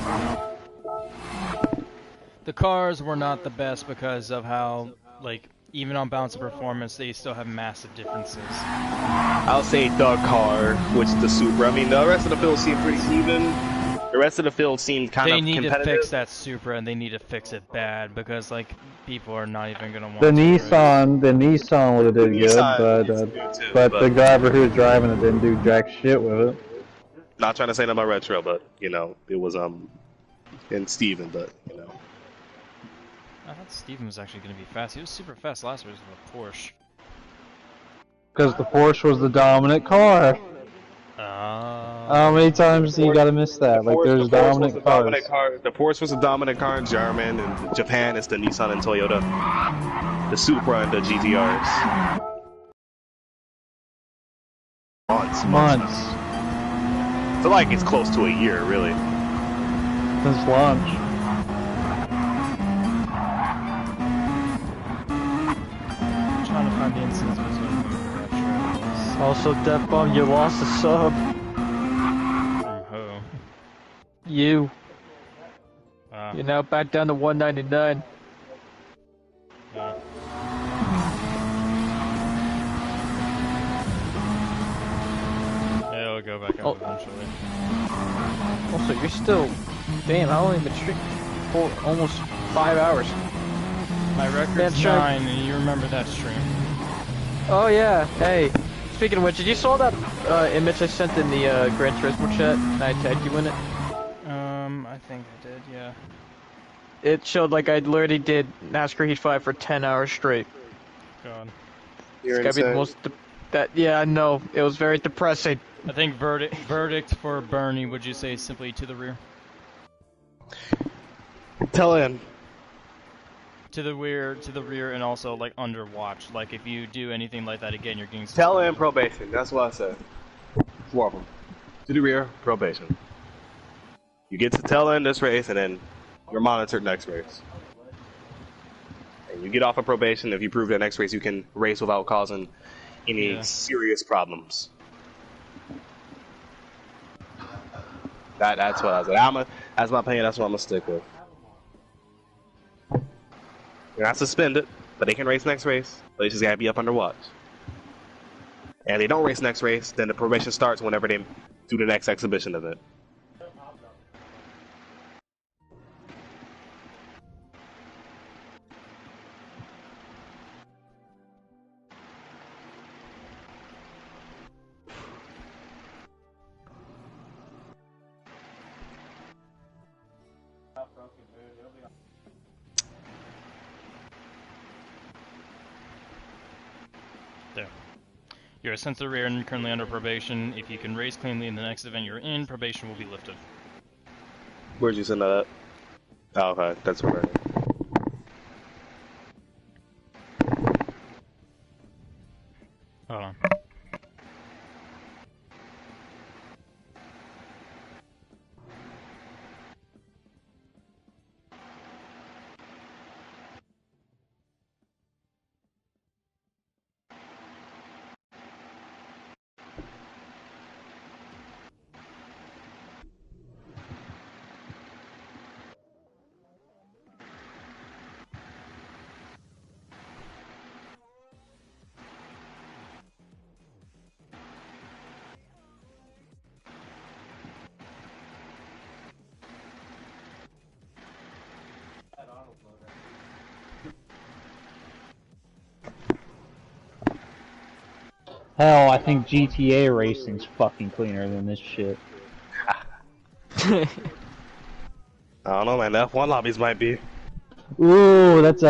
The cars were not the best because of how, like, even on balance of performance, they still have massive differences. I'll say the car, which is the Supra. I mean, the rest of the field seemed pretty even. The rest of the field seemed kind of competitive. They need to fix that Supra, and they need to fix it bad because, like, people are not even gonna want The to Nissan would have did good, but the driver who was driving it didn't do jack shit with it. Not trying to say nothing about retro, but you know, it was and Steven, but you know. I thought Steven was actually gonna be fast. He was super fast last race with a Porsche. Because the Porsche was the dominant car. How many times do you gotta miss that? Like, there's dominant cars. The Porsche was a dominant car in German, and Japan is the Nissan and Toyota. The Supra and the GTRs. Months. I feel like it's close to a year, really. Since launch. I'm trying to find the instances of Also, Death Bomb, you lost a sub. From who? You. You're now back down to 199. Yeah. It'll go back up eventually. Also, you're still... Damn, how long have you been streaming? For almost 5 hours. My record's 9, and you remember that stream. Oh yeah, hey. Speaking of which, did you saw that image I sent in the Gran Turismo chat? And I tagged you in it? I think I did, yeah. It showed like I literally did NASCAR Heat 5 for 10 hours straight. God. It's gotta be the most... yeah, I know. It was very depressing. I think verdict for Bernie, would you say simply to the rear? Tell him. To the rear, and also like under watch. Like if you do anything like that again, you're getting. Tell him probation. That's what I said. 4 of them. To the rear, probation. You get to tell him this race, and then you're monitored next race. And you get off of probation. If you prove that next race you can race without causing any serious problems. That's what I said. That's my opinion. That's what I'm gonna stick with. They're not suspended, but they can race next race. But they just gotta be up under watch. And if they don't race next race, then the probation starts whenever they do the next exhibition event. There. You're a sense of rear and currently under probation. If you can race cleanly in the next event you're in, probation will be lifted. Where'd you send that at? Oh, okay. That's where. Hold on. Hell, I think GTA racing's fucking cleaner than this shit. I don't know, man. The F1 lobbies might be. Ooh, that's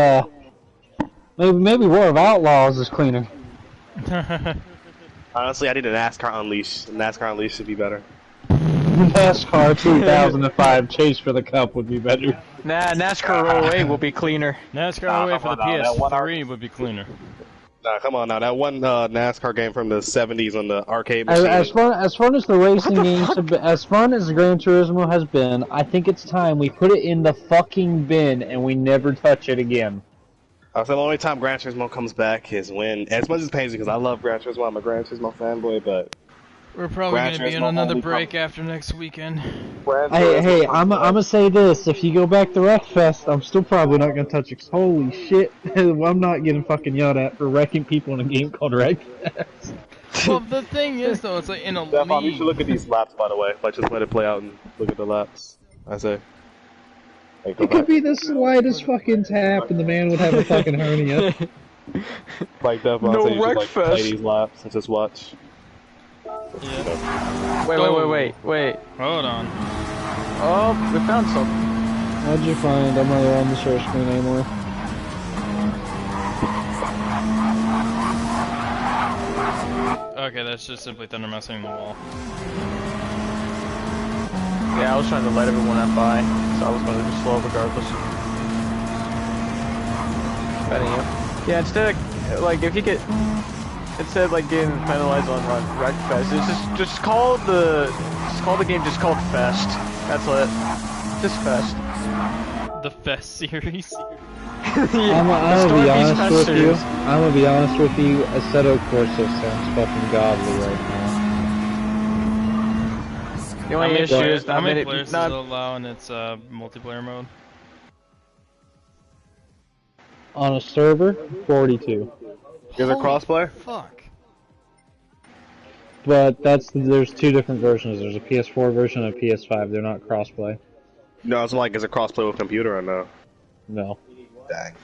maybe War of Outlaws is cleaner. Honestly, I need a NASCAR Unleashed. NASCAR Unleashed should be better. NASCAR 2005 Chase for the Cup would be better. Nah, NASCAR 08 will be cleaner. NASCAR 08 for the PS3 would be cleaner. Nah, come on now. That one NASCAR game from the 70s on the arcade machine. As fun as the racing games have been, as fun as Gran Turismo has been, I think it's time we put it in the fucking bin and we never touch it again. So the only time Gran Turismo comes back is when, as much as it pains me because I love Gran Turismo, I'm a Gran Turismo fanboy, but we're probably going to be on another break after next weekend. Hey, I'm gonna say this: if you go back to Wreckfest, I'm still probably not gonna touch it. Holy shit, I'm not getting fucking yelled at for wrecking people in a game called Wreckfest. Well, the thing is, though, it's like in a Stefan, you league. should look at these laps, by the way. Like, just let it play out and look at the laps. I say. Hey, It could be the slightest fucking tap, and the man would have a fucking hernia. Like, Stefan, No so you should, like, play Wreckfest. these laps and just watch. Yeah. Wait. Hold on. Oh, we found something. What'd you find? I'm not on the share screen anymore. Okay, that's just simply thunder messing the wall. Yeah, I was trying to let everyone that by, so I was going to just slow regardless. Betting you. Yeah, instead of, like, if you get, instead of, like, getting penalized on Wreckfest, it's just call the game just called Fest. That's it. Just Fest. The Fest series. Yeah, I'm gonna be honest with you. I'm gonna be honest with you. Assetto Corsa sounds fucking godly right now. The only issue is how many players does it allow in its multiplayer mode? On a server, 42. Is it crossplay? Fuck. But there's two different versions. There's a PS4 version and a PS5. They're not crossplay. No, it's like, is it crossplay with computer or no? No. Dang.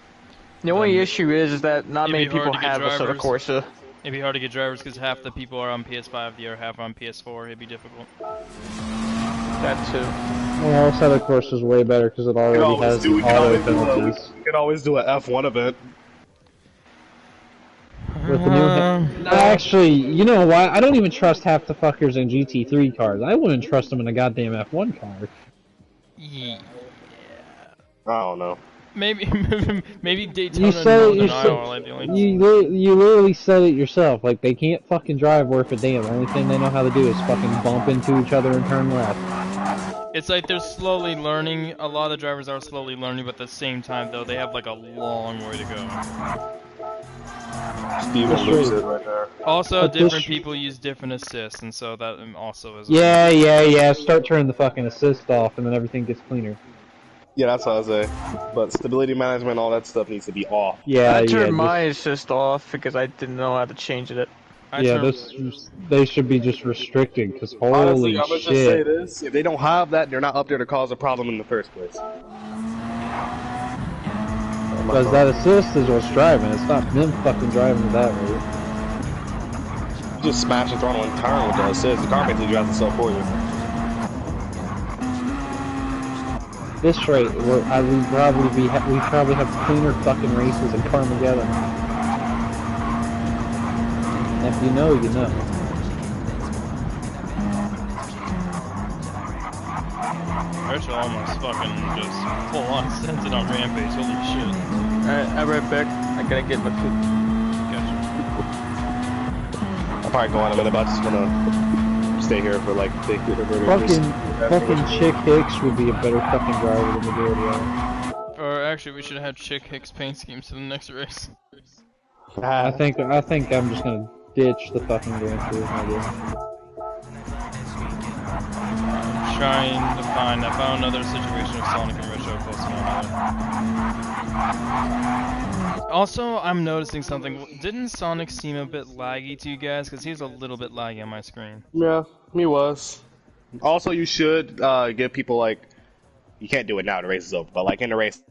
The only issue is that not It'd many be hard people to get have Assetto drivers. Corsa. It'd be hard to get drivers because half the people are on PS5, the other half are on PS4. It'd be difficult. That too. Well, Assetto Corsa is way better because it already has auto penalties. You can always do an F1 event. With the new actually, you know why? I don't even trust half the fuckers in GT3 cars. I wouldn't trust them in a goddamn F1 car. Yeah. I don't know. Maybe Daytona You and said Northern Iowa are like the only. you literally said it yourself. Like they can't fucking drive worth a damn. The only thing they know how to do is fucking bump into each other and turn left. It's like they're slowly learning. A lot of the drivers are slowly learning, but at the same time, though, they have like a long way to go. Steven loses it right there. Also, But different this- people use different assists, and so that also is. Yeah. Start turning the fucking assist off, and then everything gets cleaner. Yeah, that's what I was saying. But stability management, all that stuff needs to be off. Yeah, I turned yeah, my assist off because I didn't know how to change it. They should be just restricted because holy Honestly, I'm gonna shit. just say this: if they don't have that, they're not up there to cause a problem in the first place. Because that assist is what's driving. It's not them fucking driving at that rate. You just smash the throttle and turn with the assist. The car basically drives itself for you. This rate, we probably have cleaner fucking races in Carmageddon. If you know, you know. Rachel almost fucking just full on sent it on Rampage, holy shit. Alright, I'll be right back. I gotta get my food. Gotcha. I'll probably go on in a minute, but I'm just gonna stay here for like the Fucking Chick Hicks would be a better fucking driver than majority of them. Or actually, we should have had Chick Hicks paint schemes to the next race. I think I'm just gonna ditch the fucking Gran Turismo deal. I'm trying to find. I found another situation of Sonic and Retro posting on it. Also, I'm noticing something. Didn't Sonic seem a bit laggy to you guys? Because he was a little bit laggy on my screen. Yeah, he was. Also, you should give people like, you can't do it now, the race is over, but like in the race,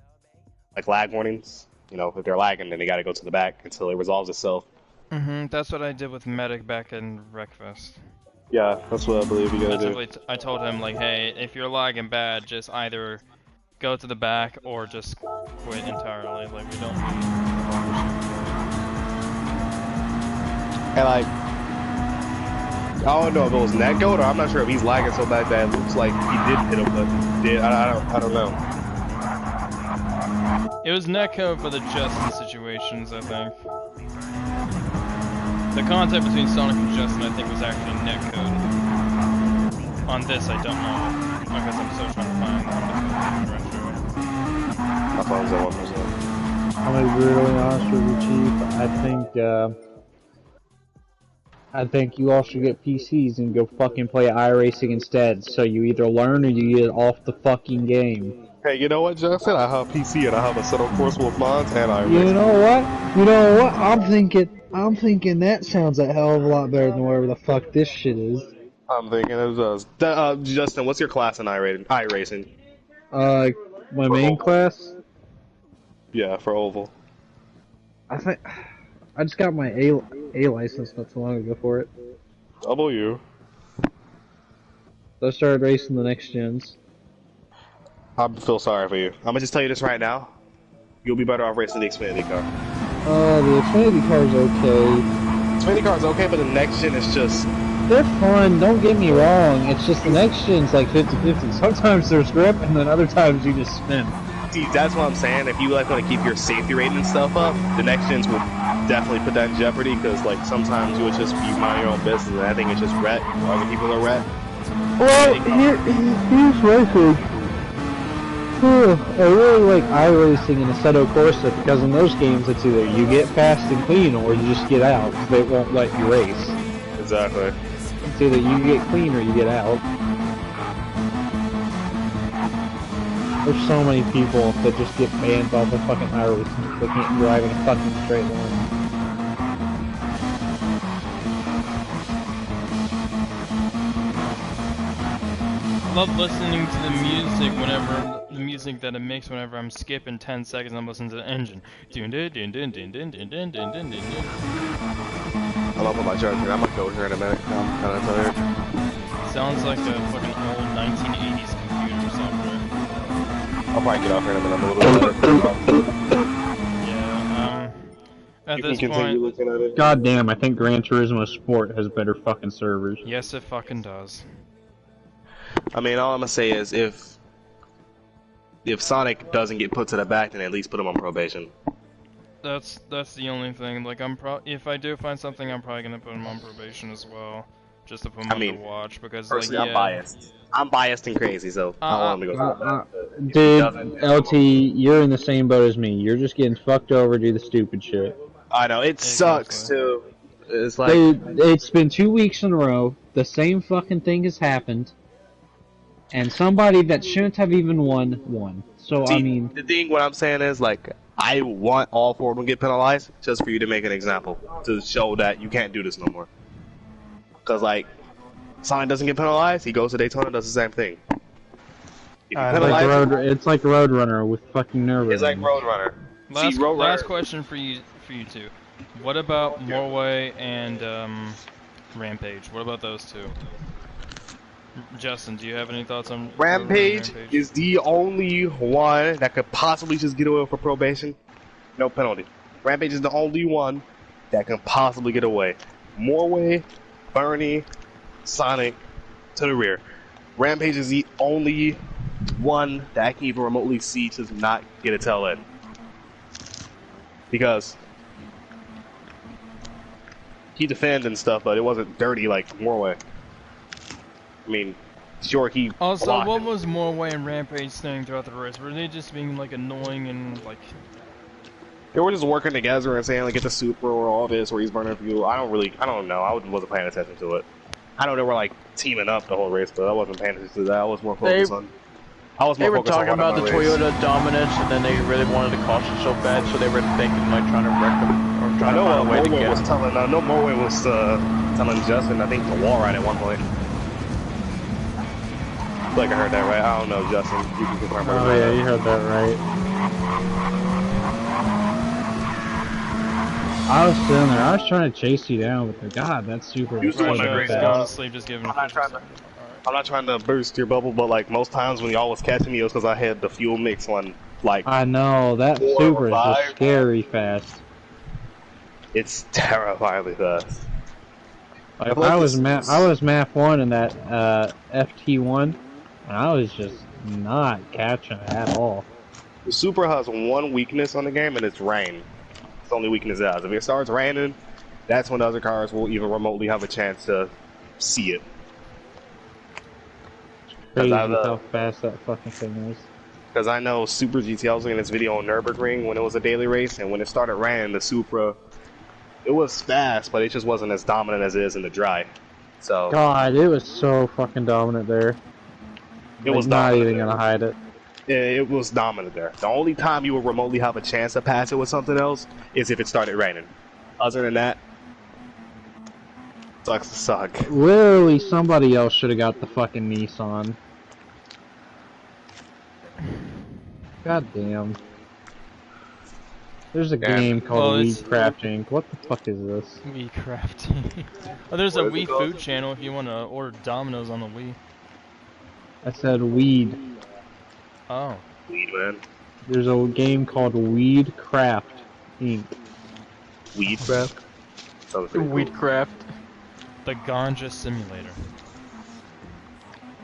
like lag warnings. You know, if they're lagging, then they gotta go to the back until it resolves itself. That's what I did with Medic back in Wreckfest. Yeah, that's what I believe you gotta do. I told him, like, hey, if you're lagging bad, just either go to the back or just quit entirely. Like, we don't need And like, I don't know if it was netcode or I'm not sure if he's lagging so bad that it looks like he did hit him, but he did. I don't know. It was netcode for the Justin situations, I think. The contact between Sonic and Justin, I think, was actually netcode. On this, I don't know, because I'm still trying to find retro. My phone's at 1%. I'm gonna be really honest with you, Chief. I think you all should get PCs and go fucking play iRacing instead. So you either learn or you get off the fucking game. Hey, you know what, Justin? I have PC and I have a set of course with mods and I. You know what? I'm thinking that sounds a hell of a lot better than whatever the fuck this shit is. I'm thinking it does. Justin, what's your class in iRacing? My main class? Yeah, for Oval. I just got my A license not too long ago for it. W. So I started racing the next gens. I feel sorry for you. I'm gonna just tell you this right now. You'll be better off racing the Xfinity car. The Xfinity car's okay. Xfinity car's okay, but the next gen is just... They're fun, don't get me wrong. It's just the next gen's like 50-50. Sometimes there's grip, and then other times you just spin. See, that's what I'm saying. If you like want to keep your safety rating and stuff up, the next gens will definitely put that in jeopardy, because like sometimes you would just be minding your own business, and I think it's just ret. Other people are ret. Well, here's my thing. I really like iRacing and Assetto Corsa because in those games it's either you get fast and clean or you just get out. They won't let you race. Exactly. It's either you get clean or you get out. There's so many people that just get banned off of fucking iRacing. They can't drive in a fucking straight line. I love listening to the music that it makes whenever I'm skipping 10 seconds and I'm listening to the engine. I'm gonna put my charger. I'm gonna go here in a minute. I'm kind of tired. Sounds like a fucking old 1980s computer software. I'll probably get off here in a minute. I'm a little bit. At this point, God damn, I think Gran Turismo Sport has better fucking servers. Yes, it fucking does. I mean, all I'm gonna say is if Sonic doesn't get put to the back, then at least put him on probation. That's the only thing. Like, if I do find something, I'm probably gonna put him on probation as well, just to put him on the watch, because personally, like, yeah. I'm biased and crazy, so I want him to go. Dude, LT, you're in the same boat as me. You're just getting fucked over, do the stupid shit. I know, it sucks too. It's like it's been 2 weeks in a row. The same fucking thing has happened. And somebody that shouldn't have even won. So, see, I mean... The thing, what I'm saying is, like, I want all four of them to get penalized just for you to make an example. To show that you can't do this no more. Because, like, Sonic doesn't get penalized, he goes to Daytona and does the same thing. It's like Roadrunner with fucking nerve. It's like Roadrunner. Last question for you two. What about Morway and Rampage? What about those two? Justin, do you have any thoughts on Rampage? Is the only one that could possibly just get away for probation. No penalty. Rampage is the only one that can possibly get away. Morway, Bernie, Sonic to the rear. Rampage is the only one that I can even remotely see to not get a tail end. Because he defended and stuff, but it wasn't dirty like Morway. I mean, sure, he Also, blocked what him. was Morway and Rampage saying throughout the race? Were they just being like annoying and like? They were just working together and saying like get the super or all this, or he's burning fuel. I don't know. I wasn't paying attention to it. I know they were like teaming up the whole race, but I wasn't paying attention to that. I was more focused on. They were talking about the Toyota dominance, and then they really wanted to caution so bad, so they were thinking like trying to wreck them or trying to find a way to Morway get. was telling. No, Morway was telling Justin, I think, the wall ride at one point. I feel like I heard that right. I don't know, Justin. You can confirm. Oh yeah, you heard that right. I was sitting there. I was trying to chase you down, but God, that's super. You still Going to sleep, just giving. I'm not trying to burst your bubble, but like most times when y'all was catching me, it was because I had the fuel mix on. Like I know that super is just scary fast. It's terrifyingly fast. Like I was map 1 in that FT1, and I was just not catching it at all. The Supra has one weakness on the game, and it's rain. It's the only weakness it has. If it starts raining, that's when the other cars will even remotely have a chance to see it. Crazy how fast that fucking thing is. Because I know Super GT, I was looking at this video on Nürburgring when it was a daily race, and when it started raining, the Supra, it was fast, but it just wasn't as dominant as it is in the dry. So God, it was so fucking dominant there. It was not dominant even there. gonna hide it. It was dominant there. The only time you would remotely have a chance to pass it with something else is if it started raining. Other than that, sucks to suck. Literally, somebody else should have got the fucking Nissan. God damn. There's a game called Weed Crafting. What the fuck is this? Wii crafting. Oh, there's a Wii food channel if you want to order Domino's on the Wii. I said weed. Oh. Weed, man. There's a game called Weed Craft Inc. Weed Craft? Weed Craft. The Ganja Simulator.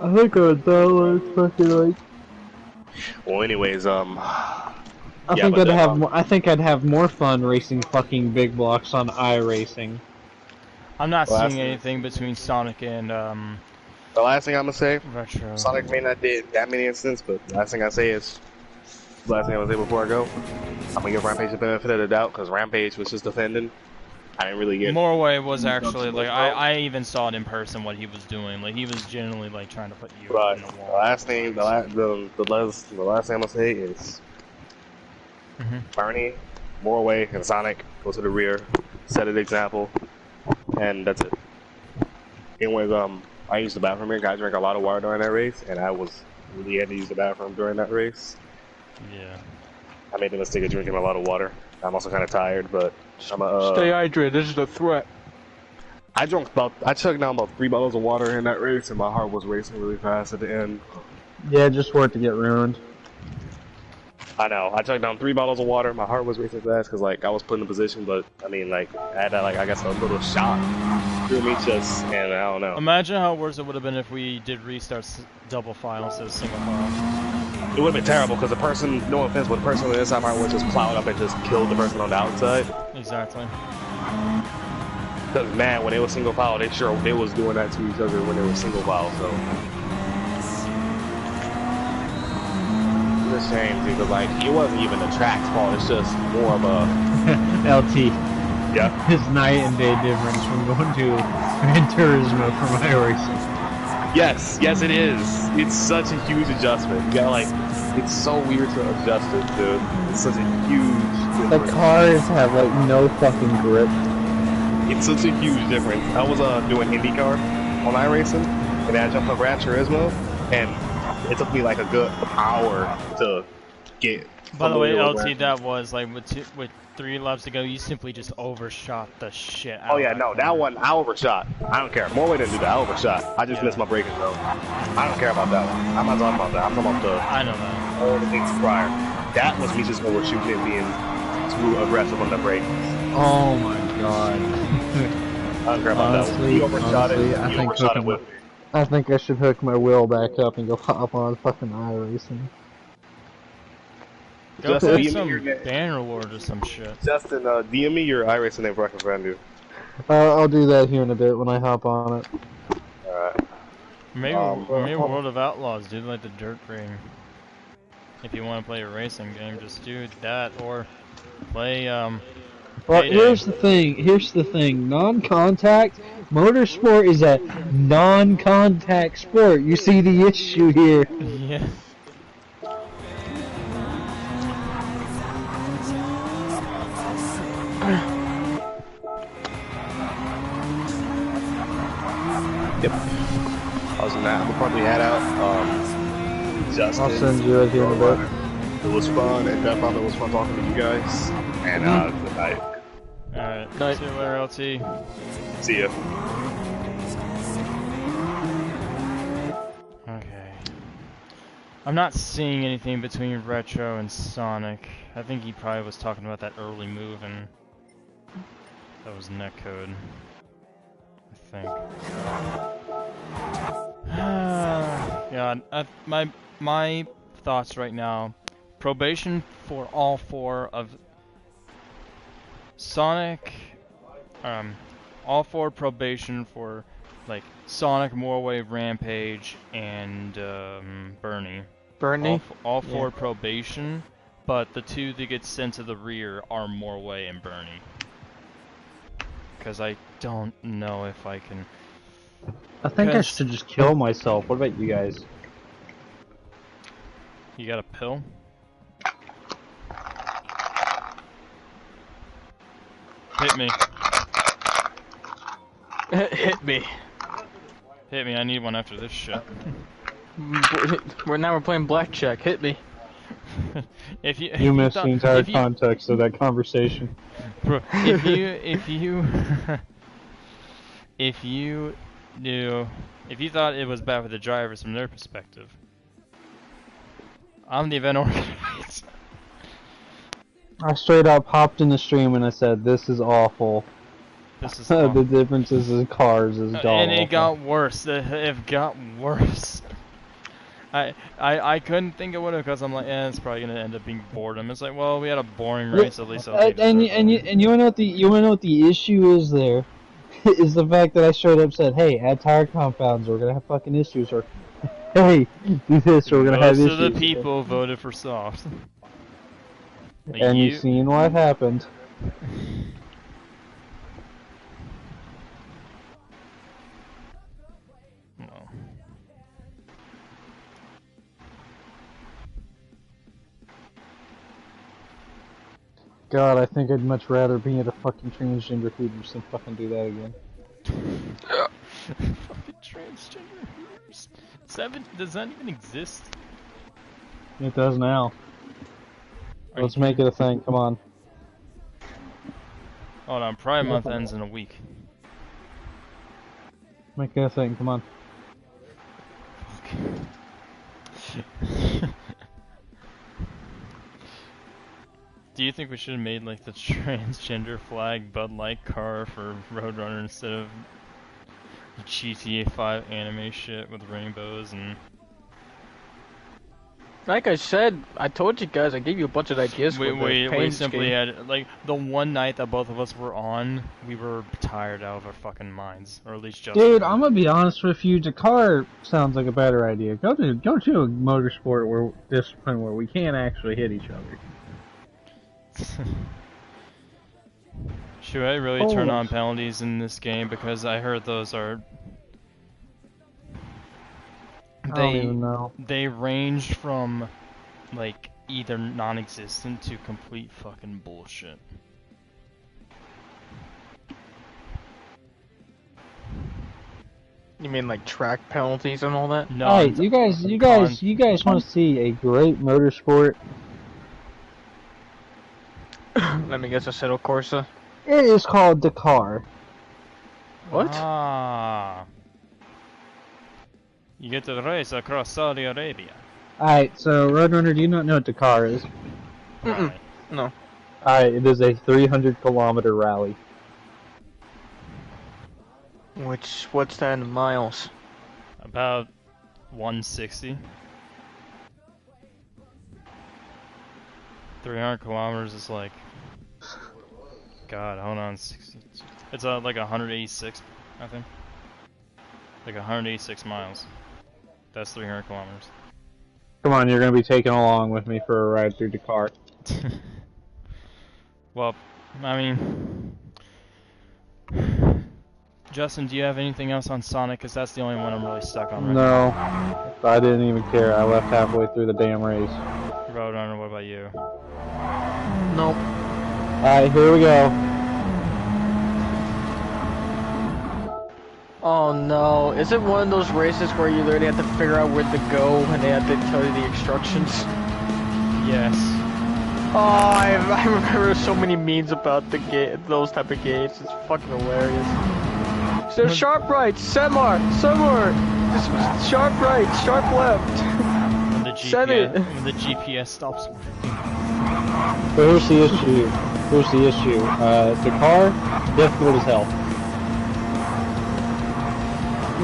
I think I download fucking like. Well, anyways, I think I'd have more fun racing fucking big blocks on iRacing. I'm not seeing anything between Sonic and the last thing I'm gonna say, Retro. Sonic may not did that many instances, but the last thing I say is, last thing I'm gonna say before I go, I'm gonna give Rampage the benefit of the doubt because Rampage was just defending. I didn't really get. Morway was actually like I even saw it in person what he was doing. Like he was genuinely like trying to put you in the wall. The last thing, the last thing I'm gonna say is Bernie, Morway, and Sonic go to the rear, set an example, and that's it. Anyways, I used the bathroom here. I drank a lot of water during that race, and I was really had to use the bathroom during that race. Yeah. I made the mistake of drinking a lot of water. I'm also kind of tired, but I'm Stay hydrated. This is a threat. I chugged down about 3 bottles of water in that race, and my heart was racing really fast at the end. Yeah, just for it to get ruined. I know. I chugged down 3 bottles of water. My heart was racing fast because like I was put in a position, but I mean like I had I guess a little shot through me just, and I don't know. Imagine how worse it would have been if we did restart double file instead of single file. It would have been terrible because the person, no offense, but the person on the inside would just plowed up and just killed the person on the outside. Exactly. Because man, when they were single file, they was doing that to each other when they were single file. So it's a shame because like it wasn't even the track's fault. It's just more of a LT. Yeah. It's night and day difference from going to Gran Turismo from iRacing. Yes, it is. It's such a huge adjustment. You gotta like, it's so weird to adjust it to. It's such a huge difference. The cars have like no fucking grip. It's such a huge difference. I was doing IndyCar on iRacing, and then I jumped on Gran Turismo, and it took me like a good hour to get. By the way, LT, that was like with 3 laps to go, you simply just overshot the shit out. Oh yeah, no, that one I overshot. I don't care. Morway didn't do that. I overshot. I just missed my braking zone. I don't care about that one. I'm not talking about that. I'm talking about the. I know that. All the things prior. That was me just overshooting and being too aggressive on the brakes. Oh my god. don't care about that one. He overshot it. I He think overshot it hooking with my, me. I think I should hook my wheel back up and go hop on fucking iRacing. Go Justin, play DM me some your name. Banner Lord or some shit. Justin, DM me your iRacing name so I can friend you. I'll do that here in a bit when I hop on it. Alright. Maybe World of Outlaws, dude, like the Dirt Ring. If you want to play a racing game, just do that, or play, Well, Payday. here's the thing. Non-contact motorsport is a non-contact sport. You see the issue here. Yeah. Yep. Other than that, we'll probably head out. Justin, I'll send you it here in a bit. It was fun, and definitely was fun talking to you guys. And good night. Alright, Night. see you later, LT. See ya. Okay. I'm not seeing anything between Retro and Sonic. I think he probably was talking about that early move, and that was netcode. I think. God, my thoughts right now. Probation for all four of Sonic. All four probation for like Sonic, Morway, Rampage, and Bernie. Bernie? All four probation, but the two that get sent to the rear are Morway and Bernie. Because I don't know if I can. I think I should just kill myself. What about you guys? You got a pill? Hit me. Hit me. Hit me, I need one after this shit. We're playing blackjack. Hit me. If you You missed the entire context of that conversation. Bro, if you thought it was bad for the drivers from their perspective, I'm the event organizer. I straight up hopped in the stream and I said, "This is awful." This is the differences in cars is awful. And it got worse. It got worse. I couldn't think of what it because I'm like, it's probably gonna end up being boredom. It's like, well, we had a boring race at least. And you wanna know what the issue is there? Is the fact that I straight up said, "Hey, add tire compounds, or we're gonna have fucking issues," or "Hey, do this, or we're gonna have issues." Most of the people voted for soft. Like and you've seen what happened. No. God, I think I'd much rather be at a fucking transgender Hooters than fucking do that again. Fucking transgender Hooters. Does that even exist? It does now. Let's make it a thing, come on. Hold on, Pride Month ends in a week. Make it a thing, come on. Do you think we should have made like the transgender flag Bud Light car for Roadrunner instead of GTA 5 anime shit with rainbows and... Like I said, I told you guys, I gave you a bunch of ideas for the we simply scheme. had, like, the one night that both of us were on, we were tired out of our fucking minds, or at least just... Dude, I'm gonna be honest with you, Dakar sounds like a better idea. Go to a motorsport discipline where we can't actually hit each other. Should I really turn on penalties in this game? Because I heard those are... I don't even know. They range from, like, either non-existent to complete fucking bullshit. You mean like track penalties and all that? No. Hey, you guys want to see a great motorsport? Let me guess, Assetto Corsa. It is called Dakar. What? Ah. You get to race across Saudi Arabia. Alright, so Roadrunner, do you not know what Dakar is? Right. No. Alright, it is a 300-kilometer rally. What's that in miles? About 160. 300 kilometers is like... God, hold on. It's like 186, I think. Like 186 miles. That's 300 kilometers. Come on, you're gonna be taken along with me for a ride through Dakar. Well, I mean... Justin, do you have anything else on Sonic? Because that's the only one I'm really stuck on right now. No, I didn't even care. I left halfway through the damn race. Roadrunner, what about you? Nope. Alright, here we go. Oh no, is it one of those races where you literally have to figure out where to go and they have to tell you the instructions? Yes. Oh, I remember so many memes about those type of games. It's fucking hilarious. So sharp right, Semar, just sharp right, sharp left. When the GPS stops working. But here's the issue. Dakar, difficult as hell.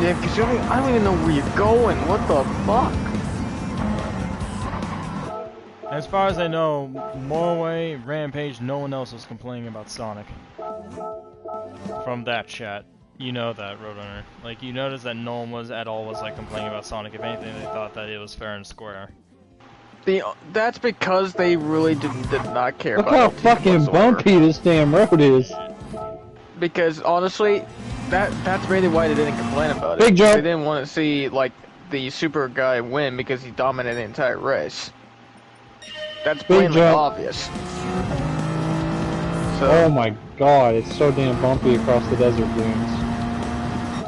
Yeah, because I don't even know where you're going. What the fuck? As far as I know, Morway, Rampage, no one else was complaining about Sonic. From that chat. You know that, Roadrunner. Like, you notice that no one was like complaining about Sonic. If anything, they thought that it was fair and square. That's because they really did not care Look about how fucking bumpy this damn road is. Because honestly, that's really why they didn't complain about it. Big jump. They didn't want to see like the super guy win because he dominated the entire race. That's plainly obvious. So, oh my god, it's so damn bumpy across the desert dunes.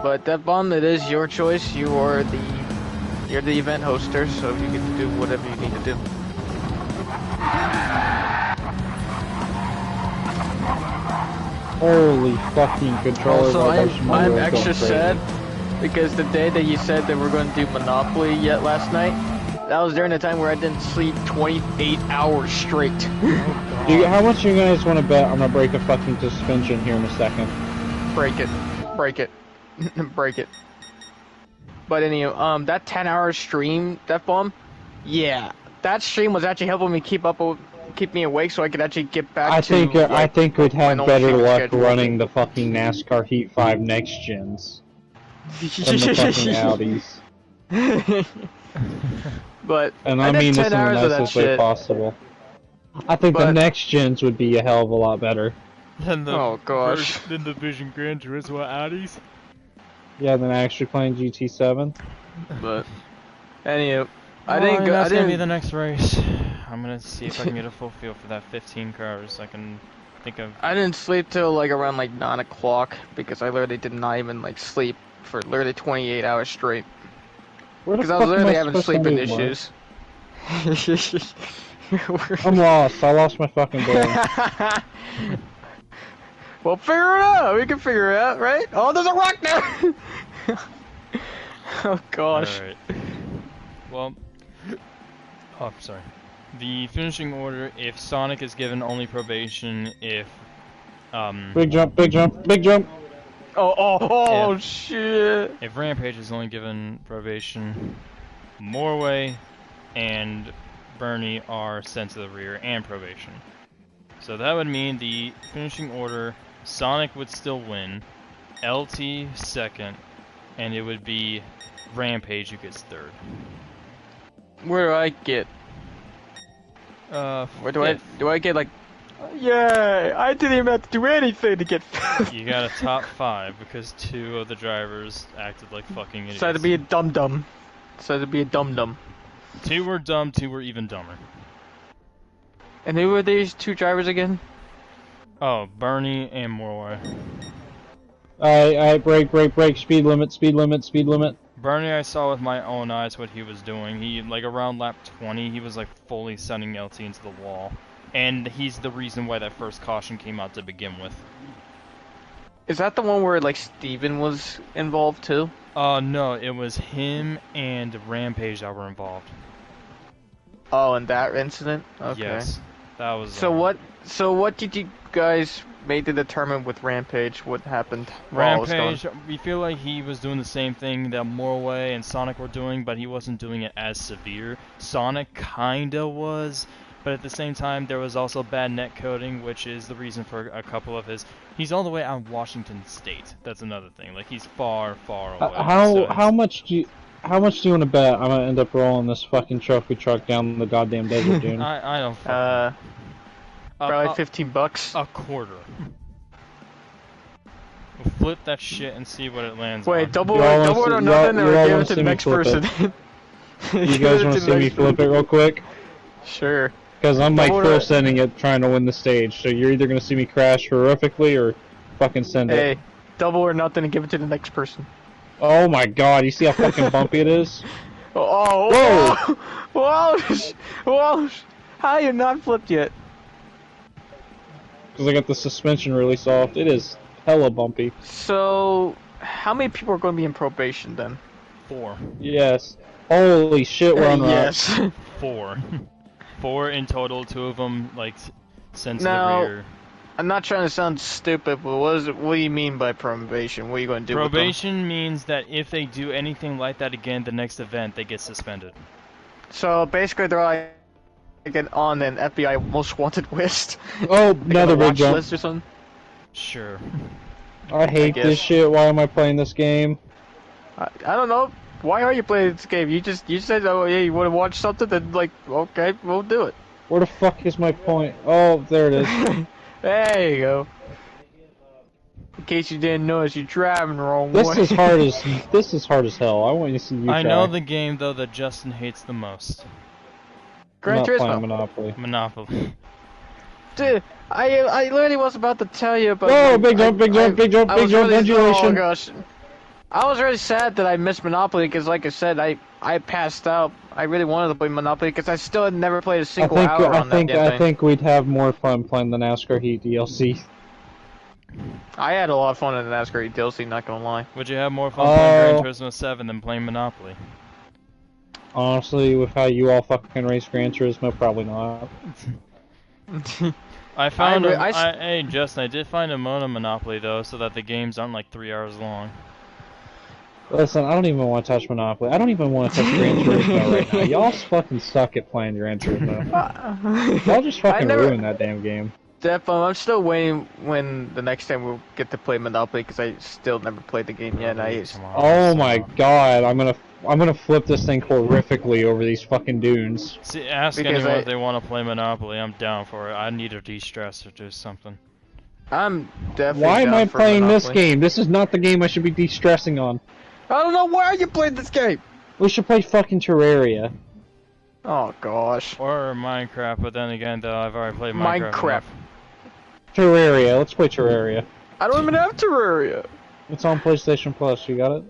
But that bomb, it is your choice. You're the event hoster, so you get to do whatever you need to do. Holy fucking controller. Also, I'm extra sad because the day that you said that we're going to do Monopoly yet last night, that was during the time where I didn't sleep 28 hours straight. How much you guys want to bet I'm gonna break a fucking suspension here in a second? Break it. Break it. But anyway, that 10-hour stream, that bomb, yeah, that stream was actually helping me keep me awake so I could actually get back I think we'd have better luck running the fucking NASCAR Heat 5 next gens than the fucking Audis. But and I mean this in the nicest way possible. I think the next gens would be a hell of a lot better. Than the oh gosh. Than the Vision Gran Turismo Audis. Yeah, than actually playing GT7. But anyway, that's gonna be the next race. I'm gonna see if I can get a full feel for that 15 cars. I can think of. I didn't sleep till like around like 9 o'clock because I literally did not even like sleep for literally 28 hours straight. Because I was literally having sleeping issues. I'm lost. I lost my fucking brain. Well, figure it out. We can figure it out, right? Oh, there's a rock there. Oh gosh. Alright. Well. Oh, sorry. The finishing order: if Sonic is given only probation, if Big jump, big jump, big jump. Oh shit. If Rampage is only given probation, Morway and Bernie are sent to the rear and probation. So that would mean the finishing order, Sonic would still win, LT second, and it would be Rampage who gets third. Where do I get? Where do I get like? Yay! I didn't even have to do anything to get. You got a top 5 because 2 of the drivers acted like fucking idiots. Decided to be a dum-dum. 2 were dumb, 2 were even dumber. And who were these 2 drivers again? Oh, Bernie and Morway. Alright, break, speed limit. Bernie, I saw with my own eyes what he was doing. He, like, around lap 20, he was, like, fully sending LT into the wall. And he's the reason why that first caution came out to begin with. Is that the one where, like, Steven was involved, too? No, it was him and Rampage that were involved. Oh, in that incident? Okay. Yes, that was... So what did you guys made to determine with Rampage what happened while I was gone. Rampage, we feel like he was doing the same thing that Morway and Sonic were doing, but he wasn't doing it as severe. Sonic kinda was, but at the same time, there was also bad net coding, which is the reason for a couple of his... He's all the way out in Washington State. That's another thing. Like, he's far, far away. How much do you want to bet I'm gonna end up rolling this fucking trophy truck down the goddamn desert dune? I don't fucking... Probably $15. A quarter. We'll flip that shit and see what it lands on. Wait, double it or nothing, or give it to the next person. You guys want to see me flip it real quick? Sure. Because I'm like full sending it, trying to win the stage. So you're either gonna see me crash horrifically or fucking send it. Hey, double or nothing and give it to the next person. Oh my god! You see how fucking bumpy it is? Oh! Whoa! Whoa! How you not flipped yet? Because I got the suspension really soft. It is hella bumpy. So, how many people are going to be in probation then? 4. Yes. Holy shit, we're on yes. 4. 4 in total. 2 of them like sent to now, the rear. I'm not trying to sound stupid, but what do you mean by probation? What are you going to do? Probation means that if they do anything like that again, the next event they get suspended. So basically, they're like get on an FBI most wanted list. Oh, another big jump. List or something. Sure. I hate this shit. Why am I playing this game? I don't know. Why are you playing this game? You said, oh yeah, you want to watch something, then like, okay, we'll do it. Where the fuck is my point? Oh, there it is. There you go. In case you didn't notice, you're driving the wrong This way. this is hard as hell. I want you to see you I try. know the game though that Justin hates the most. Gran Turismo. Monopoly. Monopoly. Dude, I literally was about to tell you about. Whoa! Big jump! Big jump! Big jump! Big jump! Undulation. Oh gosh. I was really sad that I missed Monopoly because, like I said, I passed out. I really wanted to play Monopoly because I still had never played a single hour on that damn thing. I think we'd have more fun playing the NASCAR Heat DLC. I had a lot of fun in the NASCAR Heat DLC, not gonna lie. Would you have more fun playing Gran Turismo 7 than playing Monopoly? Honestly, with how you all fucking race Gran Turismo, probably not. I found hey Justin, I did find a mono Monopoly though, so that the games aren't like 3 hours long. Listen, I don't even want to touch Monopoly. I don't even want to touch Gran Turismo right now. Y'all fucking suck at playing Gran Turismo. Y'all just fucking ruin that damn game. Definitely, I'm still waiting when the next time we'll get to play Monopoly because I still never played the game yet. Oh my god, I'm gonna flip this thing horrifically over these fucking dunes. See, ask anyone if they want to play Monopoly. I'm down for it. I need to de-stress or do something. I'm definitely. Why am I playing Monopoly. this game? This is not the game I should be de-stressing on. I don't know why you played this game. We should play fucking Terraria. Oh gosh. Or Minecraft, but then again, though, I've already played Minecraft. Terraria. Let's play Terraria. I don't even have Terraria. It's on PlayStation Plus. You got it?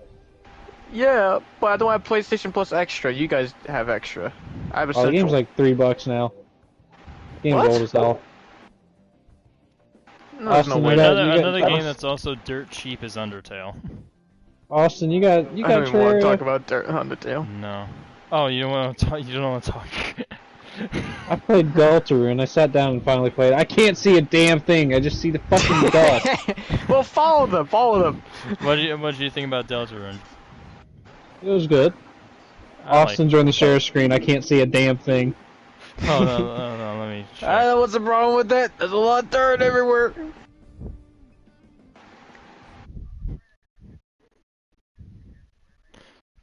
Yeah, but I don't have PlayStation Plus Extra. You guys have Extra. I have Essential. The game's like $3 now. Game's old as hell. No, Austin, no way. Another game that's also dirt cheap is Undertale. Austin, you got I don't even Terraria? want to talk about Undertale. No. Oh, you don't want to talk. You don't want to talk. I played Deltarune. I sat down and finally played. I can't see a damn thing. I just see the fucking dust. Well, follow them. Follow them. What did you think about Deltarune? It was good. Austin joined the share screen. I can't see a damn thing. Oh no, let me check. I don't know what's the problem with that. There's a lot of dirt everywhere.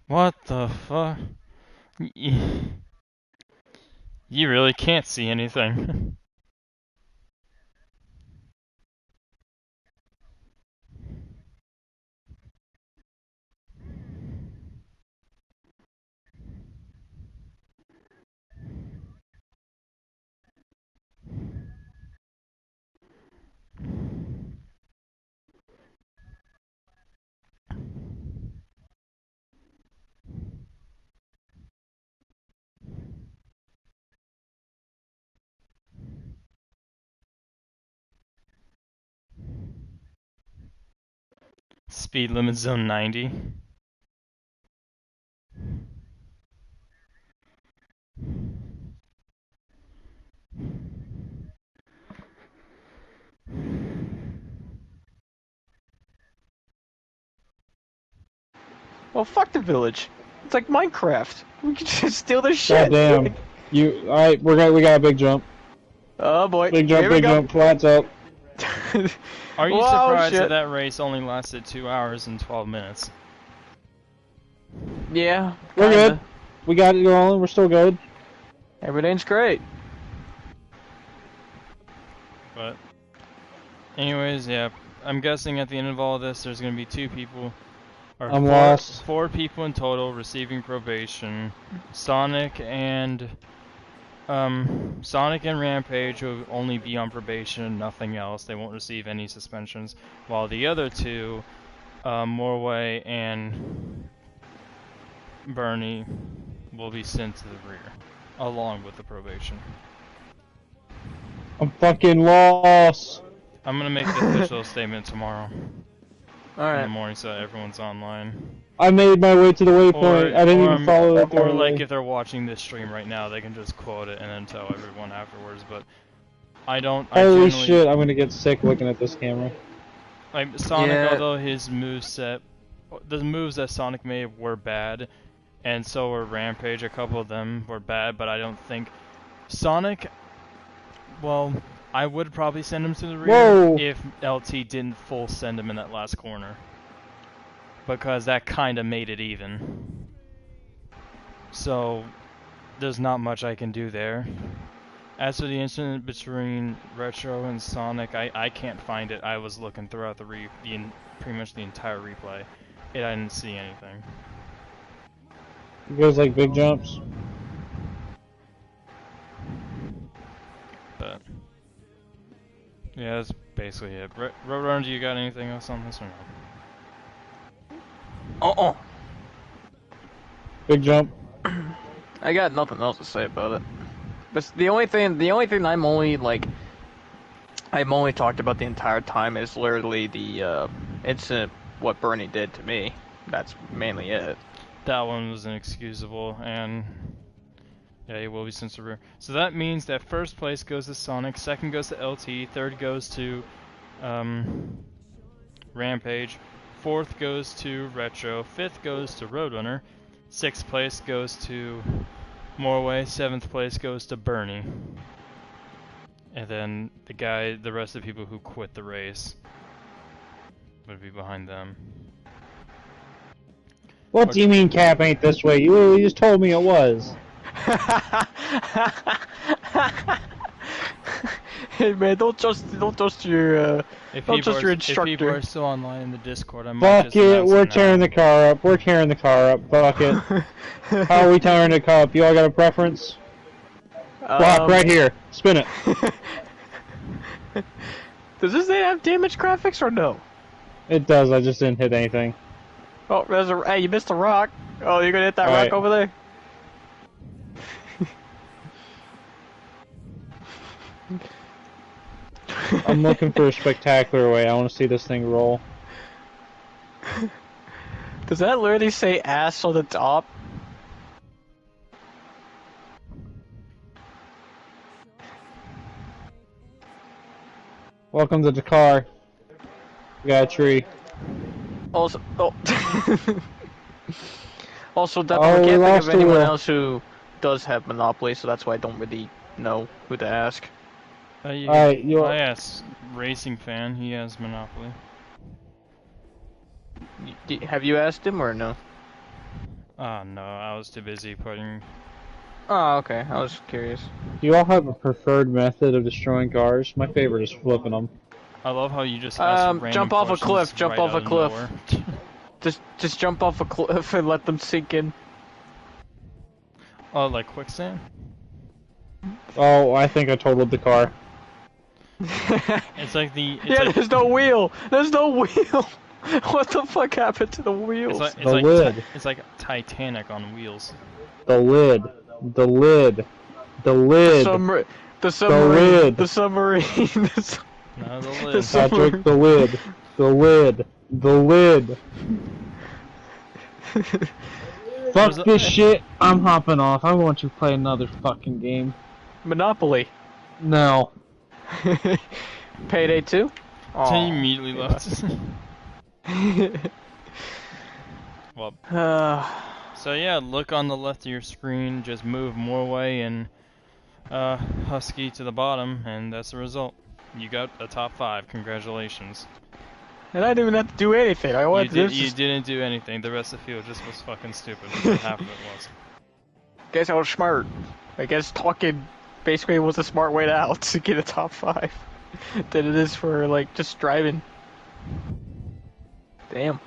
What the fuck? You really can't see anything. Speed limit zone 90. Oh, fuck the village. It's like Minecraft. We can just steal their shit. God damn. Alright, we got a big jump. Oh boy. Big jump, Here we big go. jump, flats up. Are you Whoa, surprised shit. that that race only lasted 2 hours and 12 minutes? Yeah. We're kinda. good. We got it rolling, we're still good. Everything's great. But, anyways, yeah, I'm guessing at the end of all this, there's going to be 2 people, or I'm lost. 4 people in total receiving probation. Sonic and Rampage will only be on probation, nothing else. They won't receive any suspensions. While the other 2, Morway and Bernie, will be sent to the rear, along with the probation. I'm fucking lost. I'm gonna make the official statement tomorrow. Alright. In the morning so that everyone's online. I made my way to the waypoint. I didn't even follow it Or like thoroughly. if they're watching this stream right now, they can just quote it and then tell everyone afterwards, but I don't... Holy shit, I'm gonna get sick looking at this camera. Like, Sonic, Yeah. although his moveset... The moves that Sonic made were bad, and so were Rampage, a couple of them were bad, but I don't think... Sonic... Well, I would probably send him to the rear Whoa. if LT didn't full send him in that last corner. Because that kinda made it even. So, there's not much I can do there. As for the incident between Retro and Sonic, I can't find it. I was looking throughout pretty much the entire replay. I didn't see anything. You guys like big jumps? But yeah, that's basically it. Roadrunner, do you got anything else on this or no? Big jump. I got nothing else to say about it. But the only thing I'm only talked about the entire time is literally the incident, what Bernie did to me. That's mainly it. That one was inexcusable, and yeah, he will be sent to rear. So that means that first place goes to Sonic, second goes to LT, third goes to Rampage, fourth goes to Retro, fifth goes to Roadrunner, sixth place goes to Morway, seventh place goes to Bernie. And then the rest of the people who quit the race would be behind them. What do you mean Cap ain't this way? You literally just told me it was. Hey man, don't trust your instructor. If people are still online in the Discord, I might Fuck just it, announce we're it now. tearing the car up. We're tearing the car up. Fuck it. How are we tearing the car up? You all got a preference? Block right here. Spin it. Does this thing have damage graphics or no? It does. I just didn't hit anything. Oh, hey, you missed a rock. Oh, you're gonna hit that Alright. rock over there? I'm looking for a spectacular way. I want to see this thing roll. Does that literally say ass on the top? Welcome to the car. We got a tree. Also, also, that Oh, I we can't think lost of the anyone wheel. else who does have Monopoly, so that's why I don't really know who to ask. I asked Racing Fan, he has Monopoly. Have you asked him or no? Oh no, I was too busy putting... Oh, okay. I was curious. Do you all have a preferred method of destroying cars? My favorite is flipping them. I love how you just ask random Jump off a questions cliff. Jump right off out a of cliff. nowhere. Just jump off a cliff and let them sink in. Oh, like quicksand? Oh, I think I totaled the car. It's like the... There's no wheel! There's no wheel! What the fuck happened to the wheels? It's like Titanic on wheels. The lid. The lid. The lid. The submarine. lid. The submarine. No, the lid. The submarine. Patrick, the lid. The lid. The lid. Fuck this shit. I'm hopping off. I want you to play another fucking game. Monopoly. No. Payday 2? So he immediately left. Well, so yeah, look on the left of your screen, just move Morway and Husky to the bottom, and that's the result. You got a top 5. Congratulations. And I didn't even have to do anything. You didn't do anything. The rest of the field just was fucking stupid. Half of it was. Guess I was smart. I guess talking basically was a smart way out to get a top 5 than it is for like just driving. Damn.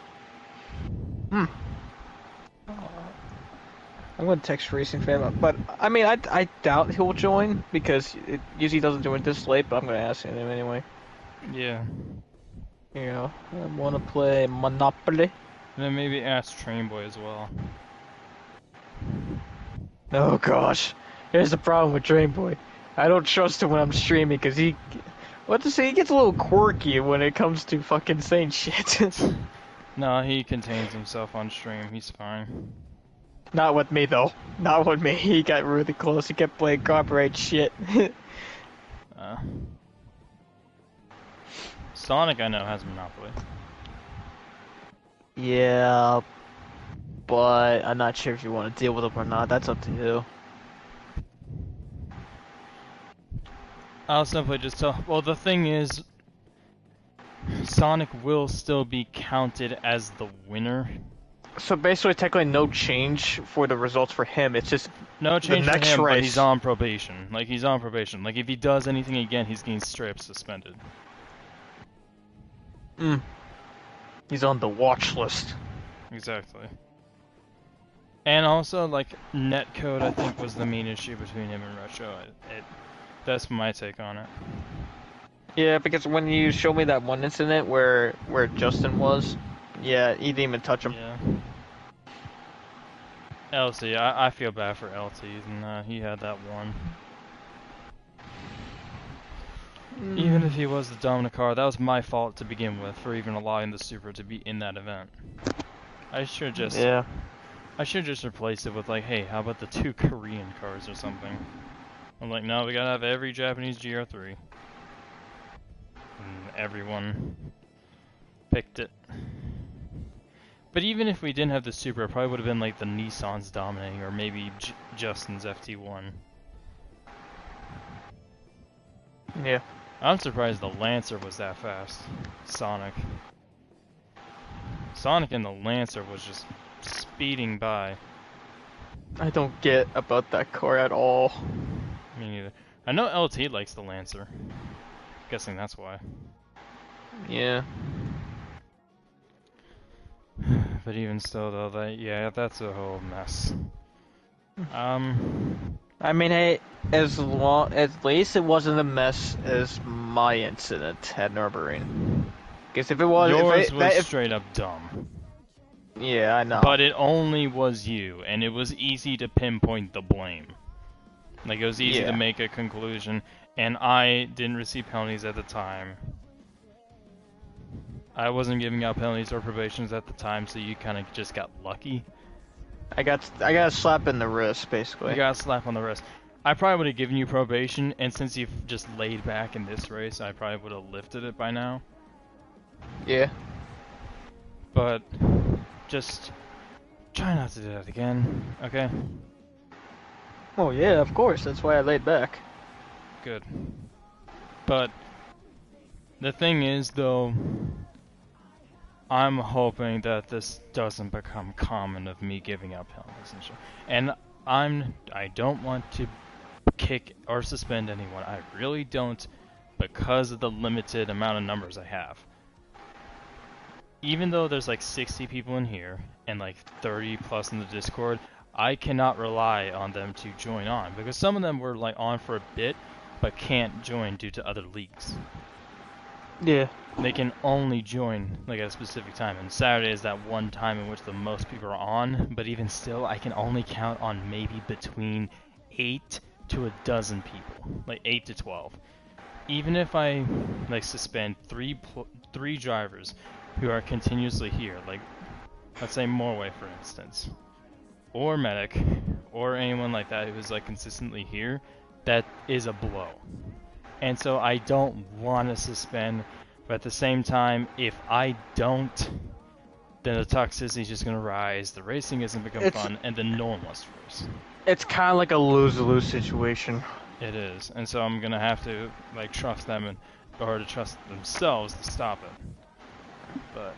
I'm gonna text Racing Fan, but I mean I doubt he'll join because it usually doesn't join this late. But I'm gonna ask him anyway. Yeah. You know, I wanna play Monopoly. And then maybe ask Trainboy as well. Oh gosh, here's the problem with Trainboy. I don't trust him when I'm streaming because he gets a little quirky when it comes to fucking saying shit. No, he contains himself on stream. He's fine. Not with me though. Not with me. He got really close. He kept playing copyright shit. Sonic, I know, has Monopoly. Yeah, but I'm not sure if you want to deal with him or not. That's up to you. I'll simply just tell. Well, the thing is, Sonic will still be counted as the winner. So basically, technically, no change for the results for him. It's just no change the for next him, race. But he's on probation. Like he's on probation. Like if he does anything again, he's getting straight up suspended. He's on the watch list. Exactly. And also, like netcode, I think was the main issue between him and Retro. That's my take on it. Yeah, because when you showed me that one incident where Justin was, yeah, he didn't even touch him. Yeah. LT, I feel bad for LT, and he had that one. Even if he was the dominant car, that was my fault to begin with for even allowing the Supra to be in that event. I should just replace it with like, hey, how about the 2 Korean cars or something? I'm like, no, we gotta have every Japanese GR3. And everyone picked it. But even if we didn't have the Supra, it probably would have been like the Nissans dominating, or maybe Justin's FT1. Yeah. I'm surprised the Lancer was that fast. Sonic and the Lancer was just speeding by. I don't get about that car at all. Me neither. I know LT likes the Lancer. Guessing that's why. Yeah. But even still though, that's a whole mess. I mean, hey, at least it wasn't a mess as my incident at Nürburgring. Because if it was, yours was straight up dumb. Yeah, I know. But it only was you, and it was easy to pinpoint the blame. Like it was easy to make a conclusion, and I didn't receive penalties at the time. I wasn't giving out penalties or probations at the time, so you kind of just got lucky. I got a slap in the wrist, basically. You got a slap on the wrist. I probably would have given you probation, and since you've just laid back in this race, I probably would have lifted it by now. Yeah. But just try not to do that again, okay? Oh yeah, of course. That's why I laid back. Good. But the thing is, though, I'm hoping that this doesn't become common of me giving out penalties and shit. And I don't want to kick or suspend anyone. I really don't, because of the limited amount of numbers I have. Even though there's like 60 people in here and like 30 plus in the Discord, I cannot rely on them to join on, because some of them were like on for a bit but can't join due to other leagues. Yeah. They can only join like at a specific time, and Saturday is that one time in which the most people are on, but even still I can only count on maybe between 8 to a dozen people, like 8 to 12. Even if I like suspend three drivers who are continuously here, like let's say Morway for instance, or Medic, or anyone like that who's like consistently here, that is a blow. And so I don't want to suspend, but at the same time, if I don't then the toxicity is just gonna rise, the racing isn't become fun, and then no one wants to race. It's kind of like a lose-lose situation. It is, and so I'm gonna have to like trust them or to trust themselves to stop it. But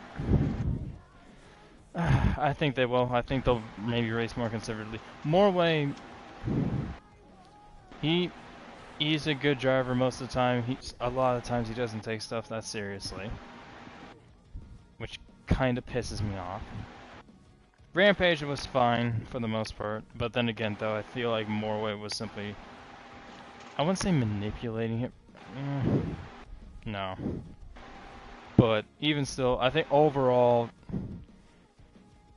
I think they will. I think they'll maybe race more conservatively. Morway, he's a good driver most of the time. A lot of times he doesn't take stuff that seriously, which kind of pisses me off. Rampage was fine for the most part, but then again, though, I feel like Morway was simply, I wouldn't say manipulating it. No. But even still, I think overall,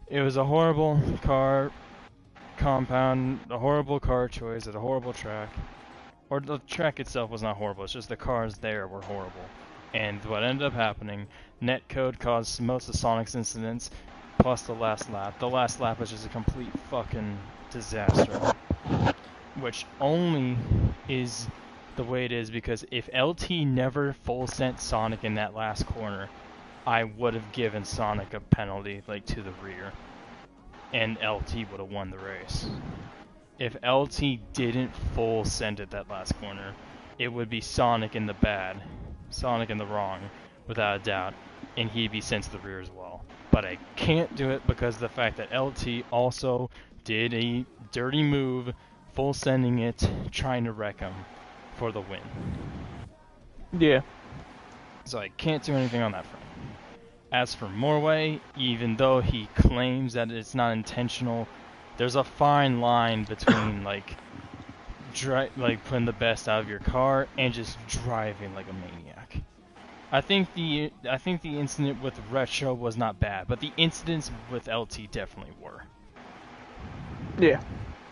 it was a horrible car compound, a horrible car choice at a horrible track. Or the track itself was not horrible, it's just the cars there were horrible. And what ended up happening, netcode caused most of Sonic's incidents, plus the last lap. The last lap was just a complete fucking disaster. Which only is the way it is because if LT never full sent Sonic in that last corner, I would have given Sonic a penalty, like, to the rear. And LT would have won the race. If LT didn't full send it that last corner, it would be Sonic in the bad, Sonic in the wrong, without a doubt, and he'd be sent to the rear as well. But I can't do it because of the fact that LT also did a dirty move, full sending it, trying to wreck him for the win. Yeah. So I can't do anything on that front. As for Morway, even though he claims that it's not intentional, there's a fine line between like putting the best out of your car and just driving like a maniac. I think the incident with Retro was not bad, but the incidents with LT definitely were. Yeah.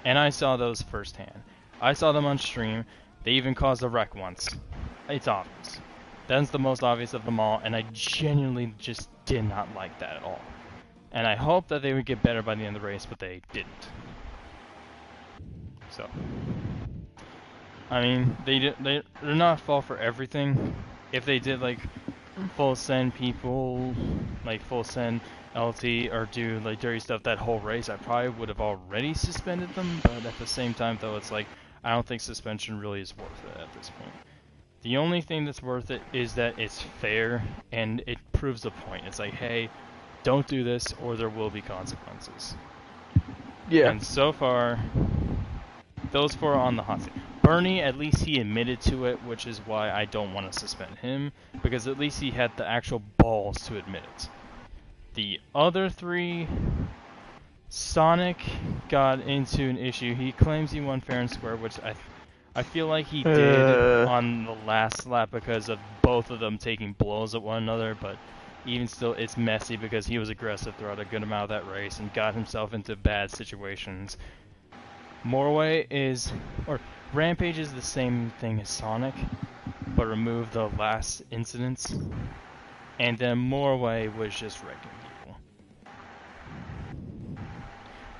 And I saw those firsthand. I saw them on stream. They even caused a wreck once. It's obvious. That's the most obvious of them all, and I genuinely just did not like that at all. And I hope that they would get better by the end of the race, but they didn't. So, I mean, they're not at fault for everything. If they did like full send people, like full send LT or do like dirty stuff that whole race, I probably would have already suspended them. But at the same time, though, it's like I don't think suspension really is worth it at this point. The only thing that's worth it is that it's fair and it proves a point. It's like, hey, don't do this or there will be consequences. Yeah. And so far, those four are on the hot seat. Bernie, at least he admitted to it, which is why I don't want to suspend him, because at least he had the actual balls to admit it. The other three, Sonic got into an issue. He claims he won fair and square, which I feel like he did on the last lap because of both of them taking blows at one another, but even still, it's messy because he was aggressive throughout a good amount of that race and got himself into bad situations. Rampage is the same thing as Sonic, but remove the last incidents, and then Morway was just wrecking people.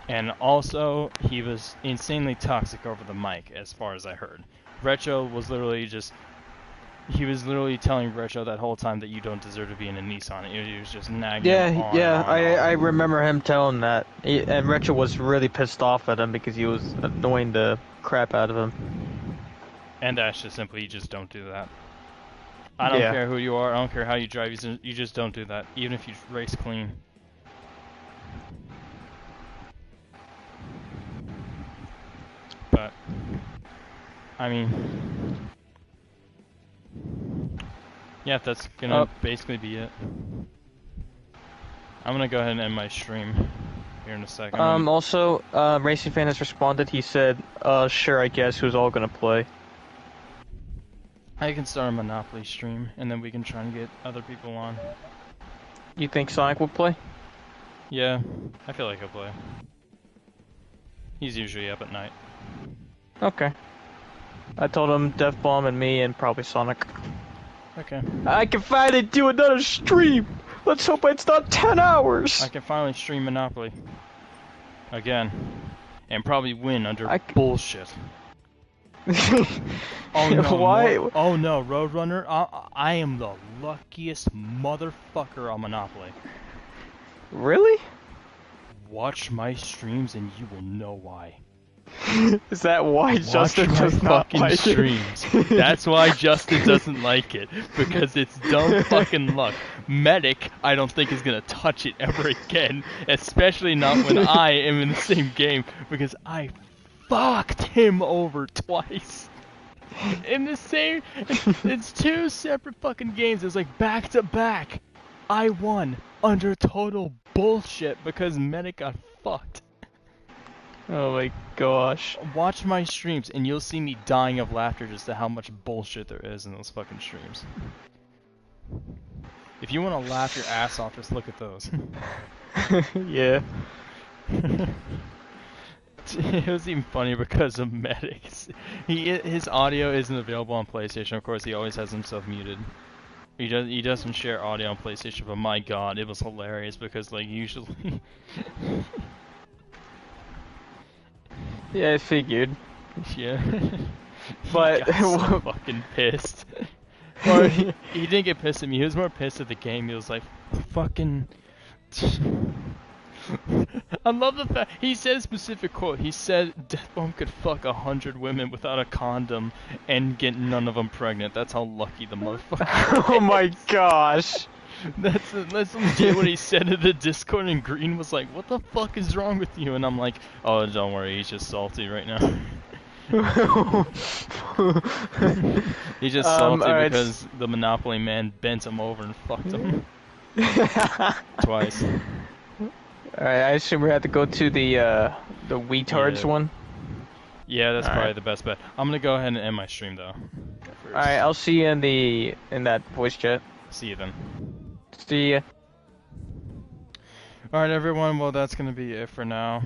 And also, he was insanely toxic over the mic, as far as I heard. Retro was literally telling Retro that whole time that you don't deserve to be in a Nissan. He was just nagging him on and on. I remember him telling that. And Retro was really pissed off at him because he was annoying the crap out of him. And that's just simply, you just don't do that. I don't care who you are, I don't care how you drive, you just don't do that, even if you race clean. But, I mean, yeah, that's gonna basically be it. I'm gonna go ahead and end my stream here in a second. Also, Racing Fan has responded. He said, sure, I guess, who's all gonna play? I can start a Monopoly stream, and then we can try and get other people on. You think Sonic will play? Yeah, I feel like he'll play. He's usually up at night. Okay. I told him Death Bomb and me and probably Sonic. Okay. I can finally do another stream! Let's hope it's not 10 hours! I can finally stream Monopoly. Again. And probably win under bullshit. Oh no! Why? Oh no, Roadrunner! I am the luckiest motherfucker on Monopoly. Really? Watch my streams and you will know why. Is that why Justin Watch does my not fucking like streams. it? That's why Justin doesn't like it. Because it's dumb fucking luck. Medic, I don't think is gonna touch it ever again. Especially not when I am in the same game. Because I fucked him over twice. In the same... It's two separate fucking games. It was like back to back. I won under total bullshit because Medic got fucked. Oh my gosh. Watch my streams and you'll see me dying of laughter just to how much bullshit there is in those fucking streams. If you want to laugh your ass off, just look at those. Yeah. It was even funny because of Medics. His audio isn't available on PlayStation. Of course, he always has himself muted. He doesn't share audio on PlayStation, but my god, it was hilarious because like usually. Yeah, I figured. Yeah. But he got so fucking pissed. Or he didn't get pissed at me. He was more pissed at the game. He was like, fucking. I love the fact he said a specific quote. He said Deathbomb could fuck 100 women without a condom and get none of them pregnant. That's how lucky the motherfucker. Oh my gosh. That's legit what he said in the Discord, and Green was like, "What the fuck is wrong with you?" And I'm like, "Oh, don't worry, he's just salty right now." He's just salty right. because the Monopoly man bent him over and fucked him twice. Alright, I assume we have to go to the retards one. Yeah, that's All probably right. the best bet. I'm gonna go ahead and end my stream though. Alright, I'll see you in that voice chat. See you then. See ya. Alright everyone, well that's gonna be it for now.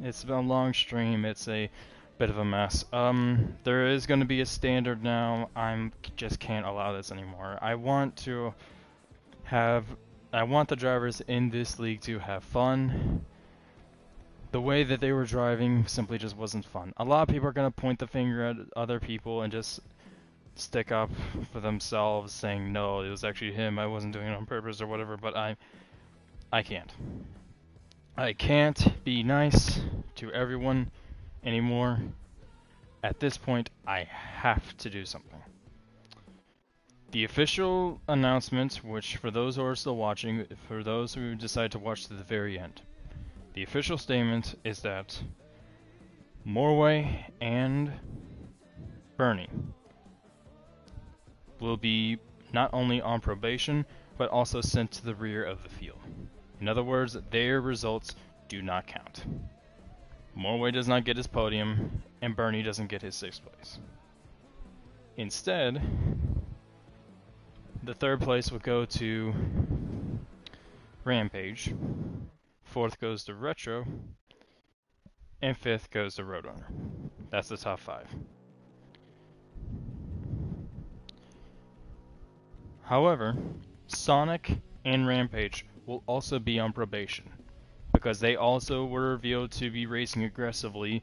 It's been a long stream, it's a bit of a mess. There is gonna be a standard now. Just can't allow this anymore. I want the drivers in this league to have fun. The way that they were driving simply just wasn't fun. A lot of people are gonna point the finger at other people and just stick up for themselves saying, no, it was actually him, I wasn't doing it on purpose or whatever, but I can't. I can't be nice to everyone anymore. At this point, I have to do something. The official announcement, which for those who are still watching, for those who decide to watch to the very end, the official statement is that Morway and Bernie will be not only on probation, but also sent to the rear of the field. In other words, their results do not count. Morway does not get his podium, and Bernie doesn't get his 6th place. Instead, the 3rd place will go to Rampage, 4th goes to Retro, and 5th goes to Roadrunner. That's the top 5. However, Sonic and Rampage will also be on probation, because they also were revealed to be racing aggressively.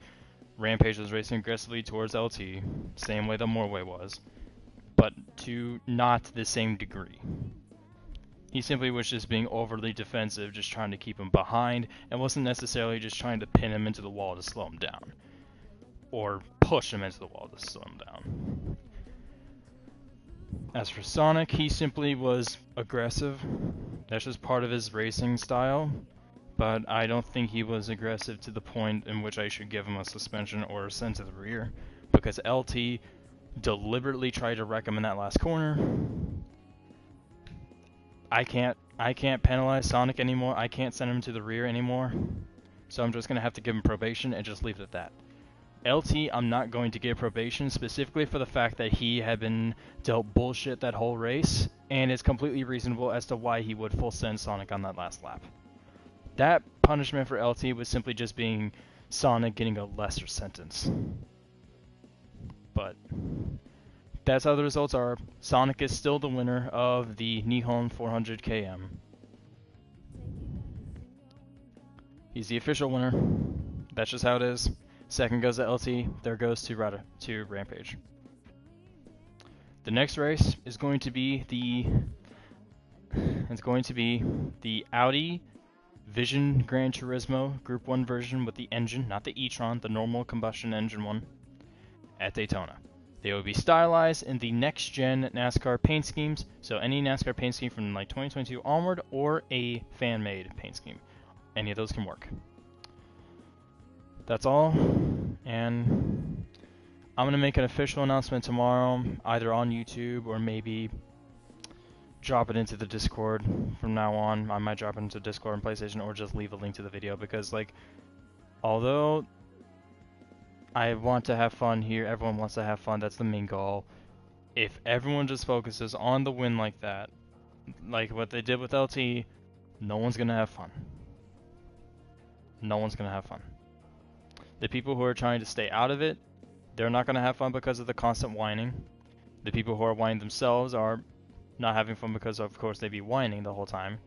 Rampage was racing aggressively towards LT, same way that Morway was, but to not the same degree. He simply was just being overly defensive, just trying to keep him behind, and wasn't necessarily just trying to pin him into the wall to slow him down, or push him into the wall to slow him down. As for Sonic, he simply was aggressive. That's just part of his racing style. But I don't think he was aggressive to the point in which I should give him a suspension or a send to the rear. Because LT deliberately tried to wreck him in that last corner. I can't penalize Sonic anymore. I can't send him to the rear anymore. So I'm just going to have to give him probation and just leave it at that. LT, I'm not going to give probation specifically for the fact that he had been dealt bullshit that whole race, and it's completely reasonable as to why he would full send Sonic on that last lap. That punishment for LT was simply just being Sonic getting a lesser sentence. But that's how the results are. Sonic is still the winner of the Nihon 400 km. He's the official winner. That's just how it is. 2nd goes to LT, 3rd goes to Rampage. The next race is going to be the Audi Vision Gran Turismo Group 1 version with the engine, not the e-tron, the normal combustion engine one, at Daytona. They will be stylized in the next-gen NASCAR paint schemes, so any NASCAR paint scheme from like 2022 onward, or a fan-made paint scheme. Any of those can work. That's all, and I'm going to make an official announcement tomorrow, either on YouTube or maybe drop it into the Discord from now on. I might drop it into Discord and PlayStation, or just leave a link to the video, because like, although I want to have fun here, everyone wants to have fun, that's the main goal. If everyone just focuses on the win like that, like what they did with LT, no one's gonna have fun. No one's gonna have fun. The people who are trying to stay out of it, they're not gonna have fun because of the constant whining. The people who are whining themselves are not having fun because, of course, they'd be whining the whole time,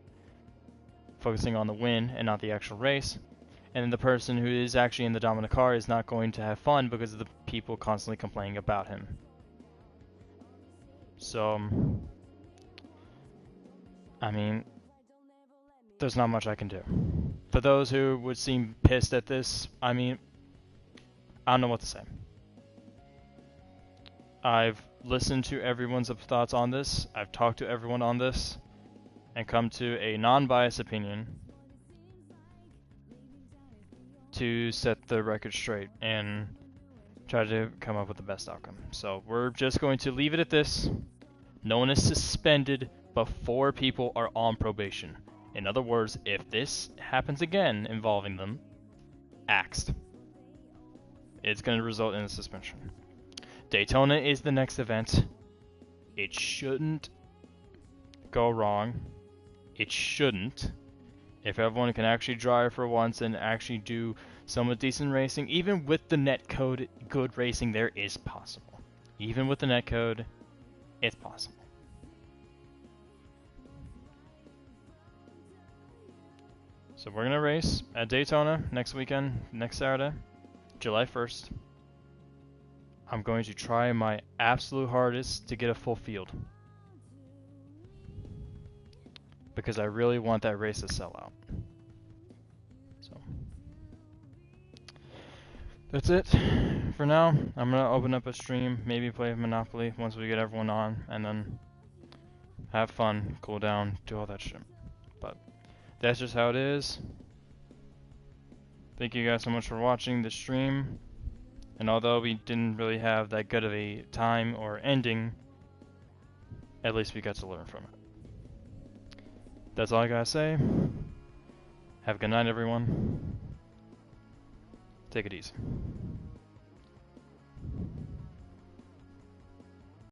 focusing on the win and not the actual race. And then the person who is actually in the dominant car is not going to have fun because of the people constantly complaining about him. So, I mean, there's not much I can do. For those who would seem pissed at this, I mean, I don't know what to say. I've listened to everyone's thoughts on this, I've talked to everyone on this, and come to a non-biased opinion to set the record straight and try to come up with the best outcome. So we're just going to leave it at this. No one is suspended before people are on probation. In other words, if this happens again involving them, axed. It's going to result in a suspension. Daytona is the next event. It shouldn't go wrong. It shouldn't. If everyone can actually drive for once and actually do somewhat decent racing, even with the netcode, good racing there is possible. Even with the netcode, it's possible. So we're gonna race at Daytona next weekend, next Saturday, July 1st. I'm going to try my absolute hardest to get a full field, because I really want that race to sell out. So that's it for now. I'm gonna open up a stream, maybe play Monopoly once we get everyone on, and then have fun, cool down, do all that shit. But that's just how it is. Thank you guys so much for watching the stream. And although we didn't really have that good of a time or ending, at least we got to learn from it. That's all I gotta say. Have a good night, everyone. Take it easy.